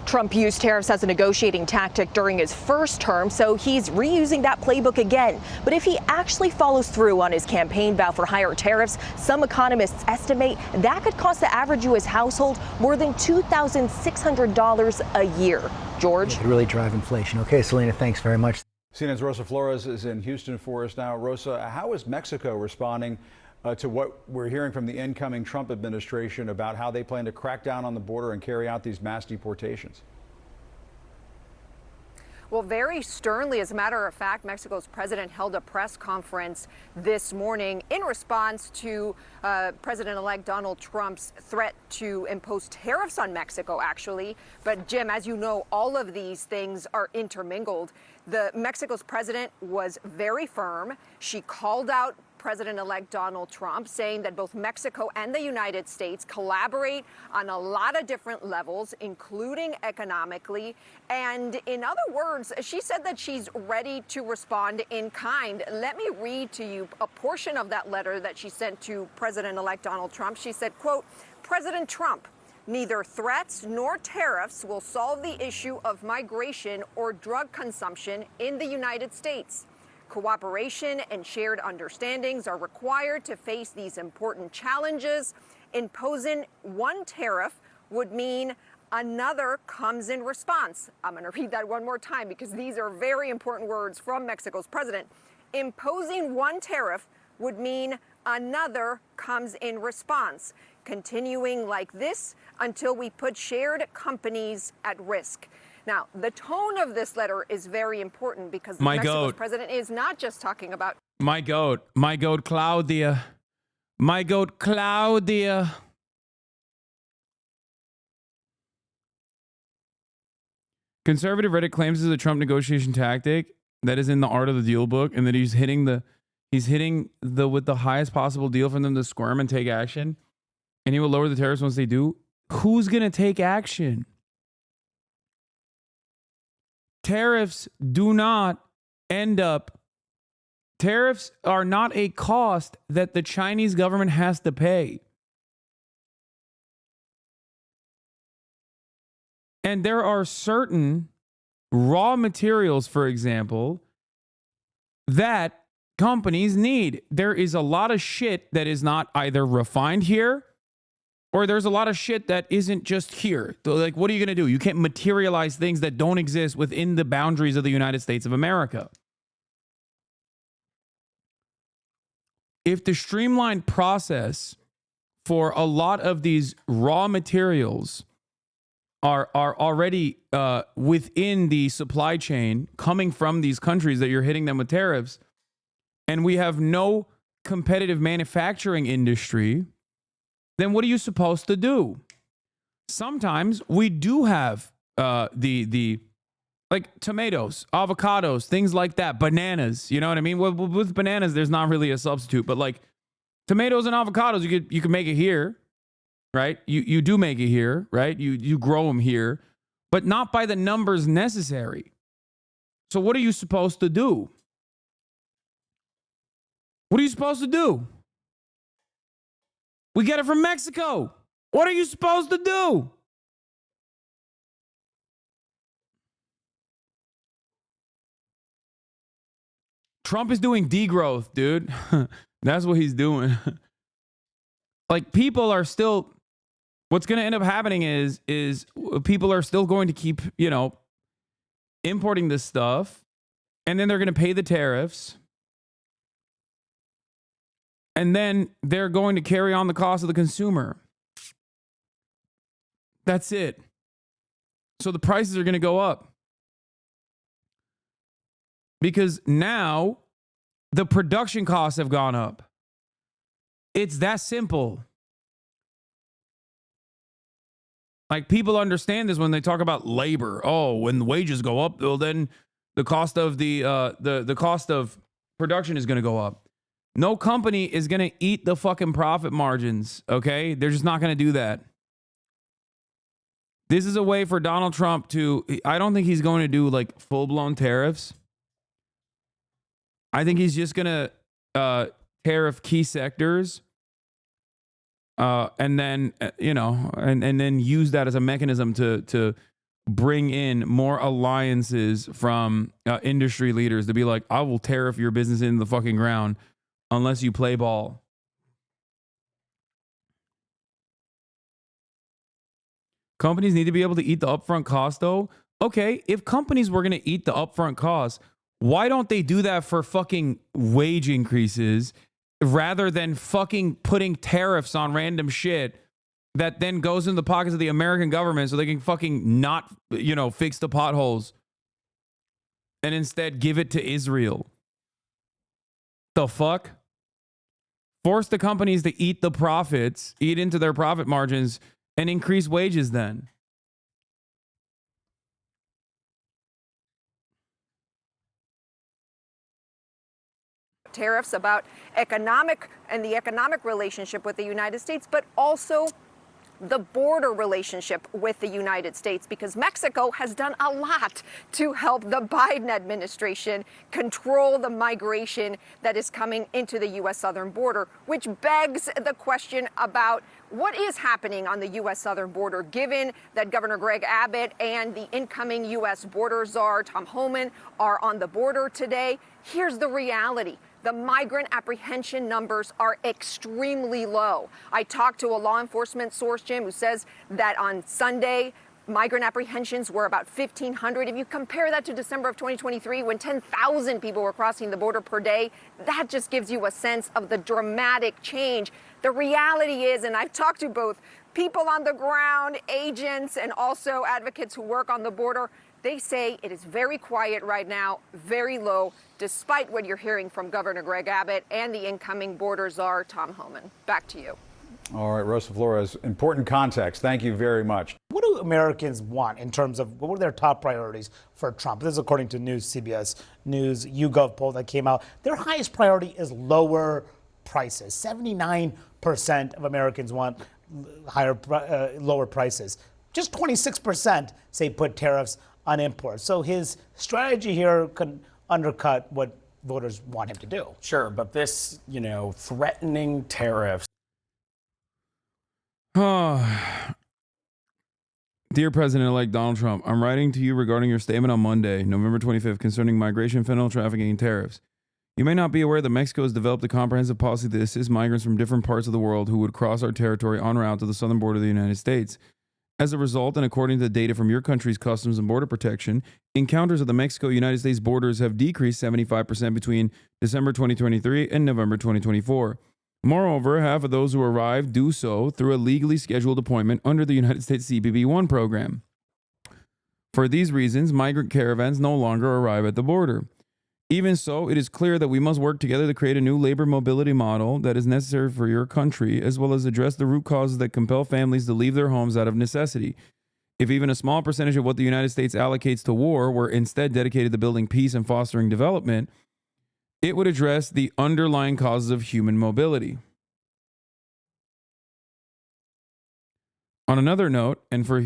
Trump used tariffs as a negotiating tactic during his first term, so he's reusing that playbook again. But if he actually follows through on his campaign vow for higher tariffs, some economists estimate that could cost the average U.S. household more than $2,600 a year. George? It could really drive inflation. Okay, Selena, thanks very much. CNN's Rosa Flores is in Houston for us now. Rosa, how is Mexico responding to what we're hearing from the incoming Trump administration about how they plan to crack down on the border and carry out these mass deportations? Well, very sternly. As a matter of fact, Mexico's president held a press conference this morning in response to President-elect Donald Trump's threat to impose tariffs on Mexico, actually. But Jim, as you know, all of these things are intermingled. Mexico's president was very firm. She called out President-elect Donald Trump, saying that both Mexico and the United States collaborate on a lot of different levels, including economically. And in other words, she said that she's ready to respond in kind. Let me read to you a portion of that letter that she sent to President-elect Donald Trump. She said, quote, President Trump, neither threats nor tariffs will solve the issue of migration or drug consumption in the United States. Cooperation and shared understandings are required to face these important challenges. Imposing one tariff would mean another comes in response. I'm going to read that one more time because these are very important words from Mexico's president. Imposing one tariff would mean another comes in response, continuing like this until we put shared companies at risk. Now, the tone of this letter is very important because Mexico's president is not just talking about my goat, Claudia. My goat, Claudia. Conservative Reddit claims this is a Trump negotiation tactic that is in the Art of the Deal book, and that he's hitting with the highest possible deal for them to squirm and take action, and he will lower the tariffs once they do. Who's gonna take action? Tariffs do not end up. Tariffs are not a cost that the Chinese government has to pay. And there are certain raw materials, for example, that companies need. There is a lot of shit that is not either refined here, or there's a lot of shit that isn't just here. So, like, what are you going to do? You can't materialize things that don't exist within the boundaries of the United States of America. If the streamlined process for a lot of these raw materials are already within the supply chain coming from these countries that you're hitting them with tariffs, and we have no competitive manufacturing industry, then what are you supposed to do? Sometimes we do have like tomatoes, avocados, things like that, bananas. You know what I mean? With bananas, there's not really a substitute, but like tomatoes and avocados, you could make it here, right? You do make it here, right? You grow them here, but not by the numbers necessary. So what are you supposed to do? What are you supposed to do? We get it from Mexico. What are you supposed to do? Trump is doing degrowth, dude. That's what he's doing. Like, people are still, what's going to end up happening is people are still going to keep, importing this stuff, and then they're going to pay the tariffs. And then they're going to carry on the cost of the consumer. That's it. So the prices are going to go up. Because now the production costs have gone up. It's that simple. Like, people understand this when they talk about labor. Oh, when the wages go up, well, then the cost of the cost of production is going to go up. No company is going to eat the fucking profit margins, okay? They're just not going to do that. This is a way for Donald Trump to, I don't think he's going to do like full-blown tariffs. I think he's just going to tariff key sectors and then, and then use that as a mechanism to bring in more alliances from industry leaders to be like, I will tariff your business into the fucking ground unless you play ball. Companies need to be able to eat the upfront cost, though. Okay, if companies were going to eat the upfront cost, why don't they do that for fucking wage increases rather than fucking putting tariffs on random shit that then goes in the pockets of the American government so they can fucking not, you know, fix the potholes and instead give it to Israel? The fuck? Force the companies to eat the profits, eat into their profit margins, and increase wages then. Tariffs about economic and the economic relationship with the United States, but also the border relationship with the United States, because Mexico has done a lot to help the Biden administration control the migration that is coming into the U.S. southern border, which begs the question about what is happening on the U.S. southern border, given that Governor Greg Abbott and the incoming U.S. border czar, Tom Homan, are on the border today. Here's the reality. The migrant apprehension numbers are extremely low. I talked to a law enforcement source, Jim, who says that on Sunday, migrant apprehensions were about 1,500. If you compare that to December of 2023, when 10,000 people were crossing the border per day, that just gives you a sense of the dramatic change. The reality is, and I've talked to both people on the ground, agents, and also advocates who work on the border, they say it is very quiet right now, very low, despite what you're hearing from Governor Greg Abbott and the incoming border czar, Tom Homan. Back to you. All right, Rosa Flores, important context. Thank you very much. What do Americans want in terms of what were their top priorities for Trump? This is according to CBS News YouGov poll that came out. Their highest priority is lower prices. 79% of Americans want lower prices. Just 26% say put tariffs on imports. So his strategy here could undercut what voters want him to do. Sure, but this, threatening tariffs. Dear President-elect Donald Trump, I'm writing to you regarding your statement on Monday, November 25th, concerning migration, fentanyl trafficking, and tariffs. You may not be aware that Mexico has developed a comprehensive policy to assist migrants from different parts of the world who would cross our territory en route to the southern border of the United States. As a result, and according to the data from your country's Customs and Border Protection, encounters at the Mexico-United States borders have decreased 75% between December 2023 and November 2024. Moreover, half of those who arrive do so through a legally scheduled appointment under the United States CBP-1 program. For these reasons, migrant caravans no longer arrive at the border. Even so, it is clear that we must work together to create a new labor mobility model that is necessary for your country, as well as address the root causes that compel families to leave their homes out of necessity. If even a small percentage of what the United States allocates to war were instead dedicated to building peace and fostering development, it would address the underlying causes of human mobility. On another note, and for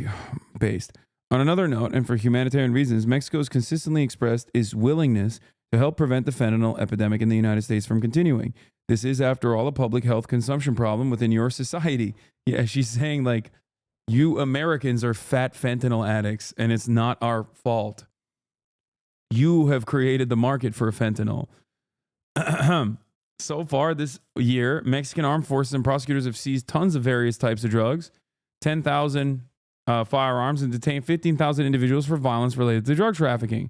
humanitarian reasons, Mexico has consistently expressed its willingness to help prevent the fentanyl epidemic in the United States from continuing. This is, after all, a public health consumption problem within your society. Yeah, she's saying, like, you Americans are fat fentanyl addicts, and it's not our fault. You have created the market for fentanyl. So far this year, Mexican armed forces and prosecutors have seized tons of various types of drugs, 10,000 firearms, and detained 15,000 individuals for violence related to drug trafficking.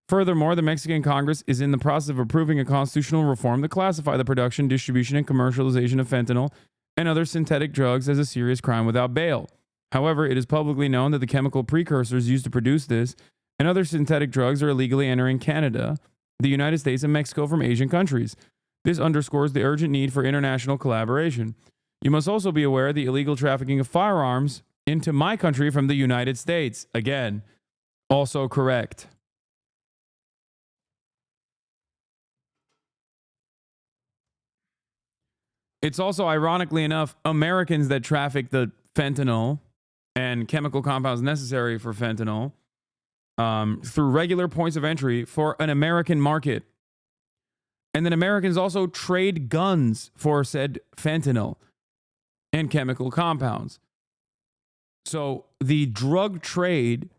Furthermore, the Mexican Congress is in the process of approving a constitutional reform to classify the production, distribution, and commercialization of fentanyl and other synthetic drugs as a serious crime without bail. However, it is publicly known that the chemical precursors used to produce this and other synthetic drugs are illegally entering Canada, the United States, and Mexico from Asian countries. This underscores the urgent need for international collaboration. You must also be aware of the illegal trafficking of firearms into my country from the United States. Again, also correct. It's also, ironically enough, Americans that traffic the fentanyl and chemical compounds necessary for fentanyl through regular points of entry for an American market. And then Americans also trade guns for said fentanyl and chemical compounds. So the drug trade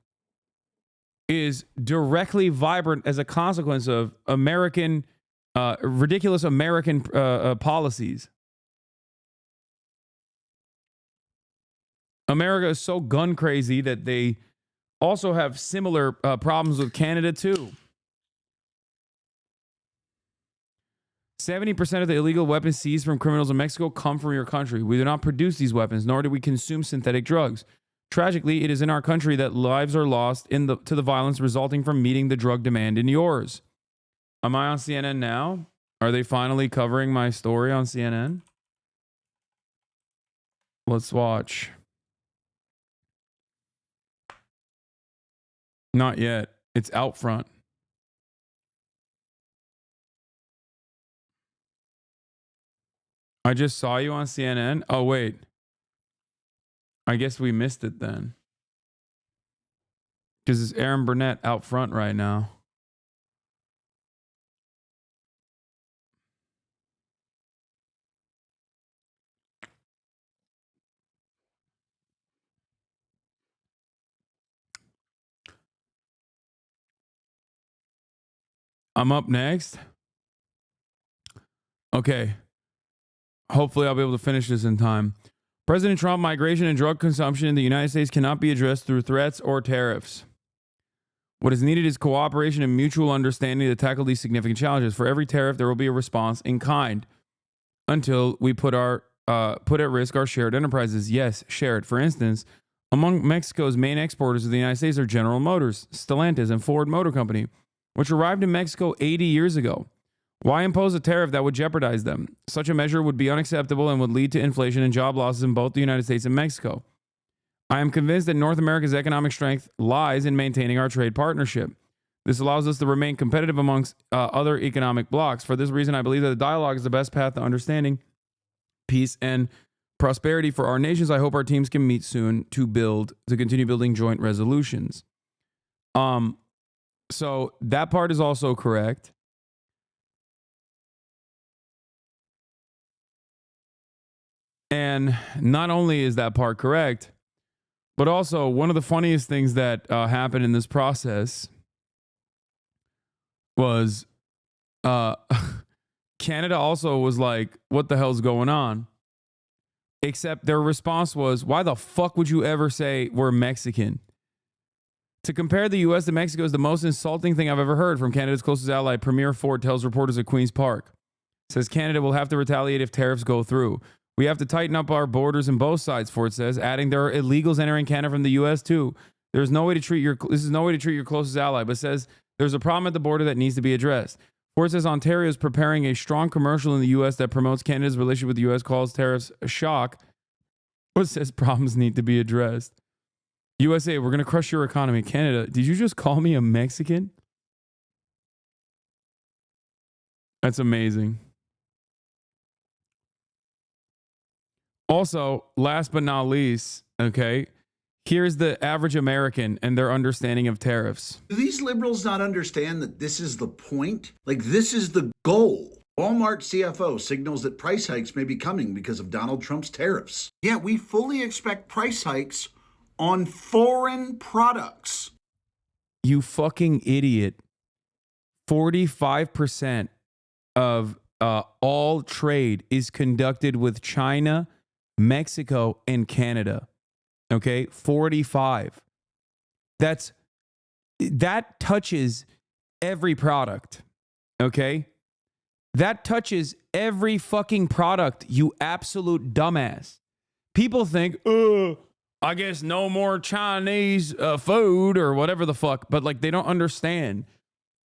is directly vibrant as a consequence of ridiculous American policies. America is so gun crazy that they also have similar problems with Canada too. 70% of the illegal weapons seized from criminals in Mexico come from your country. We do not produce these weapons, nor do we consume synthetic drugs. Tragically, it is in our country that lives are lost to the violence resulting from meeting the drug demand in yours. Am I on CNN now? Are they finally covering my story on CNN? Let's watch. Not yet. It's out front. I just saw you on CNN. Oh, wait. I guess we missed it then. Because it's Aaron Burnett out front right now. I'm up next. Okay. Hopefully I'll be able to finish this in time. President Trump, migration and drug consumption in the United States cannot be addressed through threats or tariffs. What is needed is cooperation and mutual understanding to tackle these significant challenges. For every tariff, there will be a response in kind until we put at risk our shared enterprises. Yes, shared. For instance, among Mexico's main exporters of the United States are General Motors, Stellantis, and Ford Motor Company, which arrived in Mexico 80 years ago. Why impose a tariff that would jeopardize them? Such a measure would be unacceptable and would lead to inflation and job losses in both the United States and Mexico. I am convinced that North America's economic strength lies in maintaining our trade partnership. This allows us to remain competitive amongst other economic blocs. For this reason, I believe that the dialogue is the best path to understanding, peace, and prosperity for our nations. I hope our teams can meet soon to continue building joint resolutions. So that part is also correct. And not only is that part correct, but also one of the funniest things that happened in this process was Canada also was like, what the hell's going on? Except their response was, why the fuck would you ever say we're Mexican? To compare the U.S. to Mexico is the most insulting thing I've ever heard from Canada's closest ally. Premier Ford tells reporters at Queen's Park. Says Canada will have to retaliate if tariffs go through. We have to tighten up our borders on both sides, Ford says, adding there are illegals entering Canada from the U.S. too. This is no way to treat your closest ally, but says there's a problem at the border that needs to be addressed. Ford says Ontario is preparing a strong commercial in the U.S. that promotes Canada's relationship with the U.S., calls tariffs a shock, but says problems need to be addressed. USA, we're going to crush your economy. Canada, did you just call me a Mexican? That's amazing. Also, last but not least, okay, here's the average American and their understanding of tariffs. Do these liberals not understand that this is the point? Like, this is the goal. Walmart CFO signals that price hikes may be coming because of Donald Trump's tariffs. Yeah, we fully expect price hikes on foreign products. You fucking idiot. 45% of all trade is conducted with China, Mexico, and Canada. Okay, 45. That touches every product. Okay? That touches every fucking product, you absolute dumbass. People think, I guess no more Chinese food or whatever the fuck, but like they don't understand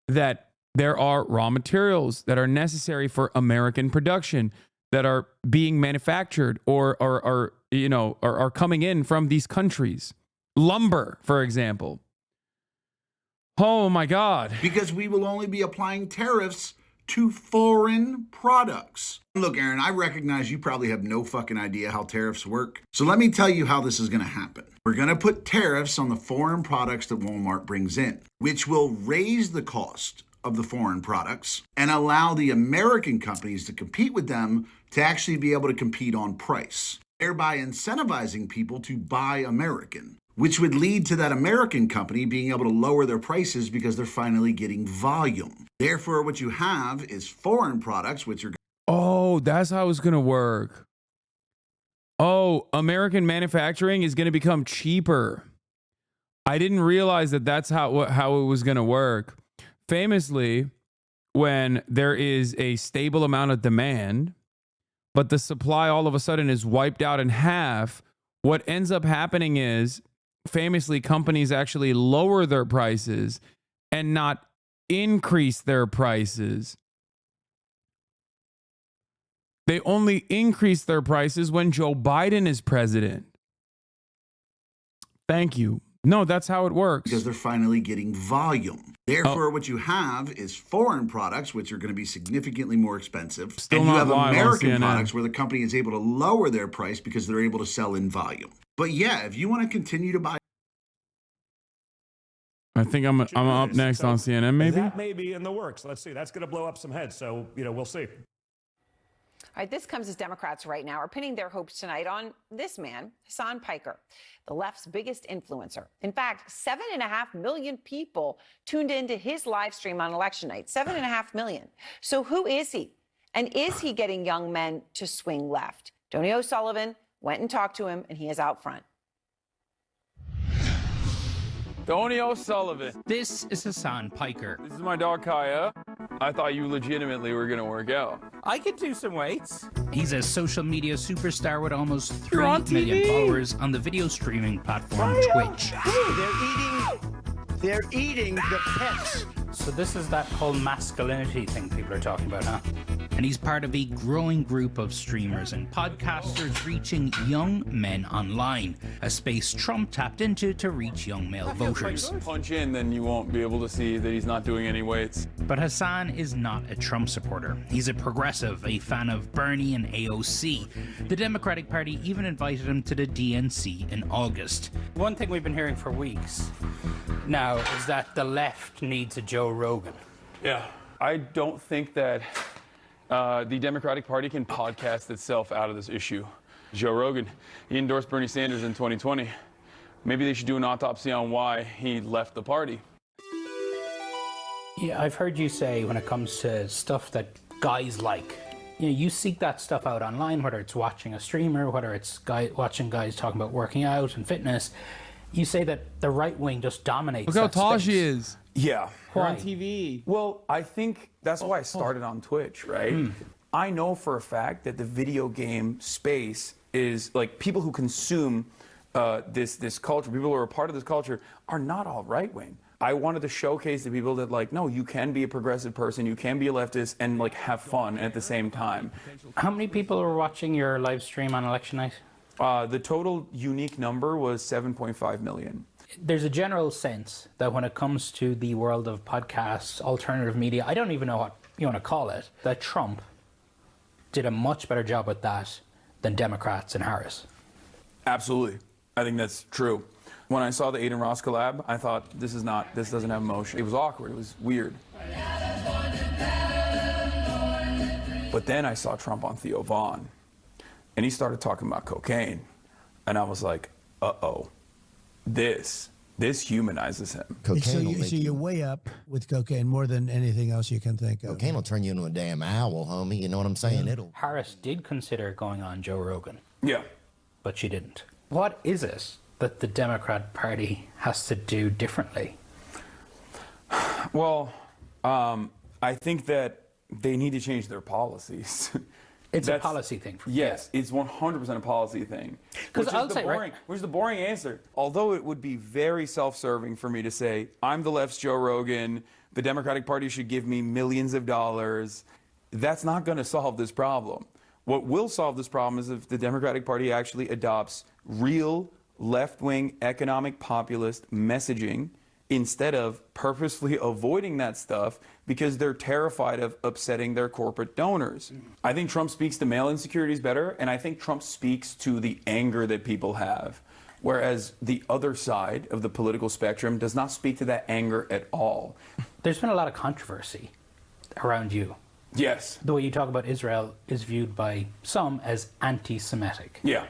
that there are raw materials that are necessary for American production that are being manufactured or are coming in from these countries. Lumber, for example. Oh my God. Because we will only be applying tariffs to foreign products. Look, Aaron, I recognize you probably have no fucking idea how tariffs work. So let me tell you how this is going to happen. We're going to put tariffs on the foreign products that Walmart brings in, which will raise the cost of the foreign products and allow the American companies to compete with them to actually be able to compete on price, thereby incentivizing people to buy American. which would lead to that American company being able to lower their prices because they're finally getting volume. Therefore, what you have is foreign products, which are... Oh, that's how it's going to work. Oh, American manufacturing is going to become cheaper. I didn't realize that that's how it was going to work. Famously, when there is a stable amount of demand, but the supply all of a sudden is wiped out in half, what ends up happening is, famously, companies actually lower their prices and not increase their prices. They only increase their prices when Joe Biden is president. Thank you. No, that's how it works. Because they're finally getting volume. Therefore, what you have is foreign products, which are going to be significantly more expensive. Still and you have not live on American CNN. products where the company is able to lower their price because they're able to sell in volume. But yeah, if you want to continue to buy... I think I'm up next on CNN, maybe? That may be in the works. Let's see. That's going to blow up some heads. So, we'll see. All right, this comes as Democrats right now are pinning their hopes tonight on this man, Hasan Piker, the left's biggest influencer. In fact, 7.5 million people tuned into his live stream on election night. 7.5 million. So who is he? And is he getting young men to swing left? Tony O'Sullivan went and talked to him, and he is out front. Tony O'Sullivan. This is Hasan Piker. This is my dog, Kaya. I thought you legitimately were going to work out. I could do some weights. He's a social media superstar with almost You're 3 on million TV? followers on the video streaming platform Twitch. They're eating the pets. So this is that whole masculinity thing people are talking about, huh? And he's part of a growing group of streamers and podcasters reaching young men online, a space Trump tapped into to reach young male voters. Punch in, then you won't be able to see that he's not doing any weights. But Hasan is not a Trump supporter. He's a progressive, a fan of Bernie and AOC. The Democratic Party even invited him to the DNC in August. One thing we've been hearing for weeks now is that the left needs a Joe Rogan. Yeah. I don't think that the Democratic Party can podcast itself out of this issue. Joe Rogan, he endorsed Bernie Sanders in 2020. Maybe they should do an autopsy on why he left the party. Yeah, I've heard you say when it comes to stuff that guys like, you seek that stuff out online, whether it's watching a streamer, whether it's watching guys talking about working out and fitness. You say that the right wing just dominates. Look how that tall space. she is. Yeah. Why? On TV. Well, I think That's why I started on Twitch, right? I know for a fact that the video game space is like people who consume this culture, people who are a part of this culture are not all right wing. I wanted to showcase to people that no, you can be a progressive person, you can be a leftist and have fun at the same time. How many people were watching your live stream on election night? The total unique number was 7.5 million. There's a general sense that when it comes to the world of podcasts, alternative media, I don't even know what you want to call it, that Trump did a much better job with that than Democrats and Harris. Absolutely. I think that's true. When I saw the Aiden Ross collab, I thought, this doesn't have emotion. It was awkward, it was weird. But then I saw Trump on Theo Vaughn, and he started talking about cocaine. And I was like, uh-oh, this humanizes him. So you're way up with cocaine more than anything else you can think of. Cocaine will turn you into a damn owl, homie. You know what I'm saying? Yeah. Harris did consider going on Joe Rogan. Yeah. But she didn't. What is it that the Democrat Party has to do differently? Well, I think that they need to change their policies. It's a policy thing. Yes, it's 100% a policy thing. Because I'll say, which is the boring answer. Although it would be very self-serving for me to say, I'm the left's Joe Rogan, the Democratic Party should give me millions of dollars, that's not going to solve this problem. What will solve this problem is if the Democratic Party actually adopts real left-wing economic populist messaging instead of purposefully avoiding that stuff because they're terrified of upsetting their corporate donors. I think Trump speaks to male insecurities better, and I think Trump speaks to the anger that people have, whereas the other side of the political spectrum does not speak to that anger at all. There's been a lot of controversy around you. Yes. The way you talk about Israel is viewed by some as anti-Semitic. Yeah.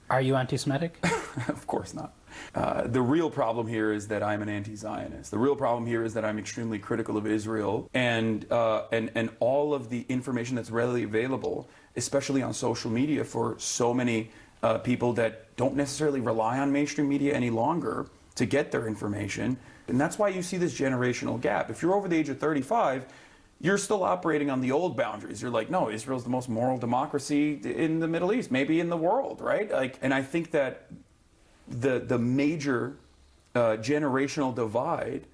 Are you anti-Semitic? Of course not. The real problem here is that I'm an anti-Zionist. The real problem here is that I'm extremely critical of Israel and all of the information that's readily available, especially on social media for so many people that don't necessarily rely on mainstream media any longer to get their information. And that's why you see this generational gap. If you're over the age of 35, you're still operating on the old boundaries. You're like, no, Israel's the most moral democracy in the Middle East, maybe in the world, right? And I think that the major generational divide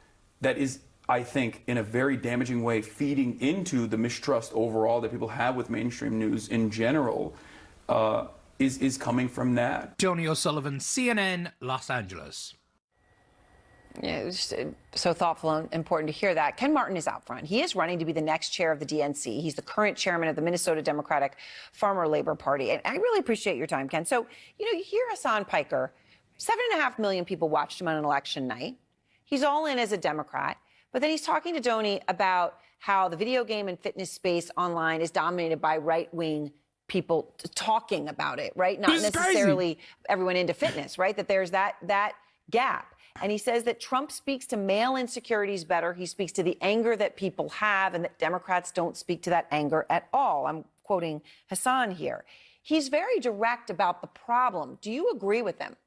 that is, I think, in a very damaging way, feeding into the mistrust overall that people have with mainstream news in general, is coming from that. Joni O'Sullivan, CNN, Los Angeles. Yeah, it was so thoughtful and important to hear that. Ken Martin is out front. He is running to be the next chair of the DNC. He's the current chairman of the Minnesota Democratic Farmer Labor Party. And I really appreciate your time, Ken. So, you hear Hasan Piker. 7.5 million people watched him on an election night. He's all in as a Democrat. But then he's talking to Joni about how the video game and fitness space online is dominated by right-wing people talking about it, right? Not necessarily everyone into fitness, right? That there's that gap. And he says that Trump speaks to male insecurities better. He speaks to the anger that people have, and that Democrats don't speak to that anger at all. I'm quoting Hasan here. He's very direct about the problem. Do you agree with him?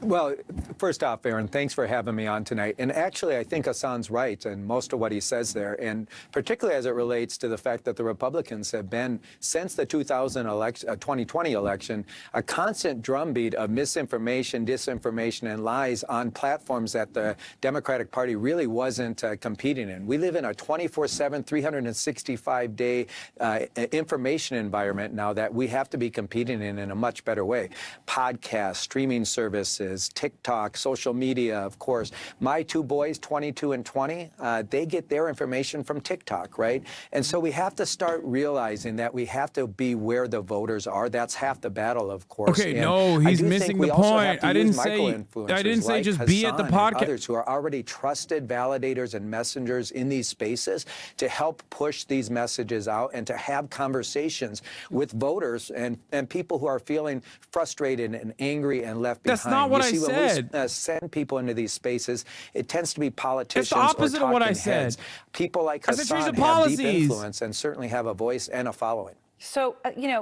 Well, first off, Aaron, thanks for having me on tonight. And actually, I think Hasan's right in most of what he says there, and particularly as it relates to the fact that the Republicans have been, since the 2020 election, a constant drumbeat of misinformation, disinformation, and lies on platforms that the Democratic Party really wasn't competing in. We live in a 24/7, 365-day information environment now that we have to be competing in a much better way. Podcasts, streaming services, TikTok, social media, of course. My two boys, 22 and 20, they get their information from TikTok, right? And so we have to start realizing that we have to be where the voters are. That's half the battle, of course. Okay, and no, he's missing the point. I didn't say just be at the podcast. Others who are already trusted validators and messengers in these spaces to help push these messages out and to have conversations with voters and people who are feeling frustrated and angry and left behind. That's not what I said. When we send people into these spaces, it tends to be politicians. It's the opposite of what I said. Heads. People like Hasan have deep influence and certainly have a voice and a following. So,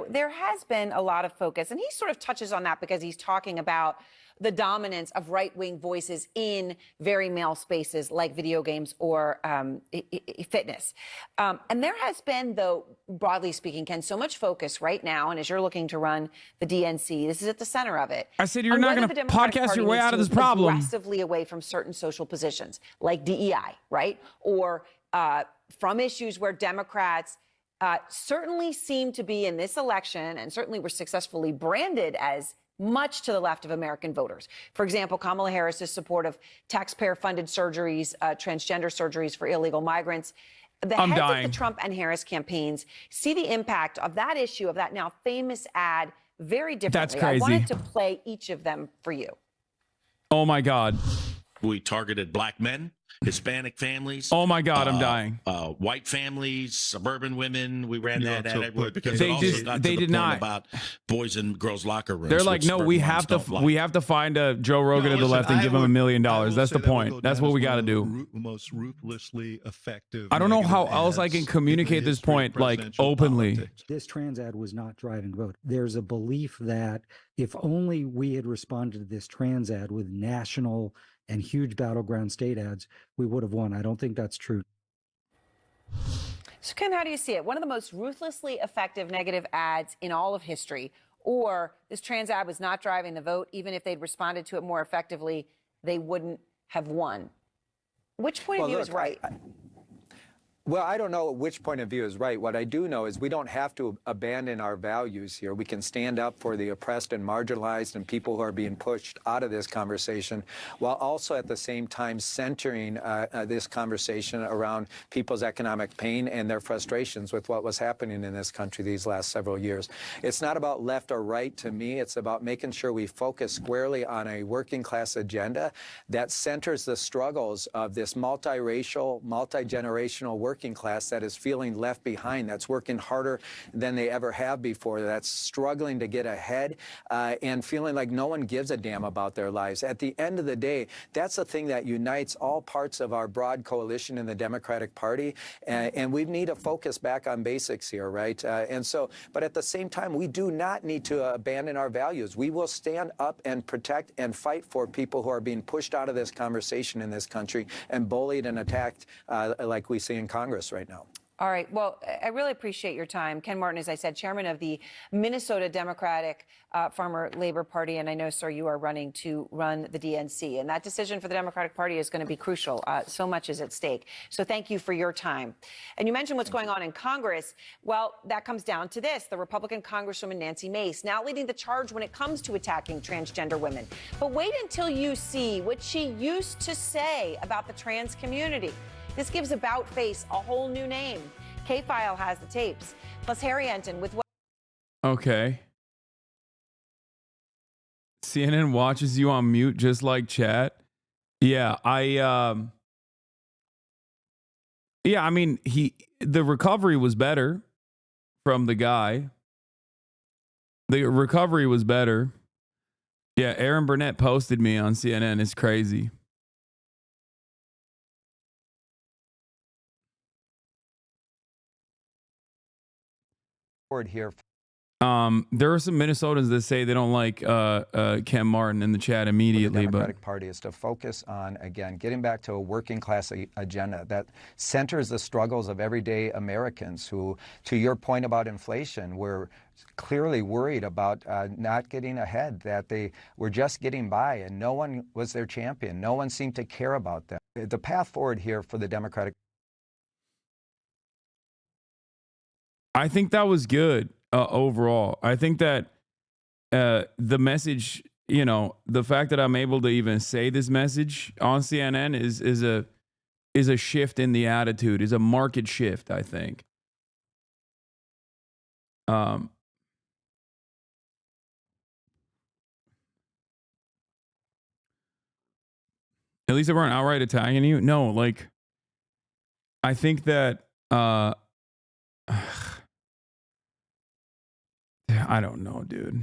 there has been a lot of focus, and he sort of touches on that because he's talking about the dominance of right-wing voices in very male spaces like video games or fitness. And there has been, though, broadly speaking, Ken, so much focus right now, and as you're looking to run the DNC, this is at the center of it. I said you're not going to podcast your way out of this problem. Aggressively away from certain social positions like DEI, right? Or from issues where Democrats certainly seem to be in this election and certainly were successfully branded as much to the left of American voters. For example, Kamala Harris's support of taxpayer-funded surgeries, transgender surgeries for illegal migrants. The heads of the Trump and Harris campaigns see the impact of that issue, of that now famous ad, very differently. That's crazy. I wanted to play each of them for you. Oh, my God. We targeted black men, Hispanic families. Oh, my God, I'm dying. White families, suburban women. We ran that ad everywhere because they it also got to the did point not about boys and girls locker rooms. They're like, no, we have to find a Joe Rogan to the left and give him $1 million. That's the point. That's what we got to do. Most ruthlessly effective. I don't know how else I can communicate this point like openly. Politics. This trans ad was not driving vote. There's a belief that if only we had responded to this trans ad with national and huge battleground state ads, we would have won. I don't think that's true. So, Ken, how do you see it? One of the most ruthlessly effective negative ads in all of history, or this trans ad was not driving the vote. Even if they'd responded to it more effectively, they wouldn't have won. Which point of view is right? Well, I don't know which point of view is right. What I do know is we don't have to abandon our values here. We can stand up for the oppressed and marginalized and people who are being pushed out of this conversation, while also at the same time centering this conversation around people's economic pain and their frustrations with what was happening in this country these last several years. It's not about left or right to me. It's about making sure we focus squarely on a working class agenda that centers the struggles of this multiracial, multi-generational working working class that is feeling left behind, that's working harder than they ever have before, that's struggling to get ahead and feeling like no one gives a damn about their lives. At the end of the day, that's the thing that unites all parts of our broad coalition in the Democratic Party. And we need to focus back on basics here, right? But at the same time, we do not need to abandon our values. We will stand up and protect and fight for people who are being pushed out of this conversation in this country and bullied and attacked like we see in Congress right now. All right. Well, I really appreciate your time. Ken Martin, as I said, chairman of the Minnesota Democratic Farmer Labor Party. And I know, sir, you are running to run the DNC. And that decision for the Democratic Party is going to be crucial. So much is at stake. So thank you for your time. And you mentioned what's going on in Congress. Well, that comes down to this. The Republican Congresswoman Nancy Mace now leading the charge when it comes to attacking transgender women. But wait until you see what she used to say about the trans community. This gives About Face a whole new name. K-File has the tapes. Plus, Harry Enton with what? Okay. CNN watches you on mute just like chat. Yeah, I mean, the recovery was better from the guy. The recovery was better. Yeah, Aaron Burnett posted me on CNN. It's crazy. Here. There are some Minnesotans that say they don't like Ken Martin in the chat immediately. The Democratic Party is to focus on, again, getting back to a working class agenda that centers the struggles of everyday Americans who, to your point about inflation, were clearly worried about not getting ahead, that they were just getting by and no one was their champion. No one seemed to care about them. The path forward here for the Democratic I think that was good overall. I think that the message, the fact that I'm able to even say this message on CNN is a shift in the attitude, is a market shift, I think. At least they weren't outright attacking you. No, like, I think that I don't know, dude.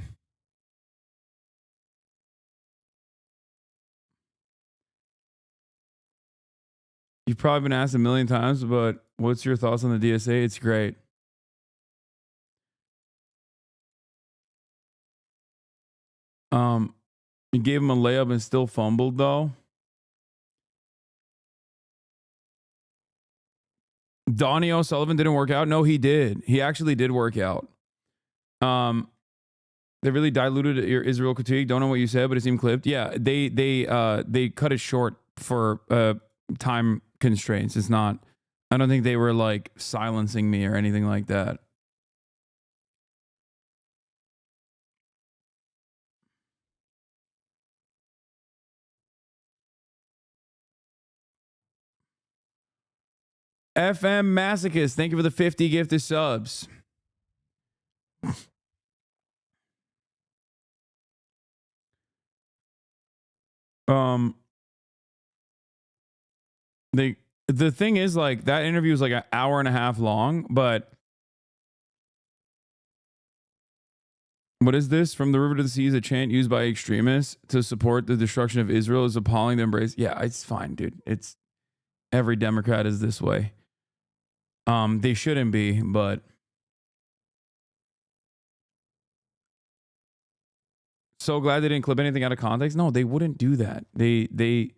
You've probably been asked a million times, but what's your thoughts on the DSA? It's great. You gave him a layup and still fumbled, though. Donnie O'Sullivan didn't work out. No, he did. He actually did work out. They really diluted your Israel critique. Don't know what you said, but it seemed clipped. Yeah, they cut it short for time constraints. It's not. I don't think they were like silencing me or anything like that. FM Masochist, thank you for the 50 gifted subs. The thing is, like, that interview was like an hour and a half long, but what is this? From the river to the sea is a chant used by extremists to support the destruction of Israel is appalling to embrace. Yeah, it's fine, dude. It's every Democrat is this way. They shouldn't be, but so glad they didn't clip anything out of context. No, they wouldn't do that. They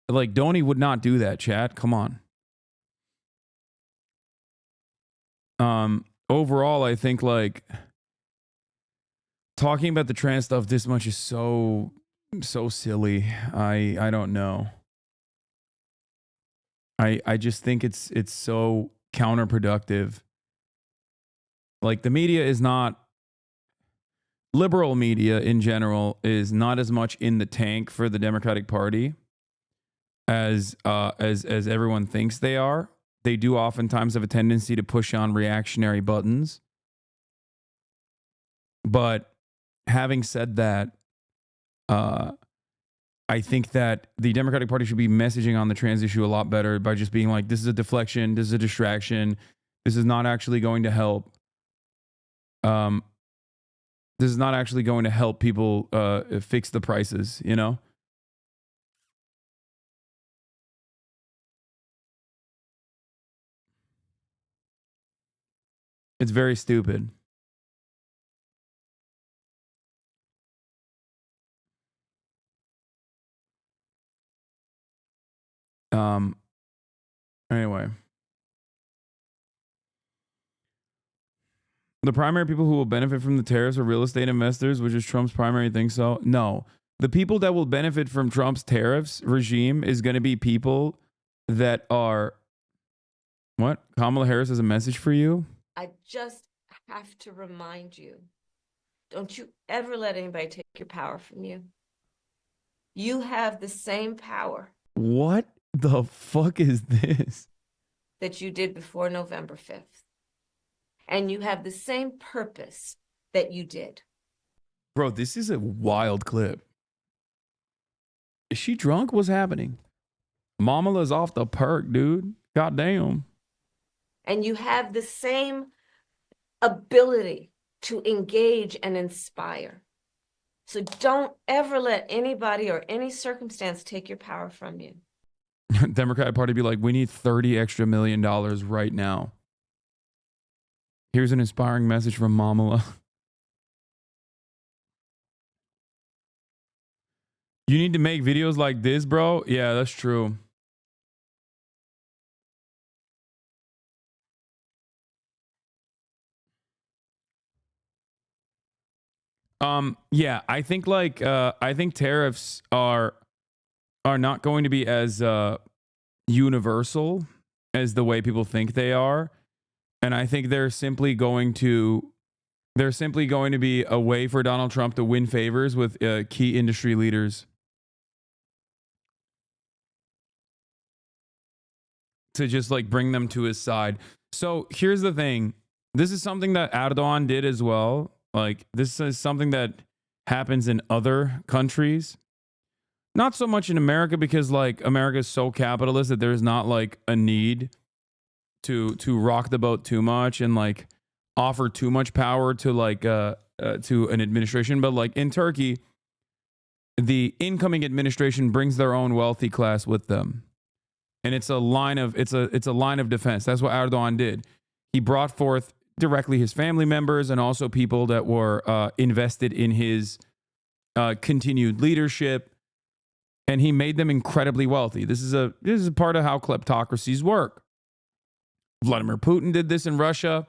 like Donnie would not do that, chat. Come on. Overall, I think like talking about the trans stuff this much is so silly. I don't know. I just think it's so counterproductive. Like, the media is not, liberal media in general is not as much in the tank for the Democratic Party as everyone thinks they are. They do oftentimes have a tendency to push on reactionary buttons. But having said that, I I think that the Democratic Party should be messaging on the trans issue a lot better by just being like, this is a deflection, this is a distraction, this is not actually going to help. This is not actually going to help people fix the prices, you know? It's very stupid. Anyway. The primary people who will benefit from the tariffs are real estate investors, which is Trump's primary thing. So, no. The people that will benefit from Trump's tariffs regime is going to be people that are... What? Kamala Harris has a message for you? I just have to remind you, don't you ever let anybody take your power from you. You have the same power What the fuck is this? that you did before November 5th. And you have the same purpose that you did. Bro, this is a wild clip. Is she drunk? What's happening? Mamala's off the perk, dude. Goddamn. And you have the same ability to engage and inspire. So don't ever let anybody or any circumstance take your power from you. Democratic Party be like, we need $30 extra million right now. Here's an inspiring message from Mamala. You need to make videos like this, bro? Yeah, that's true. Yeah, I think I think tariffs are not going to be as universal as the way people think they are. And I think they're simply going to be a way for Donald Trump to win favors with key industry leaders. To just like bring them to his side. So here's the thing. This is something that Erdogan did as well. Like, this is something that happens in other countries. Not so much in America, because like America is so capitalist that there's not like a need to rock the boat too much and like offer too much power to like to an administration. But like in Turkey, the incoming administration brings their own wealthy class with them. And it's a line of defense. That's what Erdogan did. He brought forth directly his family members and also people that were invested in his continued leadership, and he made them incredibly wealthy. This is a part of how kleptocracies work. Vladimir Putin did this in Russia,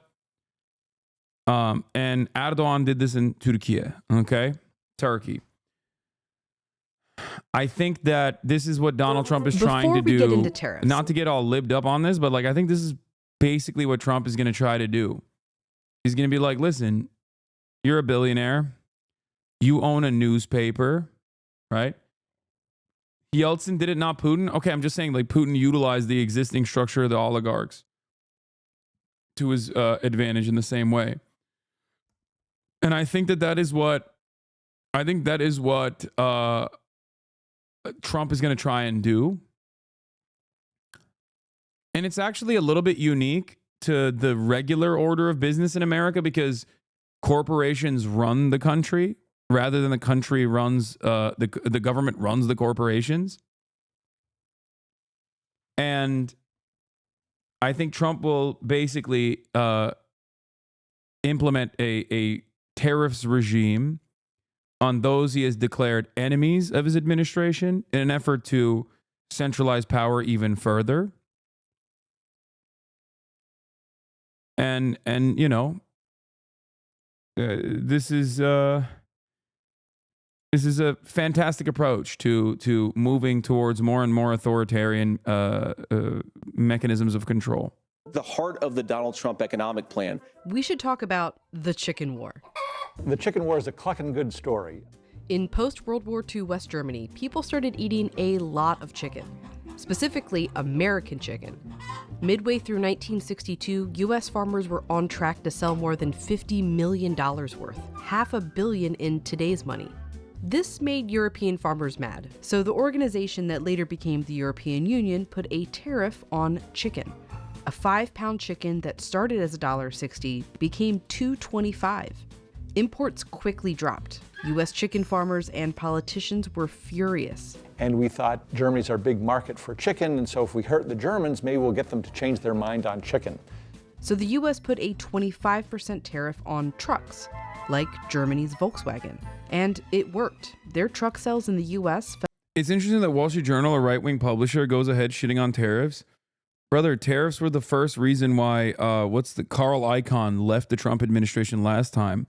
and Erdogan did this in Turkey. Okay, Turkey. I think that this is what Donald Trump is trying to do. Before we get into tariffs, not to get all libbed up on this, but like I think this is basically what Trump is going to try to do. He's going to be like, listen, you're a billionaire. You own a newspaper, right? Yeltsin did it, not Putin. Okay, I'm just saying like Putin utilized the existing structure of the oligarchs to his advantage in the same way. And I think that is what Trump is going to try and do. And it's actually a little bit unique to the regular order of business in America because corporations run the country rather than the country runs, the government runs the corporations. And I think Trump will basically implement a tariffs regime on those he has declared enemies of his administration in an effort to centralize power even further. And you know, this is a fantastic approach to moving towards more and more authoritarian mechanisms of control. The heart of the Donald Trump economic plan. We should talk about the chicken war. The chicken war is a clucking good story. In post-World War II West Germany, people started eating a lot of chicken, specifically American chicken. Midway through 1962, U.S. farmers were on track to sell more than $50 million worth, $500 million in today's money. This made European farmers mad, so the organization that later became the European Union put a tariff on chicken. A 5-pound chicken that started as $1.60 became $2.25. Imports quickly dropped. U.S. chicken farmers and politicians were furious. And we thought Germany's our big market for chicken, and so if we hurt the Germans, maybe we'll get them to change their mind on chicken. So the U.S. put a 25% tariff on trucks, like Germany's Volkswagen. And it worked. Their truck sales in the U.S. It's interesting that Wall Street Journal, a right-wing publisher, goes ahead shitting on tariffs. Brother, tariffs were the first reason why, Carl Icahn left the Trump administration last time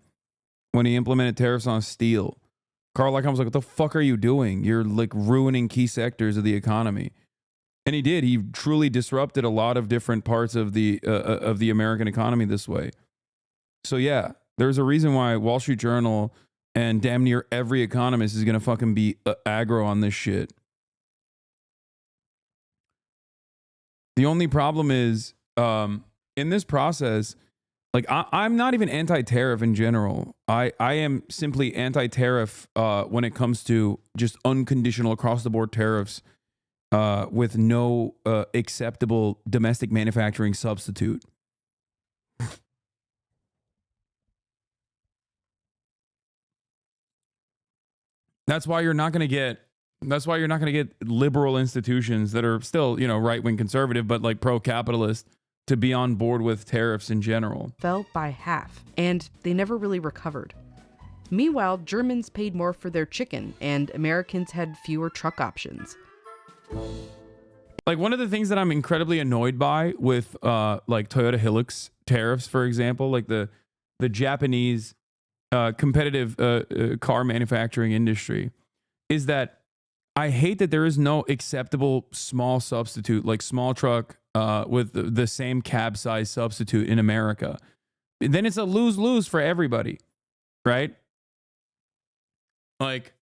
when he implemented tariffs on steel. Carl Icahn was like, what the fuck are you doing? You're like ruining key sectors of the economy. And he did. He truly disrupted a lot of different parts of the American economy this way. So yeah, there's a reason why Wall Street Journal and damn near every economist is going to fucking be aggro on this shit. The only problem is, in this process, like I'm not even anti-tariff in general. I am simply anti-tariff when it comes to just unconditional across-the-board tariffs with no acceptable domestic manufacturing substitute. That's why you're not going to get liberal institutions that are still, right-wing conservative, but like pro-capitalist to be on board with tariffs in general. Fell by half, and they never really recovered. Meanwhile, Germans paid more for their chicken, and Americans had fewer truck options. Like one of the things that I'm incredibly annoyed by with like Toyota Hilux tariffs, for example, like the Japanese competitive car manufacturing industry, is that I hate that there is no acceptable small substitute, like small truck with the same cab size substitute in America. Then it's a lose-lose for everybody, right? Like,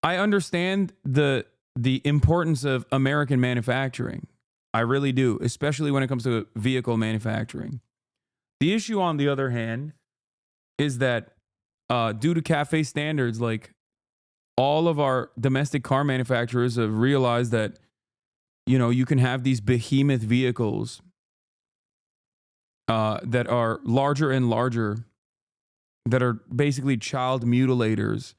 I understand the importance of American manufacturing. I really do, especially when it comes to vehicle manufacturing. The issue, on the other hand, is that due to CAFE standards, like all of our domestic car manufacturers have realized that, you can have these behemoth vehicles that are larger and larger, that are basically child mutilators,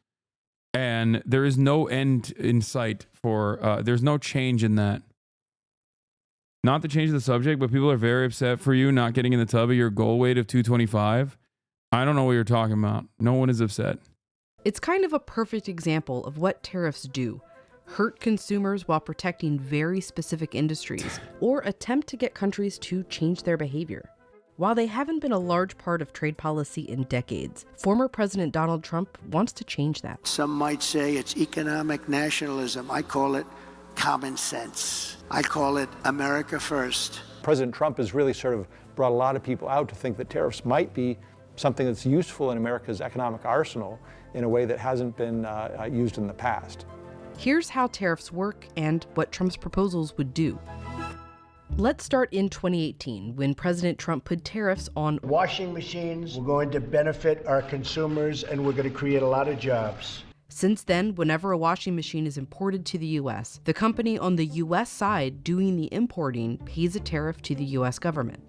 and there is no end in sight for, there's no change in that. Not to change the subject, but people are very upset for you not getting in the tub at your goal weight of 225. I don't know what you're talking about. No one is upset. It's kind of a perfect example of what tariffs do. Hurt consumers while protecting very specific industries, or attempt to get countries to change their behavior. While they haven't been a large part of trade policy in decades, former President Donald Trump wants to change that. Some might say it's economic nationalism. I call it common sense. I call it America first. President Trump has really sort of brought a lot of people out to think that tariffs might be something that's useful in America's economic arsenal in a way that hasn't been used in the past. Here's how tariffs work and what Trump's proposals would do. Let's start in 2018, when President Trump put tariffs on washing machines. We're going to benefit our consumers, and we're going to create a lot of jobs. Since then, whenever a washing machine is imported to the U.S., the company on the U.S. side doing the importing pays a tariff to the U.S. government.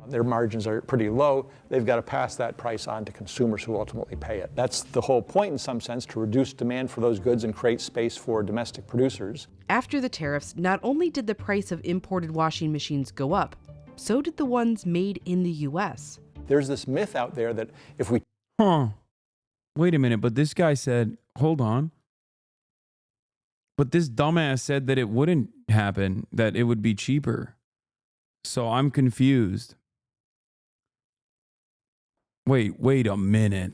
Their margins are pretty low. They've got to pass that price on to consumers who ultimately pay it. That's the whole point, in some sense, to reduce demand for those goods and create space for domestic producers. After the tariffs, not only did the price of imported washing machines go up, so did the ones made in the U.S. There's this myth out there that if we... Wait a minute, but this guy said, hold on. But this dumbass said that it wouldn't happen, that it would be cheaper. So I'm confused. Wait a minute.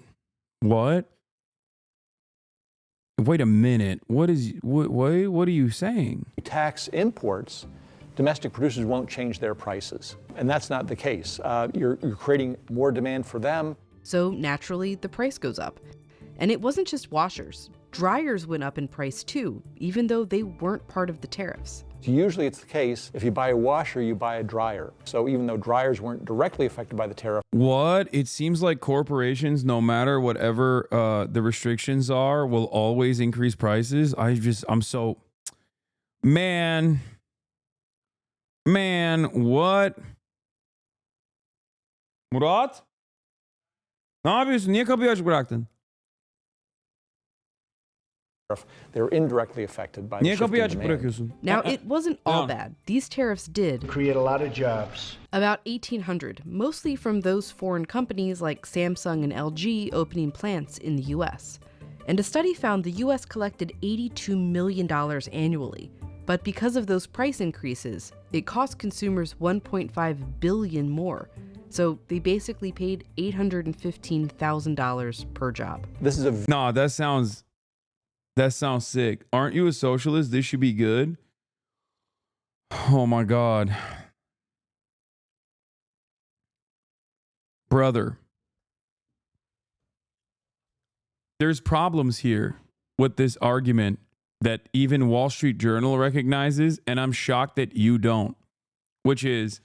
What? Wait a minute. What are you saying? Tax imports, domestic producers won't change their prices. And that's not the case. You're creating more demand for them. So naturally, the price goes up. And it wasn't just washers. Dryers went up in price too, even though they weren't part of the tariffs. Usually it's the case, if you buy a washer, you buy a dryer. So even though dryers weren't directly affected by the tariff. What? It seems like corporations, no matter whatever the restrictions are, will always increase prices. I'm so... Man, what? Murat? Ne yapıyorsun? Niye kapıyı açık bıraktın? They're indirectly affected by the Niye kapıyı shifting açık demand. bırakıyorsun? Now, it wasn't all bad. These tariffs did create a lot of jobs. About 1,800, mostly from those foreign companies like Samsung and LG opening plants in the US. And a study found the US collected $82 million annually. But because of those price increases, it cost consumers $1.5 billion more. So they basically paid $815,000 per job. This is a Nah, that sounds sick. Aren't you a socialist? This should be good. Oh my God. Brother. There's problems here with this argument that even Wall Street Journal recognizes, and I'm shocked that you don't, which is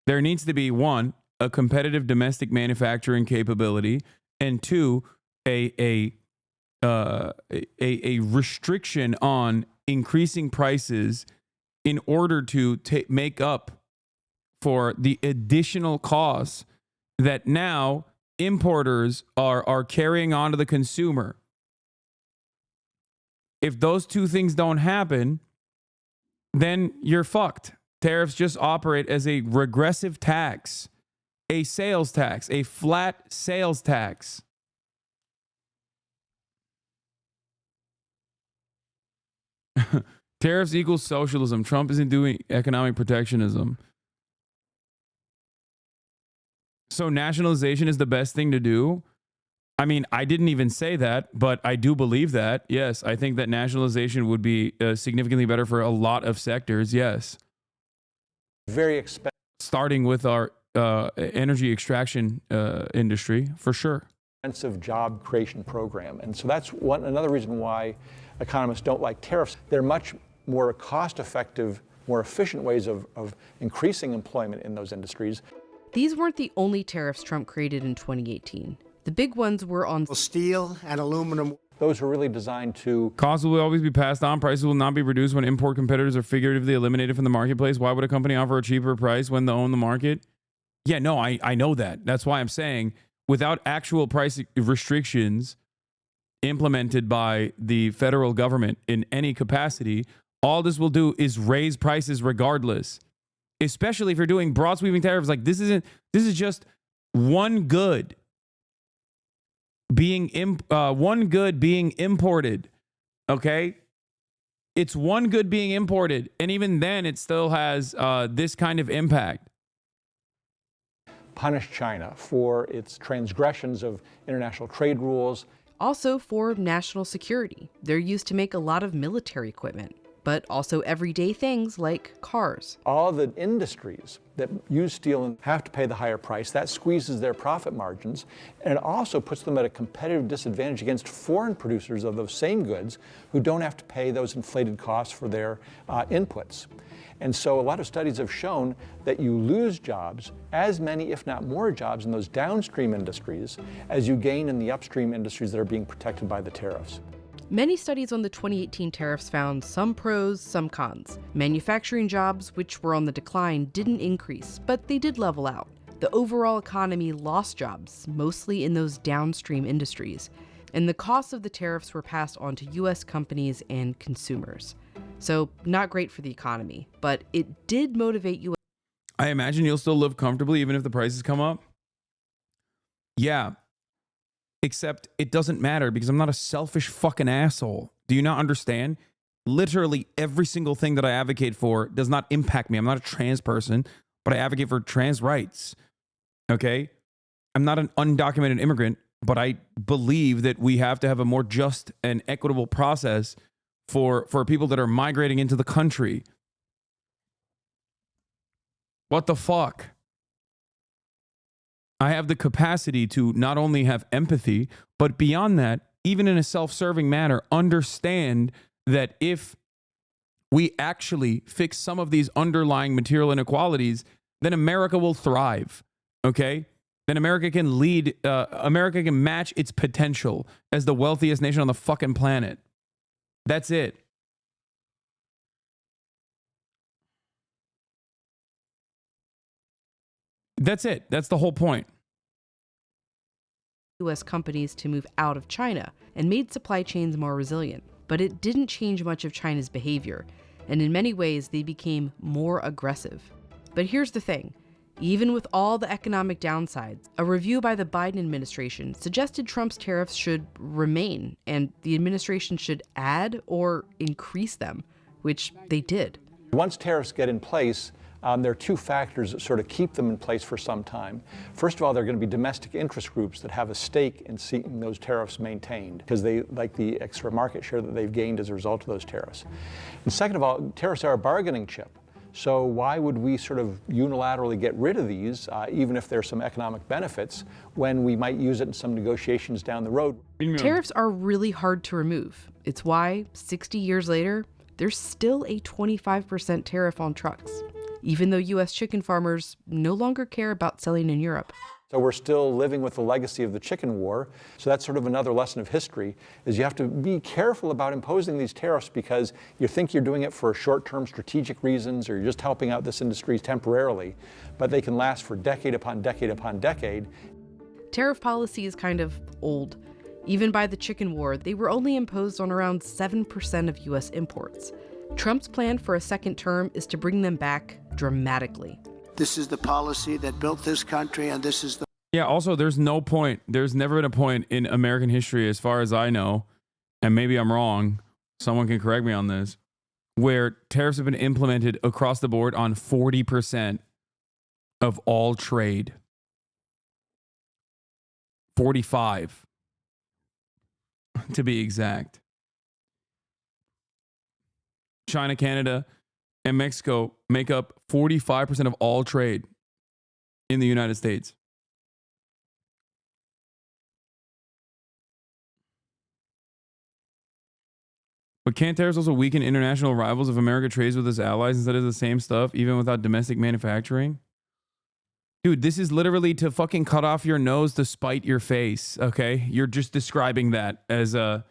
there needs to be, one, a competitive domestic manufacturing capability, and two, a restriction on increasing prices in order to make up for the additional costs that now importers are carrying on to the consumer. If those two things don't happen, then you're fucked. Tariffs just operate as a regressive tax, a sales tax, a flat sales tax. Tariffs equals socialism. Trump isn't doing economic protectionism. So nationalization is the best thing to do. I mean, I didn't even say that, but I do believe that. Yes, I think that nationalization would be significantly better for a lot of sectors. Yes. Very expensive. Starting with our energy extraction industry, for sure. Expensive job creation program. And so that's another reason why economists don't like tariffs. They're much more cost-effective, more efficient ways of increasing employment in those industries. These weren't the only tariffs Trump created in 2018. The big ones were on steel and aluminum. Those are really designed to... Costs will always be passed on. Prices will not be reduced when import competitors are figuratively eliminated from the marketplace. Why would a company offer a cheaper price when they own the market? Yeah, no, I know that. That's why I'm saying without actual price restrictions implemented by the federal government in any capacity, all this will do is raise prices regardless. Especially if you're doing broad sweeping tariffs. Like this is just one good being imported. Okay, it's one good being imported, and even then, it still has this kind of impact. Punish China for its transgressions of international trade rules. Also for national security. They're used to make a lot of military equipment, but also everyday things like cars. All the industries that use steel and have to pay the higher price, that squeezes their profit margins, and it also puts them at a competitive disadvantage against foreign producers of those same goods who don't have to pay those inflated costs for their inputs. And so a lot of studies have shown that you lose jobs, as many, if not more jobs, in those downstream industries as you gain in the upstream industries that are being protected by the tariffs. Many studies on the 2018 tariffs found some pros, some cons. Manufacturing jobs, which were on the decline, didn't increase, but they did level out. The overall economy lost jobs, mostly in those downstream industries, and the costs of the tariffs were passed on to U.S. companies and consumers. So, not great for the economy, but it did motivate U.S. I imagine you'll still live comfortably even if the prices come up. Yeah. Except it doesn't matter because I'm not a selfish fucking asshole. Do you not understand? Literally every single thing that I advocate for does not impact me. I'm not a trans person, but I advocate for trans rights. Okay? I'm not an undocumented immigrant, but I believe that we have to have a more just and equitable process for people that are migrating into the country. What the fuck? I have the capacity to not only have empathy, but beyond that, even in a self-serving manner, understand that if we actually fix some of these underlying material inequalities, then America will thrive, okay? Then America can lead, America can match its potential as the wealthiest nation on the fucking planet. That's it. That's it. That's the whole point. U.S. companies to move out of China and made supply chains more resilient. But it didn't change much of China's behavior, and in many ways they became more aggressive. But here's the thing. Even with all the economic downsides, a review by the Biden administration suggested Trump's tariffs should remain, and the administration should add or increase them, which they did. Once tariffs get in place, there are two factors that sort of keep them in place for some time. First of all, there are going to be domestic interest groups that have a stake in seeing those tariffs maintained because they like the extra market share that they've gained as a result of those tariffs. And second of all, tariffs are a bargaining chip. So why would we sort of unilaterally get rid of these, even if there's some economic benefits, when we might use it in some negotiations down the road? Tariffs are really hard to remove. It's why, 60 years later, there's still a 25% tariff on trucks, even though U.S. chicken farmers no longer care about selling in Europe. So we're still living with the legacy of the chicken war. So that's sort of another lesson of history, is you have to be careful about imposing these tariffs because you think you're doing it for short-term strategic reasons or you're just helping out this industry temporarily, but they can last for decade upon decade upon decade. Tariff policy is kind of old. Even by the chicken war, they were only imposed on around 7% of U.S. imports. Trump's plan for a second term is to bring them back dramatically. This is the policy that built this country, and this is the... Yeah, also, there's no point. There's never been a point in American history, as far as I know, and maybe I'm wrong, someone can correct me on this, where tariffs have been implemented across the board on 40% of all trade. 45, to be exact. China, Canada, and Mexico make up 45% of all trade in the United States. But can't tariffs also weaken international rivals if America trades with its allies instead of the same stuff, even without domestic manufacturing? Dude, this is literally to fucking cut off your nose to spite your face, okay? You're just describing that as a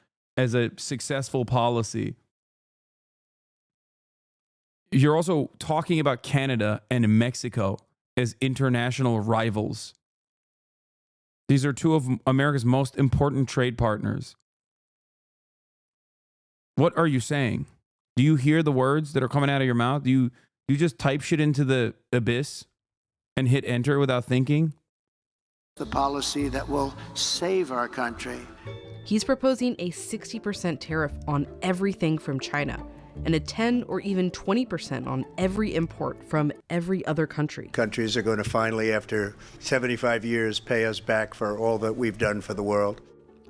successful policy. You're also talking about Canada and Mexico as international rivals. These are two of America's most important trade partners. What are you saying? Do you hear the words that are coming out of your mouth? Do you just type shit into the abyss and hit enter without thinking? The policy that will save our country. He's proposing a 60% tariff on everything from China, and a 10 or even 20% on every import from every other country. Countries are going to finally, after 75 years, pay us back for all that we've done for the world.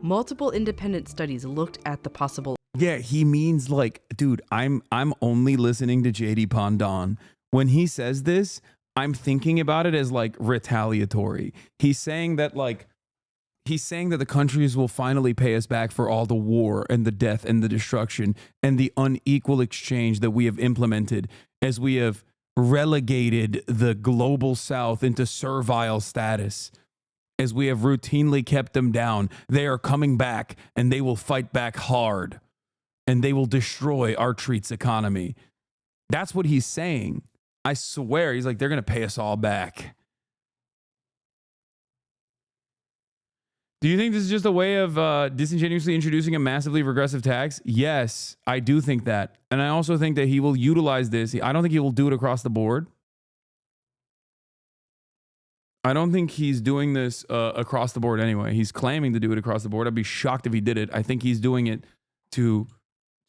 Multiple independent studies looked at the possible. Yeah, he means like, dude, I'm only listening to JD Pandon. When he says this, I'm thinking about it as like retaliatory. He's saying that the countries will finally pay us back for all the war and the death and the destruction and the unequal exchange that we have implemented as we have relegated the global south into servile status. As we have routinely kept them down, they are coming back and they will fight back hard and they will destroy our treats economy. That's what he's saying. I swear, he's like, they're going to pay us all back. Do you think this is just a way of disingenuously introducing a massively regressive tax? Yes, I do think that. And I also think that he will utilize this. I don't think he will do it across the board. I don't think he's doing this across the board anyway. He's claiming to do it across the board. I'd be shocked if he did it. I think he's doing it to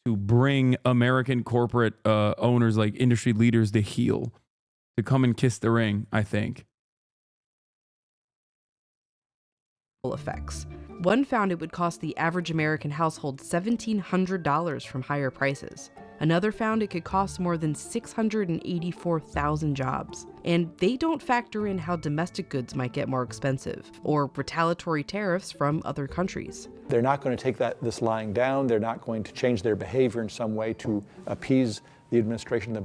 bring American corporate owners, like industry leaders, to heel, to come and kiss the ring, I think. Effects. One found it would cost the average American household $1,700 from higher prices. Another found it could cost more than 684,000 jobs. And they don't factor in how domestic goods might get more expensive, or retaliatory tariffs from other countries. They're not going to take this lying down. They're not going to change their behavior in some way to appease the administration that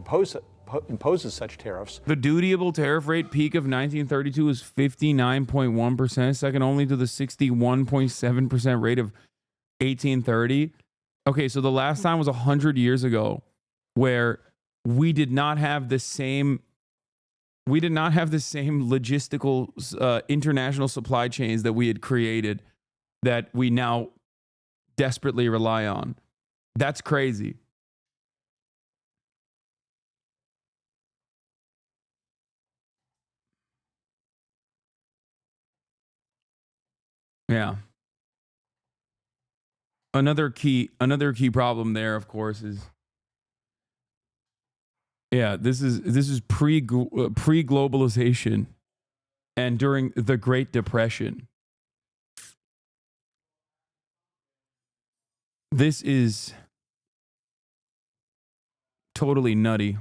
imposes such tariffs. The dutiable tariff rate peak of 1932 was 59.1%, second only to the 61.7% rate of 1830. Okay, so the last time was 100 years ago, where we did not have the same logistical international supply chains that we had created that we now desperately rely on. That's crazy. Yeah. Another key problem there, of course, is this is pre-globalization and during the Great Depression. This is totally nutty.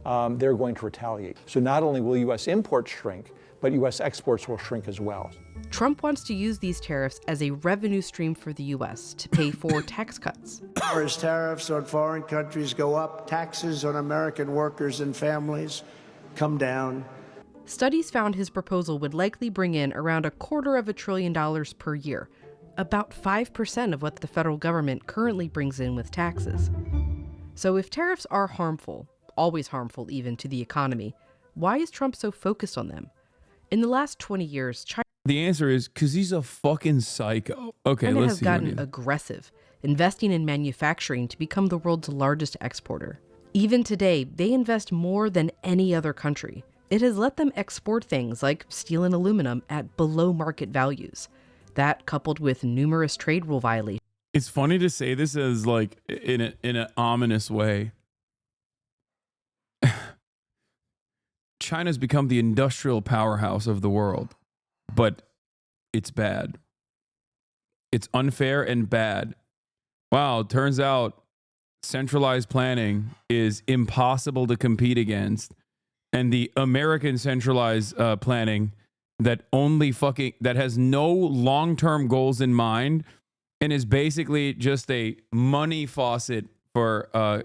They're going to retaliate. So not only will U.S. imports shrink, but U.S. exports will shrink as well. Trump wants to use these tariffs as a revenue stream for the U.S. to pay for tax cuts. As tariffs on foreign countries go up, taxes on American workers and families come down. Studies found his proposal would likely bring in around $250 billion per year, about 5% of what the federal government currently brings in with taxes. So if tariffs are harmful, always harmful even to the economy, why is Trump so focused on them? In the last 20 years, China The answer is because he's a fucking psycho. Okay, let's has see. gotten aggressive, investing in manufacturing to become the world's largest exporter. Even today, they invest more than any other country. It has let them export things like steel and aluminum at below market values. That, coupled with numerous trade rule violations. It's funny to say this as like in an ominous way. China's become the industrial powerhouse of the world, but it's bad. It's unfair and bad. Wow, it turns out centralized planning is impossible to compete against, and the American centralized planning that has no long-term goals in mind and is basically just a money faucet for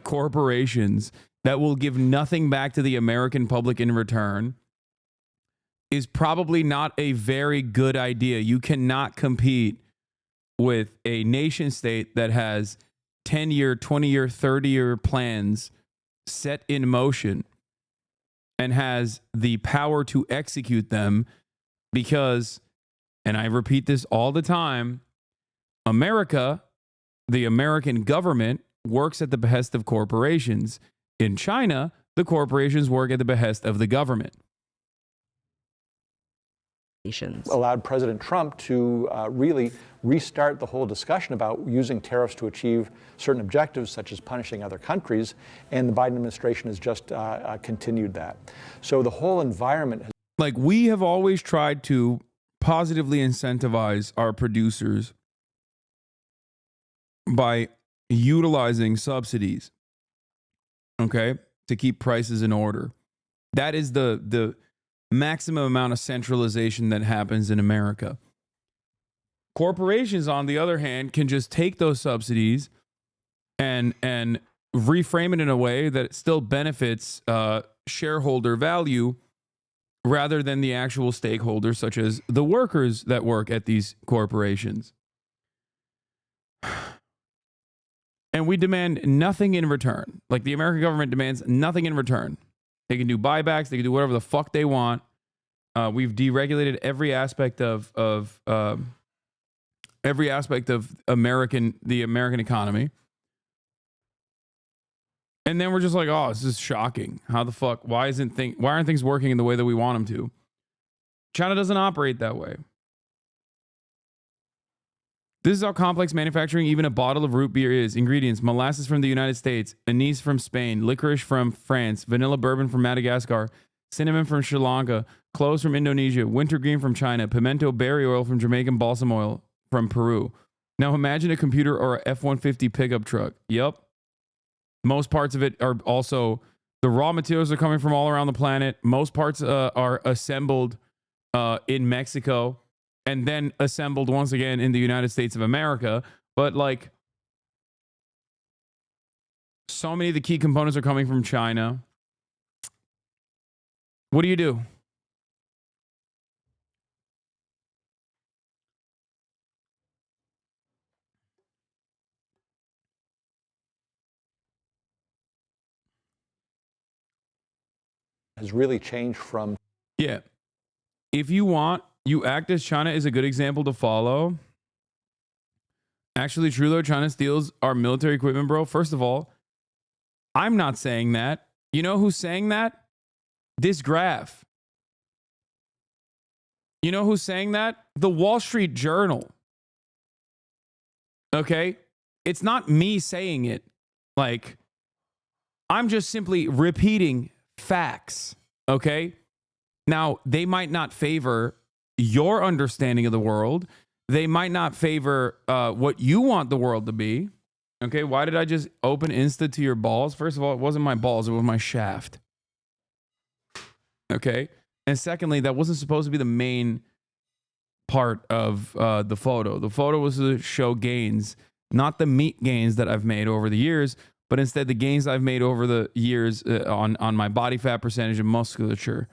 corporations that will give nothing back to the American public in return is probably not a very good idea. You cannot compete with a nation state that has 10-year, 20-year, 30-year plans set in motion and has the power to execute them because, and I repeat this all the time, America, the American government, works at the behest of corporations. In China, the corporations work at the behest of the government. Allowed President Trump to really restart the whole discussion about using tariffs to achieve certain objectives, such as punishing other countries, and the Biden administration has just continued that. So the whole environment has... Like, we have always tried to positively incentivize our producers by utilizing subsidies, okay, to keep prices in order. That is the maximum amount of centralization that happens in America. Corporations, on the other hand, can just take those subsidies and reframe it in a way that it still benefits shareholder value rather than the actual stakeholders, such as the workers that work at these corporations. And we demand nothing in return. Like, the American government demands nothing in return. They can do buybacks. They can do whatever the fuck they want. We've deregulated every aspect of the American economy. And then we're just like, oh, this is shocking. How the fuck? Why aren't things working in the way that we want them to? China doesn't operate that way. This is how complex manufacturing even a bottle of root beer is. Ingredients: molasses from the United States, anise from Spain, licorice from France, vanilla bourbon from Madagascar, cinnamon from Sri Lanka, cloves from Indonesia, wintergreen from China, pimento berry oil from Jamaican balsam oil from Peru. Now imagine a computer or a F-150 pickup truck. Yep. Most parts of it are also, the raw materials are coming from all around the planet. Most parts are assembled in Mexico and then assembled once again in the United States of America. But like, So many of the key components are coming from China. What do you do? Has really changed from. Yeah. If you want, you act as China is a good example to follow. Actually, true though, China steals our military equipment, bro. First of all, I'm not saying that. You know who's saying that? This graph. You know who's saying that? The Wall Street Journal. Okay? It's not me saying it. Like, I'm just simply repeating facts. Okay? Now, they might not favor your understanding of the world. They might not favor what you want the world to be. Okay? Why did I just open Insta to your balls? First of all, it wasn't my balls. It was my shaft. Okay? And secondly, that wasn't supposed to be the main part of the photo. The photo was to show gains, not the meat gains that I've made over the years, but instead the gains I've made over the years on my body fat percentage and musculature.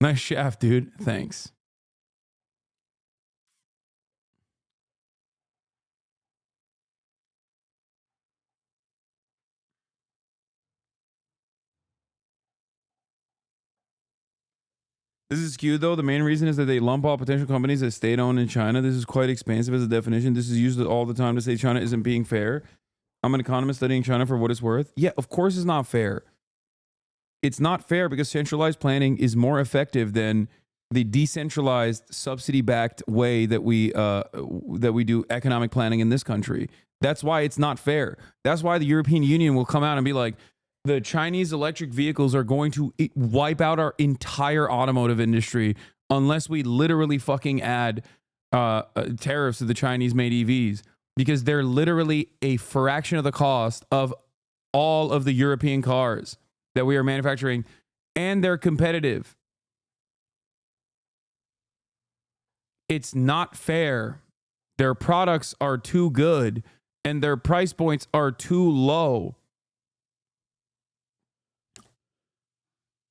Nice shaft, dude. Thanks. This is skewed, though. The main reason is that they lump all potential companies as state-owned in China. This is quite expansive as a definition. This is used all the time to say China isn't being fair. I'm an economist studying China for what it's worth. Yeah, of course it's not fair. It's not fair because centralized planning is more effective than the decentralized, subsidy-backed way that we do economic planning in this country. That's why it's not fair. That's why the European Union will come out and be like, the Chinese electric vehicles are going to wipe out our entire automotive industry unless we literally fucking add tariffs to the Chinese-made EVs, because they're literally a fraction of the cost of all of the European cars that we are manufacturing, and they're competitive. It's not fair. Their products are too good and their price points are too low.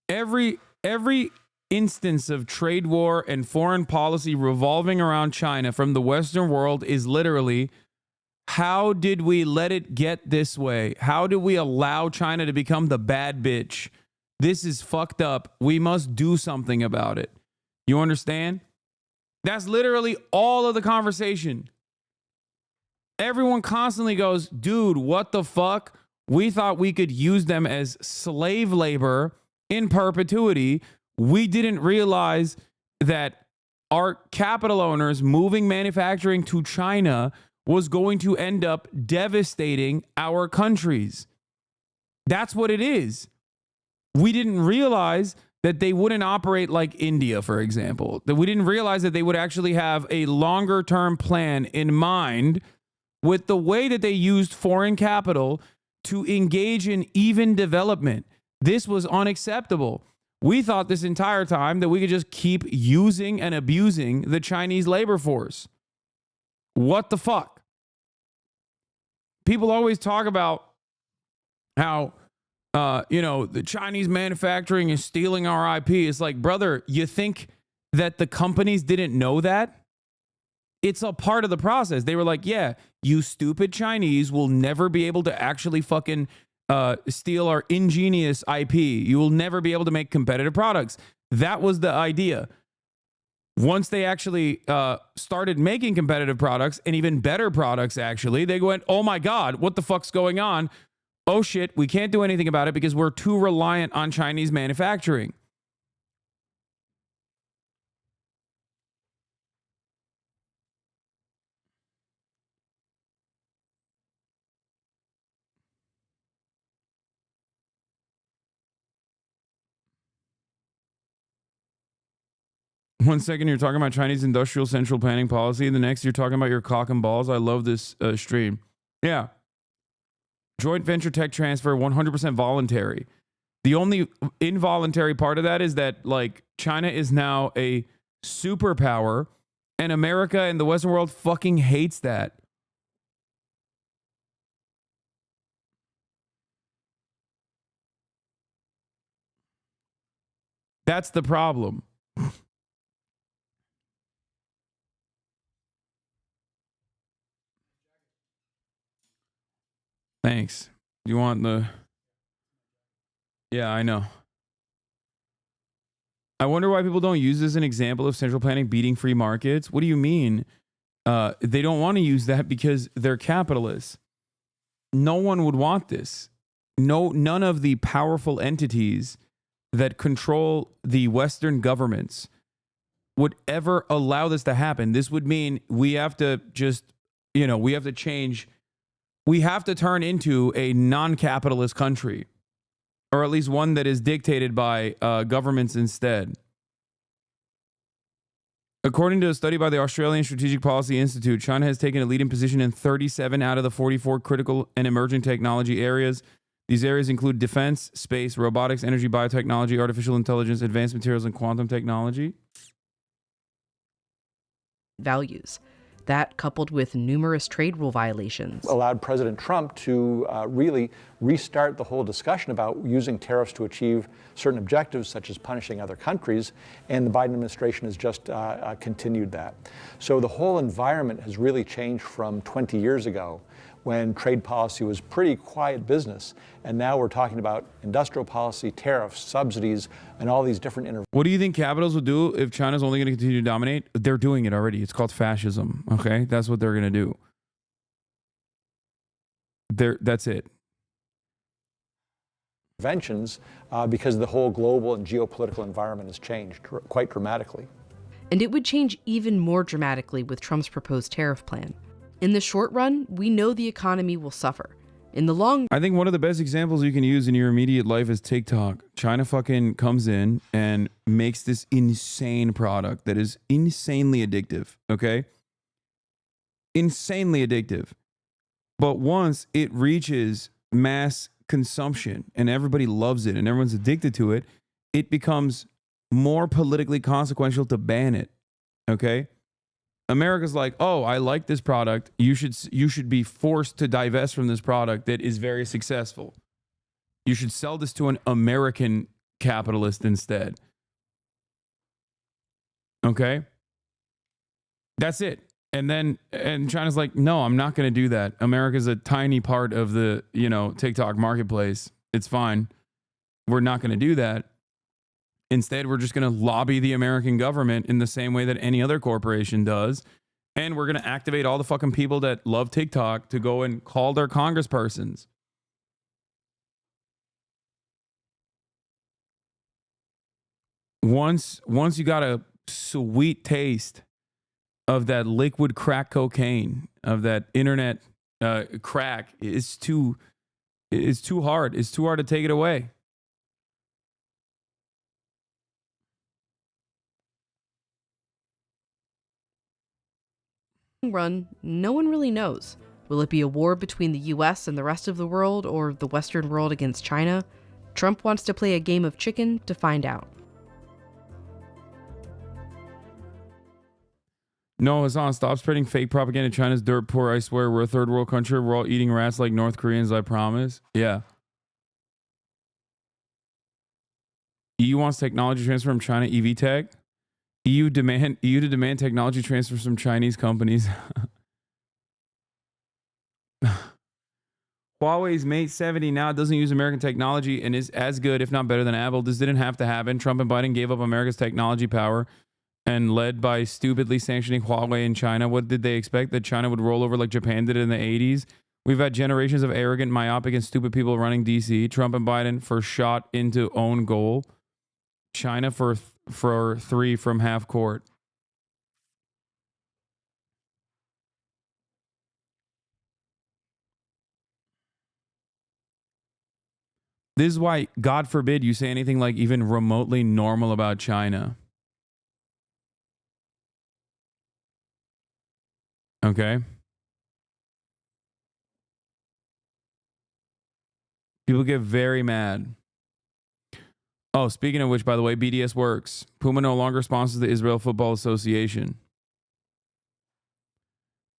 Every instance of trade war and foreign policy revolving around China from the Western world is literally, how did we let it get this way? How do we allow China to become the bad bitch? This is fucked up. We must do something about it. You understand? That's literally all of the conversation. Everyone constantly goes, dude, what the fuck? We thought we could use them as slave labor in perpetuity. We didn't realize that our capital owners moving manufacturing to China was going to end up devastating our countries. That's what it is. We didn't realize that they wouldn't operate like India, for example. That we didn't realize that they would actually have a longer term plan in mind with the way that they used foreign capital to engage in even development. This was unacceptable. We thought this entire time that we could just keep using and abusing the Chinese labor force. What the fuck? People always talk about how, the Chinese manufacturing is stealing our IP. It's like, brother, you think that the companies didn't know that? It's a part of the process. They were like, yeah, you stupid Chinese will never be able to actually fucking steal our ingenious IP. You will never be able to make competitive products. That was the idea. Once they actually started making competitive products and even better products, actually, they went, oh my God, what the fuck's going on? Oh shit, we can't do anything about it because we're too reliant on Chinese manufacturing. One second, you're talking about Chinese industrial central planning policy. The next, you're talking about your cock and balls. I love this stream. Yeah. Joint venture tech transfer, 100% voluntary. The only involuntary part of that is that, like, China is now a superpower, and America and the Western world fucking hates that. That's the problem. Thanks. You want the... Yeah, I know. I wonder why people don't use this as an example of central planning beating free markets. What do you mean? They don't want to use that because they're capitalists. No one would want this. None of the powerful entities that control the Western governments would ever allow this to happen. This would mean we have to just, we have to change. We have to turn into a non-capitalist country, or at least one that is dictated by governments instead. According to a study by the Australian Strategic Policy Institute, China has taken a leading position in 37 out of the 44 critical and emerging technology areas. These areas include defense, space, robotics, energy, biotechnology, artificial intelligence, advanced materials, and quantum technology. Values. That, coupled with numerous trade rule violations, allowed President Trump to really restart the whole discussion about using tariffs to achieve certain objectives, such as punishing other countries, and the Biden administration has just continued that. So the whole environment has really changed from 20 years ago, when trade policy was pretty quiet business, and now we're talking about industrial policy, tariffs, subsidies, and all these different interventions. What do you think capitals will do if China's only going to continue to dominate? They're doing it already. It's called fascism. Okay, that's what they're going to do. That's it. Interventions because the whole global and geopolitical environment has changed quite dramatically. And it would change even more dramatically with Trump's proposed tariff plan. In the short run, we know the economy will suffer. In the long, I think one of the best examples you can use in your immediate life is TikTok. China fucking comes in and makes this insane product that is insanely addictive, okay? Insanely addictive. But once it reaches mass consumption and everybody loves it and everyone's addicted to it, it becomes more politically consequential to ban it, okay? America's like, oh, I like this product. You should be forced to divest from this product that is very successful. You should sell this to an American capitalist instead. Okay? That's it. And China's like, no, I'm not going to do that. America's a tiny part of the, TikTok marketplace. It's fine. We're not going to do that. Instead, we're just going to lobby the American government in the same way that any other corporation does. And we're going to activate all the fucking people that love TikTok to go and call their congresspersons. Once you got a sweet taste of that liquid crack cocaine, of that internet crack, it's too hard. It's too hard to take it away. run, no one really knows. Will it be a war between the US and the rest of the world, or the Western world against China? Trump wants to play a game of chicken to find out. No, Hasan, stop spreading fake propaganda. China's dirt poor, I swear. We're a third world country. We're all eating rats like North Koreans, I promise. Yeah. EU wants technology transfer from China, EV tech. EU to demand technology transfers from Chinese companies. Huawei's Mate 70 now doesn't use American technology and is as good, if not better than Apple. This didn't have to happen. Trump and Biden gave up America's technology power and led by stupidly sanctioning Huawei in China. What did they expect? That China would roll over like Japan did in the 80s? We've had generations of arrogant, myopic, and stupid people running DC. Trump and Biden for shot into own goal. China for 3 from half court. This is why, God forbid, you say anything like even remotely normal about China. Okay? People get very mad. Oh, speaking of which, by the way, BDS works. Puma no longer sponsors the Israel Football Association.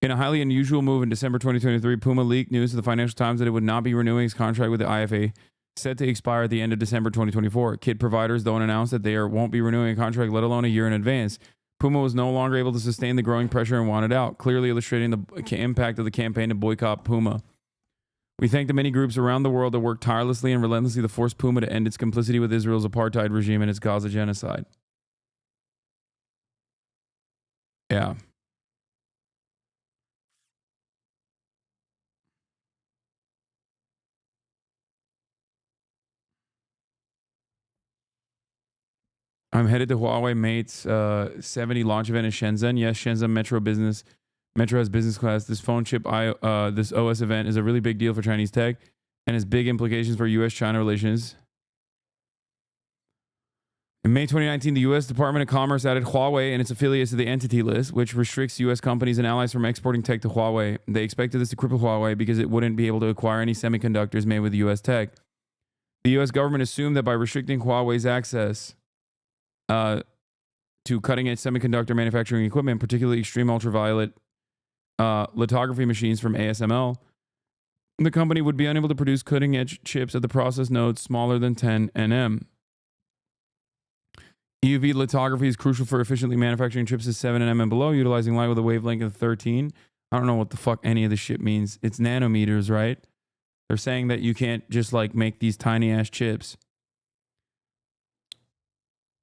In a highly unusual move in December 2023, Puma leaked news to the Financial Times that it would not be renewing its contract with the IFA, set to expire at the end of December 2024. Kit providers don't announce that they won't be renewing a contract, let alone a year in advance. Puma was no longer able to sustain the growing pressure and wanted out, clearly illustrating the impact of the campaign to boycott Puma. We thank the many groups around the world that work tirelessly and relentlessly to force Puma to end its complicity with Israel's apartheid regime and its Gaza genocide. Yeah. I'm headed to Huawei Mate's 70 launch event in Shenzhen. Yes, Shenzhen Metro has business class. This phone chip, this OS event is a really big deal for Chinese tech and has big implications for U.S.-China relations. In May 2019, the U.S. Department of Commerce added Huawei and its affiliates to the Entity List, which restricts U.S. companies and allies from exporting tech to Huawei. They expected this to cripple Huawei because it wouldn't be able to acquire any semiconductors made with U.S. tech. The U.S. government assumed that by restricting Huawei's access to cutting-edge semiconductor manufacturing equipment, particularly extreme ultraviolet lithography machines from ASML, the company would be unable to produce cutting-edge chips at the process nodes smaller than 10 nm. EUV lithography is crucial for efficiently manufacturing chips at 7 nm and below, utilizing light with a wavelength of 13. I don't know what the fuck any of this shit means. It's nanometers, right? They're saying that you can't just like make these tiny-ass chips.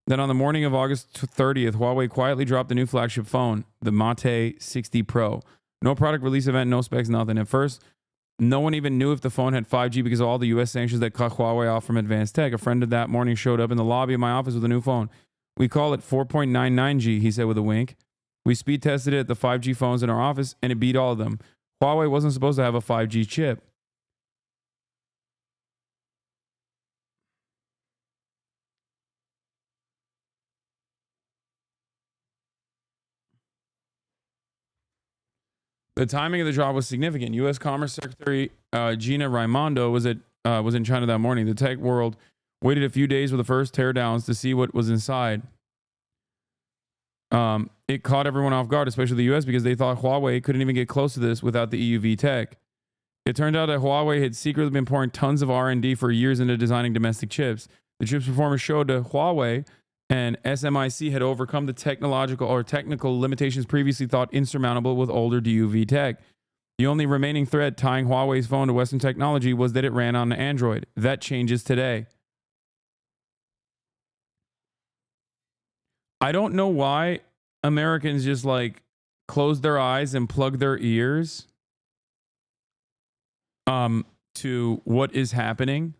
Then on the morning of August 30th, Huawei quietly dropped the new flagship phone, the Mate 60 Pro. No product release event, no specs, nothing. At first, no one even knew if the phone had 5G because of all the US sanctions that cut Huawei off from advanced tech. A friend of that morning showed up in the lobby of my office with a new phone. We call it 4.99G, he said with a wink. We speed tested it at the 5G phones in our office, and it beat all of them. Huawei wasn't supposed to have a 5G chip. The timing of the drop was significant. U.S. Commerce Secretary Gina Raimondo was in China that morning. The tech world waited a few days for the first teardowns to see what was inside. It caught everyone off guard, especially the U.S., because they thought Huawei couldn't even get close to this without the EUV tech. It turned out that Huawei had secretly been pouring tons of R&D for years into designing domestic chips. The chips performance showed that Huawei and SMIC had overcome the technical limitations previously thought insurmountable with older DUV tech. The only remaining thread tying Huawei's phone to Western technology was that it ran on Android. That changes today. I don't know why Americans just like close their eyes and plug their ears to what is happening.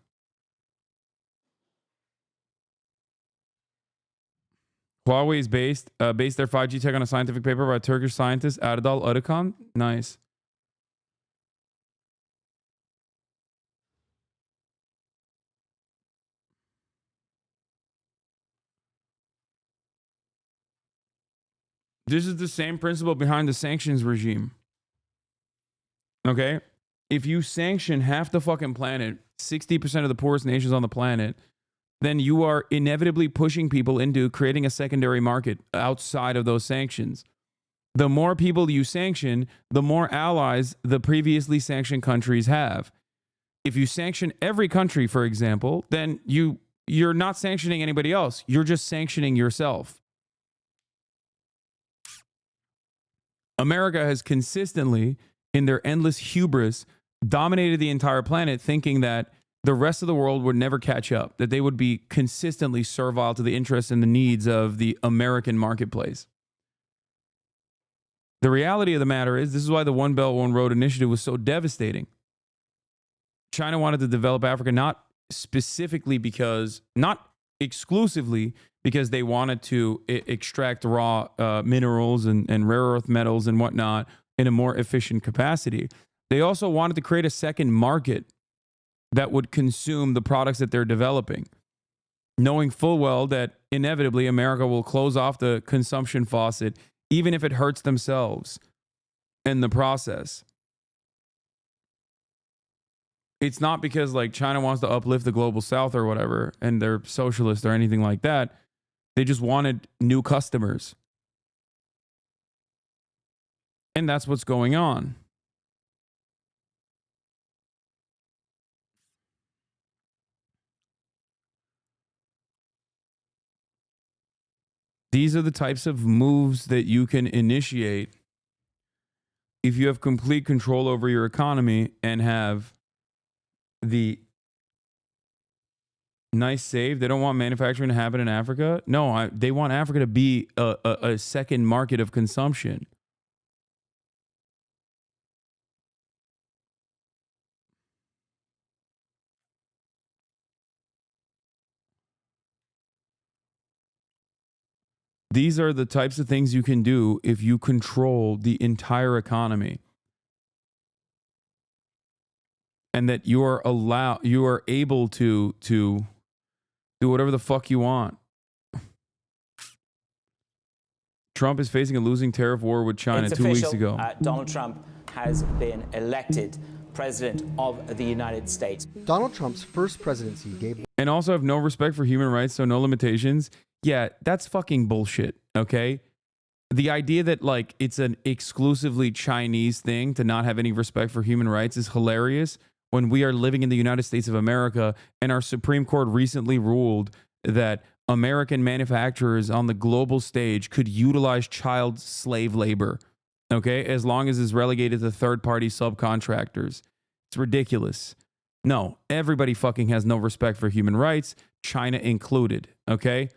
Huawei's based their 5G tech on a scientific paper by Turkish scientist Erdal Arıkan. Nice. This is the same principle behind the sanctions regime. Okay? If you sanction half the fucking planet, 60% of the poorest nations on the planet, then you are inevitably pushing people into creating a secondary market outside of those sanctions. The more people you sanction, the more allies the previously sanctioned countries have. If you sanction every country, for example, then you're not sanctioning anybody else. You're just sanctioning yourself. America has consistently, in their endless hubris, dominated the entire planet, thinking that the rest of the world would never catch up, that they would be consistently servile to the interests and the needs of the American marketplace. The reality of the matter is, this is why the One Belt, One Road initiative was so devastating. China wanted to develop Africa not exclusively because they wanted to extract raw minerals and rare earth metals and whatnot in a more efficient capacity. They also wanted to create a second market that would consume the products that they're developing, knowing full well that inevitably America will close off the consumption faucet, even if it hurts themselves in the process. it's not because like China wants to uplift the global south or whatever and they're socialist or anything like that. They just wanted new customers. And that's what's going on. These are the types of moves that you can initiate if you have complete control over your economy and have the nice save. They don't want manufacturing to happen in Africa. No, they want Africa to be a second market of consumption. These are the types of things you can do if you control the entire economy. And that you are able to do whatever the fuck you want. Trump is facing a losing tariff war with China It's 2 weeks official. ago. Donald Trump has been elected president of the United States. Donald Trump's first presidency gave... And also have no respect for human rights, so no limitations. Yeah, that's fucking bullshit, okay? The idea that like it's an exclusively Chinese thing to not have any respect for human rights is hilarious when we are living in the United States of America and our Supreme Court recently ruled that American manufacturers on the global stage could utilize child slave labor, okay, as long as it's relegated to third-party subcontractors. It's ridiculous. No, everybody fucking has no respect for human rights, China included, okay?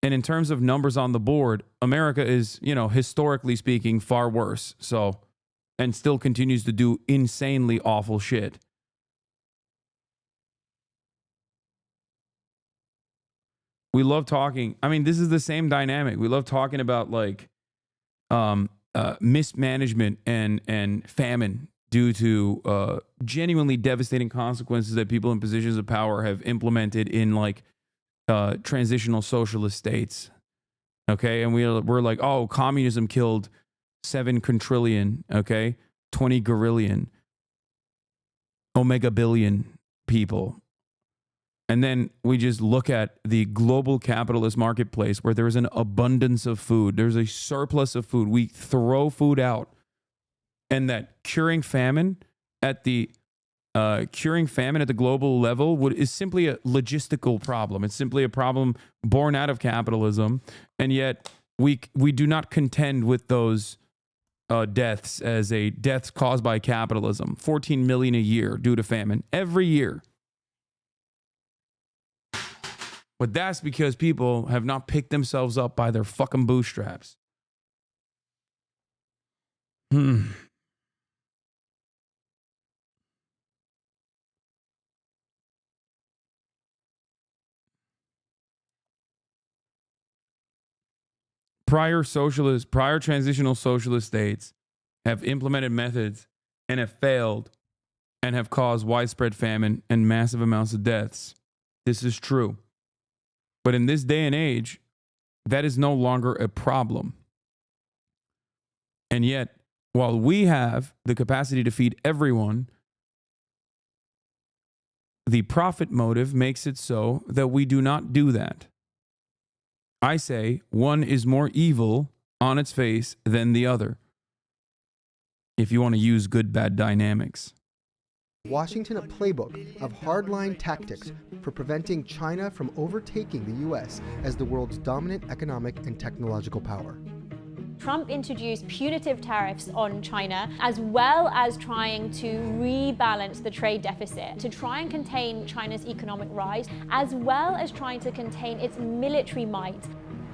And in terms of numbers on the board, America is, you know, historically speaking, far worse. So, and still continues to do insanely awful shit. We love talking. I mean, this is the same dynamic. We love talking about like mismanagement and famine due to genuinely devastating consequences that people in positions of power have implemented in like transitional socialist states. Okay, and we're like, oh, communism killed 7 quintillion, okay, 20 gorillion, omega billion people. And then we just look at the global capitalist marketplace where there is an abundance of food. There's a surplus of food. We throw food out. And that curing famine at the global level is simply a logistical problem. It's simply a problem born out of capitalism. And yet we do not contend with those deaths as a deaths caused by capitalism. 14 million a year due to famine every year. But that's because people have not picked themselves up by their fucking bootstraps. Prior transitional socialist states have implemented methods and have failed and have caused widespread famine and massive amounts of deaths. This is true. But in this day and age, that is no longer a problem. And yet, while we have the capacity to feed everyone, the profit motive makes it so that we do not do that. I say one is more evil on its face than the other, if you want to use good-bad dynamics. Washington a playbook of hardline tactics for preventing China from overtaking the U.S. as the world's dominant economic and technological power. Trump introduced punitive tariffs on China, as well as trying to rebalance the trade deficit to try and contain China's economic rise, as well as trying to contain its military might.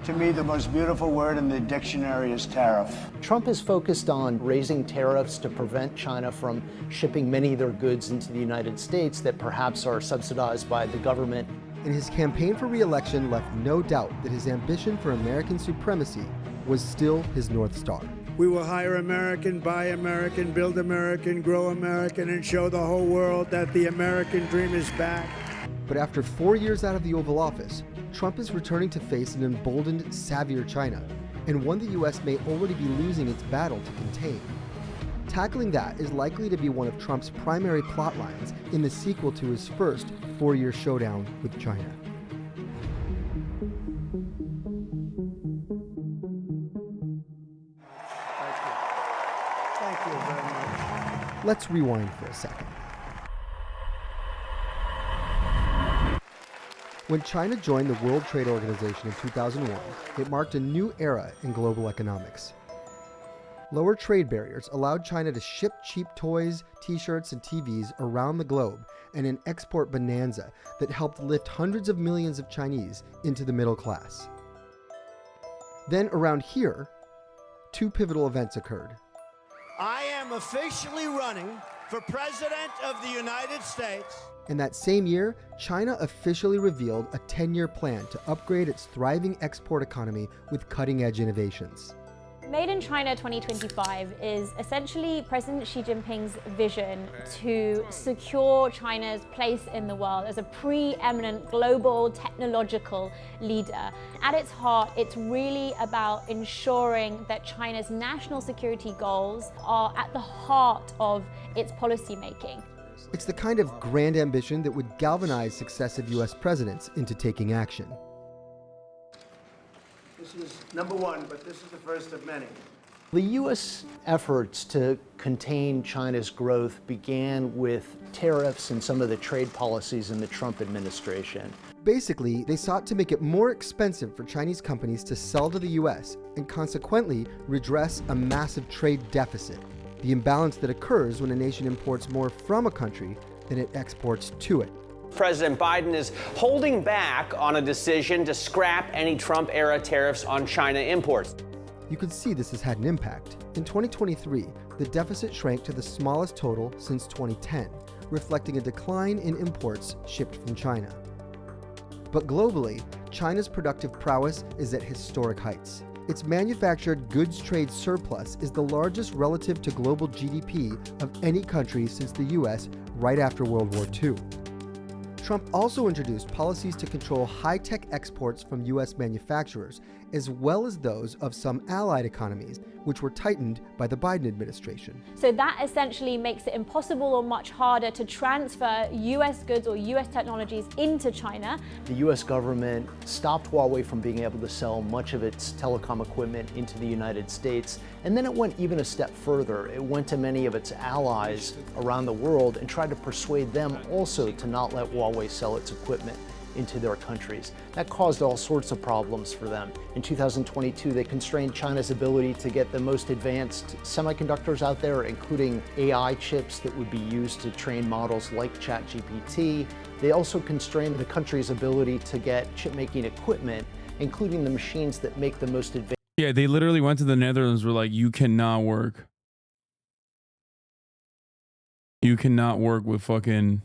To me, the most beautiful word in the dictionary is tariff. Trump is focused on raising tariffs to prevent China from shipping many of their goods into the United States that perhaps are subsidized by the government. And his campaign for re-election left no doubt that his ambition for American supremacy was still his North Star. We will hire American, buy American, build American, grow American, and show the whole world that the American dream is back. But after 4 years out of the Oval Office, Trump is returning to face an emboldened, savvier China, and one the U.S. may already be losing its battle to contain. Tackling that is likely to be one of Trump's primary plot lines in the sequel to his first 4-year showdown with China. Thank you very much. Let's rewind for a second. When China joined the World Trade Organization in 2001, it marked a new era in global economics. Lower trade barriers allowed China to ship cheap toys, t-shirts, and TVs around the globe, and an export bonanza that helped lift hundreds of millions of Chinese into the middle class. Then around here, two pivotal events occurred. I am officially running for President of the United States. And that same year, China officially revealed a 10-year plan to upgrade its thriving export economy with cutting-edge innovations. Made in China 2025 is essentially President Xi Jinping's vision to secure China's place in the world as a preeminent global technological leader. At its heart, it's really about ensuring that China's national security goals are at the heart of its policy making. It's the kind of grand ambition that would galvanize successive US presidents into taking action. This is number one, but this is the first of many. The U.S. efforts to contain China's growth began with tariffs and some of the trade policies in the Trump administration. Basically, they sought to make it more expensive for Chinese companies to sell to the US and consequently redress a massive trade deficit, the imbalance that occurs when a nation imports more from a country than it exports to it. President Biden is holding back on a decision to scrap any Trump-era tariffs on China imports. You can see this has had an impact. In 2023, the deficit shrank to the smallest total since 2010, reflecting a decline in imports shipped from China. But globally, China's productive prowess is at historic heights. Its manufactured goods trade surplus is the largest relative to global GDP of any country since the US right after World War II. Trump also introduced policies to control high-tech exports from US manufacturers, as well as those of some allied economies, which were tightened by the Biden administration. So that essentially makes it impossible or much harder to transfer US goods or US technologies into China. The US government stopped Huawei from being able to sell much of its telecom equipment into the United States, and then it went even a step further. It went to many of its allies around the world and tried to persuade them also to not let Huawei sell its equipment into their countries. That caused all sorts of problems for them. In 2022, they constrained China's ability to get the most advanced semiconductors out there, including AI chips that would be used to train models like ChatGPT. They also constrained the country's ability to get chip-making equipment, including the machines that make the most advanced. Yeah, they literally went to the Netherlands, were like, you cannot work. You cannot work with fucking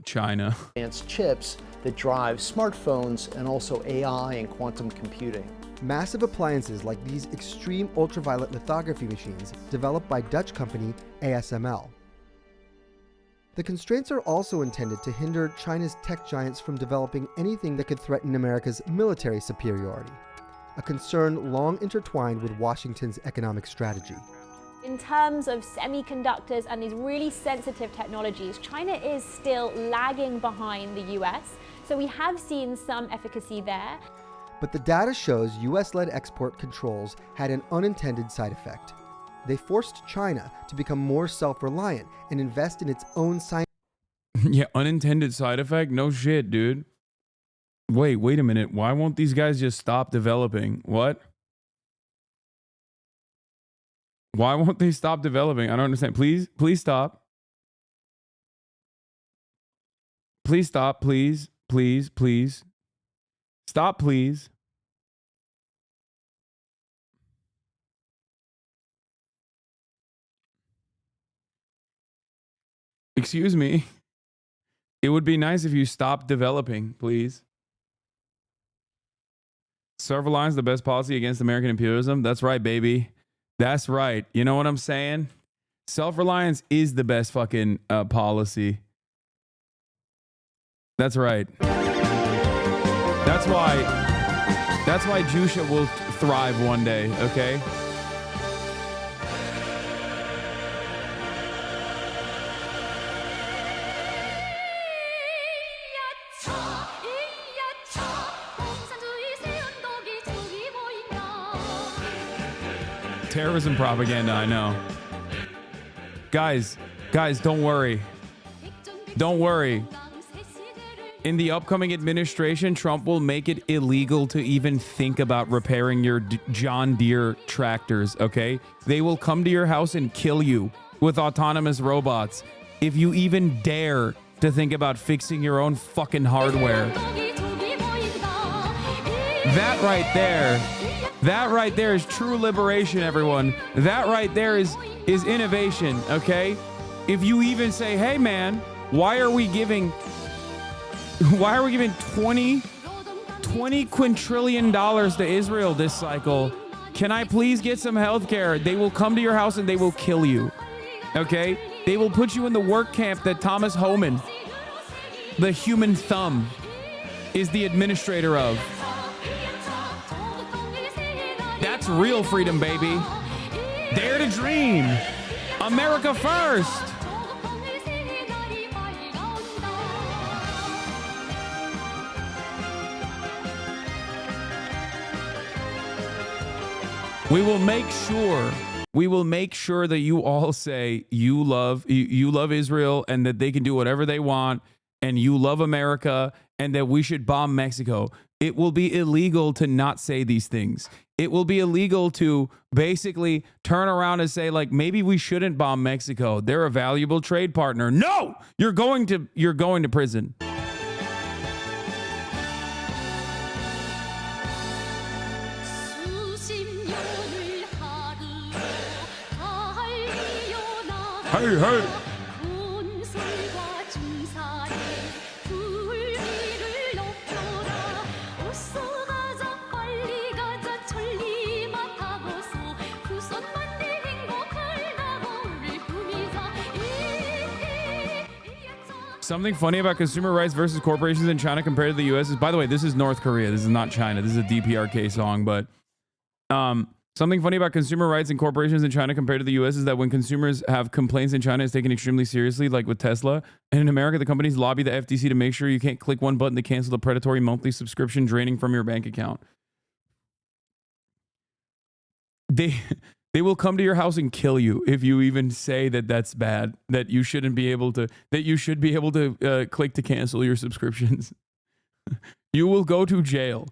China. Advanced chips that drive smartphones and also AI and quantum computing. Massive appliances like these extreme ultraviolet lithography machines developed by Dutch company ASML. The constraints are also intended to hinder China's tech giants from developing anything that could threaten America's military superiority, a concern long intertwined with Washington's economic strategy. In terms of semiconductors and these really sensitive technologies, China is still lagging behind the US, so we have seen some efficacy there. But the data shows US-led export controls had an unintended side effect. They forced China to become more self-reliant and invest in its own science. Yeah, unintended side effect? No shit, dude. Wait a minute. Why won't these guys just stop developing? What? Why won't they stop developing? I don't understand. Please stop. Please stop, please. Please. Stop, please. Excuse me. It would be nice if you stopped developing, please. Self-reliance, the best policy against American imperialism. That's right, baby. That's right. You know what I'm saying? Self-reliance is the best fucking policy. That's right. That's why Jusha will thrive one day, okay? terrorism propaganda, I know. Guys, don't worry. Don't worry. In the upcoming administration, Trump will make it illegal to even think about repairing your John Deere tractors, okay? They will come to your house and kill you with autonomous robots if you even dare to think about fixing your own fucking hardware. That right there is true liberation, everyone. That right there is innovation, okay? If you even say, hey man, why are we giving 20 quintillion dollars to Israel this cycle? Can I please get some health care? They will come to your house and they will kill you. Okay? They will put you in the work camp that Thomas Homan, the human thumb, is the administrator of. That's real freedom, baby. Dare to dream. America first. We will make sure that you all say you love Israel and that they can do whatever they want and you love America and that we should bomb Mexico. It will be illegal to not say these things. It will be illegal to basically turn around and say, like, maybe we shouldn't bomb Mexico. They're a valuable trade partner. No, you're going to prison. Hey, hey. Something funny about consumer rights versus corporations in China compared to the U.S. is, by the way, this is North Korea. This is not China. This is a DPRK song, but something funny about consumer rights and corporations in China compared to the U.S. is that when consumers have complaints in China, it's taken extremely seriously, like with Tesla. And in America, the companies lobby the FTC to make sure you can't click one button to cancel the predatory monthly subscription draining from your bank account. They will come to your house and kill you if you even say that that's bad, that you shouldn't be able to, that you should be able to click to cancel your subscriptions. You will go to jail.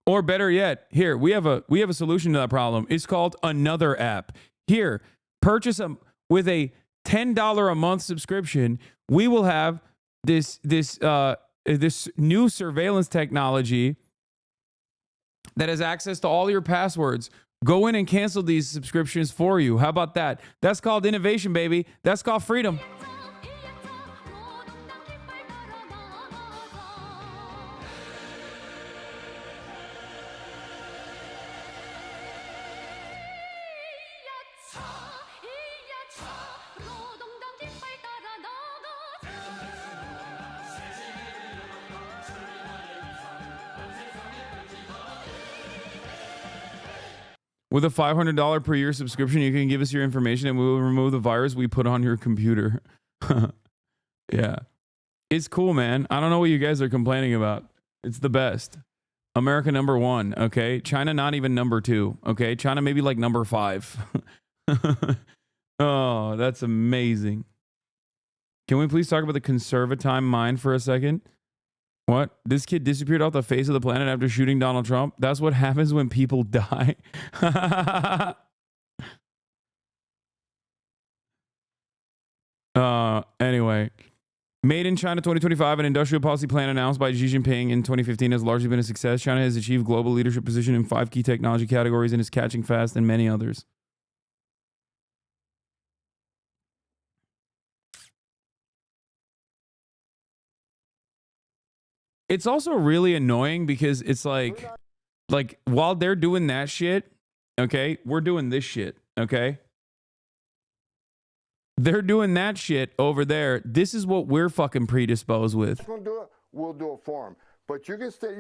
Or better yet, here, we have a solution to that problem. It's called Another App. Here, purchase with a $10 a month subscription. We will have this new surveillance technology that has access to all your passwords. Go in and cancel these subscriptions for you. How about that? That's called innovation, baby. That's called freedom. With a $500 per year subscription, you can give us your information and we will remove the virus we put on your computer. Yeah. It's cool, man. I don't know what you guys are complaining about. It's the best. America number 1, okay? China not even number 2, okay? China maybe like number 5. Oh, that's amazing. Can we please talk about the conservatime mind for a second? What? This kid disappeared off the face of the planet after shooting Donald Trump? That's what happens when people die. Anyway. Made in China 2025, an industrial policy plan announced by Xi Jinping in 2015 has largely been a success. China has achieved global leadership position in 5 key technology categories and is catching fast in many others. It's also really annoying because it's like while they're doing that shit, okay, we're doing this shit, okay? They're doing that shit over there. This is what we're fucking predisposed with. We'll do it. We'll do it for them. But you can stay.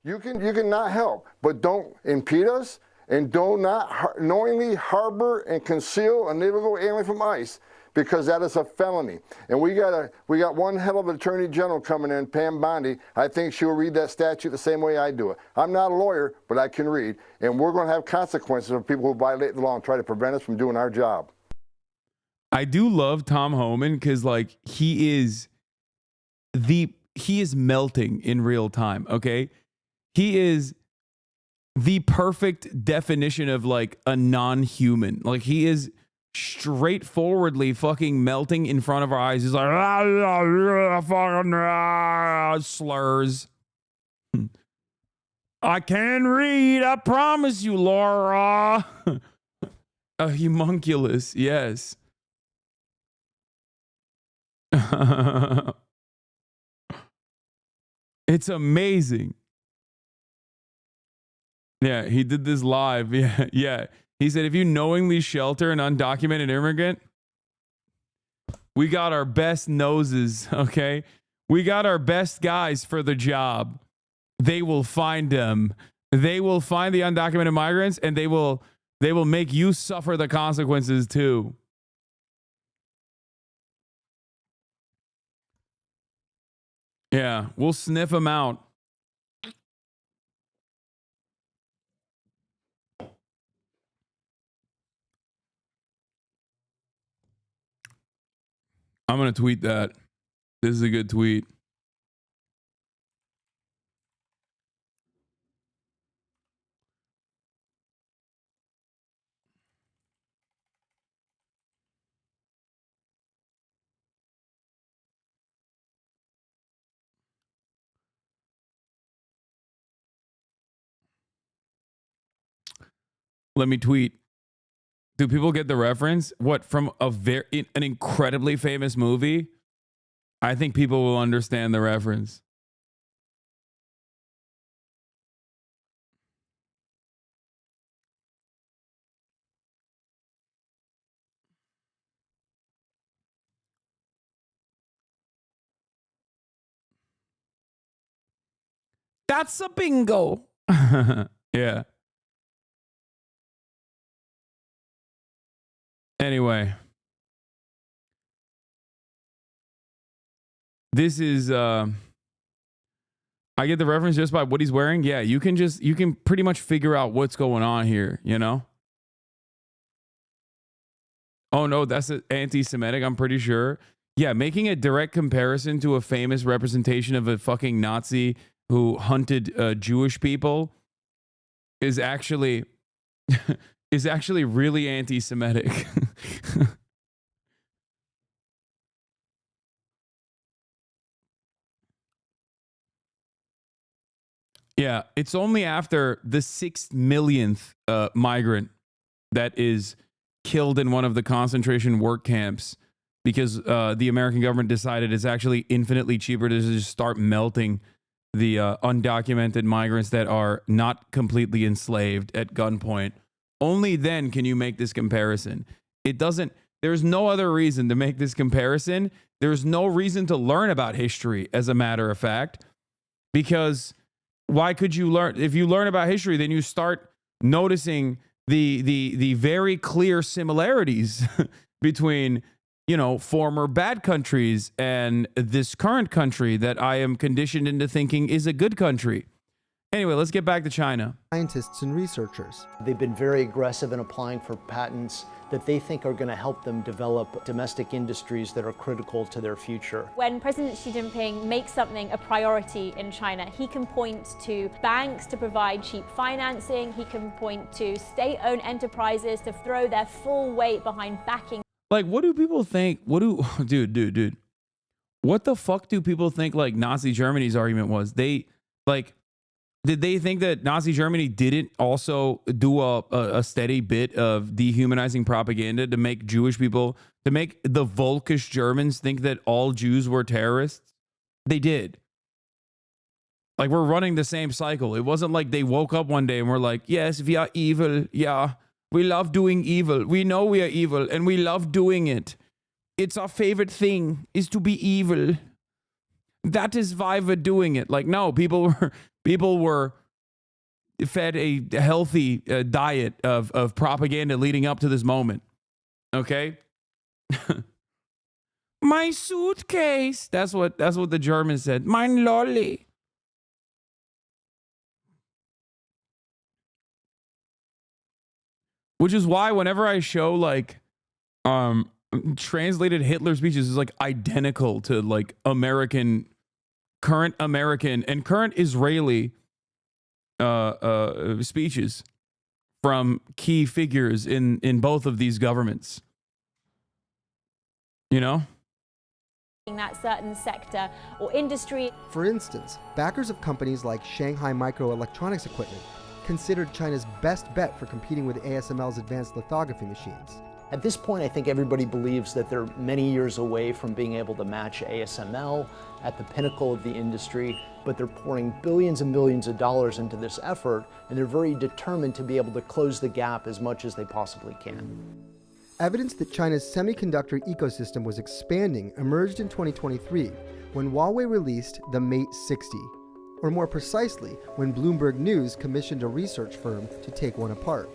You can not help, but don't impede us and do not knowingly harbor and conceal an illegal alien from ICE, because that is a felony. And we got one hell of an attorney general coming in, Pam Bondi. I think she'll read that statute the same way I do it. I'm not a lawyer, but I can read. And we're going to have consequences for people who violate the law and try to prevent us from doing our job. I do love Tom Homan because like he is melting in real time. Okay. He is the perfect definition of like a non-human. Like he is straightforwardly fucking melting in front of our eyes. He's like slurs. I can read, I promise you, Laura. A homunculus, yes. It's amazing. Yeah, he did this live. Yeah. He said, if you knowingly shelter an undocumented immigrant, we got our best noses, okay? We got our best guys for the job. They will find them. They will find the undocumented migrants, and they will make you suffer the consequences too. Yeah, we'll sniff them out. I'm going to tweet that. This is a good tweet. Let me tweet. Do people get the reference? What, from an incredibly famous movie? I think people will understand the reference. That's a bingo. Yeah. Anyway. This is I get the reference just by what he's wearing. Yeah, you can pretty much figure out what's going on here, you know? Oh no, that's anti-Semitic, I'm pretty sure. Yeah, making a direct comparison to a famous representation of a fucking Nazi who hunted Jewish people is actually really anti-Semitic. Yeah, it's only after the 6 millionth migrant that is killed in one of the concentration work camps because the American government decided it's actually infinitely cheaper to just start melting the undocumented migrants that are not completely enslaved at gunpoint. Only then can you make this comparison. There's no other reason to make this comparison. There's no reason to learn about history, as a matter of fact, because why could you learn? If you learn about history, then you start noticing the very clear similarities between, you know, former bad countries and this current country that I am conditioned into thinking is a good country. Anyway, let's get back to China. Scientists and researchers. They've been very aggressive in applying for patents that they think are going to help them develop domestic industries that are critical to their future. When President Xi Jinping makes something a priority in China, he can point to banks to provide cheap financing. He can point to state-owned enterprises to throw their full weight behind backing. Like, what do people think? Dude. What the fuck do people think like Nazi Germany's argument was? Did they think that Nazi Germany didn't also do a steady bit of dehumanizing propaganda to make Jewish people, to make the Volkish Germans think that all Jews were terrorists? They did. Like, we're running the same cycle. It wasn't like they woke up one day and were like, yes, we are evil. Yeah, we love doing evil. We know we are evil and we love doing it. It's our favorite thing is to be evil. That is why we're doing it. Like, no, people were fed a healthy diet of propaganda leading up to this moment. Okay? My suitcase. That's what the Germans said. Mein Lolli. Which is why whenever I show like translated Hitler speeches is like identical to like current American and current Israeli speeches from key figures in both of these governments. You know? In that certain sector or industry. For instance, backers of companies like Shanghai Microelectronics Equipment considered China's best bet for competing with ASML's advanced lithography machines. At this point, I think everybody believes that they're many years away from being able to match ASML at the pinnacle of the industry, but they're pouring billions and billions of dollars into this effort, and they're very determined to be able to close the gap as much as they possibly can. Evidence that China's semiconductor ecosystem was expanding emerged in 2023 when Huawei released the Mate 60, or more precisely, when Bloomberg News commissioned a research firm to take one apart.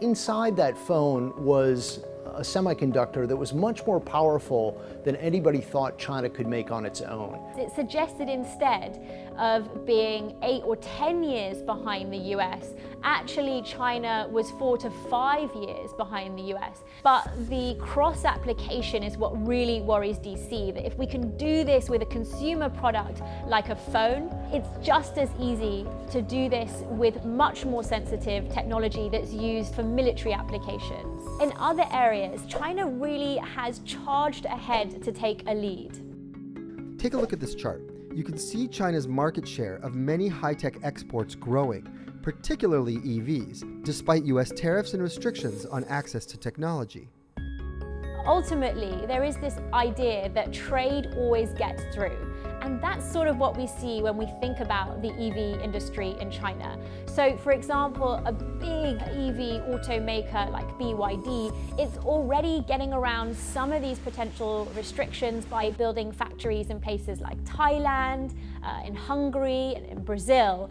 Inside that phone was a semiconductor that was much more powerful than anybody thought China could make on its own. It suggested instead of being 8 or 10 years behind the US, actually China was 4 to 5 years behind the US. But the cross application is what really worries DC, that if we can do this with a consumer product like a phone, it's just as easy to do this with much more sensitive technology that's used for military applications. In other areas, China really has charged ahead to take a lead. Take a look at this chart. You can see China's market share of many high-tech exports growing, particularly EVs, despite US tariffs and restrictions on access to technology. Ultimately, there is this idea that trade always gets through. And that's sort of what we see when we think about the EV industry in China. So for example, a big EV automaker like BYD, it's already getting around some of these potential restrictions by building factories in places like Thailand, in Hungary, and in Brazil.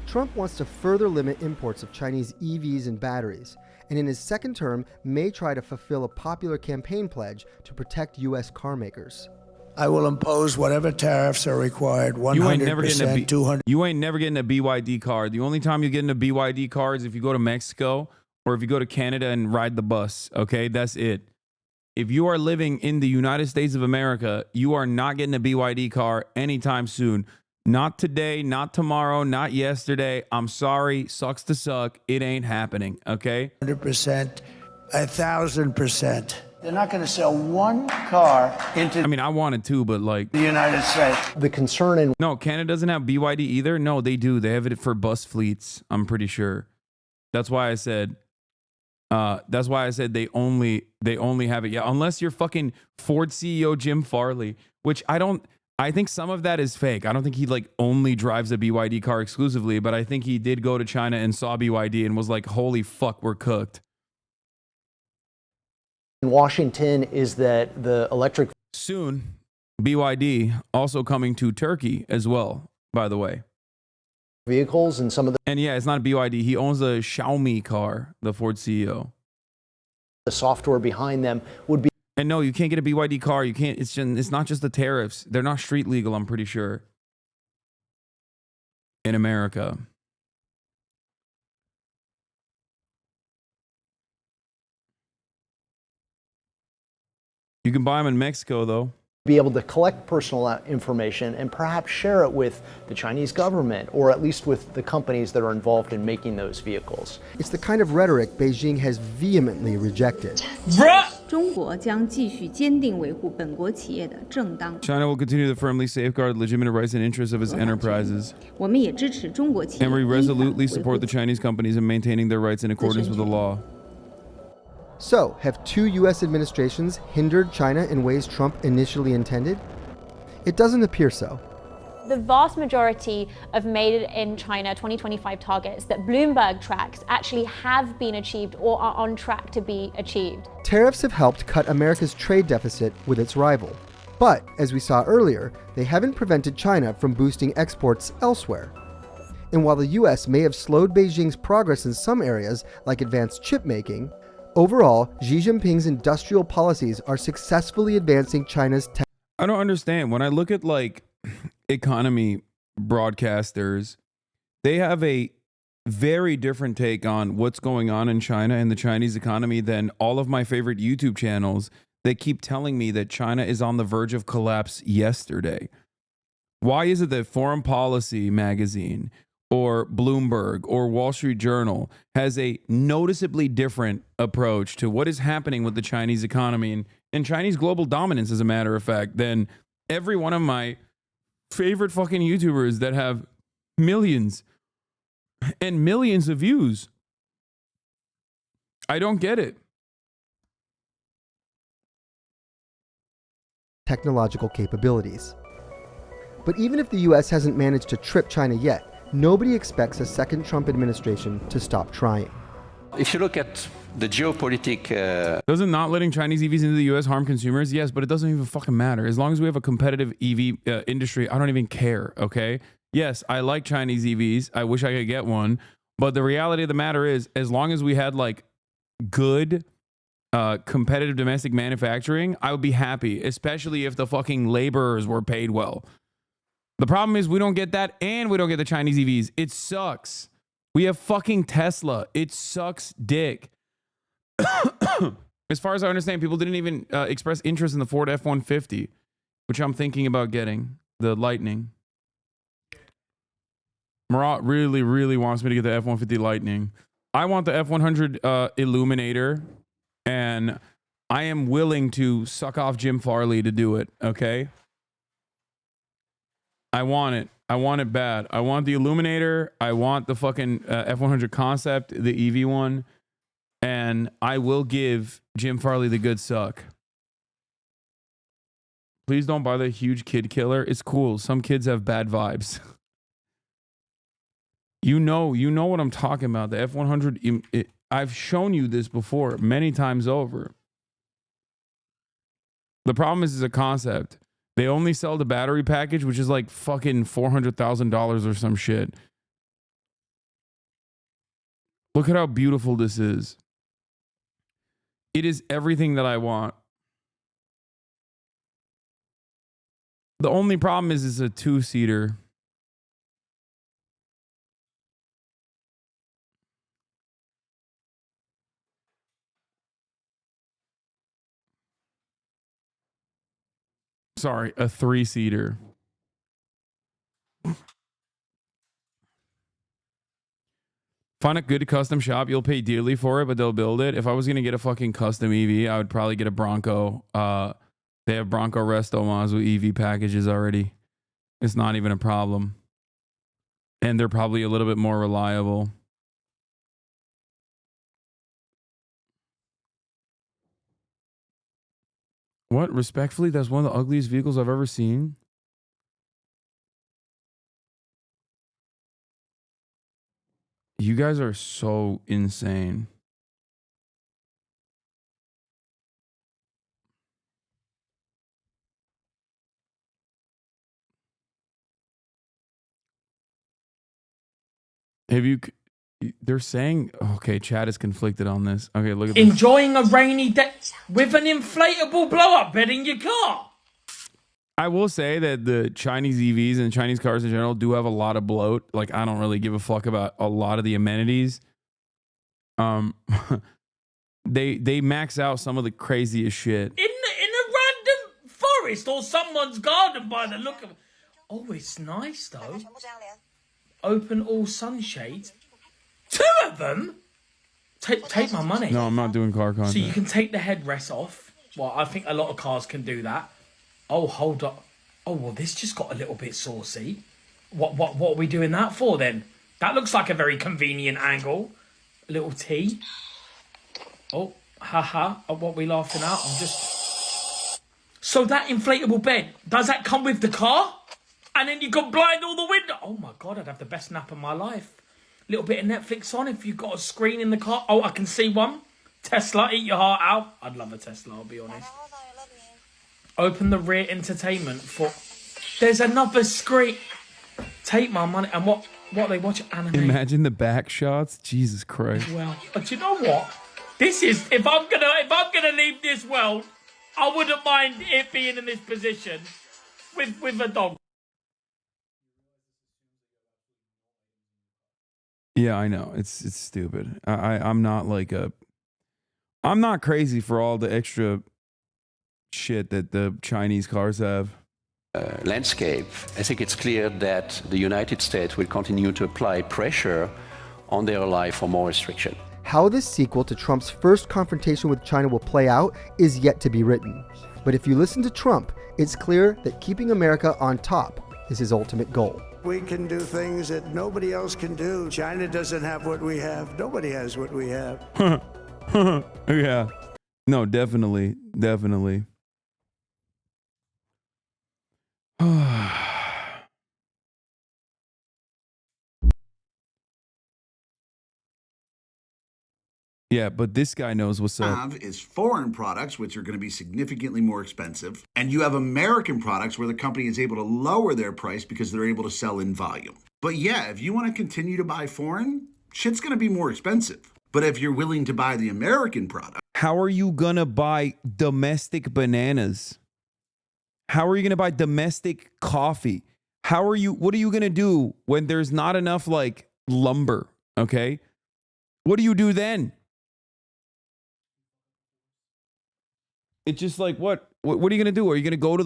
Trump wants to further limit imports of Chinese EVs and batteries, and in his second term may try to fulfill a popular campaign pledge to protect US car makers. I will impose whatever tariffs are required, 100%, You ain't never getting 200. You ain't never getting a BYD car. The only time you're getting a BYD car is if you go to Mexico or if you go to Canada and ride the bus. Okay, that's it. If you are living in the United States of America, you are not getting a BYD car anytime soon. Not today, not tomorrow, not yesterday. I'm sorry, sucks to suck. It ain't happening. Okay. 100%, 1,000%. They're not going to sell one car into I mean, I wanted to, but like the United States. The concern in No, Canada doesn't have BYD either. No, they do. They have it for bus fleets. I'm pretty sure. That's why I said they only have it. Yeah, unless you're fucking Ford CEO Jim Farley, which I think some of that is fake. I don't think he like only drives a BYD car exclusively, but I think he did go to China and saw BYD and was like, "Holy fuck, we're cooked." in Washington is that the electric soon BYD also coming to Turkey as well, by the way. Vehicles and some of the And yeah, it's not a BYD. He owns a Xiaomi car, the Ford CEO. The software behind them would be. And no, you can't get a BYD car. You can't. It's not just the tariffs. They're not street legal, I'm pretty sure, in America. You can buy them in Mexico, though. Be able to collect personal information and perhaps share it with the Chinese government, or at least with the companies that are involved in making those vehicles. It's the kind of rhetoric Beijing has vehemently rejected. China will continue to firmly safeguard legitimate rights and interests of its enterprises. And we resolutely support the Chinese companies in maintaining their rights in accordance with the law. So, have two U.S. administrations hindered China in ways Trump initially intended? It doesn't appear so. The vast majority of Made in China 2025 targets that Bloomberg tracks actually have been achieved or are on track to be achieved. Tariffs have helped cut America's trade deficit with its rival. But, as we saw earlier, they haven't prevented China from boosting exports elsewhere. And while the US may have slowed Beijing's progress in some areas, like advanced chip making, overall, Xi Jinping's industrial policies are successfully advancing China's tech. I don't understand. When I look at like economy broadcasters, they have a very different take on what's going on in China and the Chinese economy than all of my favorite YouTube channels that keep telling me that China is on the verge of collapse yesterday. Why is it that Foreign Policy magazine or Bloomberg or Wall Street Journal has a noticeably different approach to what is happening with the Chinese economy and Chinese global dominance, as a matter of fact, than every one of my favorite fucking YouTubers that have millions and millions of views? I don't get it. Technological capabilities. But even if the US hasn't managed to trip China yet, nobody expects a second Trump administration to stop trying. If you look at the geopolitical... Doesn't not letting Chinese EVs into the US harm consumers? Yes, but it doesn't even fucking matter. As long as we have a competitive EV industry, I don't even care, okay? Yes, I like Chinese EVs. I wish I could get one. But the reality of the matter is, as long as we had like good competitive domestic manufacturing, I would be happy, especially if the fucking laborers were paid well. The problem is we don't get that, and we don't get the Chinese EVs. It sucks. We have fucking Tesla. It sucks dick. As far as I understand, people didn't even express interest in the Ford F-150, which I'm thinking about getting, the Lightning. Marat really, really wants me to get the F-150 Lightning. I want the F-100 Illuminator, and I am willing to suck off Jim Farley to do it, okay? I want it. I want it bad. I want the Illuminator. I want the fucking F-100 Concept, the EV one. And I will give Jim Farley the good suck. Please don't buy the huge kid killer. It's cool. Some kids have bad vibes. You know what I'm talking about. The F-100, I've shown you this before many times over. The problem is it's a concept. They only sell the battery package, which is like fucking $400,000 or some shit. Look at how beautiful this is. It is everything that I want. The only problem is it's a two-seater. Sorry, a three-seater. Find a good custom shop. You'll pay dearly for it, but they'll build it. If I was going to get a fucking custom EV, I would probably get a Bronco. They have Bronco Resto-Mas with EV packages already. It's not even a problem. And they're probably a little bit more reliable. What? Respectfully, that's one of the ugliest vehicles I've ever seen. You guys are so insane. Have you... They're saying... Okay, chat is conflicted on this. Okay, look at this. Enjoying a rainy day with an inflatable blow-up bed in your car. I will say that the Chinese EVs and Chinese cars in general do have a lot of bloat. Like, I don't really give a fuck about a lot of the amenities. They max out some of the craziest shit. In a random forest or someone's garden by the look of it. Oh, it's nice though. Open all sunshades. 2 of them? Take my money. No, I'm not doing car content. So you can take the headrest off. Well, I think a lot of cars can do that. Oh, hold up. Oh, well, this just got a little bit saucy. What are we doing that for then? That looks like a very convenient angle. A little T. Oh, haha. What are we laughing at? I'm just... So that inflatable bed, does that come with the car? And then you can blind all the window. Oh my God, I'd have the best nap of my life. Little bit of Netflix on if you've got a screen in the car. Oh, I can see one. Tesla, eat your heart out. I'd love a Tesla, I'll be honest. Open the rear entertainment for... There's another screen. Take my money. And what... What, they watch anime? Imagine the back shots. Jesus Christ. Well, but you know what? This is, if I'm gonna leave this world, I wouldn't mind it being in this position with a dog. Yeah, I know. It's stupid. I'm not like I'm not crazy for all the extra shit that the Chinese cars have. Landscape, I think it's clear that the United States will continue to apply pressure on their ally for more restriction. How this sequel to Trump's first confrontation with China will play out is yet to be written. But if you listen to Trump, it's clear that keeping America on top is his ultimate goal. We can do things that nobody else can do. China doesn't have what we have. Nobody has what we have. Yeah. No, definitely. Definitely. Yeah, but this guy knows what's up. Have is foreign products, which are going to be significantly more expensive. And you have American products where the company is able to lower their price because they're able to sell in volume. But yeah, if you want to continue to buy foreign, shit's going to be more expensive. But if you're willing to buy the American product. How are you going to buy domestic bananas? How are you going to buy domestic coffee? What are you going to do when there's not enough like lumber? Okay. What do you do then? It's just like, what are you going to do? Are you going to go to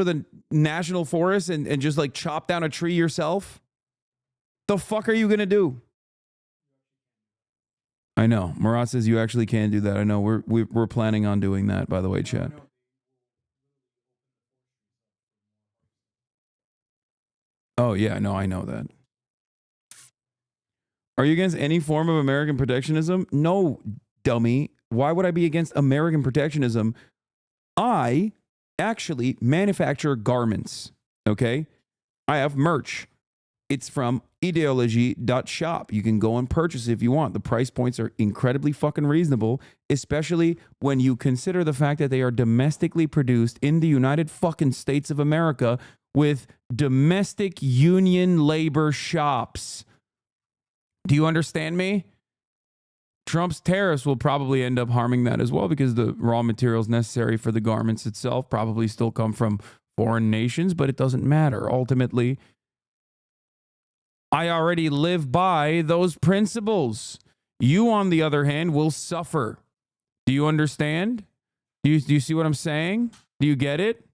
the national forest and just like chop down a tree yourself? The fuck are you going to do? I know. Murat says you actually can do that. I know. We're planning on doing that, by the way, chat. Oh, yeah. No, I know that. Are you against any form of American protectionism? No, dummy. Why would I be against American protectionism? I actually manufacture garments, okay? I have merch. It's from ideology.shop. You can go and purchase it if you want. The price points are incredibly fucking reasonable, especially when you consider the fact that they are domestically produced in the United fucking States of America with domestic union labor shops. Do you understand me? Trump's tariffs will probably end up harming that as well because the raw materials necessary for the garments itself probably still come from foreign nations, but it doesn't matter. Ultimately, I already live by those principles. You, on the other hand, will suffer. Do you understand? Do you see what I'm saying? Do you get it?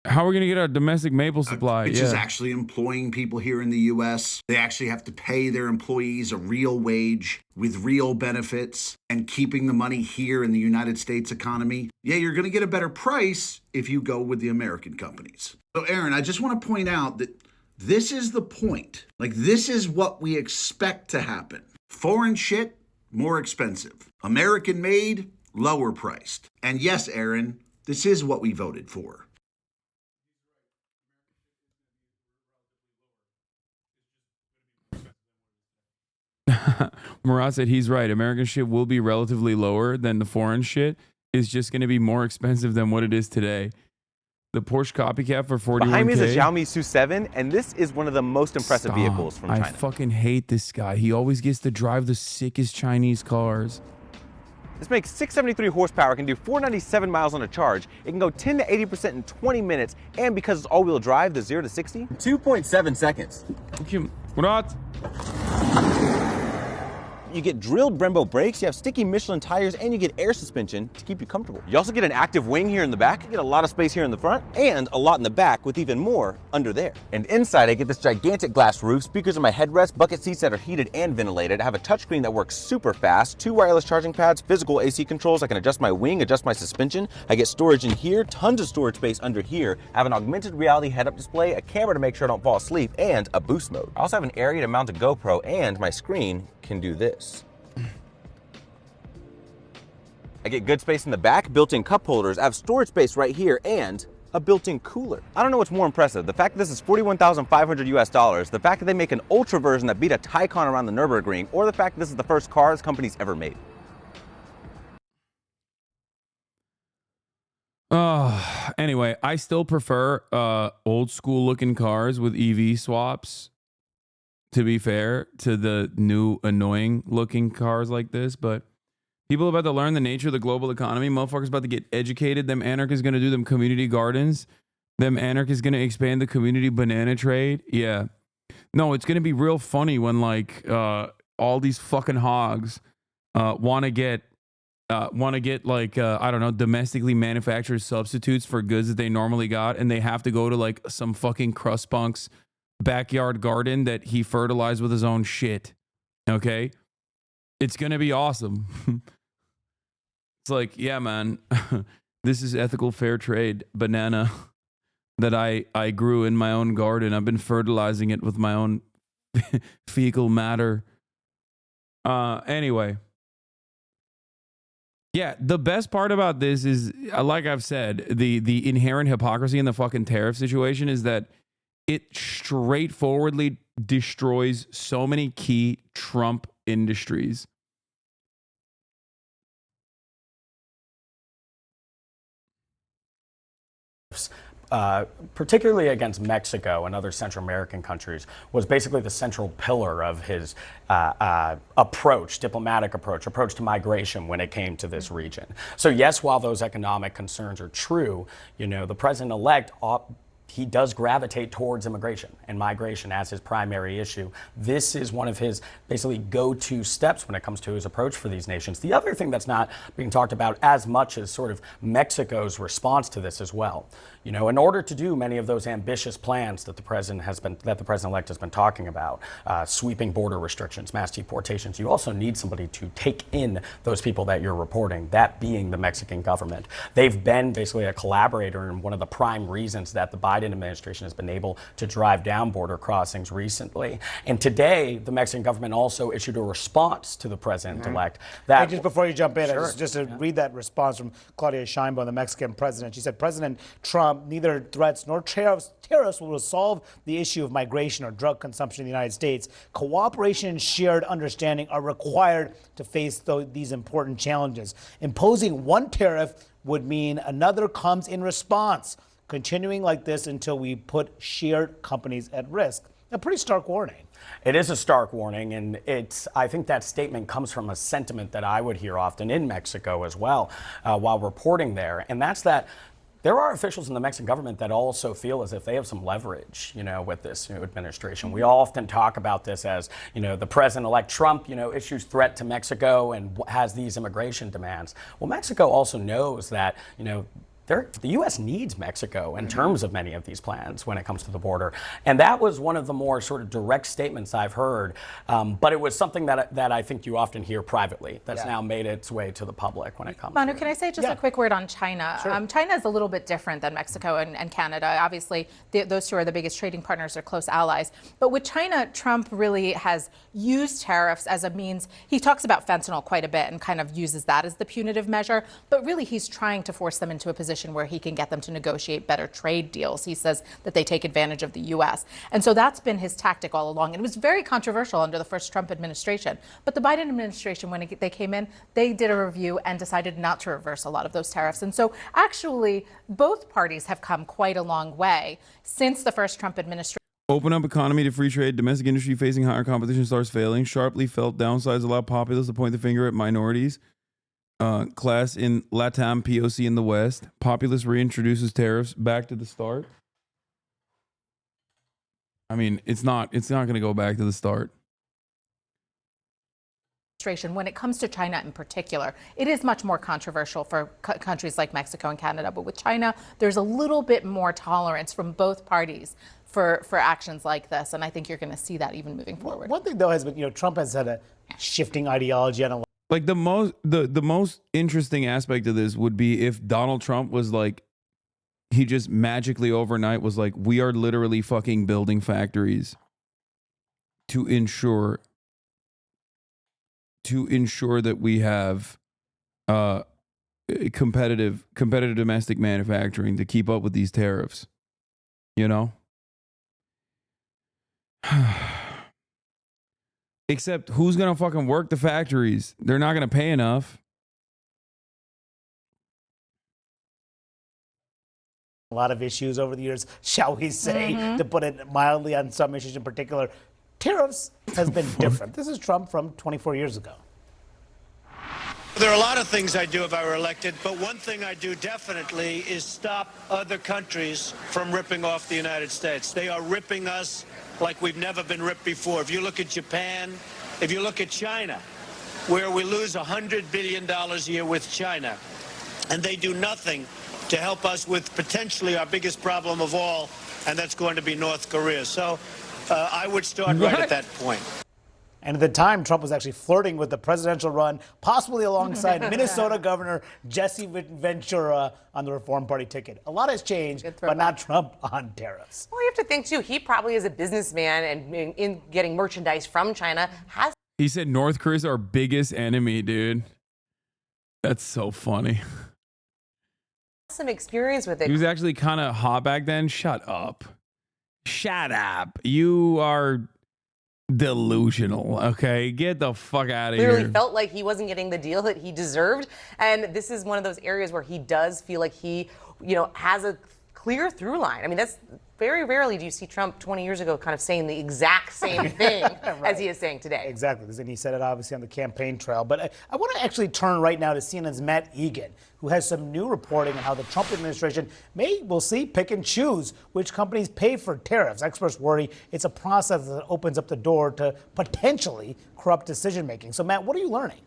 How are we going to get our domestic maple supply? Which is actually employing people here in the U.S. They actually have to pay their employees a real wage with real benefits and keeping the money here in the United States economy. Yeah, you're going to get a better price if you go with the American companies. So, Aaron, I just want to point out that this is the point. Like, this is what we expect to happen. Foreign shit, more expensive. American made, lower priced. And yes, Aaron, this is what we voted for. Murat said he's right. American shit will be relatively lower than the foreign shit. It's just going to be more expensive than what it is today. The Porsche copycat for 41K. Behind me is a Xiaomi SU7, and this is one of the most impressive vehicles from China. I fucking hate this guy. He always gets to drive the sickest Chinese cars. This makes 673 horsepower, can do 497 miles on a charge. It can go 10 to 80% in 20 minutes, and because it's all-wheel drive, the 0 to 60, 2.7 seconds. Thank you. Murat. You get drilled Brembo brakes, you have sticky Michelin tires, and you get air suspension to keep you comfortable. You also get an active wing here in the back, you get a lot of space here in the front, and a lot in the back with even more under there. And inside I get this gigantic glass roof, speakers on my headrest, bucket seats that are heated and ventilated. I have a touchscreen that works super fast, 2 wireless charging pads, physical AC controls. I can adjust my wing, adjust my suspension. I get storage in here, tons of storage space under here. I have an augmented reality head-up display, a camera to make sure I don't fall asleep, and a boost mode. I also have an area to mount a GoPro, and my screen can do this. I get good space in the back, built-in cup holders. I have storage space right here, and a built-in cooler. I don't know what's more impressive, the fact that this is $41,500 US, the fact that they make an ultra version that beat a Taycan around the Nürburgring, or the fact that this is the first car this company's ever made. Anyway, I still prefer old school looking cars with EV swaps, to be fair, to the new annoying looking cars like this. But people are about to learn the nature of the global economy. Motherfuckers about to get educated. Them anarchists going to do them community gardens. Them anarchists going to expand the community banana trade. Yeah. No, it's going to be real funny when like all these fucking hogs want to get like, I don't know, domestically manufactured substitutes for goods that they normally got. And they have to go to like some fucking crust punk's backyard garden that he fertilized with his own shit. Okay. It's going to be awesome. It's like, yeah, man, this is ethical fair trade banana that I grew in my own garden. I've been fertilizing it with my own fecal matter. Anyway. Yeah, the best part about this is, like I've said, the inherent hypocrisy in the fucking tariff situation is that it straightforwardly destroys so many key Trump industries. Particularly against Mexico and other Central American countries, was basically the central pillar of his approach, diplomatic approach to migration when it came to this region. So yes, while those economic concerns are true, you know, the president-elect he does gravitate towards immigration and migration as his primary issue. This is one of his basically go-to steps when it comes to his approach for these nations. The other thing that's not being talked about as much is sort of Mexico's response to this as well. You know, in order to do many of those ambitious plans that the president-elect has been talking about, sweeping border restrictions, mass deportations, you also need somebody to take in those people that you're reporting, that being the Mexican government. They've been basically a collaborator and one of the prime reasons that the Biden administration has been able to drive down border crossings recently. And today, the Mexican government also issued a response to the president-elect. Hey, just before you jump in, just to read that response from Claudia Sheinbaum, the Mexican president. She said, President Trump, neither threats nor tariffs will resolve the issue of migration or drug consumption in the United States. Cooperation and shared understanding are required to face these important challenges. Imposing one tariff would mean another comes in response, continuing like this until we put shared companies at risk. A pretty stark warning. It is a stark warning, and I think that statement comes from a sentiment that I would hear often in Mexico as well while reporting there, and that's that there are officials in the Mexican government that also feel as if they have some leverage, you know, with this new administration. We often talk about this as, you know, the president-elect Trump, you know, issues threat to Mexico and has these immigration demands. Well, Mexico also knows that, you know, the U.S. needs Mexico in terms of many of these plans when it comes to the border. And that was one of the more sort of direct statements I've heard. But it was something that I think you often hear privately that's now made its way to the public when it comes Manu, to can I say just a quick word on China? Sure. China is a little bit different than Mexico and Canada. Obviously, those two are the biggest trading partners, are close allies. But with China, Trump really has used tariffs as a means. He talks about fentanyl quite a bit and kind of uses that as the punitive measure. But really, he's trying to force them into a position where he can get them to negotiate better trade deals. He says that they take advantage of the U.S. And so that's been his tactic all along. And it was very controversial under the first Trump administration. But the Biden administration, when they came in, they did a review and decided not to reverse a lot of those tariffs. And so actually, both parties have come quite a long way since the first Trump administration. Open up economy to free trade. Domestic industry facing higher competition starts failing. Sharply felt downsides allow populists to point the finger at minorities. Class in LATAM, POC in the West. Populist reintroduces tariffs back to the start. I mean, it's not going to go back to the start. When it comes to China in particular, it is much more controversial for countries like Mexico and Canada. But with China, there's a little bit more tolerance from both parties for actions like this. And I think you're going to see that even moving forward. One thing, though, has been, you know, Trump has had a shifting ideology on a like the most interesting aspect of this would be if Donald Trump was like, he just magically overnight was like, we are literally fucking building factories to ensure that we have competitive domestic manufacturing to keep up with these tariffs. You know? Except who's going to fucking work the factories? They're not going to pay enough. A lot of issues over the years, shall we say, to put it mildly, on some issues in particular. Tariffs has been different. This is Trump from 24 years ago. There are a lot of things I'd do if I were elected, but one thing I do definitely is stop other countries from ripping off the United States. They are ripping us like we've never been ripped before. If you look at Japan, if you look at China, where we lose $100 billion a year with China, and they do nothing to help us with potentially our biggest problem of all, and that's going to be North Korea. So I would start right at that point. And at the time, Trump was actually flirting with the presidential run, possibly alongside Minnesota Governor Jesse Ventura on the Reform Party ticket. A lot has changed, but not Trump on tariffs. Well, you have to think, too, he probably is a businessman and in getting merchandise from China has. He said North Korea's our biggest enemy, dude. That's so funny. Some experience with it. He was actually kind of hot back then. Shut up. Shut up. You are delusional, okay? Get the fuck out of here. Clearly felt like he wasn't getting the deal that he deserved. And this is one of those areas where he does feel like he, has a clear through line. I mean, that's very rarely do you see Trump 20 years ago kind of saying the exact same thing as he is saying today. Exactly. And he said it obviously on the campaign trail. But I want to actually turn right now to CNN's Matt Egan, who has some new reporting on how the Trump administration may, we'll see, pick and choose which companies pay for tariffs. Experts worry it's a process that opens up the door to potentially corrupt decision making. So, Matt, what are you learning?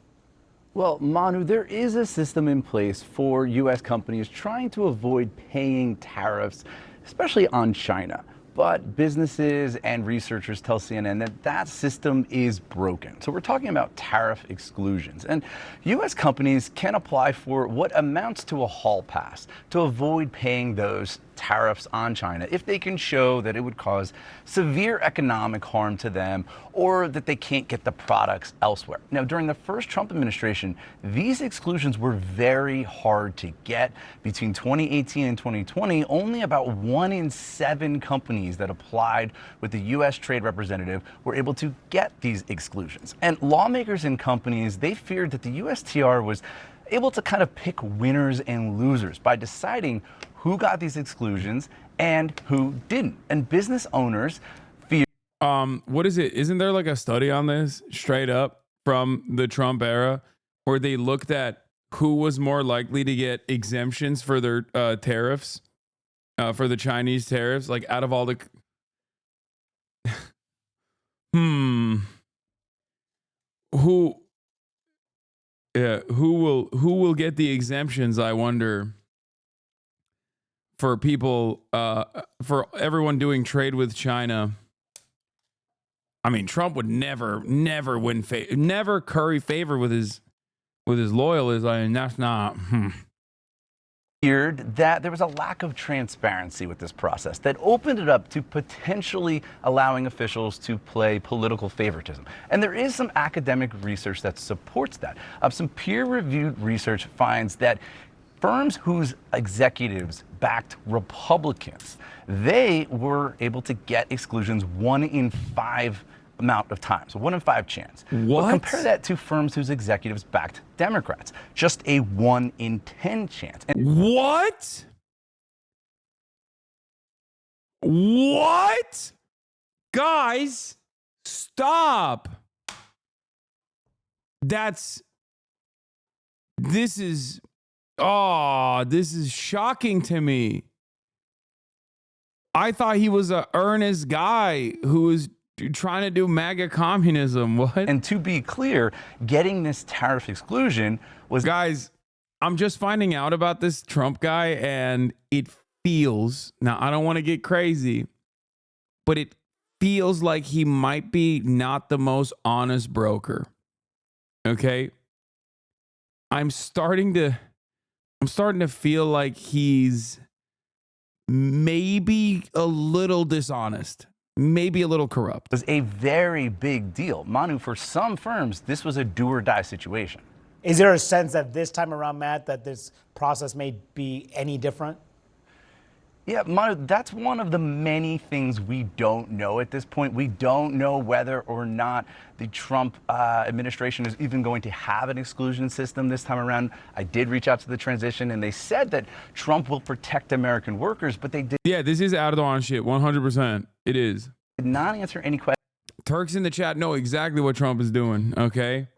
Well, Manu, there is a system in place for U.S. companies trying to avoid paying tariffs, especially on China. But businesses and researchers tell CNN that that system is broken. So we're talking about tariff exclusions. And U.S. companies can apply for what amounts to a hall pass to avoid paying those tariffs on China if they can show that it would cause severe economic harm to them or that they can't get the products elsewhere. Now, during the first Trump administration, these exclusions were very hard to get. Between 2018 and 2020, only about 1 in 7 companies that applied with the U.S. Trade Representative were able to get these exclusions. And lawmakers and companies, they feared that the USTR was able to kind of pick winners and losers by deciding who got these exclusions and who didn't. And business owners fear. What is it? Isn't there like a study on this straight up from the Trump era where they looked at who was more likely to get exemptions for their tariffs, for the Chinese tariffs, like out of all the. Who will get the exemptions, I wonder, for people, for everyone doing trade with China. I mean, Trump would never win never curry favor with his loyalists. I mean, that's not. Feared that there was a lack of transparency with this process that opened it up to potentially allowing officials to play political favoritism. And there is some academic research that supports that. Some peer-reviewed research finds that firms whose executives backed Republicans, they were able to get exclusions 1 in 5 amount of times, so 1 in 5 chance. What? But compare that to firms whose executives backed Democrats, just a 1 in 10 chance. And what? What? Guys, stop. This is shocking to me. I thought he was an earnest guy who was trying to do MAGA communism. What? And to be clear, getting this tariff exclusion was... Guys, I'm just finding out about this Trump guy, and it feels... Now, I don't want to get crazy, but it feels like he might be not the most honest broker. Okay? I'm starting to feel like he's maybe a little dishonest. Maybe a little corrupt. It was a very big deal. Manu, for some firms, this was a do or die situation. Is there a sense that this time around, Matt, that this process may be any different? Yeah, Manu, that's one of the many things we don't know at this point. We don't know whether or not the Trump administration is even going to have an exclusion system this time around. I did reach out to the transition, and they said that Trump will protect American workers, but they did. Yeah, this is Erdogan shit, 100%. It is. Did not answer any questions. Turks in the chat know exactly what Trump is doing, okay?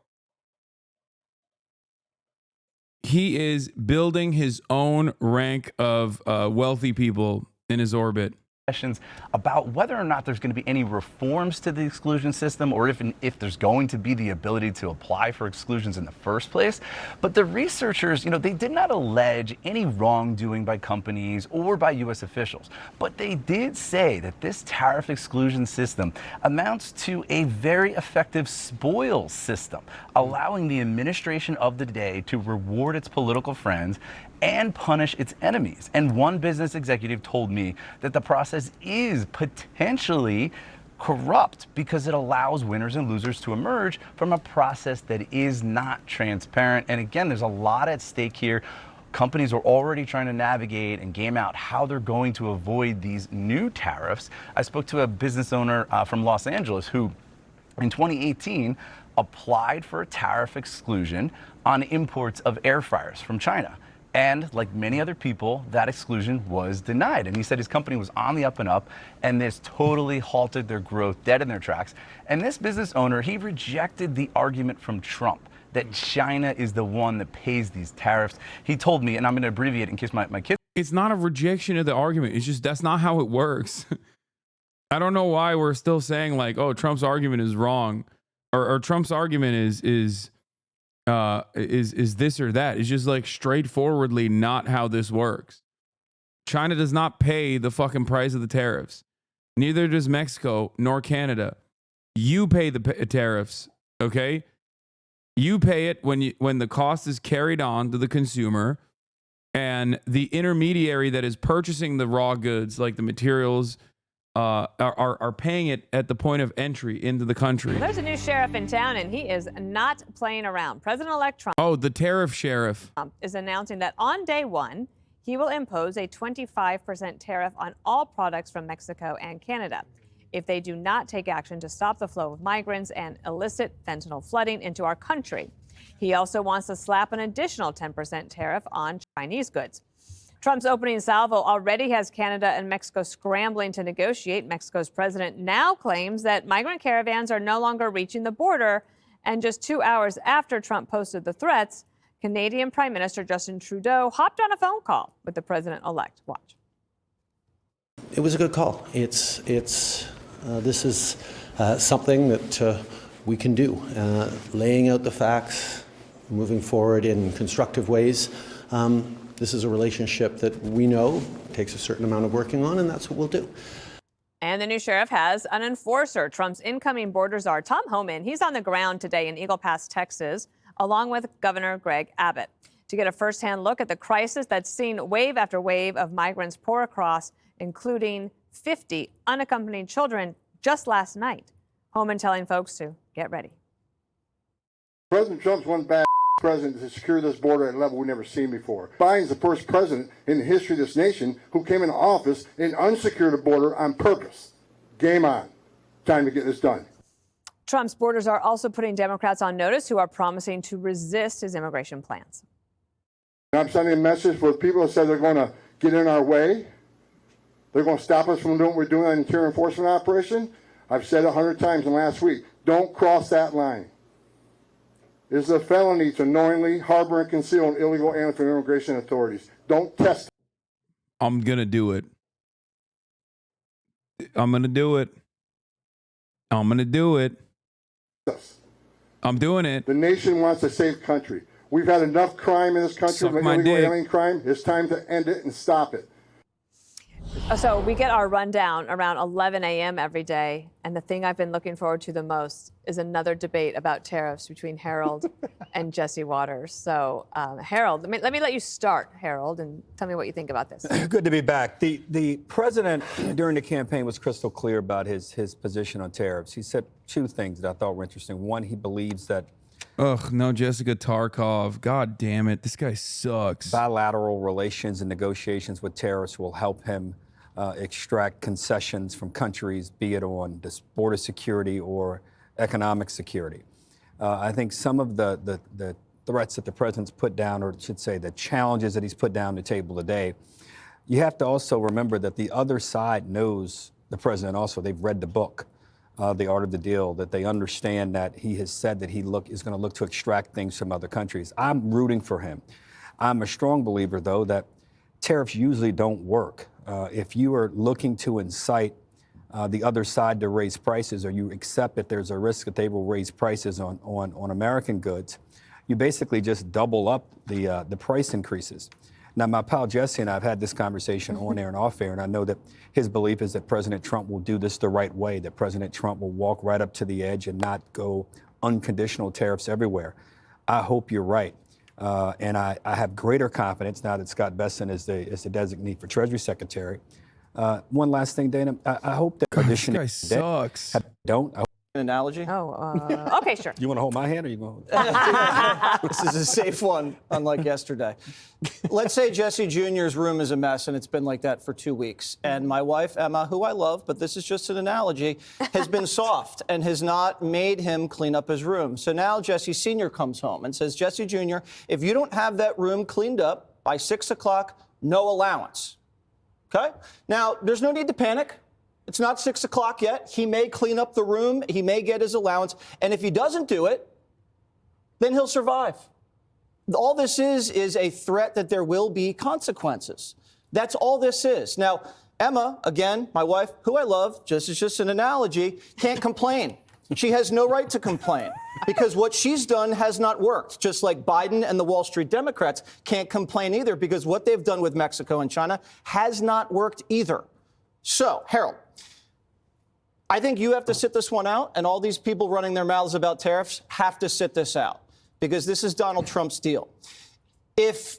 He is building his own rank of wealthy people in his orbit. Questions about whether or not there's going to be any reforms to the exclusion system, or if there's going to be the ability to apply for exclusions in the first place. But the researchers, they did not allege any wrongdoing by companies or by U.S. officials. But they did say that this tariff exclusion system amounts to a very effective spoils system, allowing the administration of the day to reward its political friends and punish its enemies. And one business executive told me that the process is potentially corrupt because it allows winners and losers to emerge from a process that is not transparent. And again, there's a lot at stake here. Companies are already trying to navigate and game out how they're going to avoid these new tariffs. I spoke to a business owner from Los Angeles who, in 2018, applied for a tariff exclusion on imports of air fryers from China. And like many other people, that exclusion was denied. And he said his company was on the up and up, and this totally halted their growth, dead in their tracks. And this business owner, he rejected the argument from Trump that China is the one that pays these tariffs. He told me, and I'm going to abbreviate in case my kids. It's not a rejection of the argument. It's just that's not how it works. I don't know why we're still saying like, oh, Trump's argument is wrong, or Trump's argument is this or that. It's just like straightforwardly not how this works. China does not pay the fucking price of the tariffs. Neither does Mexico nor Canada. You pay the tariffs, okay? You pay it when the cost is carried on to the consumer, and the intermediary that is purchasing the raw goods, like the materials, are paying it at the point of entry into the country. There's a new sheriff in town, and he is not playing around. President-elect Trump The tariff sheriff is announcing that on day one, he will impose a 25% tariff on all products from Mexico and Canada if they do not take action to stop the flow of migrants and illicit fentanyl flooding into our country. He also wants to slap an additional 10% tariff on Chinese goods. Trump's opening salvo already has Canada and Mexico scrambling to negotiate. Mexico's president now claims that migrant caravans are no longer reaching the border. And just 2 hours after Trump posted the threats, Canadian Prime Minister Justin Trudeau hopped on a phone call with the president-elect. Watch. It was a good call. This is something that we can do, laying out the facts, moving forward in constructive ways. This is a relationship that we know takes a certain amount of working on, and that's what we'll do. And the new sheriff has an enforcer. Trump's incoming border czar, Tom Homan, he's on the ground today in Eagle Pass, Texas, along with Governor Greg Abbott, to get a firsthand look at the crisis that's seen wave after wave of migrants pour across, including 50 unaccompanied children just last night. Homan telling folks to get ready. President Trump's one bad president to secure this border at a level we've never seen before. Biden's the first president in the history of this nation who came into office and unsecured the border on purpose. Game on. Time to get this done. Trump's borders are also putting Democrats on notice who are promising to resist his immigration plans. I'm sending a message for people that said they're going to get in our way. They're going to stop us from doing what we're doing on an interior enforcement operation. I've said it 100 times in the last week. Don't cross that line. It is a felony to knowingly harbor and conceal an illegal alien from immigration authorities. Don't test. I'm going to do it. I'm going to do it. I'm going to do it. I'm doing it. The nation wants a safe country. We've had enough crime in this country, illegal alien crime. It's time to end it and stop it. So we get our rundown around 11 a.m. every day. And the thing I've been looking forward to the most is another debate about tariffs between Harold and Jesse Waters. So, Harold, let me let you start, Harold, and tell me what you think about this. Good to be back. The president, during the campaign, was crystal clear about his position on tariffs. He said two things that I thought were interesting. One, he believes that Ugh, no, Jessica Tarkov. God damn it. This guy sucks. Bilateral relations and negotiations with terrorists will help him extract concessions from countries, be it on this border security or economic security. I think some of the threats that the president's put down, or I should say the challenges that he's put down the table today, you have to also remember that the other side knows the president also. They've read the book, The Art of the Deal, that they understand that he has said that he is going to look to extract things from other countries. I'm rooting for him. I'm a strong believer, though, that tariffs usually don't work. If you are looking to incite the other side to raise prices, or you accept that there's a risk that they will raise prices on American goods, you basically just double up the price increases. Now, my pal Jesse and I have had this conversation on air and off air, and I know that his belief is that President Trump will do this the right way, that President Trump will walk right up to the edge and not go unconditional tariffs everywhere. I hope you're right. And I have greater confidence now that Scott Bessent is the designee for Treasury Secretary. One last thing, Dana. I hope that this guy sucks. Don't. An analogy? Oh, okay, sure. You want to hold my hand, or you want to? This is a safe one, unlike yesterday. Let's say Jesse Jr.'s room is a mess, and it's been like that for 2 weeks. And my wife, Emma, who I love, but this is just an analogy, has been soft and has not made him clean up his room. So now Jesse Sr. comes home and says, Jesse Jr., if you don't have that room cleaned up by 6 o'clock, no allowance. Okay? Now, there's no need to panic. It's not 6 o'clock yet. He may clean up the room. He may get his allowance. And if he doesn't do it, then he'll survive. All this is a threat that there will be consequences. That's all this is. Now, Emma, again, my wife, who I love, just is just an analogy, can't complain. She has no right to complain because what she's done has not worked. Just like Biden and the Wall Street Democrats can't complain either because what they've done with Mexico and China has not worked either. So, Harold, I think you have to sit this one out, and all these people running their mouths about tariffs have to sit this out because this is Donald Trump's deal. If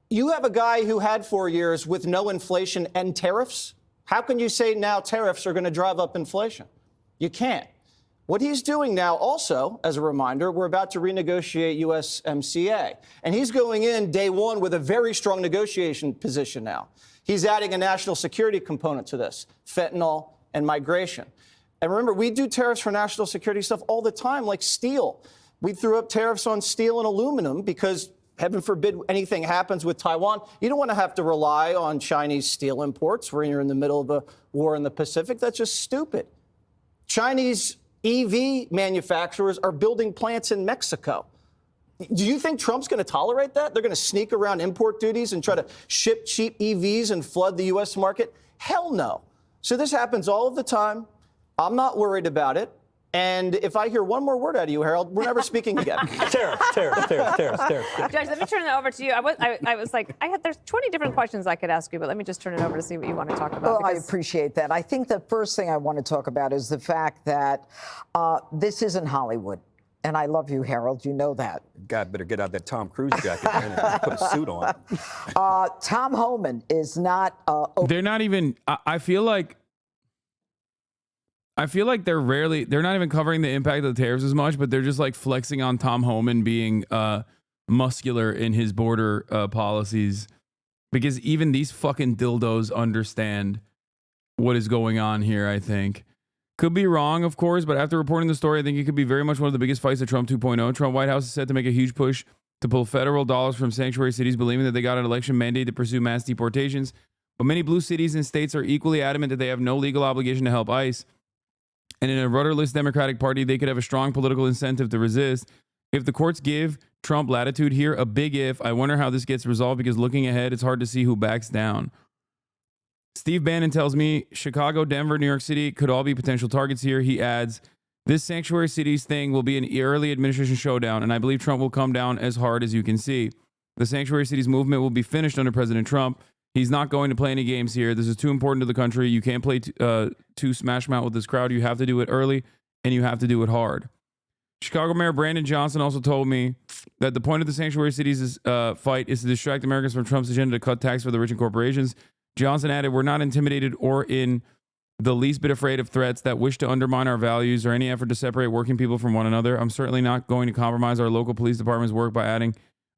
you have a guy who had 4 years with no inflation and tariffs, how can you say now tariffs are going to drive up inflation? You can't. What he's doing now also, as a reminder, we're about to renegotiate USMCA, and he's going in day one with a very strong negotiation position now. He's adding a national security component to this, fentanyl and migration. And remember, we do tariffs for national security stuff all the time, like steel. We threw up tariffs on steel and aluminum because, heaven forbid, anything happens with Taiwan. You don't want to have to rely on Chinese steel imports when you're in the middle of a war in the Pacific. That's just stupid. Chinese EV manufacturers are building plants in Mexico. Do you think Trump's going to tolerate that? They're going to sneak around import duties and try to ship cheap EVs and flood the U.S. market? Hell no. So this happens all of the time. I'm not worried about it. And if I hear one more word out of you, Harold, we're never speaking again. Tariff. Judge, let me turn that over to you. I was like, there's 20 different questions I could ask you, but let me just turn it over to see what you want to talk about. Well, I appreciate that. I think the first thing I want to talk about is the fact that this isn't Hollywood. And I love you, Harold. You know that. God better get out that Tom Cruise jacket and put a suit on. Tom Homan is not. They're not even. I feel like they're not even covering the impact of the tariffs as much, but they're just like flexing on Tom Homan being muscular in his border policies, because even these fucking dildos understand what is going on here, I think. Could be wrong, of course, but after reporting the story, I think it could be very much one of the biggest fights of Trump 2.0. Trump White House is set to make a huge push to pull federal dollars from sanctuary cities, believing that they got an election mandate to pursue mass deportations. But many blue cities and states are equally adamant that they have no legal obligation to help ICE. And in a rudderless Democratic Party, they could have a strong political incentive to resist. If the courts give Trump latitude here, a big if, I wonder how this gets resolved, because looking ahead, it's hard to see who backs down. Steve Bannon tells me Chicago, Denver, New York City could all be potential targets here. He adds, this sanctuary cities thing will be an early administration showdown, and I believe Trump will come down as hard as you can see. The sanctuary cities movement will be finished under President Trump. He's not going to play any games here. This is too important to the country. You can't play two smash mouth with this crowd. You have to do it early, and you have to do it hard. Chicago Mayor Brandon Johnson also told me that the point of the sanctuary cities fight is to distract Americans from Trump's agenda to cut tax for the rich and corporations. Johnson added, we're not intimidated or in the least bit afraid of threats that wish to undermine our values or any effort to separate working people from one another. I'm certainly not going to compromise our local police department's work by adding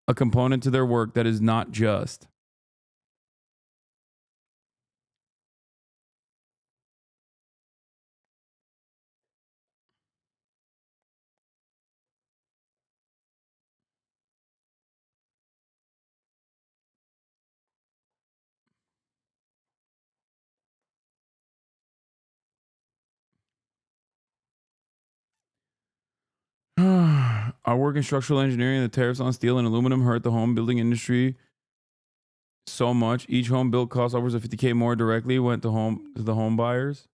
a component to their work that is not just. I work in structural engineering. The tariffs on steel and aluminum hurt the home building industry so much. Each home built costs upwards of $50K more directly went to the home buyers.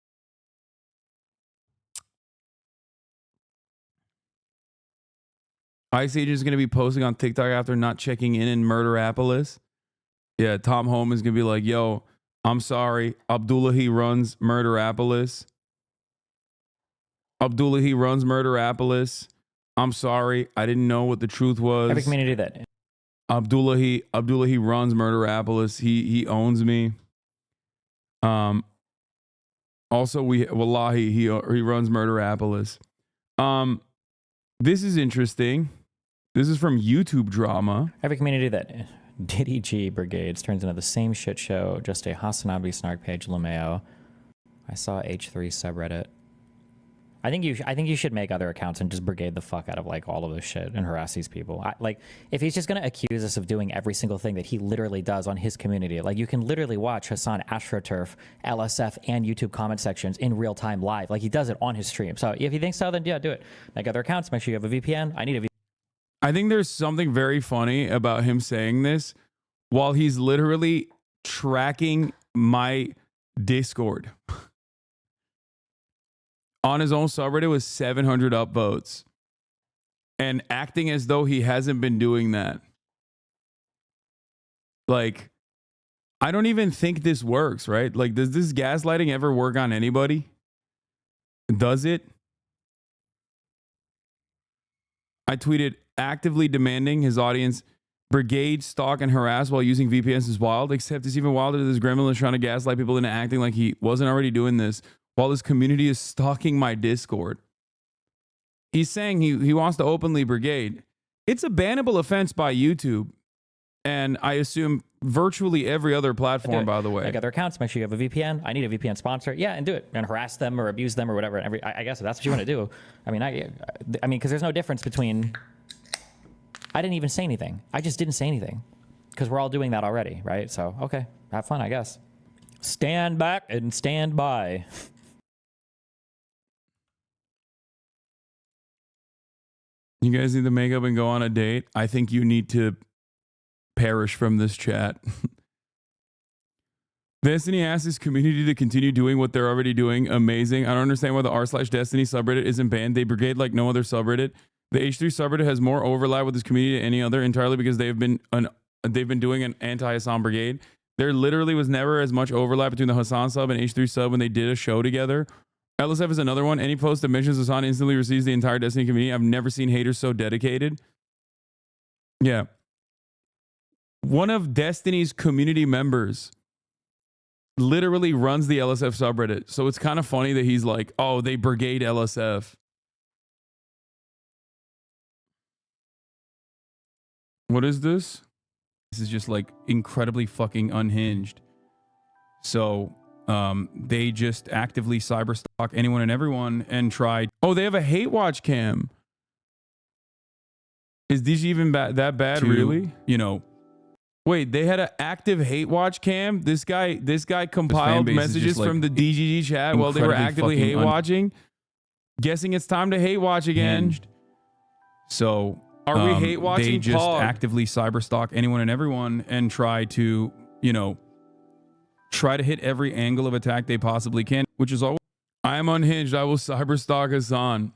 ICE agent is going to be posting on TikTok after not checking in Murderapolis. Yeah, Tom Holm is going to be like, yo, I'm sorry. Abdullahi runs Murderapolis. Abdullahi runs Murderapolis. I'm sorry. I didn't know what the truth was. Every community that. Abdullahi runs Murderapolis. He owns me. Also, wallahi, he runs Murderapolis. This is interesting. This is from YouTube Drama. Every community that DDG Brigades turns into the same shit show, just a HasanAbi snark page Lumeo. I saw H3 subreddit. I think you should make other accounts and just brigade the fuck out of like all of this shit and harass these people. Like if he's just gonna accuse us of doing every single thing that he literally does on his community, like you can literally watch Hasan AstroTurf, LSF, and YouTube comment sections in real time live. Like he does it on his stream. So if you think so, then yeah, do it. Make other accounts. Make sure you have a VPN. I need a VPN. I think there's something very funny about him saying this while he's literally tracking my Discord. On his own subreddit with 700 upvotes and acting as though he hasn't been doing that. Like, I don't even think this works, right? Like, does this gaslighting ever work on anybody? Does it? I tweeted, actively demanding his audience brigade, stalk, and harass while using VPNs is wild, except it's even wilder that this gremlin is trying to gaslight people into acting like he wasn't already doing this while his community is stalking my Discord. He's saying he wants to openly brigade. It's a bannable offense by YouTube, and I assume virtually every other platform, by the way. Make other accounts. Make sure you have a VPN. I need a VPN sponsor. Yeah, and do it. And harass them or abuse them or whatever. I guess if that's what you want to do. I mean, because there's no difference between... I didn't even say anything. I just didn't say anything. Because we're all doing that already, right? So, okay. Have fun, I guess. Stand back and stand by. You guys need to make up and go on a date. I think you need to perish from this chat. Destiny asks his community to continue doing what they're already doing. Amazing. I don't understand why the r/Destiny subreddit isn't banned. They brigade like no other subreddit. The H3 subreddit has more overlap with this community than any other entirely because they've been doing an anti-Hasan brigade. There literally was never as much overlap between the Hasan sub and H3 sub when they did a show together. LSF is another one. Any post that mentions Hasan instantly receives the entire Destiny community. I've never seen haters so dedicated. Yeah. One of Destiny's community members literally runs the LSF subreddit. So it's kind of funny that he's like, oh, they brigade LSF. What is this? This is just like incredibly fucking unhinged. So they just actively cyberstalk anyone and everyone and try. Oh, they have a hate watch cam. Is these even that bad, really? You know, wait, they had an active hate watch cam. This guy compiled messages like from the DGG chat while they were actively hate watching. Guessing it's time to hate watch again. So are we hate watching? They just actively cyberstalk anyone and everyone and try to, you know, try to hit every angle of attack they possibly can, which is always, I am unhinged. I will cyberstalk Hasan.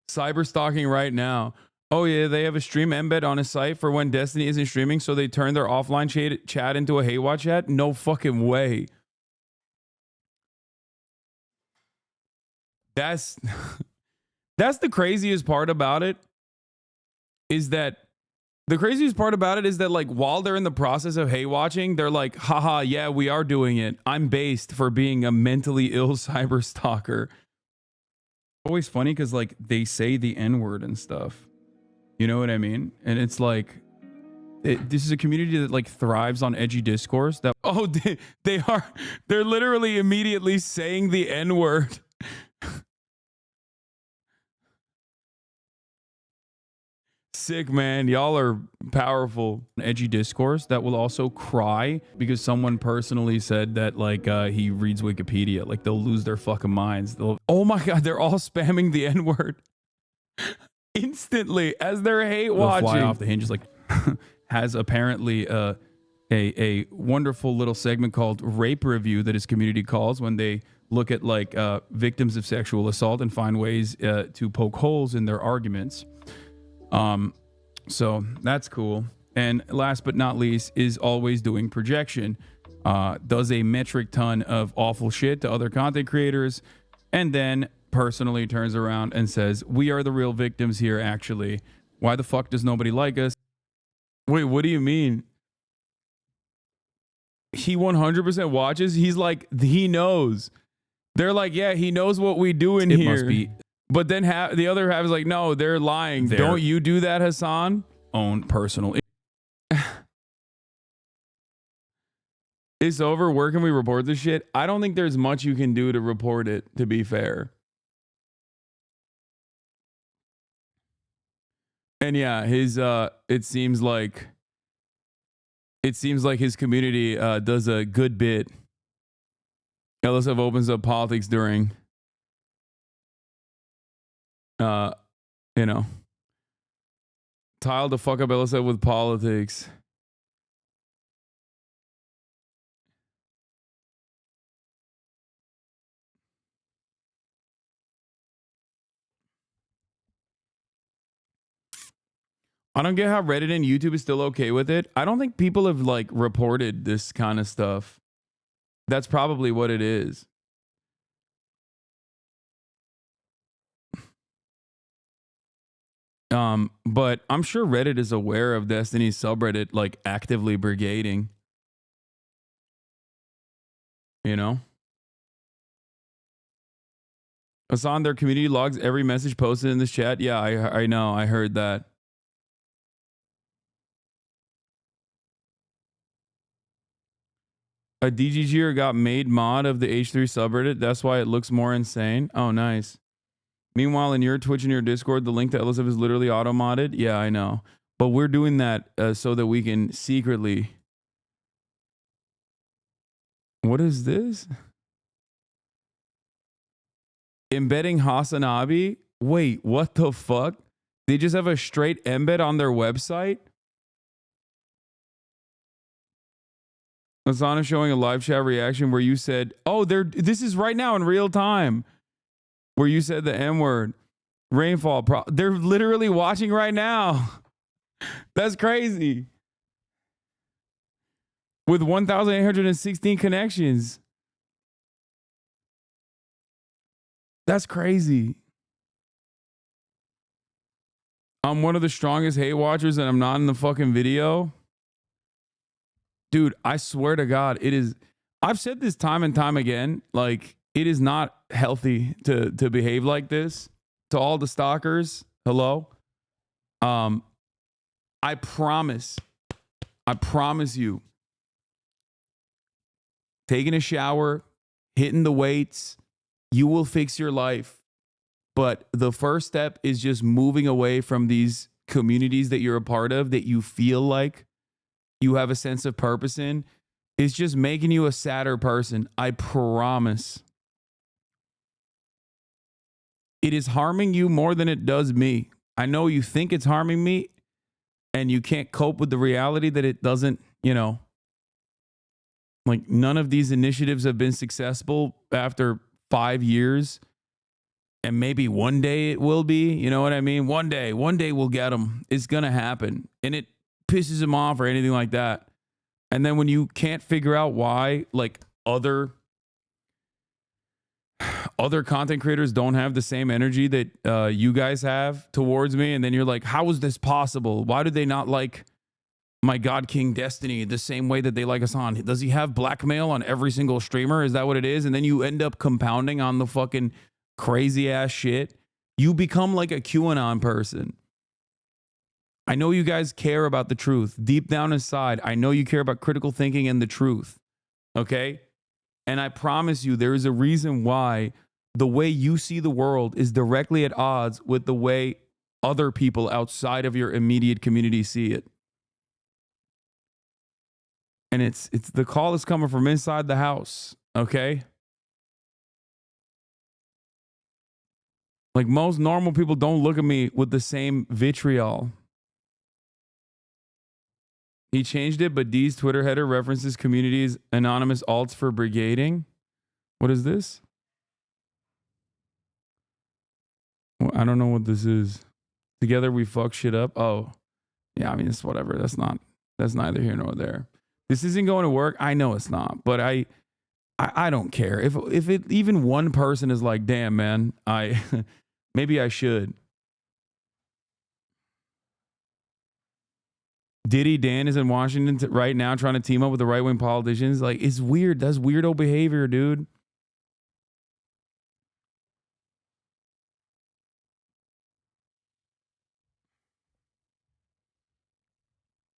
Cyberstalking right now. Oh yeah, they have a stream embed on his site for when Destiny isn't streaming, so they turn their offline chat into a hate watch chat? No fucking way. That's the craziest part about it, is that The craziest part about it is that, like, while they're in the process of hate watching, they're like, haha, yeah, we are doing it. I'm based for being a mentally ill cyber stalker. Always funny because, like, they say the N-word and stuff. You know what I mean? And it's like, this is a community that, like, thrives on edgy discourse. That, oh, they're literally immediately saying the N-word. Sick, man. Y'all are powerful. Edgy discourse that will also cry because someone personally said that, like, he reads Wikipedia. Like, they'll lose their fucking minds. Oh my God, they're all spamming the N-word instantly as they're hate watching. Fly off the hinges. Like, has apparently a wonderful little segment called Rape Review that his community calls when they look at, like, victims of sexual assault and find ways to poke holes in their arguments. So that's cool. And last but not least is always doing projection. Does a metric ton of awful shit to other content creators, and then personally turns around and says, we are the real victims here, actually. Why the fuck does nobody like us? Wait, what do you mean? He 100% watches? He's like, he knows. They're like, yeah, he knows what we do in here. It must be. But then the other half is like, no, they're lying. Don't you do that, Hasan? Own personal. It's over. Where can we report this shit? I don't think there's much you can do to report it, to be fair. And yeah, his it seems like his community does a good bit. LSF opens up politics during you know, tile the fuck up LSF with politics. I don't get how Reddit and YouTube is still okay with it. I don't think people have, like, reported this kind of stuff. That's probably what it is. But I'm sure Reddit is aware of Destiny's subreddit, like, actively brigading. You know? Hasan, their community logs every message posted in this chat. Yeah, I know. I heard that. A DGGer got made mod of the H3 subreddit. That's why it looks more insane. Oh, nice. Meanwhile, in your Twitch and your Discord, the link to LSF is literally auto-modded. Yeah, I know. But we're doing that so that we can secretly... What is this? Embedding HasanAbi? Wait, what the fuck? They just have a straight embed on their website? Hasan is showing a live chat reaction where you said, oh, this is right now in real time. Where you said the M-word. Rainfall. They're literally watching right now. That's crazy. With 1,816 connections. That's crazy. I'm one of the strongest hate watchers and I'm not in the fucking video. Dude, I swear to God, it is. I've said this time and time again. Like, it is not healthy to behave like this. To all the stalkers, hello. I promise you, taking a shower, hitting the weights, you will fix your life. But the first step is just moving away from these communities that you're a part of, that you feel like you have a sense of purpose in. It's just making you a sadder person. I promise. It is harming you more than it does me. I know you think it's harming me and you can't cope with the reality that it doesn't, you know, like, none of these initiatives have been successful after 5 years. And maybe one day it will be, you know what I mean? One day we'll get them. It's going to happen. And it pisses him off or anything like that. And then when you can't figure out why, like, other other content creators don't have the same energy that you guys have towards me. And then you're like, how is this possible? Why do they not like my God King Destiny the same way that they like Hasan? Does he have blackmail on every single streamer? Is that what it is? And then you end up compounding on the fucking crazy ass shit. You become like a QAnon person. I know you guys care about the truth. Deep down inside, I know you care about critical thinking and the truth. Okay? And I promise you, there is a reason why the way you see the world is directly at odds with the way other people outside of your immediate community see it. And it's the call is coming from inside the house, okay? Like most normal people don't look at me with the same vitriol. He changed it, but D's Twitter header references communities anonymous alts for brigading. What is this? Well, I don't know what this is. Together we fuck shit up. Oh, yeah, I mean, it's whatever. That's neither here nor there. This isn't going to work. I know it's not, but I don't care. If it even one person is like, damn, man, maybe I should. Diddy Dan is in Washington right now trying to team up with the right-wing politicians. Like, it's weird. That's weirdo behavior, dude.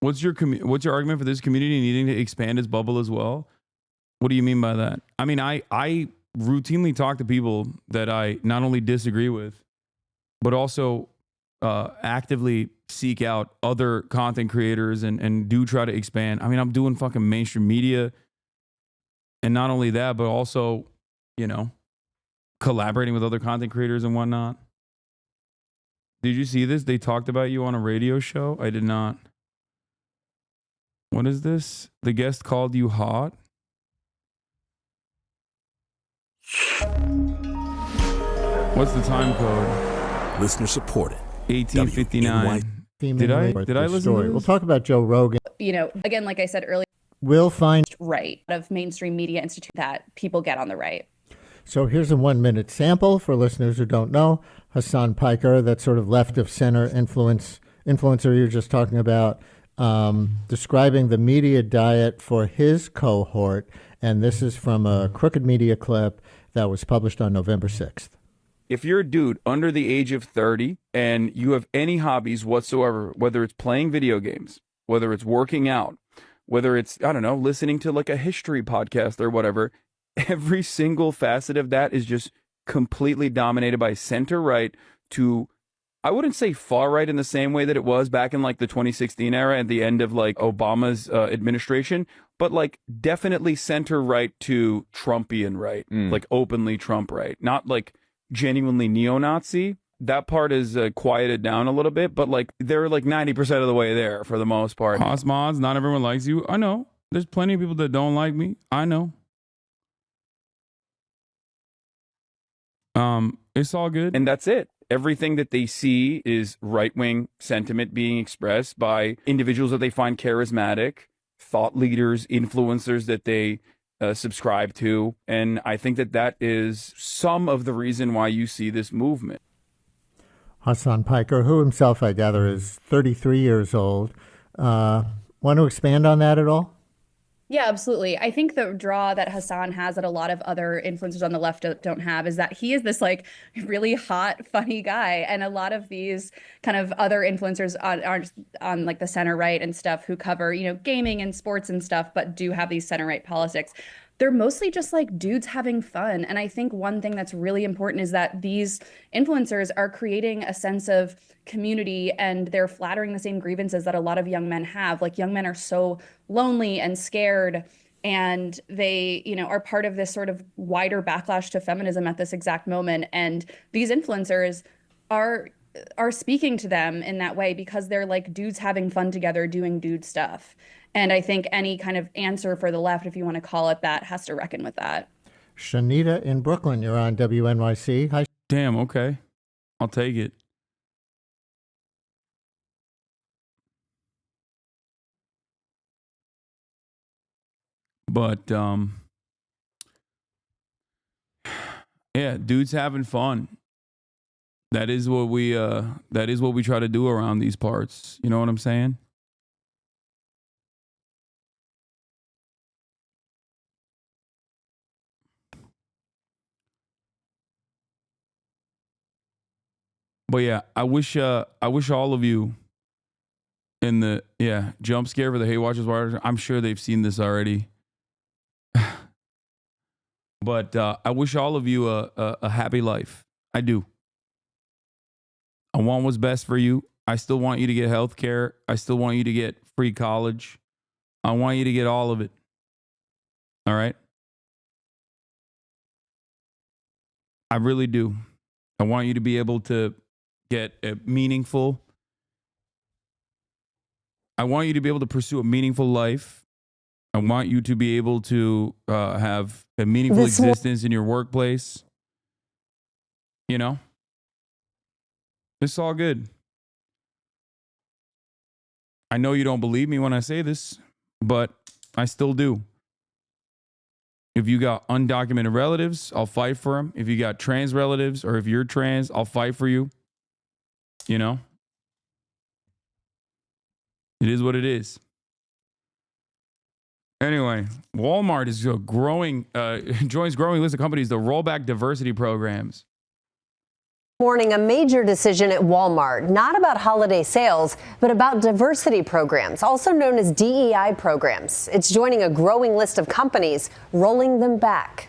What's your argument for this community needing to expand its bubble as well? What do you mean by that? I mean, I routinely talk to people that I not only disagree with, but also actively seek out other content creators and do try to expand. I mean, I'm doing fucking mainstream media. And not only that, but also, you know, collaborating with other content creators and whatnot. Did you see this? They talked about you on a radio show? I did not. What is this? The guest called you hot? What's the time code? Listener supported. 1859. Did I listen to this? We'll talk about Joe Rogan. You know, again, like I said earlier, We'll find right of mainstream media institute that people get on the right. So here's a 1-minute sample for listeners who don't know. Hasan Piker, that sort of left of center influencer you're just talking about, describing the media diet for his cohort. And this is from a Crooked Media clip that was published on November 6th. If you're a dude under the age of 30 and you have any hobbies whatsoever, whether it's playing video games, whether it's working out, whether it's, I don't know, listening to like a history podcast or whatever, every single facet of that is just completely dominated by center right to, I wouldn't say far right in the same way that it was back in like the 2016 era at the end of like Obama's administration, but like definitely center right to Trumpian right, like openly Trump right, not like genuinely neo-Nazi. That part is quieted down a little bit, but like they're like 90% of the way there for the most part. Mods, not everyone likes you. I know. There's plenty of people that don't like me. I know. It's all good. And that's it. Everything that they see is right-wing sentiment being expressed by individuals that they find charismatic, thought leaders, influencers that they subscribe to. And I think that that is some of the reason why you see this movement. Hasan Piker, who himself, I gather, is 33 years old. Want to expand on that at all? Yeah, absolutely. I think the draw that Hasan has that a lot of other influencers on the left don't have is that he is this like really hot, funny guy. And a lot of these kind of other influencers are on like the center right and stuff who cover, you know, gaming and sports and stuff, but do have these center right politics. They're mostly just like dudes having fun. And I think one thing that's really important is that these influencers are creating a sense of community and they're flattering the same grievances that a lot of young men have. Like young men are so lonely and scared and they, you know, are part of this sort of wider backlash to feminism at this exact moment. And these influencers are speaking to them in that way because they're like dudes having fun together doing dude stuff. And I think any kind of answer for the left, if you want to call it that, has to reckon with that. Shanita in Brooklyn, you're on WNYC. Hi. Damn, okay. I'll take it. But Yeah, dudes having fun. That is what we try to do around these parts. You know what I'm saying? But yeah, I wish all of you in the jump scare for the Hey Watchers Watch. I'm sure they've seen this already. But I wish all of you a happy life. I do. I want what's best for you. I still want you to get health care. I still want you to get free college. I want you to get all of it. All right? I really do. I want you to be able to get a meaningful. I want you to be able to pursue a meaningful life. I want you to be able to have a meaningful existence in your workplace. You know? It's all good. I know you don't believe me when I say this, but I still do. If you got undocumented relatives, I'll fight for them. If you got trans relatives, or if you're trans, I'll fight for you. You know? It is what it is. Anyway, Walmart is joins growing list of companies to roll back diversity programs. Morning, a major decision at Walmart, not about holiday sales, but about diversity programs, also known as DEI programs. It's joining a growing list of companies rolling them back.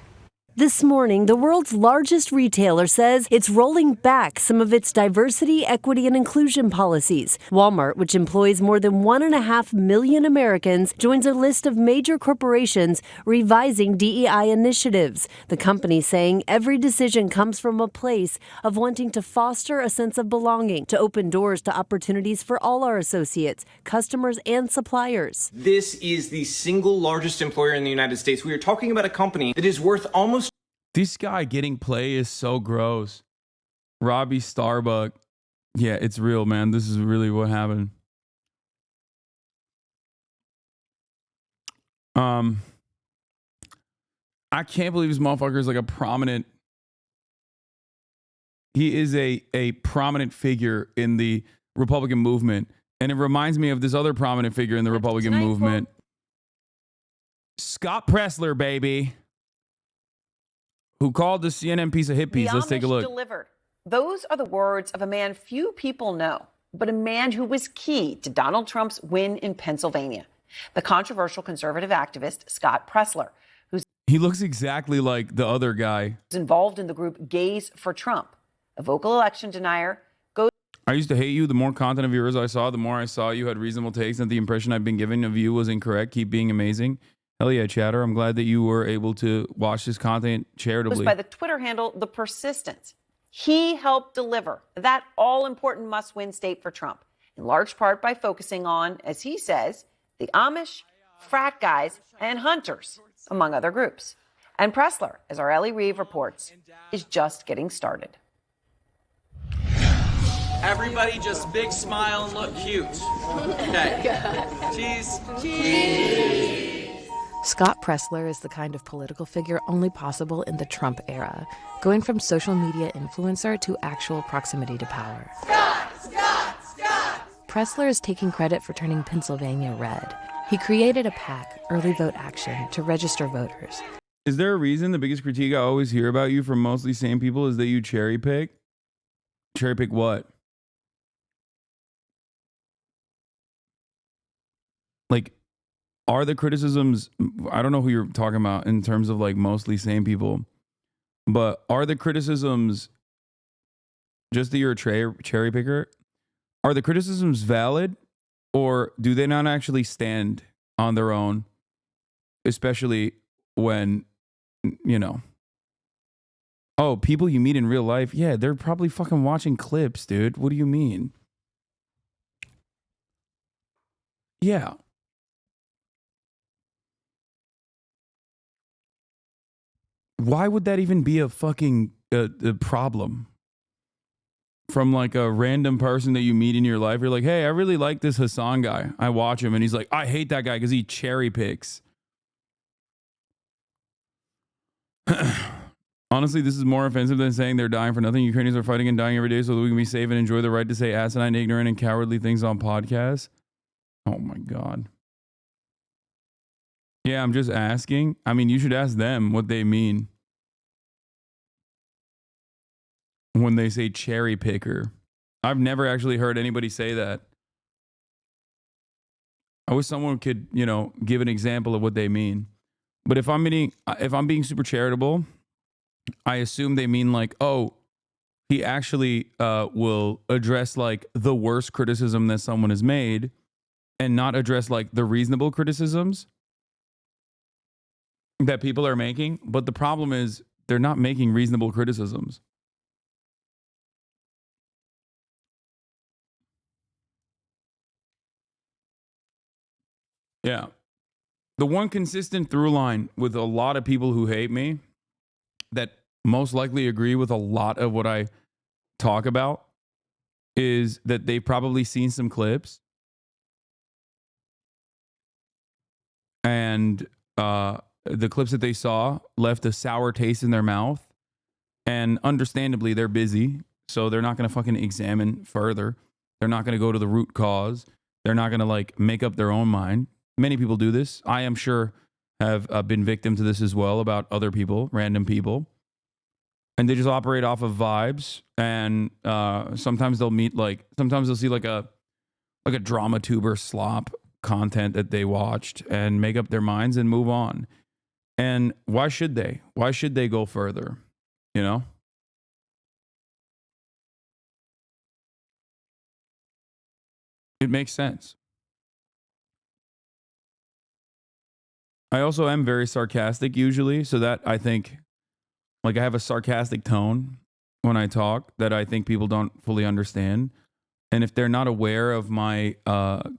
This morning, the world's largest retailer says it's rolling back some of its diversity, equity, and inclusion policies. Walmart, which employs more than 1.5 million Americans, joins a list of major corporations revising DEI initiatives. The company saying every decision comes from a place of wanting to foster a sense of belonging, to open doors to opportunities for all our associates, customers, and suppliers. This is the single largest employer in the United States. We are talking about a company that is worth almost. This guy getting play is so gross. Robbie Starbuck. Yeah, it's real, man. This is really what happened. I can't believe this motherfucker is like a prominent. He is a prominent figure in the Republican movement. And it reminds me of this other prominent figure in the Republican movement. Scott Pressler, baby. Who called the CNN piece of hippies. Let's take a look. Delivered. Those are the words of a man few people know, but a man who was key to Donald Trump's win in Pennsylvania. The controversial conservative activist, Scott Pressler, He looks exactly like the other guy. who's involved in the group Gays for Trump, a vocal election denier. Goes I used to hate you. The more content of yours I saw, the more I saw you had reasonable takes, and the impression I've been given of you was incorrect. Keep being amazing. Hell yeah, chatter. I'm glad that you were able to watch this content charitably. by the Twitter handle The Persistence. He helped deliver that all-important must-win state for Trump, in large part by focusing on, as he says, the Amish, frat guys, and hunters, among other groups. And Pressler, as our Ellie Reeve reports, is just getting started. Everybody just big smile and look cute. Okay. Cheese. Cheese. Scott Pressler is the kind of political figure only possible in the Trump era, going from social media influencer to actual proximity to power. Pressler is taking credit for turning Pennsylvania red. He created a PAC, Early Vote Action, to register voters. Is there a reason the biggest critique I always hear about you from mostly sane people is that you cherry pick? Cherry pick what? Like, are the criticisms, I don't know who you're talking about in terms of like mostly sane people, but are the criticisms just that you're a cherry picker? Are the criticisms valid, or do they not actually stand on their own, especially when, you know, oh, people you meet in real life, yeah, they're probably fucking watching clips, dude. What do you mean? Yeah. Why would that even be a fucking a problem? From like a random person that you meet in your life, you're like, hey, I really like this Hasan guy. I watch him and he's like, I hate that guy because he cherry picks. Honestly, this is more offensive than saying they're dying for nothing. Ukrainians are fighting and dying every day so that we can be safe and enjoy the right to say asinine, ignorant, and cowardly things on podcasts. Oh my God. Yeah, I'm just asking. I mean, you should ask them what they mean when they say cherry picker. I've never actually heard anybody say that. I wish someone could, you know, give an example of what they mean. But if I'm being super charitable, I assume they mean like, oh, he actually will address like the worst criticism that someone has made and not address like the reasonable criticisms that people are making. But the problem is they're not making reasonable criticisms. Yeah. The one consistent through line with a lot of people who hate me that most likely agree with a lot of what I talk about is that they've probably seen some clips and the clips that they saw left a sour taste in their mouth, and understandably they're busy, so they're not going to fucking examine further. They're not going to go to the root cause. They're not going to like make up their own mind. Many people do this. I am sure have been victim to this as well about other people, random people. And they just operate off of vibes. And sometimes they'll see like a drama tuber slop content that they watched and make up their minds and move on. And why should they? Why should they go further? You know? It makes sense. I also am very sarcastic usually, so that I think, like, I have a sarcastic tone when I talk that I think people don't fully understand. And if they're not aware of my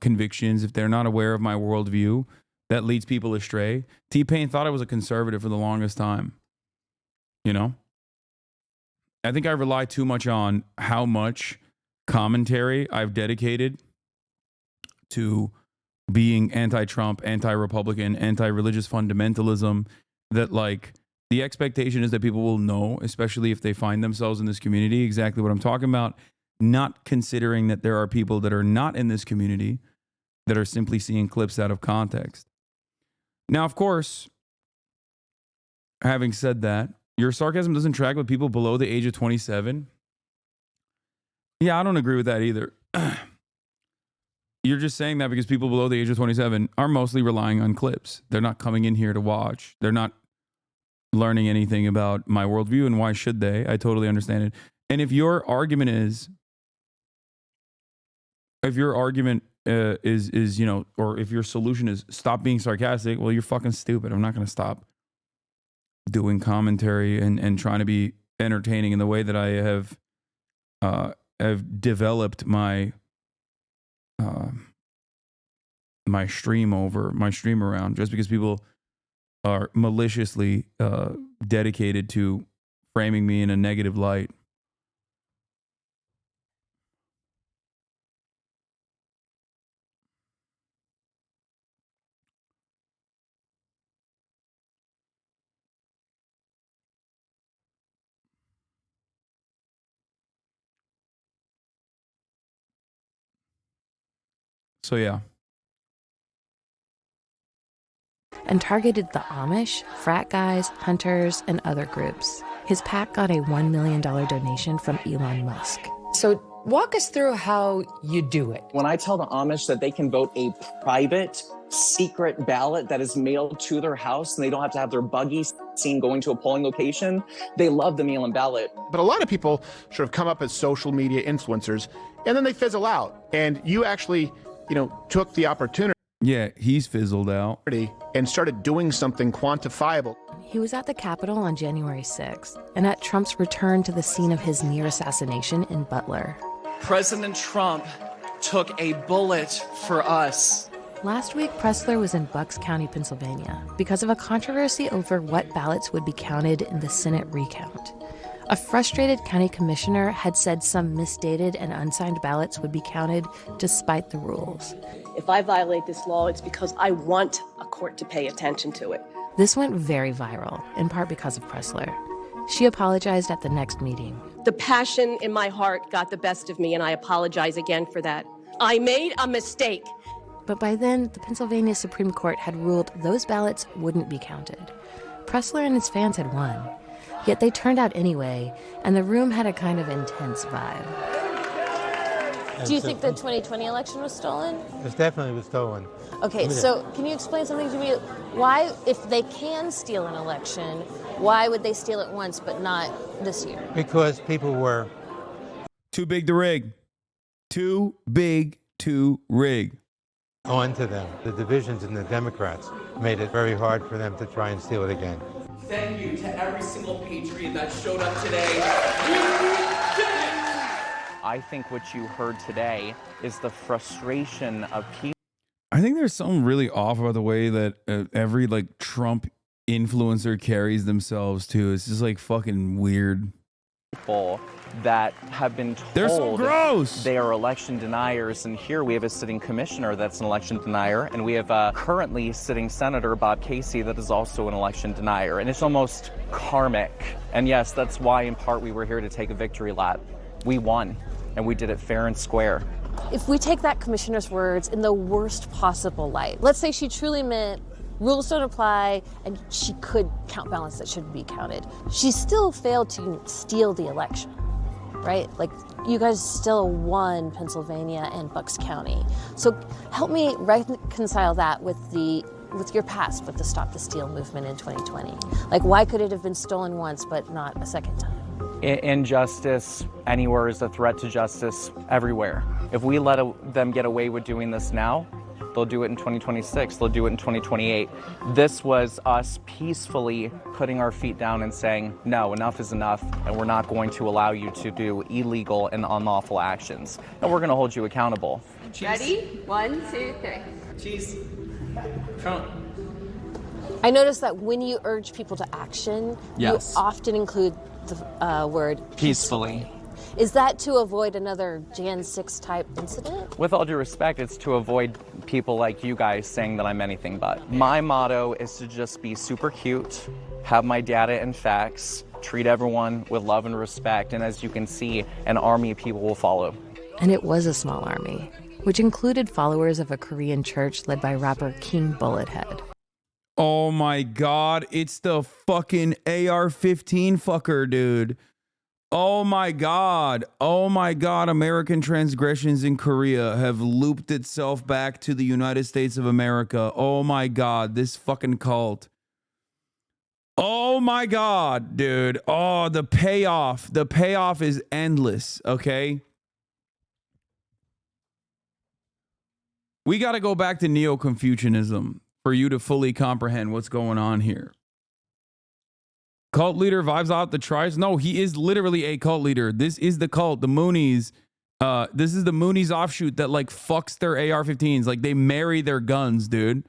convictions, if they're not aware of my worldview, that leads people astray. T-Pain thought I was a conservative for the longest time. You know? I think I rely too much on how much commentary I've dedicated to being anti-Trump, anti-Republican, anti-religious fundamentalism, that like the expectation is that people will know, especially if they find themselves in this community, exactly what I'm talking about, not considering that there are people that are not in this community that are simply seeing clips out of context. Now, of course, having said that, your sarcasm doesn't track with people below the age of 27. Yeah, I don't agree with that either. You're just saying that because people below the age of 27 are mostly relying on clips. They're not coming in here to watch. They're not learning anything about my worldview, and why should they? I totally understand it. And if your argument is, you know, or if your solution is stop being sarcastic, well, you're fucking stupid. I'm not going to stop doing commentary and trying to be entertaining in the way that I have developed my my stream around, just because people are maliciously dedicated to framing me in a negative light. So yeah. And targeted the Amish, frat guys, hunters, and other groups. His PAC got a $1 million donation from Elon Musk. So walk us through how you do it. When I tell the Amish that they can vote a private, secret ballot that is mailed to their house and they don't have to have their buggy seen going to a polling location, they love the mail-in ballot. But a lot of people sort of come up as social media influencers and then they fizzle out. And you actually, you know, took the opportunity. Yeah, he's fizzled out. And started doing something quantifiable. He was at the Capitol on January 6th and at Trump's return to the scene of his near assassination in Butler. President Trump took a bullet for us. Last week, Pressler was in Bucks County, Pennsylvania, because of a controversy over what ballots would be counted in the Senate recount. A frustrated county commissioner had said some misdated and unsigned ballots would be counted despite the rules. If I violate this law, it's because I want a court to pay attention to it. This went very viral, in part because of Pressler. She apologized at the next meeting. The passion in my heart got the best of me, and I apologize again for that. I made a mistake. But by then, the Pennsylvania Supreme Court had ruled those ballots wouldn't be counted. Pressler and his fans had won. Yet they turned out anyway, and the room had a kind of intense vibe. Do you think the 2020 election was stolen? It definitely was stolen. Okay, so can you explain something to me? Why, if they can steal an election, why would they steal it once but not this year? Because people were too big to rig. Too big to rig. On to them. The divisions in the Democrats made it very hard for them to try and steal it again. Thank you to every single patriot that showed up today. I think what you heard today is the frustration of people. I think there's something really off about the way that every like Trump influencer carries themselves too. It's just like fucking weird. People that have been told they're so gross. They are election deniers, and here we have a sitting commissioner that's an election denier, and we have a currently sitting Senator Bob Casey that is also an election denier, and it's almost karmic. And yes, that's why in part we were here to take a victory lap. We won, and we did it fair and square. If we take that commissioner's words in the worst possible light, let's say she truly meant rules don't apply and she could count ballots that shouldn't be counted. She still failed to steal the election, right? Like, you guys still won Pennsylvania and Bucks County. So help me reconcile that with your past, with the Stop the Steal movement in 2020. Like, why could it have been stolen once but not a second time? Injustice anywhere is a threat to justice everywhere. If we let them get away with doing this now, they'll do it in 2026, they'll do it in 2028. This was us peacefully putting our feet down and saying, no, enough is enough, and we're not going to allow you to do illegal and unlawful actions. And we're gonna hold you accountable. Ready? 1, 2, 3. Cheese. Trump. I noticed that when you urge people to action, yes, you often include the word peacefully. Is that to avoid another Jan 6 type incident? With all due respect, it's to avoid people like you guys saying that I'm anything but. My motto is to just be super cute, have my data and facts, treat everyone with love and respect, and as you can see, an army of people will follow. And it was a small army, which included followers of a Korean church led by rapper King Bullethead. Oh my God, it's the fucking AR-15 fucker, dude. Oh my God, American transgressions in Korea have looped itself back to the United States of America. Oh my God, this fucking cult. Oh my God, dude. Oh, the payoff is endless, okay? We got to go back to Neo-Confucianism for you to fully comprehend what's going on here. Cult leader vibes out the tribes. No, he is literally a cult leader. This is the cult, the Moonies. This is the Moonies offshoot that like fucks their AR-15s. Like they marry their guns, dude.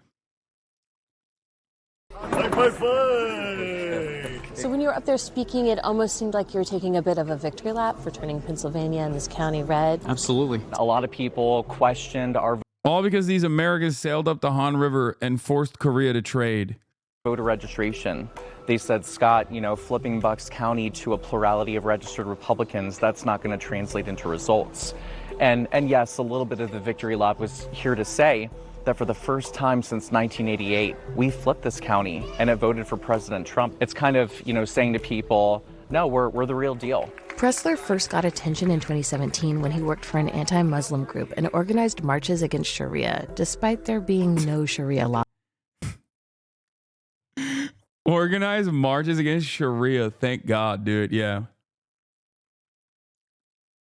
So when you were up there speaking, it almost seemed like you were taking a bit of a victory lap for turning Pennsylvania and this county red. Absolutely. A lot of people questioned our all because these Americans sailed up the Han River and forced Korea to trade. Voter registration. They said, Scott, flipping Bucks County to a plurality of registered Republicans, that's not going to translate into results. And yes, a little bit of the victory lap was here to say that for the first time since 1988, we flipped this county and it voted for President Trump. It's kind of, saying to people, no, we're the real deal. Pressler first got attention in 2017 when he worked for an anti-Muslim group and organized marches against Sharia, despite there being no Sharia law. Organized marches against Sharia. Thank God, dude. Yeah.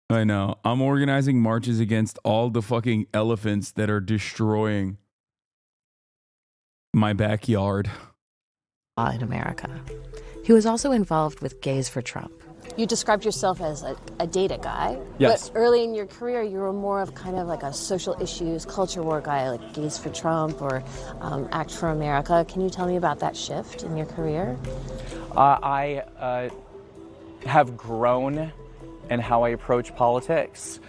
I know. I'm organizing marches against all the fucking elephants that are destroying my backyard. In America. He was also involved with Gays for Trump. You described yourself as a data guy. Yes. But early in your career, you were more of kind of like a social issues, culture war guy, like Gays for Trump or Act for America. Can you tell me about that shift in your career? I have grown in how I approach politics.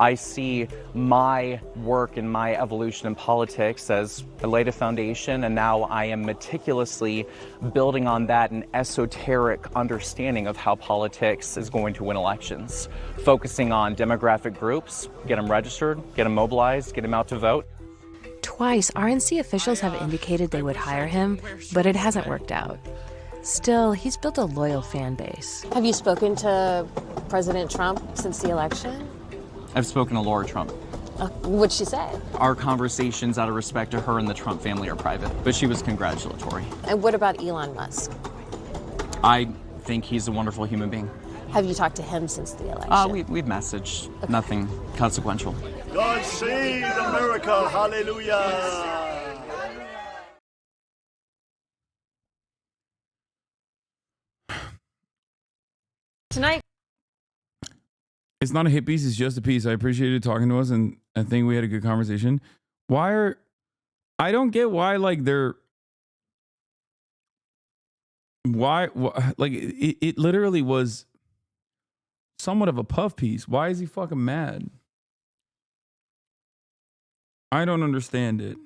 I see my work and my evolution in politics as I laid a foundation, and now I am meticulously building on that an esoteric understanding of how politics is going to win elections, focusing on demographic groups, get them registered, get them mobilized, get them out to vote. Twice, RNC officials have indicated they would hire him, but it hasn't worked out. Still, he's built a loyal fan base. Have you spoken to President Trump since the election? I've spoken to Laura Trump. What'd she say? Our conversations out of respect to her and the Trump family are private, but she was congratulatory. And what about Elon Musk? I think he's a wonderful human being. Have you talked to him since the election? We've messaged. Okay. Nothing consequential. God save America, hallelujah. Tonight. It's not a hit piece, it's just a piece. I appreciated talking to us, and I think we had a good conversation. I don't get why, like, why like, it literally was somewhat of a puff piece. Why is he fucking mad? I don't understand it.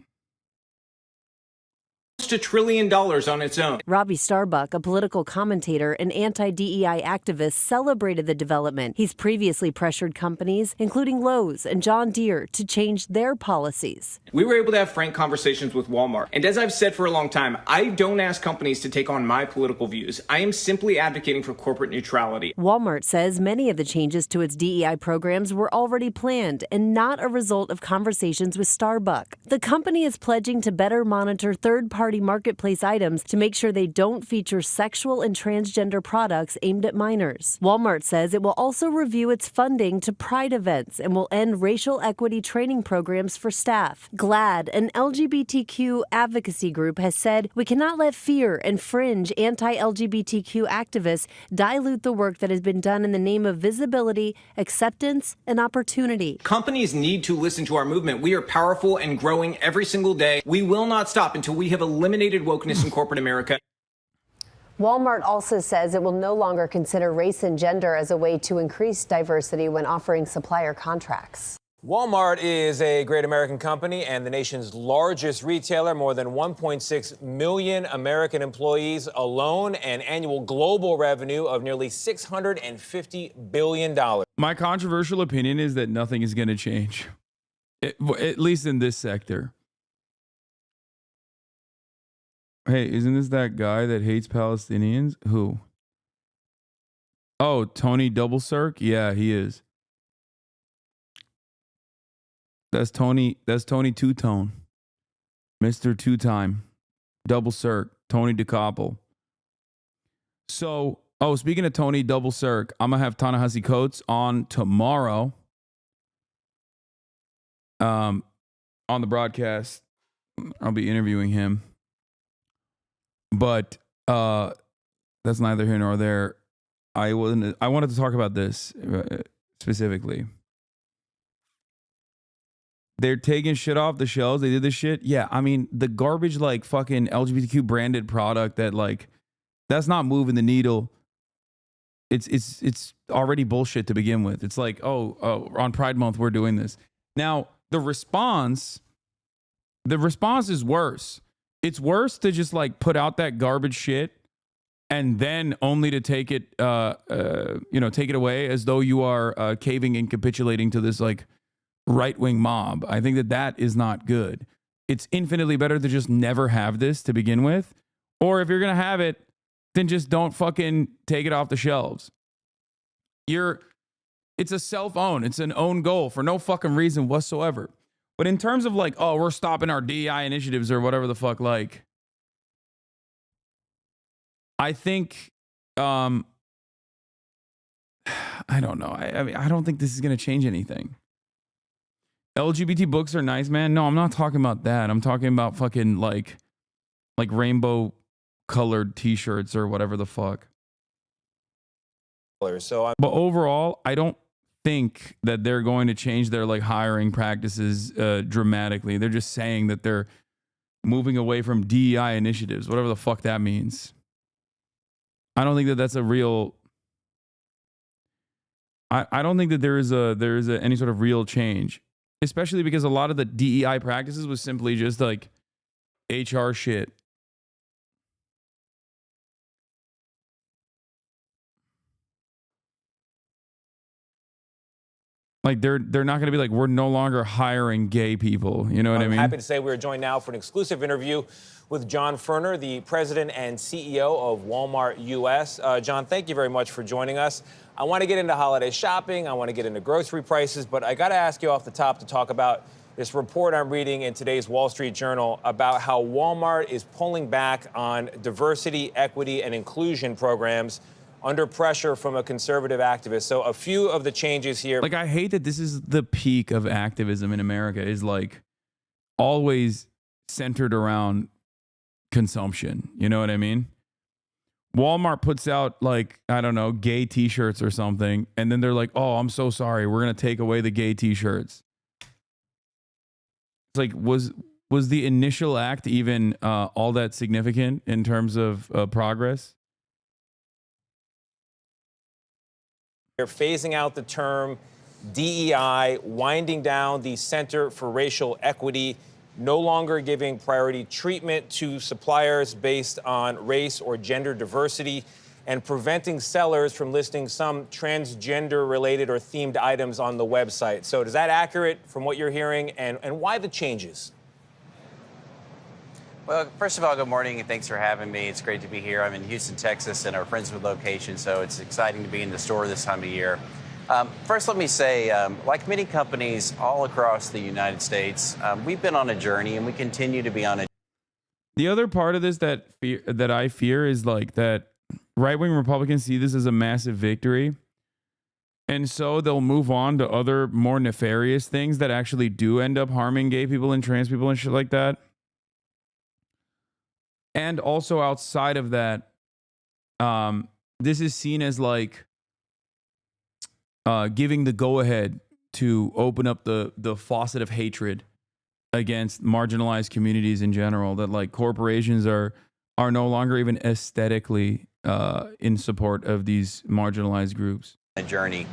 $1 trillion on its own. Robbie Starbuck, a political commentator and anti-DEI activist, celebrated the development. He's previously pressured companies, including Lowe's and John Deere, to change their policies. We were able to have frank conversations with Walmart. And as I've said for a long time, I don't ask companies to take on my political views. I am simply advocating for corporate neutrality. Walmart says many of the changes to its DEI programs were already planned and not a result of conversations with Starbuck. The company is pledging to better monitor third-party marketplace items to make sure they don't feature sexual and transgender products aimed at minors. Walmart says it will also review its funding to Pride events and will end racial equity training programs for staff. GLAAD, an LGBTQ advocacy group, has said we cannot let fear and fringe anti-LGBTQ activists dilute the work that has been done in the name of visibility, acceptance, and opportunity. Companies need to listen to our movement. We are powerful and growing every single day. We will not stop until we have eliminated wokeness in corporate America. Walmart also says it will no longer consider race and gender as a way to increase diversity when offering supplier contracts. Walmart is a great American company and the nation's largest retailer, more than 1.6 million American employees alone, and annual global revenue of nearly $650 billion. My controversial opinion is that nothing is going to change, at least in this sector. Hey, isn't this that guy that hates Palestinians? Who? Oh, Tony Double Cirque? Yeah, he is. That's Tony Two-Tone. Mr. Two-Time. Double Cirque. Tony DeCoppel. So, speaking of Tony Double Cirque, I'm going to have Ta-Nehisi Coates on tomorrow. On the broadcast. I'll be interviewing him. But that's neither here nor there. I wanted to talk about this specifically. They're taking shit off the shelves. They did this shit. Yeah, I mean, the garbage, like, fucking LGBTQ branded product that, like, that's not moving the needle. It's already bullshit to begin with. It's like, on Pride Month, we're doing this. Now, the response is worse. It's worse to just, like, put out that garbage shit and then only to take it, take it away as though you are caving and capitulating to this, like, right-wing mob. I think that is not good. It's infinitely better to just never have this to begin with. Or if you're going to have it, then just don't fucking take it off the shelves. It's a self-own. It's an own goal for no fucking reason whatsoever. But in terms of, like, we're stopping our DEI initiatives or whatever the fuck, like, I think, I don't know. I mean, I don't think this is going to change anything. LGBT books are nice, man. No, I'm not talking about that. I'm talking about fucking, like rainbow colored t-shirts or whatever the fuck. But overall, I don't think that they're going to change their, like, hiring practices dramatically. They're just saying that they're moving away from DEI initiatives, whatever the fuck that means. I don't think that that's a real I don't think that there is any sort of real change, especially because a lot of the DEI practices was simply just like HR shit. Like they're not going to be like, we're no longer hiring gay people. You know what I mean? Happy to say we're joined now for an exclusive interview with John Furner, the president and CEO of Walmart US. John, thank you very much for joining us. I want to get into holiday shopping. I want to get into grocery prices, but I got to ask you off the top to talk about this report I'm reading in today's Wall Street Journal about how Walmart is pulling back on diversity, equity, and inclusion programs under pressure from a conservative activist. So a few of the changes here. Like, I hate that this is the peak of activism in America, is like always centered around consumption. You know what I mean? Walmart puts out, like, I don't know, gay t-shirts or something. And then they're like, oh, I'm so sorry, we're going to take away the gay t-shirts. It's like, was the initial act even all that significant in terms of progress? They're phasing out the term DEI, winding down the Center for Racial Equity, no longer giving priority treatment to suppliers based on race or gender diversity, and preventing sellers from listing some transgender-related or themed items on the website. So is that accurate from what you're hearing, and why the changes? Well, first of all, good morning, and thanks for having me. It's great to be here. I'm in Houston, Texas, in our Friendswood location, so it's exciting to be in the store this time of year. First, let me say, like many companies all across the United States, we've been on a journey, and we continue to be on a. The other part of this that I fear is like that right-wing Republicans see this as a massive victory, and so they'll move on to other more nefarious things that actually do end up harming gay people and trans people and shit like that. And also outside of that, this is seen as like giving the go-ahead to open up the faucet of hatred against marginalized communities in general. That like corporations are no longer even aesthetically in support of these marginalized groups. A journey.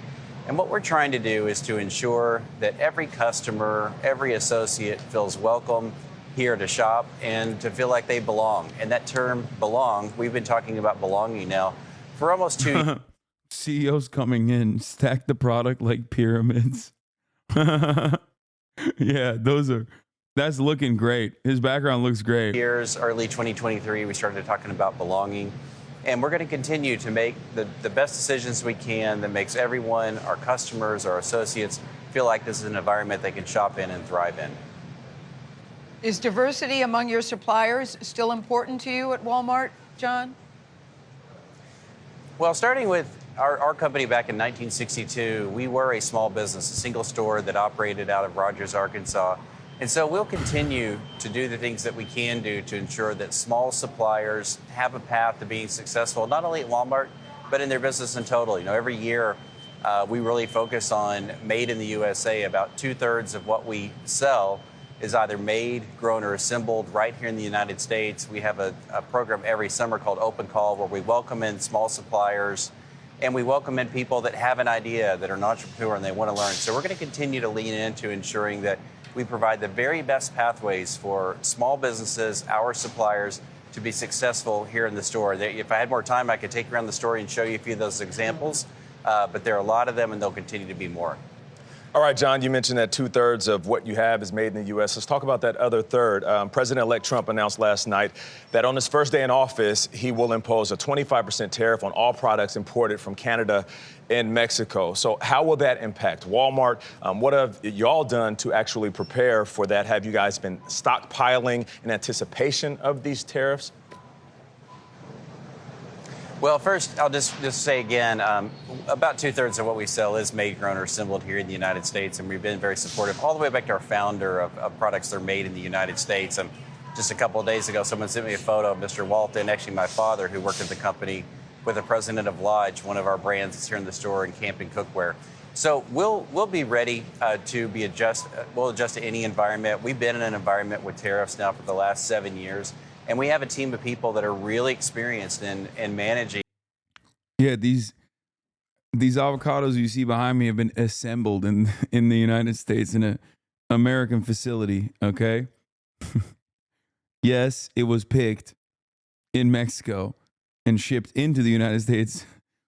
And what we're trying to do is to ensure that every customer, every associate feels welcome here to shop and to feel like they belong. And that term belong, we've been talking about belonging now for almost 2 years. CEOs coming in, stack the product like pyramids. Yeah, that's looking great. His background looks great. Early 2023, we started talking about belonging. And we're going to continue to make the best decisions we can that makes everyone, our customers, our associates, feel like this is an environment they can shop in and thrive in. Is diversity among your suppliers still important to you at Walmart, John? Well, starting with our company back in 1962, we were a small business, a single store that operated out of Rogers, Arkansas. And so we'll continue to do the things that we can do to ensure that small suppliers have a path to being successful, not only at Walmart, but in their business in total. You know, every year we really focus on made in the USA. About 2/3 of what we sell is either made, grown, or assembled right here in the United States. We have a program every summer called Open Call, where we welcome in small suppliers and we welcome in people that have an idea, that are an entrepreneur and they want to learn. So we're going to continue to lean into ensuring that we provide the very best pathways for small businesses, our suppliers, to be successful here in the store. If I had more time, I could take you around the store and show you a few of those examples, but there are a lot of them and there'll continue to be more. All right, John, you mentioned that 2/3 of what you have is made in the U.S. Let's talk about that other third. President-elect Trump announced last night that on his first day in office, he will impose a 25% tariff on all products imported from Canada and Mexico. So how will that impact Walmart? What have y'all done to actually prepare for that? Have you guys been stockpiling in anticipation of these tariffs? Well, first, I'll just say again, about 2/3 of what we sell is made, grown, or assembled here in the United States, and we've been very supportive all the way back to our founder of products that are made in the United States. Just a couple of days ago, someone sent me a photo of Mr. Walton, actually my father, who worked at the company with the president of Lodge, one of our brands that's here in the store, in camping cookware. So we'll be ready to be we'll adjust to any environment. We've been in an environment with tariffs now for the last 7 years. And we have a team of people that are really experienced in managing. Yeah, these these avocados you see behind me have been assembled in the United States in an American facility, okay? Yes, it was picked in Mexico and shipped into the United States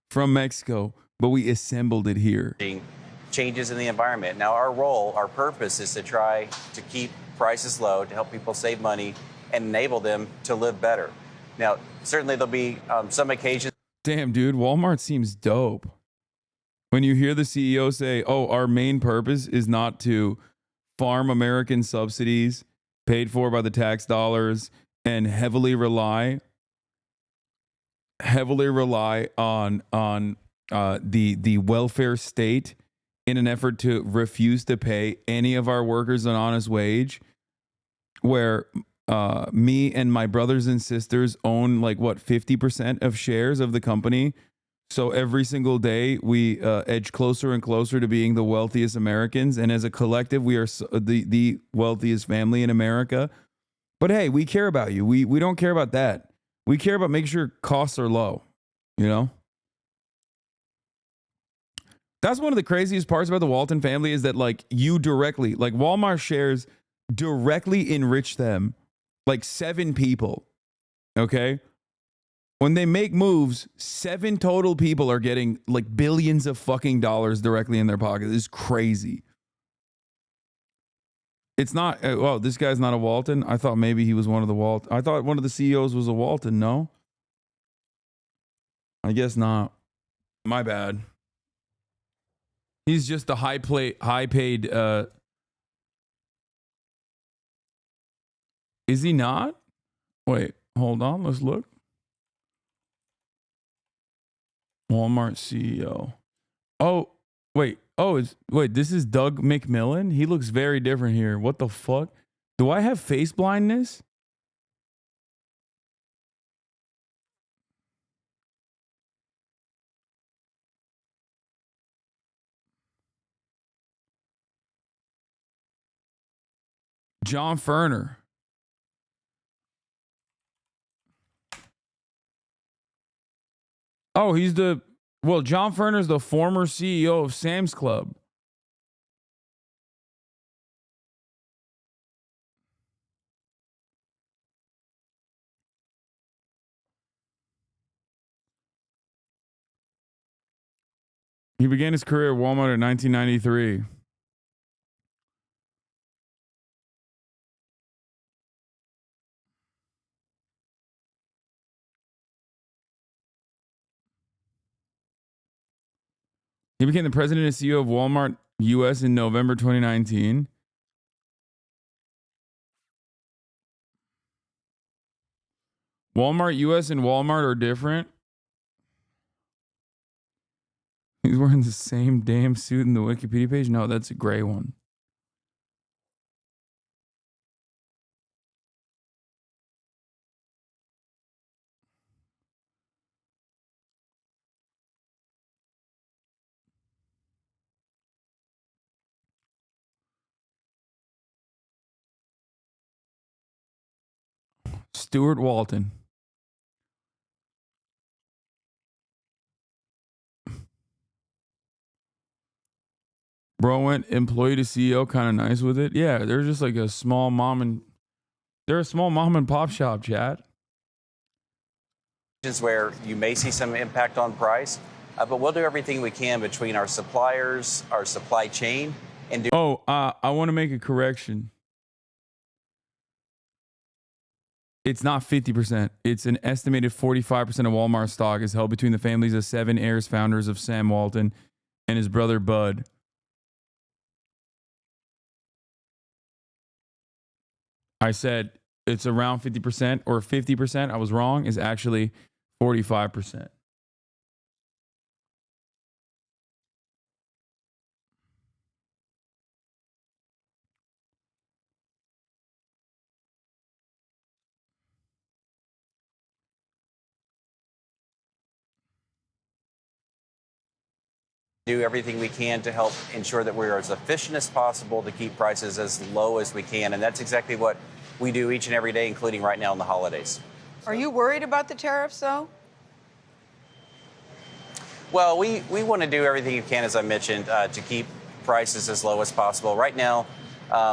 from Mexico, but we assembled it here. Changes in the environment. Now, our role, our purpose is to try to keep prices low, to help people save money and enable them to live better. Now, certainly there'll be some occasions. Damn, dude, Walmart seems dope. When you hear the CEO say, oh, our main purpose is not to farm American subsidies paid for by the tax dollars and heavily rely on the welfare state in an effort to refuse to pay any of our workers an honest wage, where me and my brothers and sisters own 50% of shares of the company. So every single day we edge closer and closer to being the wealthiest Americans, and as a collective we are the wealthiest family in America. But hey, we care about you. We don't care about that. We care about making sure costs are low, you know? That's one of the craziest parts about the Walton family, is that you directly, Walmart shares directly enrich them, 7 people, okay? When they make moves, 7 total people are getting billions of fucking dollars directly in their pockets. It's crazy. It's not, well, this guy's not a Walton. I thought maybe he was one of the Walton. I thought one of the CEOs was a Walton. No? I guess not. My bad. He's just a high paid, is he not? Wait, hold on. Let's look. Walmart CEO. Oh, wait. Oh, this is Doug McMillan? He looks very different here. What the fuck? Do I have face blindness? John Ferner. Oh, John Ferner's the former CEO of Sam's Club. He began his career at Walmart in 1993. He became the president and CEO of Walmart US in November 2019. Walmart US and Walmart are different. He's wearing the same damn suit in the Wikipedia page? No, that's a gray one. Stuart Walton. Bro went employee to CEO, kind of nice with it. Yeah, they're just like a small mom and pop shop, chat. Where you may see some impact on price, but we'll do everything we can between our suppliers, our supply chain, and do. Oh, I want to make a correction. It's not 50%. It's an estimated 45% of Walmart stock is held between the families of 7 heirs founders of Sam Walton and his brother Bud. I said it's around 50% or 50%. I was wrong. Is actually 45%. Do everything we can to help ensure that we're as efficient as possible to keep prices as low as we can. And that's exactly what we do each and every day, including right now in the holidays. Are you worried about the tariffs, though? Well, we want to do everything you can, as I mentioned, to keep prices as low as possible. Right now,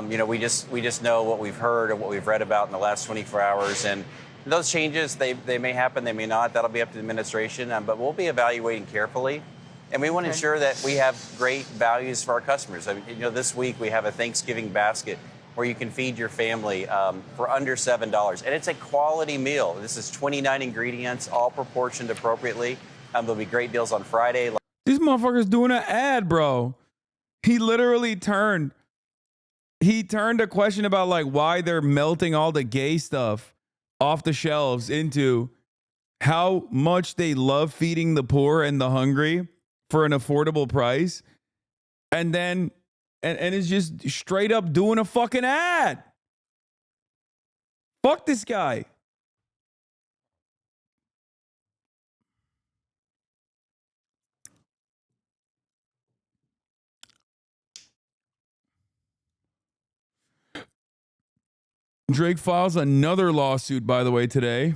we just know what we've heard and what we've read about in the last 24 hours, and those changes they may happen, they may not. That'll be up to the administration, but we'll be evaluating carefully, and we want to ensure that we have great values for our customers. I mean, this week we have a Thanksgiving basket where you can feed your family for under $7, and it's a quality meal. This is 29 ingredients, all proportioned appropriately. There'll be great deals on Friday. These motherfuckers doing an ad, bro. He literally turned a question about like why they're melting all the gay stuff off the shelves into how much they love feeding the poor and the hungry for an affordable price. And then and it's just straight up doing a fucking ad. Fuck this guy. Drake files another lawsuit, by the way, today.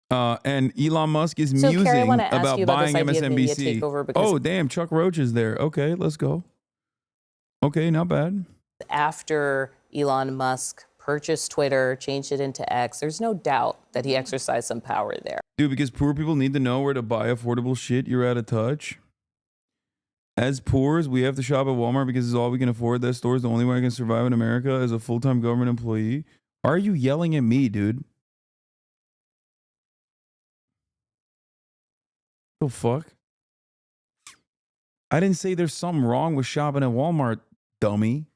And Elon Musk is musing Carrie, I want to ask about you about buying this idea of media MSNBC. takeover because Oh, damn, Chuck Roach is there. Okay, let's go. Okay, not bad. after Elon Musk purchased Twitter, changed it into X, there's no doubt that he exercised some power there. Dude, because poor people need to know where to buy affordable shit, you're out of touch. As poors, we have to shop at Walmart because it's all we can afford. That store is the only way I can survive in America as a full-time government employee. Are you yelling at me, dude? The fuck? I didn't say there's something wrong with shopping at Walmart, dummy.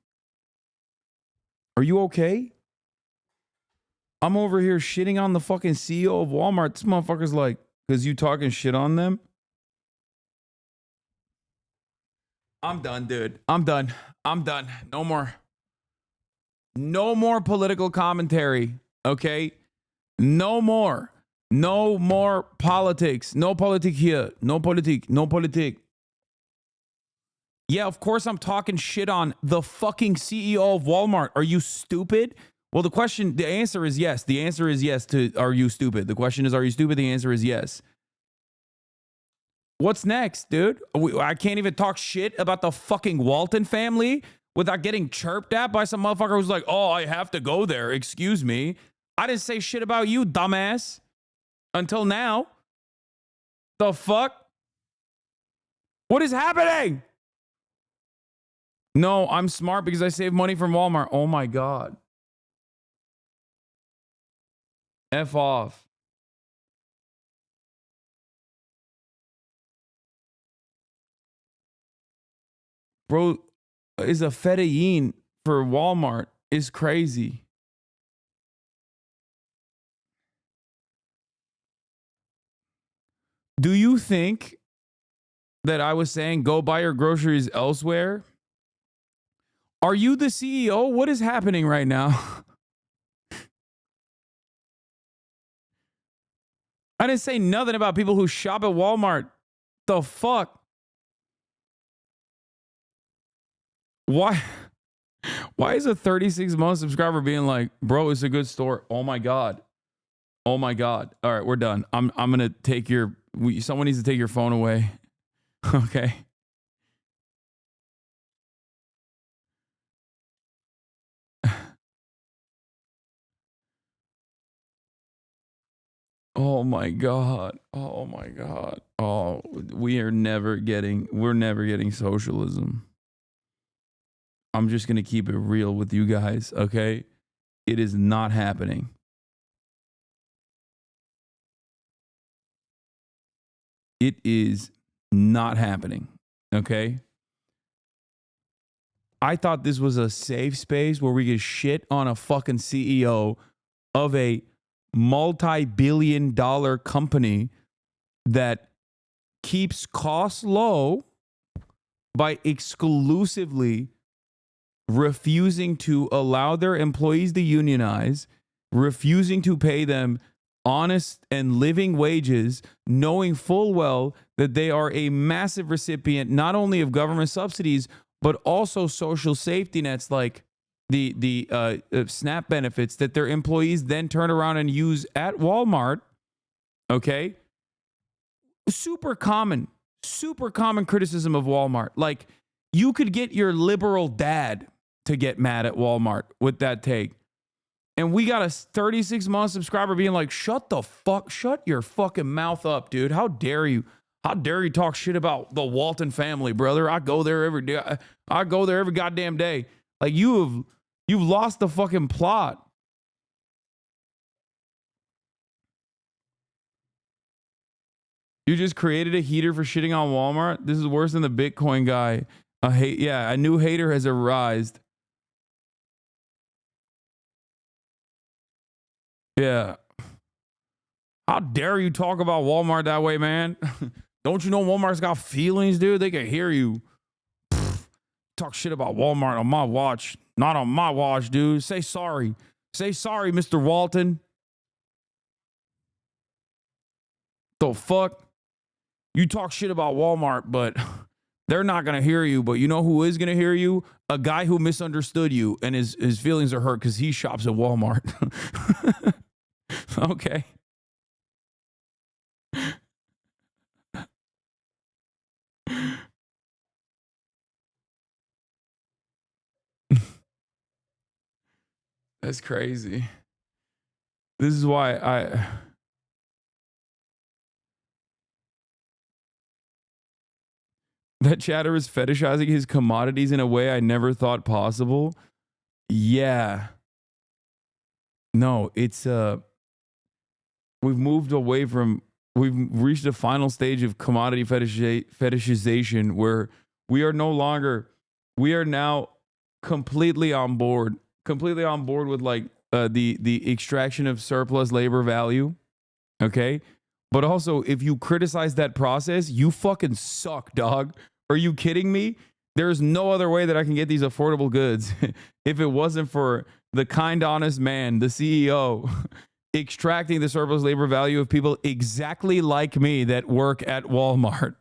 Are you okay? I'm over here shitting on the fucking CEO of Walmart. This motherfucker's like, because you talking shit on them? I'm done, dude. I'm done. I'm done. No more. No more political commentary, okay? No more. No more politics. No politic here. No politic. No politic. Yeah, of course I'm talking shit on the fucking CEO of Walmart. Are you stupid? Well, the answer is yes. The answer is yes to are you stupid? The question is, are you stupid? The answer is yes. What's next, dude? I can't even talk shit about the fucking Walton family without getting chirped at by some motherfucker who's like, oh, I have to go there. Excuse me. I didn't say shit about you, dumbass. Until now. The fuck? What is happening? No, I'm smart because I save money from Walmart. Oh my God. F off. Bro, is a fettuccine for Walmart is crazy. Do you think that I was saying go buy your groceries elsewhere? Are you the CEO? What is happening right now? I didn't say nothing about people who shop at Walmart. The fuck? Why is a 36-month subscriber being like, bro, it's a good store? Oh my God. Oh my God. All right, we're done. I'm gonna take your someone needs to take your phone away. Okay. Oh my God. Oh my God. Oh, we're never getting socialism. I'm just going to keep it real with you guys, okay? It is not happening. It is not happening, okay? I thought this was a safe space where we could shit on a fucking CEO of a multi-billion-dollar company that keeps costs low by exclusively refusing to allow their employees to unionize, refusing to pay them honest and living wages, knowing full well that they are a massive recipient not only of government subsidies, but also social safety nets like the SNAP benefits that their employees then turn around and use at Walmart. okay? Super common criticism of Walmart. Like, you could get your liberal dad to get mad at Walmart with that take. And we got a 36-month subscriber being like, shut your fucking mouth up, dude. How dare you? How dare you talk shit about the Walton family, brother? I go there every day. I go there every goddamn day. Like, you've lost the fucking plot. You just created a heater for shitting on Walmart? This is worse than the Bitcoin guy. A new hater has arisen. Yeah. How dare you talk about Walmart that way, man? Don't you know Walmart's got feelings, dude? They can hear you. Talk shit about Walmart on my watch. Not on my watch, dude. Say sorry. Say sorry, Mr. Walton. The fuck? You talk shit about Walmart, but they're not going to hear you. But you know who is going to hear you? A guy who misunderstood you, and his feelings are hurt because he shops at Walmart. Okay. That's crazy. This is why that chatter is fetishizing his commodities in a way I never thought possible. Yeah. No, it's we've reached a final stage of commodity fetishization where we are now completely on board with like the extraction of surplus labor value. Okay. But also, if you criticize that process, you fucking suck, dog. Are you kidding me? There's no other way that I can get these affordable goods if it wasn't for the kind, honest man, the CEO, extracting the surplus labor value of people exactly like me that work at Walmart.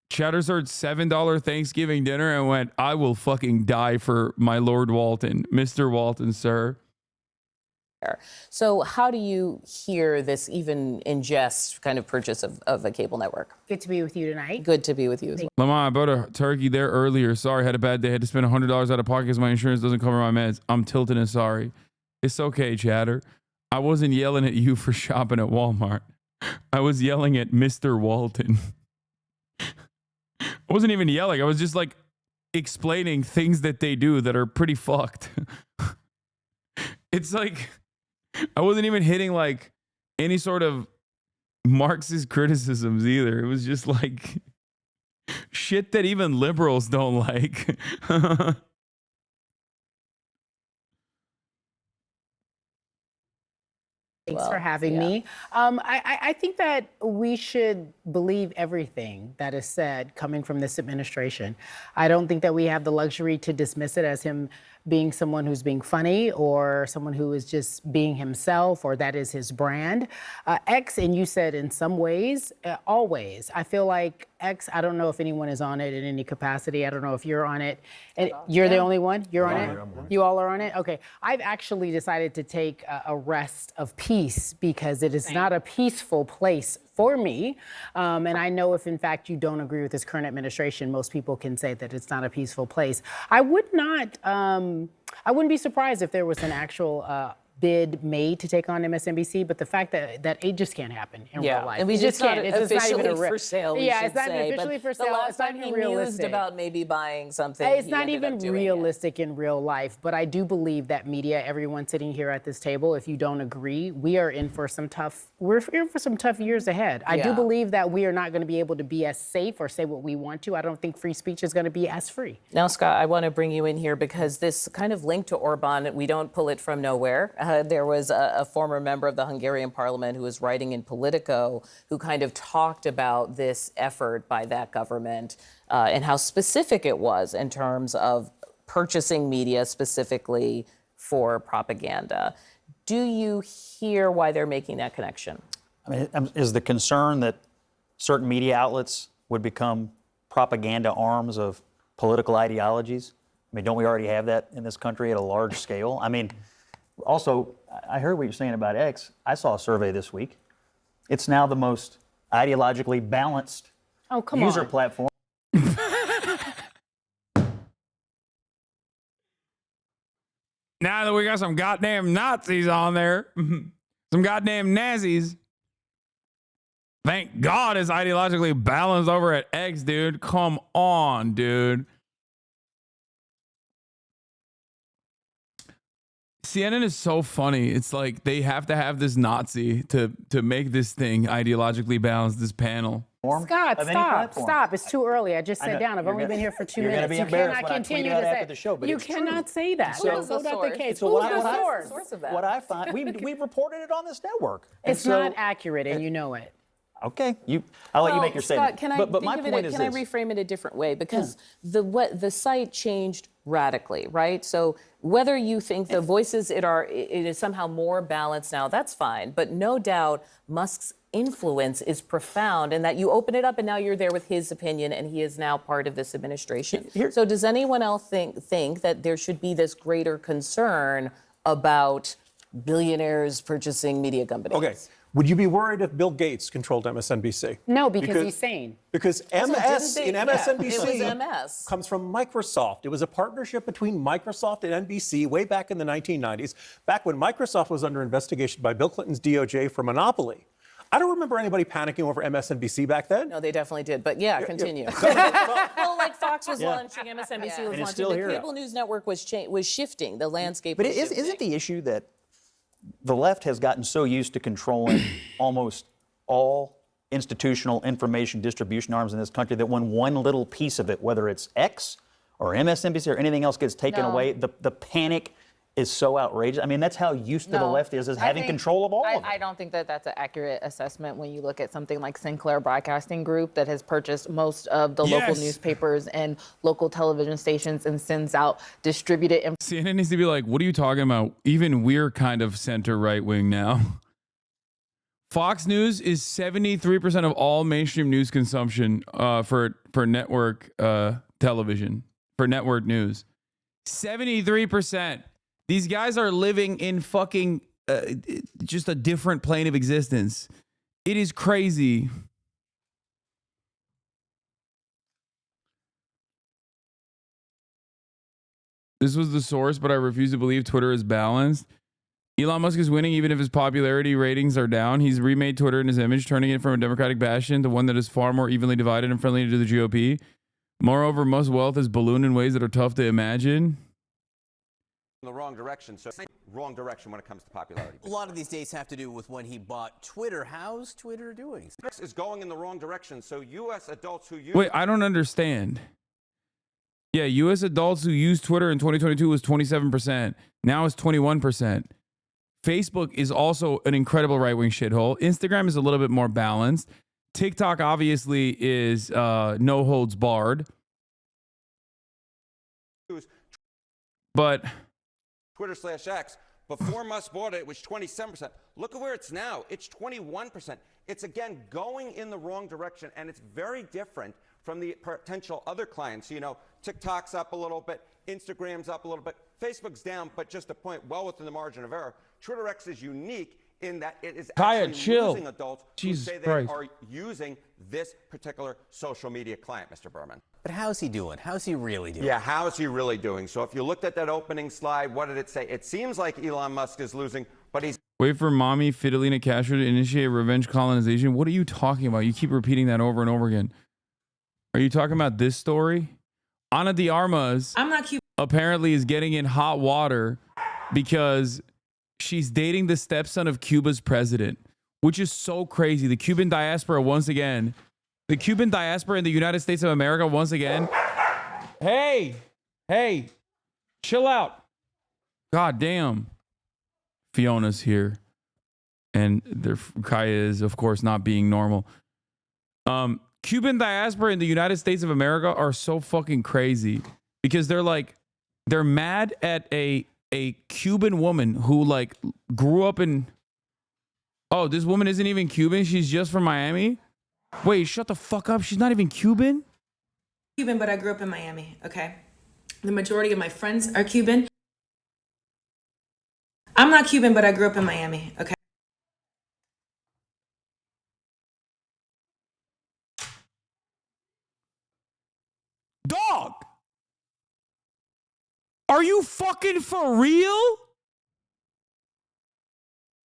Chatters heard $7 Thanksgiving dinner and went, I will fucking die for my Lord Walton. Mr. Walton, sir. So how do you hear this even ingest kind of purchase of a cable network? Good to be with you tonight. Good to be with you as well. Lamar, I bought a turkey there earlier. Sorry, had a bad day. Had to spend $100 out of pocket because my insurance doesn't cover my meds. I'm tilted and sorry. It's okay, Chatter. I wasn't yelling at you for shopping at Walmart. I was yelling at Mr. Walton. I wasn't even yelling. I was just like explaining things that they do that are pretty fucked. It's like I wasn't even hitting like any sort of Marxist criticisms either. It was just like shit that even liberals don't like. Thanks for having me. I think that we should believe everything that is said coming from this administration. I don't think that we have the luxury to dismiss it as him being someone who's being funny or someone who is just being himself or that is his brand. X, and you said in some ways, always. I feel like X, I don't know if anyone is on it in any capacity. I don't know if you're on it. And you're the only one? You're on it? You all are on it? Okay. I've actually decided to take a rest of peace because it is not a peaceful place for me. And I know if in fact you don't agree with this current administration, most people can say that it's not a peaceful place. I wouldn't be surprised if there was an actual bid made to take on MSNBC, but the fact that it just can't happen in real life. And we just can't. It's not even for sale. Yeah, it's not officially for sale. The last it's not time he even realistic. mused about maybe buying something. It's not even realistic in real life. But I do believe that media, everyone sitting here at this table, if you don't agree, we are in for some tough. We're in for some tough years ahead. I do believe that we are not going to be able to be as safe or say what we want to. I don't think free speech is going to be as free. Now, Scott, I want to bring you in here because this kind of link to Orban, we don't pull it from nowhere. There was a former member of the Hungarian parliament who was writing in Politico who kind of talked about this effort by that government and how specific it was in terms of purchasing media specifically for propaganda. Do you hear why they're making that connection? I mean, is the concern that certain media outlets would become propaganda arms of political ideologies? I mean, don't we already have that in this country at a large scale? I mean, also, I heard what you're saying about X. I saw a survey this week. It's now the most ideologically balanced user platform. Now that we got some goddamn Nazis on there, some goddamn Nazis. Thank God it's ideologically balanced over at X, dude. Come on, dude. CNN is so funny. It's like they have to have this Nazi to make this thing ideologically balanced, this panel. Scott, stop. It's too early. I just sat down. I've only been here for 2 minutes. You cannot continue to say but you cannot say that. That's not the case. So Who's the source of that? What I find, we've reported it on this network. It's not accurate, and you know it. Okay, I'll let you make your statement. Can I but my point is can I reframe it a different way? Because the site changed radically, right? So whether you think the voices it is somehow more balanced now, that's fine. But no doubt Musk's influence is profound, and that you open it up and now you're there with his opinion, and he is now part of this administration. So does anyone else think that there should be this greater concern about billionaires purchasing media companies? Okay. Would you be worried if Bill Gates controlled MSNBC? No, because he's sane. Because MS in MSNBC it was MS. comes from Microsoft. It was a partnership between Microsoft and NBC way back in the 1990s, back when Microsoft was under investigation by Bill Clinton's DOJ for monopoly. I don't remember anybody panicking over MSNBC back then. No, they definitely did. But continue. Well, like Fox was launching, MSNBC was And it's launching. still The here. cable news network was shifting. The landscape But was shifting. isn't the issue that the left has gotten so used to controlling almost all institutional information distribution arms in this country that when one little piece of it, whether it's X or MSNBC or anything else, gets taken away, the panic is so outrageous. I mean, that's how used to the left is having control of all of it. I don't think that that's an accurate assessment when you look at something like Sinclair Broadcasting Group that has purchased most of the local newspapers and local television stations and sends out distributed information. CNN needs to be like, what are you talking about? Even we're kind of center right wing now. Fox News is 73% of all mainstream news consumption for network television, for network news. 73%. These guys are living in fucking just a different plane of existence. It is crazy. This was the source, but I refuse to believe Twitter is balanced. Elon Musk is winning even if his popularity ratings are down. He's remade Twitter in his image, turning it from a Democratic bastion to one that is far more evenly divided and friendly to the GOP. Moreover, Musk's wealth has ballooned in ways that are tough to imagine. The wrong direction. So wrong direction when it comes to popularity. A lot of these dates have to do with when he bought Twitter. How's Twitter doing? This is going in the wrong direction. So U.S. adults who use Wait, I don't understand. Yeah, U.S. adults who used Twitter in 2022 was 27%. Now it's 21%. Facebook is also an incredible right-wing shithole. Instagram is a little bit more balanced. TikTok obviously is no holds barred. But Twitter/X. Before Musk bought it, it was 27%. Look at where it's now. It's 21%. It's again going in the wrong direction, and it's very different from the potential other clients. You know, TikTok's up a little bit, Instagram's up a little bit, Facebook's down, but just a point well within the margin of error. Twitter X is unique in that it is actually losing adults who say they are using this particular social media client, Mr. Berman. But how's he doing? How's he really doing? Yeah, how is he really doing? So if you looked at that opening slide, what did it say? It seems like Elon Musk is losing, but he's... wait for mommy Fidelina Castro to initiate revenge colonization. What are you talking about? You keep repeating that over and over again. Are you talking about this story? Ana de Armas apparently is getting in hot water because she's dating the stepson of Cuba's president, which is so crazy. The Cuban diaspora once again. The Cuban diaspora in the United States of America once again. Hey, chill out. God damn. Fiona's here. And Kaya is, of course, not being normal. Cuban diaspora in the United States of America are so fucking crazy because they're mad at a Cuban woman who grew up in... Oh, this woman isn't even Cuban? She's just from Miami? Wait, shut the fuck up. She's not even Cuban? Cuban, but I grew up in Miami, okay? The majority of my friends are Cuban. I'm not Cuban, but I grew up in Miami, okay? Dog! Are you fucking for real?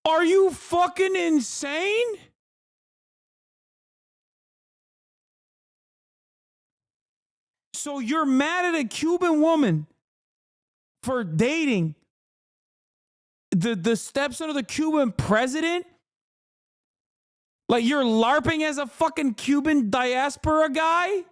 Are you fucking insane? So you're mad at a Cuban woman for dating the stepson of the Cuban president? Like you're LARPing as a fucking Cuban diaspora guy?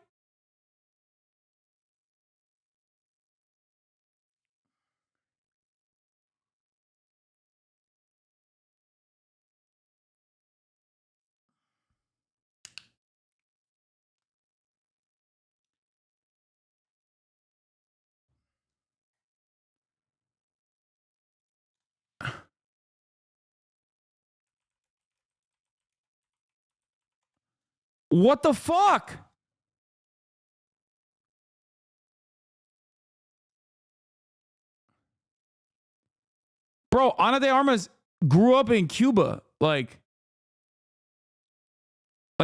What the fuck? Bro, Ana de Armas grew up in Cuba. Like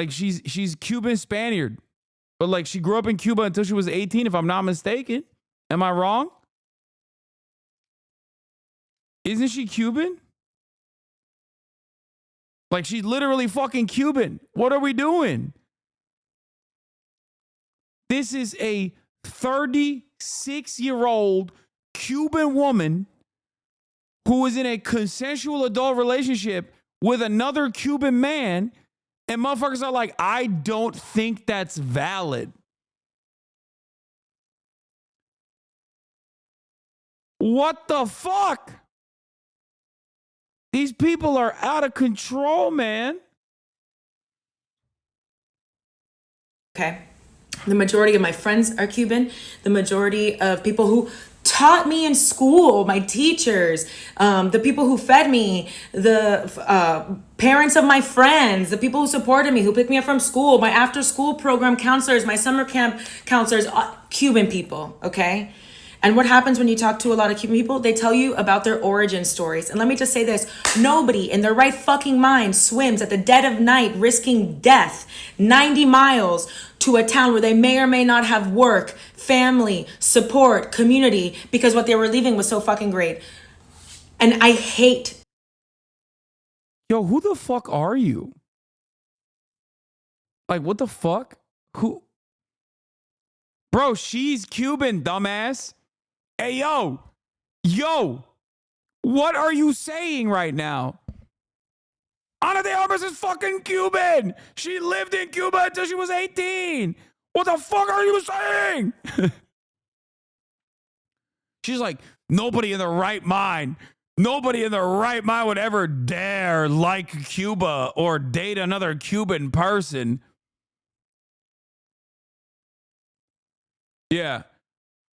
she's Cuban Spaniard. But like she grew up in Cuba until she was 18, if I'm not mistaken. Am I wrong? Isn't she Cuban? Like she's literally fucking Cuban. What are we doing? This is a 36-year-old Cuban woman who is in a consensual adult relationship with another Cuban man, and motherfuckers are like, I don't think that's valid. What the fuck? These people are out of control, man. Okay. The majority of my friends are Cuban. The majority of people who taught me in school, my teachers, the people who fed me, the parents of my friends, the people who supported me, who picked me up from school, my after school program counselors, my summer camp counselors, Cuban people, okay? And what happens when you talk to a lot of Cuban people? They tell you about their origin stories. And let me just say this, nobody in their right fucking mind swims at the dead of night, risking death, 90 miles to a town where they may or may not have work, family, support, community, because what they were leaving was so fucking great. And I hate. Yo, who the fuck are you? Like, what the fuck? Who? Bro, she's Cuban, dumbass. Hey, yo, what are you saying right now? Ana de Armas is fucking Cuban. She lived in Cuba until she was 18. What the fuck are you saying? She's like, nobody in their right mind would ever dare like Cuba or date another Cuban person. Yeah.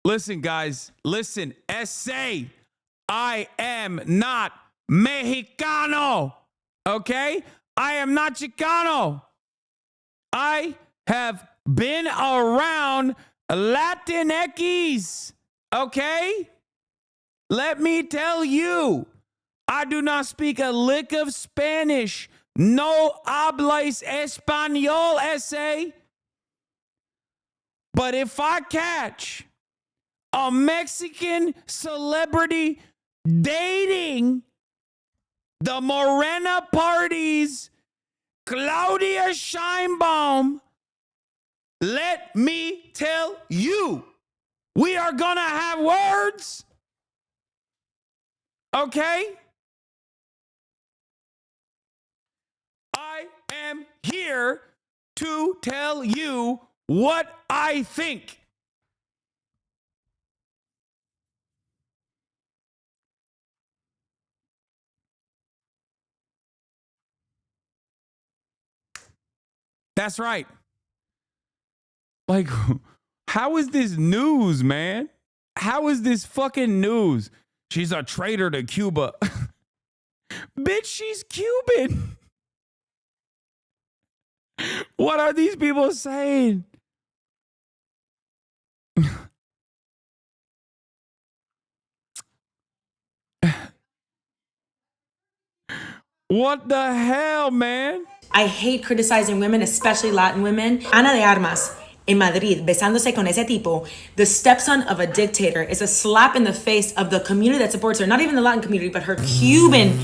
Listen, guys, listen, SA, I am not Mexicano, okay? I am not Chicano. I have been around Latinx, okay? Let me tell you, I do not speak a lick of Spanish. No hablas español, SA. But if I catch a Mexican celebrity dating the Morena Party's Claudia Sheinbaum, let me tell you, we are gonna have words. Okay? I am here to tell you what I think. That's right. Like, how is this news, man? How is this fucking news? She's a traitor to Cuba. Bitch, she's Cuban. What are these people saying? What the hell, man? I hate criticizing women, especially Latin women. Ana de Armas in Madrid, besándose con ese tipo, the stepson of a dictator, is a slap in the face of the community that supports her. Not even the Latin community, but her Cuban.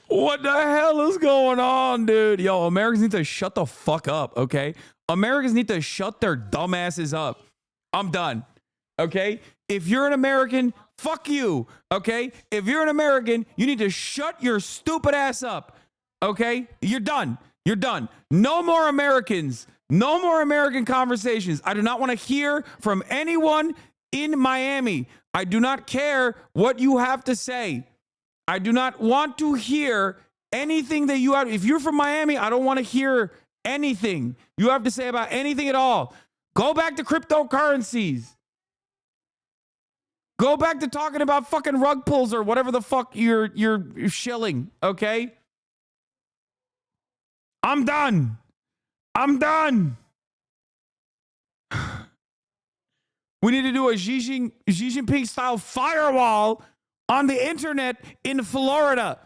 What the hell is going on, dude? Yo, Americans need to shut the fuck up, okay? Americans need to shut their dumbasses up. I'm done, okay? If you're an American, fuck you, okay? If you're an American, you need to shut your stupid ass up, okay? You're done. You're done. No more Americans. No more American conversations. I do not want to hear from anyone in Miami. I do not care what you have to say. I do not want to hear anything that you have. If you're from Miami, I don't want to hear anything you have to say about anything at all. Go back to cryptocurrencies. Go back to talking about fucking rug pulls or whatever the fuck you're shilling, okay? I'm done. I'm done. We need to do a Xi Jinping style firewall on the internet in Florida.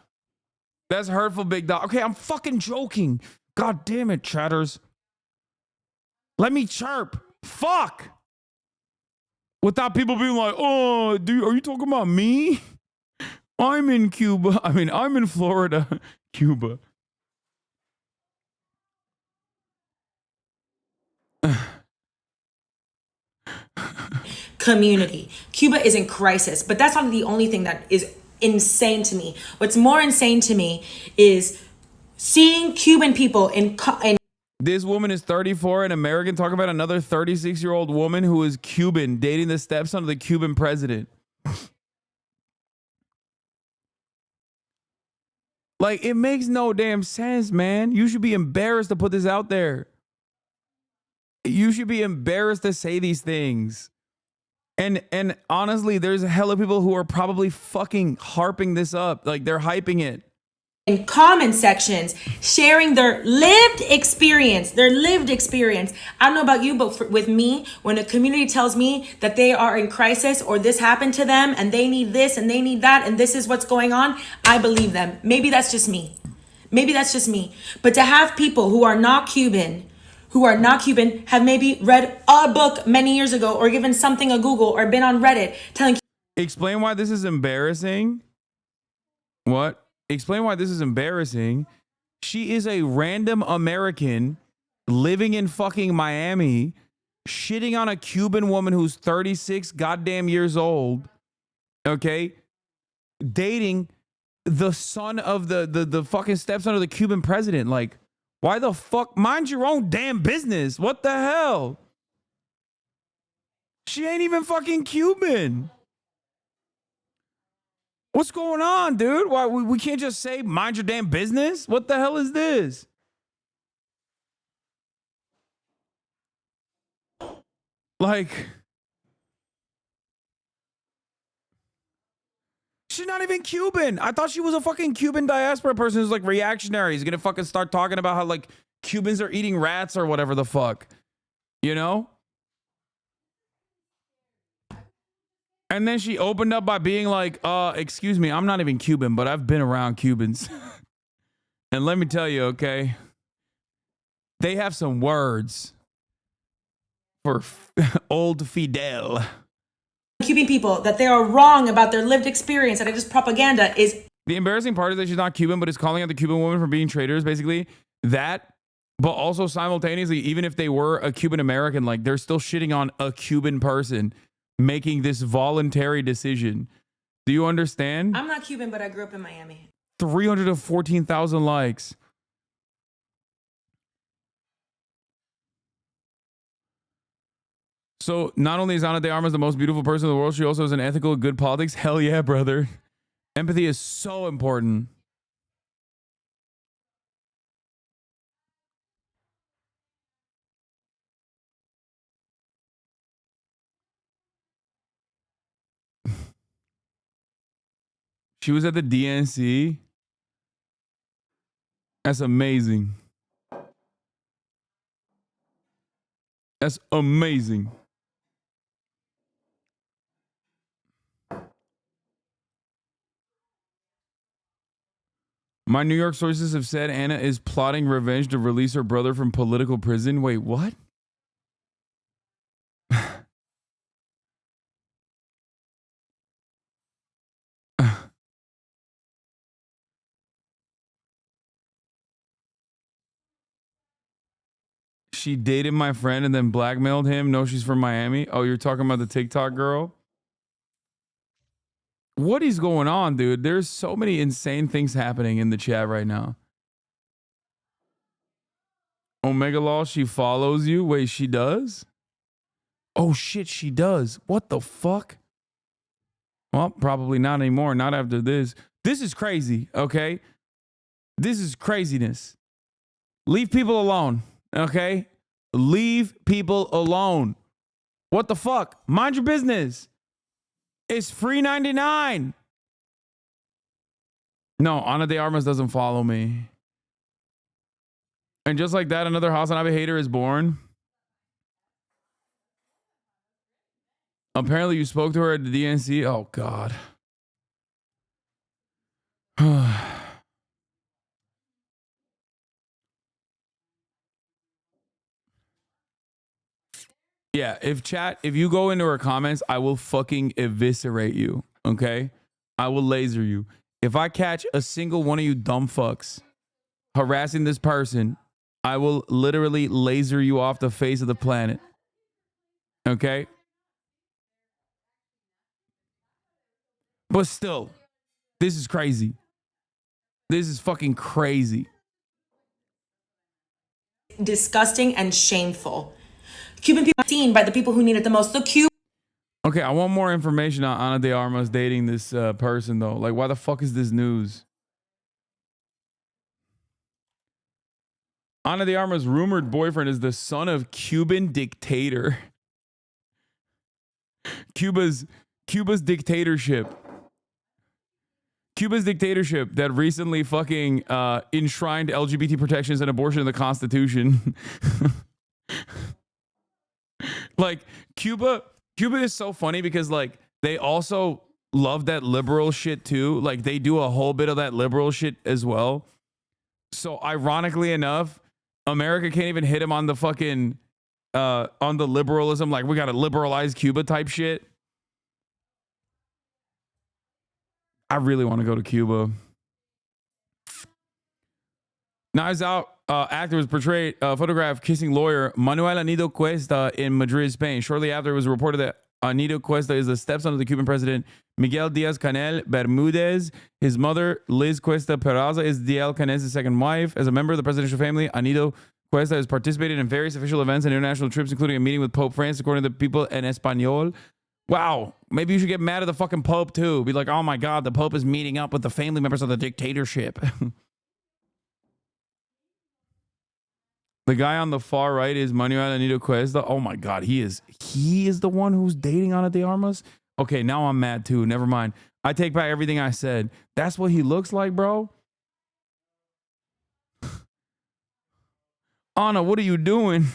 That's hurtful, big dog. Okay, I'm fucking joking. God damn it, chatters. Let me chirp. Fuck. Without people being like, oh, dude, are you talking about me? I'm in Cuba. I mean, I'm in Florida, Cuba. Community. Cuba is in crisis, but that's not the only thing that is insane to me. What's more insane to me is seeing Cuban people in This woman is 34, an American, talking about another 36-year-old woman who is Cuban dating the stepson of the Cuban president. Like, it makes no damn sense, man. You should be embarrassed to put this out there. You should be embarrassed to say these things. And honestly, there's a hell of people who are probably fucking harping this up. Like, they're hyping it. In comment sections, sharing their lived experience. I don't know about you, but with me, when a community tells me that they are in crisis or this happened to them and they need this and they need that and this is what's going on, I believe them. Maybe that's just me. But to have people who are not Cuban, have maybe read a book many years ago or given something a Google or been on Reddit telling. Explain why this is embarrassing. What? Explain why this is embarrassing. She is a random American living in fucking Miami, shitting on a Cuban woman who's 36 goddamn years old, okay? Dating the son of the fucking stepson of the Cuban president. Like, why the fuck? Mind your own damn business. What the hell? She ain't even fucking Cuban. What's going on, dude? Why we can't just say mind your damn business? What the hell is this? Like, she's not even Cuban. I thought she was a fucking Cuban diaspora person who's like reactionary. He's gonna fucking start talking about how like Cubans are eating rats or whatever the fuck. You know? And then she opened up by being like, excuse me, I'm not even Cuban, but I've been around Cubans. And let me tell you, okay, they have some words for old Fidel. Cuban people that they are wrong about their lived experience and it is propaganda is. The embarrassing part is that she's not Cuban, but is calling out the Cuban woman for being traitors, basically. That, but also simultaneously, even if they were a Cuban American, like they're still shitting on a Cuban person making this voluntary decision. Do you understand? I'm not Cuban, but I grew up in Miami. 314,000 likes. So not only is Ana de Armas the most beautiful person in the world, she also has an ethical, good politics. Hell yeah, brother. Empathy is so important. She was at the DNC. That's amazing. That's amazing. My New York sources have said Anna is plotting revenge to release her brother from political prison. Wait, what? She dated my friend and then blackmailed him. No, she's from Miami. Oh, you're talking about the TikTok girl? What is going on, dude? There's so many insane things happening in the chat right now. Omega Law, she follows you. Wait, she does? Oh shit, she does. What the fuck? Well, probably not anymore. Not after this. This is crazy, okay? This is craziness. Leave people alone, okay? Leave people alone. What the fuck? Mind your business. It's free 99. No, Ana de Armas doesn't follow me. And just like that, another HasanAbi hater is born. Apparently you spoke to her at the DNC. Oh, God. Yeah, if you go into her comments, I will fucking eviscerate you, okay? I will laser you. If I catch a single one of you dumb fucks harassing this person, I will literally laser you off the face of the planet. Okay? But still, this is crazy. This is fucking crazy. Disgusting and shameful. Cuban people are seen by the people who need it the most. Okay, I want more information on Ana de Armas dating this person, though. Like, why the fuck is this news? Ana de Armas' rumored boyfriend is the son of Cuban dictator. Cuba's dictatorship. Cuba's dictatorship that recently fucking enshrined LGBT protections and abortion in the Constitution. Like, Cuba is so funny because, like, they also love that liberal shit too. Like, they do a whole bit of that liberal shit as well. So ironically enough, America can't even hit him on the fucking on the liberalism, like we gotta liberalize Cuba type shit. I really want to go to Cuba. Knives Out actor was portrayed, photographed kissing lawyer Manuel Anido Cuesta in Madrid, Spain. Shortly after, it was reported that Anido Cuesta is the stepson of the Cuban president Miguel Díaz-Canel Bermúdez. His mother, Liz Cuesta Peraza, is Díaz-Canel's second wife. As a member of the presidential family, Anido Cuesta has participated in various official events and international trips, including a meeting with Pope Francis, according to the People en Español. Wow, maybe you should get mad at the fucking Pope too. Be like, oh my God, the Pope is meeting up with the family members of the dictatorship. The guy on the far right is Manuel Anido Cuesta. Oh my God, he is the one who's dating Ana de Armas. Okay, now I'm mad too. Never mind. I take back everything I said. That's what he looks like, bro. Ana, what are you doing?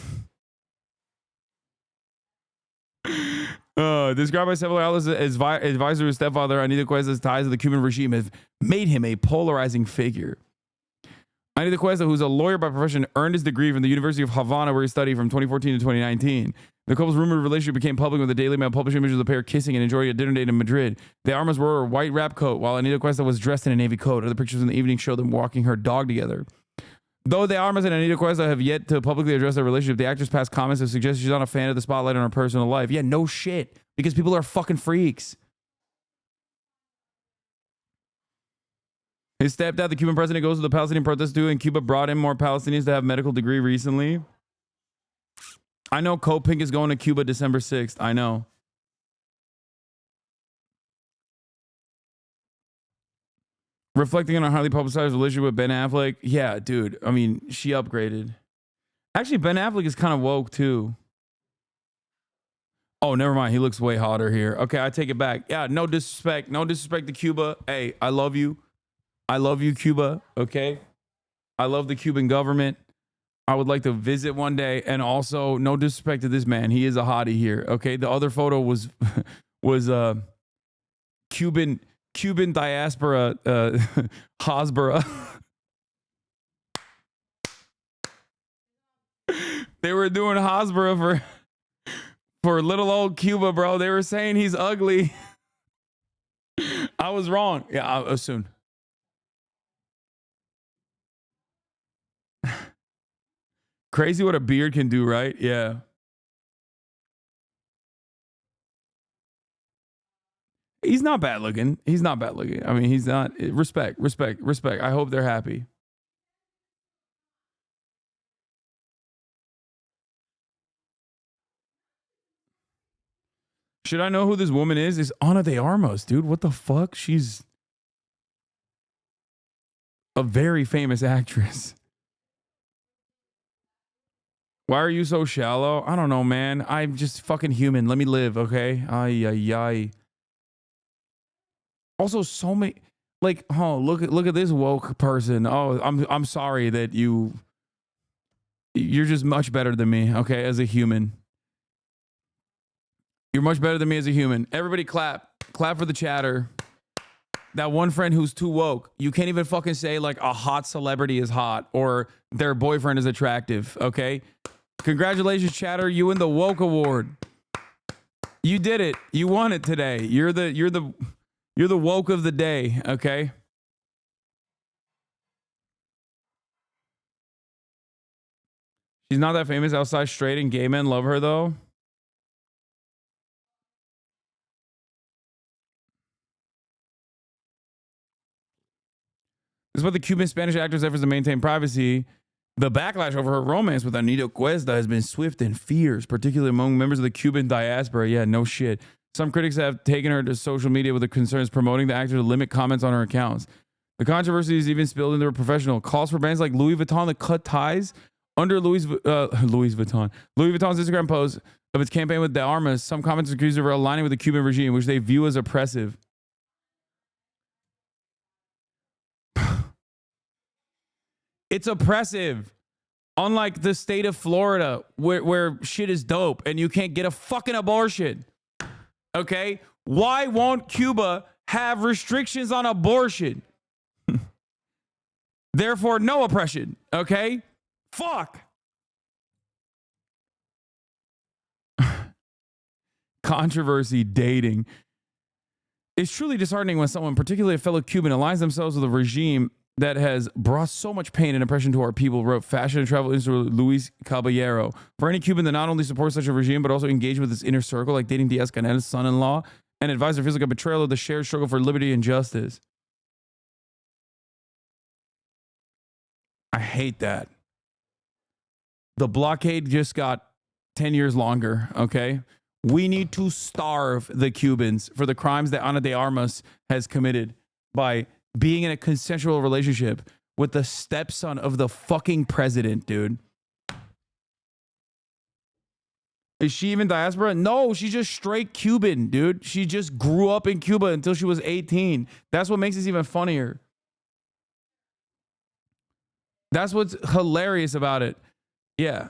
Described by several outlets as advisor to his stepfather, Anido Cuesta's ties to the Cuban regime have made him a polarizing figure. Anido Cuesta, who's a lawyer by profession, earned his degree from the University of Havana, where he studied from 2014 to 2019. The couple's rumored relationship became public when the Daily Mail published images of the pair kissing and enjoying a dinner date in Madrid. The Armas wore a white wrap coat, while Anido Cuesta was dressed in a navy coat. Other pictures in the evening show them walking her dog together. Though the Armas and Anido Cuesta have yet to publicly address their relationship, the actress' past comments have suggested she's not a fan of the spotlight on her personal life. Yeah, no shit, because people are fucking freaks. His stepdad, the Cuban president, goes to the Palestinian protest too, and Cuba brought in more Palestinians to have medical degree recently. I know Copink is going to Cuba December 6th. I know. Reflecting on a highly publicized relationship with Ben Affleck. Yeah, dude. I mean, she upgraded. Actually, Ben Affleck is kind of woke too. Oh, never mind. He looks way hotter here. Okay, I take it back. Yeah, no disrespect. No disrespect to Cuba. Hey, I love you. I love you, Cuba. Okay. I love the Cuban government. I would like to visit one day. And also, no disrespect to this man. He is a hottie here. Okay. The other photo was Cuban diaspora Hasbara. They were doing Hasbara for little old Cuba, bro. They were saying he's ugly. I was wrong. Yeah, soon. Crazy what a beard can do, right? Yeah. He's not bad looking. He's not bad looking. I mean, he's not. Respect. I hope they're happy. Should I know who this woman is? It's Ana de Armas, dude. What the fuck? She's a very famous actress. Why are you so shallow? I don't know, man. I'm just fucking human. Let me live, okay? Ay, ay, ay. Also, so many, like, oh, look at this woke person. Oh, I'm sorry that you're just much better than me, okay, as a human. You're much better than me as a human. Everybody clap. Clap for the chatter. That one friend who's too woke. You can't even fucking say like a hot celebrity is hot or their boyfriend is attractive, okay? Congratulations, chatter. You win the woke award. You did it. You won it today. You're the woke of the day, okay? She's not that famous outside straight and gay men love her though. Despite the Cuban Spanish actor's efforts to maintain privacy, the backlash over her romance with Anita Cuesta has been swift and fierce, particularly among members of the Cuban diaspora. Yeah, no shit. Some critics have taken her to social media with the concerns promoting the actor to limit comments on her accounts. The controversy is even spilled into her professional. Calls for brands like Louis Vuitton to cut ties under Louis Vuitton's Instagram post of its campaign with De Armas. Some comments accused her of aligning with the Cuban regime, which they view as oppressive. It's oppressive. Unlike the state of Florida, where shit is dope and you can't get a fucking abortion. Okay? Why won't Cuba have restrictions on abortion? Therefore, no oppression. Okay? Fuck. Controversy dating. It's truly disheartening when someone, particularly a fellow Cuban, aligns themselves with a regime that has brought so much pain and oppression to our people, wrote fashion and travel influencer Luis Caballero. For any Cuban that not only supports such a regime, but also engage with its inner circle, like dating Diaz-Canel's son-in-law, and advisor feels like a betrayal of the shared struggle for liberty and justice. I hate that. The blockade just got 10 years longer, okay? We need to starve the Cubans for the crimes that Ana de Armas has committed by being in a consensual relationship with the stepson of the fucking president, dude. Is she even diaspora? No, she's just straight Cuban, dude. She just grew up in Cuba until she was 18. That's what makes this even funnier. That's what's hilarious about it. Yeah.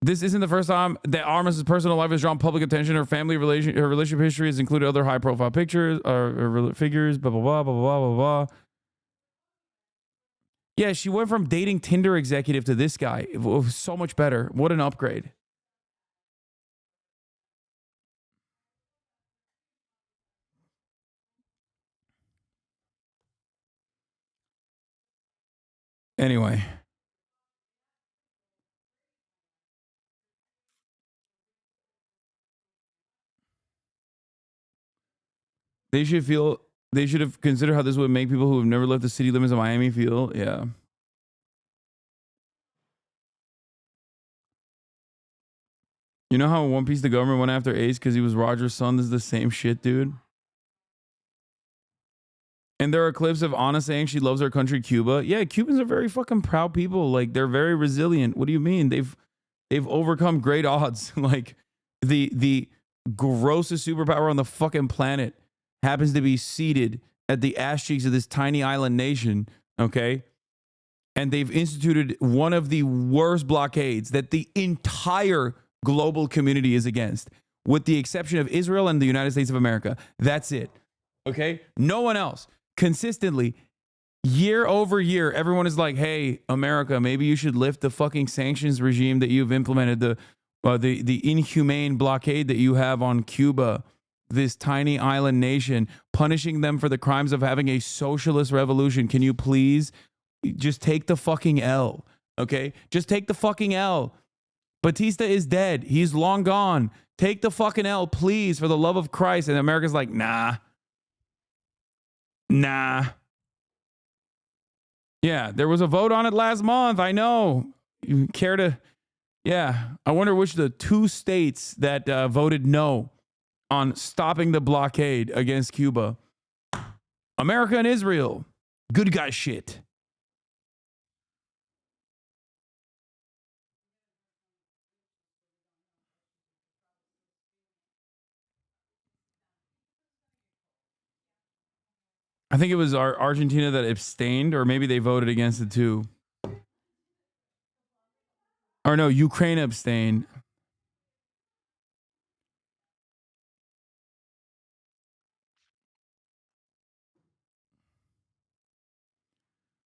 This isn't the first time that Armas' personal life has drawn public attention. Her relationship history has included other high-profile pictures or figures. Blah blah blah blah blah blah blah. Yeah, she went from dating Tinder executive to this guy. It was so much better. What an upgrade. Anyway. They should have considered how this would make people who have never left the city limits of Miami feel. Yeah. You know how in One Piece the government went after Ace because he was Roger's son? This is the same shit, dude. And there are clips of Ana saying she loves her country, Cuba. Yeah, Cubans are very fucking proud people. Like, they're very resilient. What do you mean? They've overcome great odds. Like the grossest superpower on the fucking planet happens to be seated at the ass cheeks of this tiny island nation, okay? And they've instituted one of the worst blockades that the entire global community is against, with the exception of Israel and the United States of America. That's it, okay? No one else. Consistently, year over year, everyone is like, hey, America, maybe you should lift the fucking sanctions regime that you've implemented, the inhumane blockade that you have on Cuba, this tiny island nation, punishing them for the crimes of having a socialist revolution. Can you please just take the fucking L, okay? Just take the fucking L. Batista is dead. He's long gone. Take the fucking L, please, for the love of Christ. And America's like, nah. Yeah, there was a vote on it last month. I know. You care to... Yeah, I wonder which of the 2 states that voted no on stopping the blockade against Cuba. America and Israel. Good guy shit. I think it was Argentina that abstained, or maybe they voted against it too. Or no, Ukraine abstained.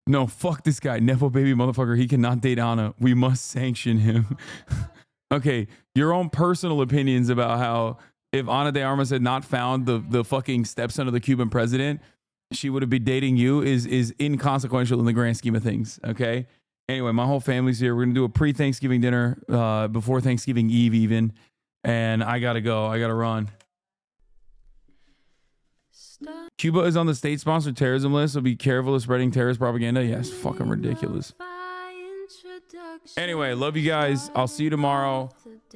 No, fuck this guy. Nepo baby motherfucker. He cannot date Anna. We must sanction him. Okay, your own personal opinions about how if Ana de Armas had not found the fucking stepson of the Cuban president, she would have been dating you is inconsequential in the grand scheme of things, okay? Anyway, my whole family's here. We're going to do a pre-Thanksgiving dinner before Thanksgiving Eve even, and I got to go. I got to run. Cuba is on the state-sponsored terrorism list, so be careful of spreading terrorist propaganda. Yes, fucking ridiculous. Anyway, love you guys. I'll see you tomorrow.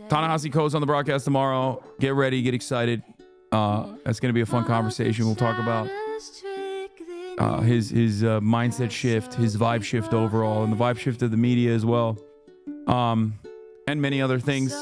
Ta-Nehisi Coates on the broadcast tomorrow. Get ready, get excited. That's going to be a fun conversation. We'll talk about his mindset shift, his vibe shift overall, and the vibe shift of the media as well, and many other things.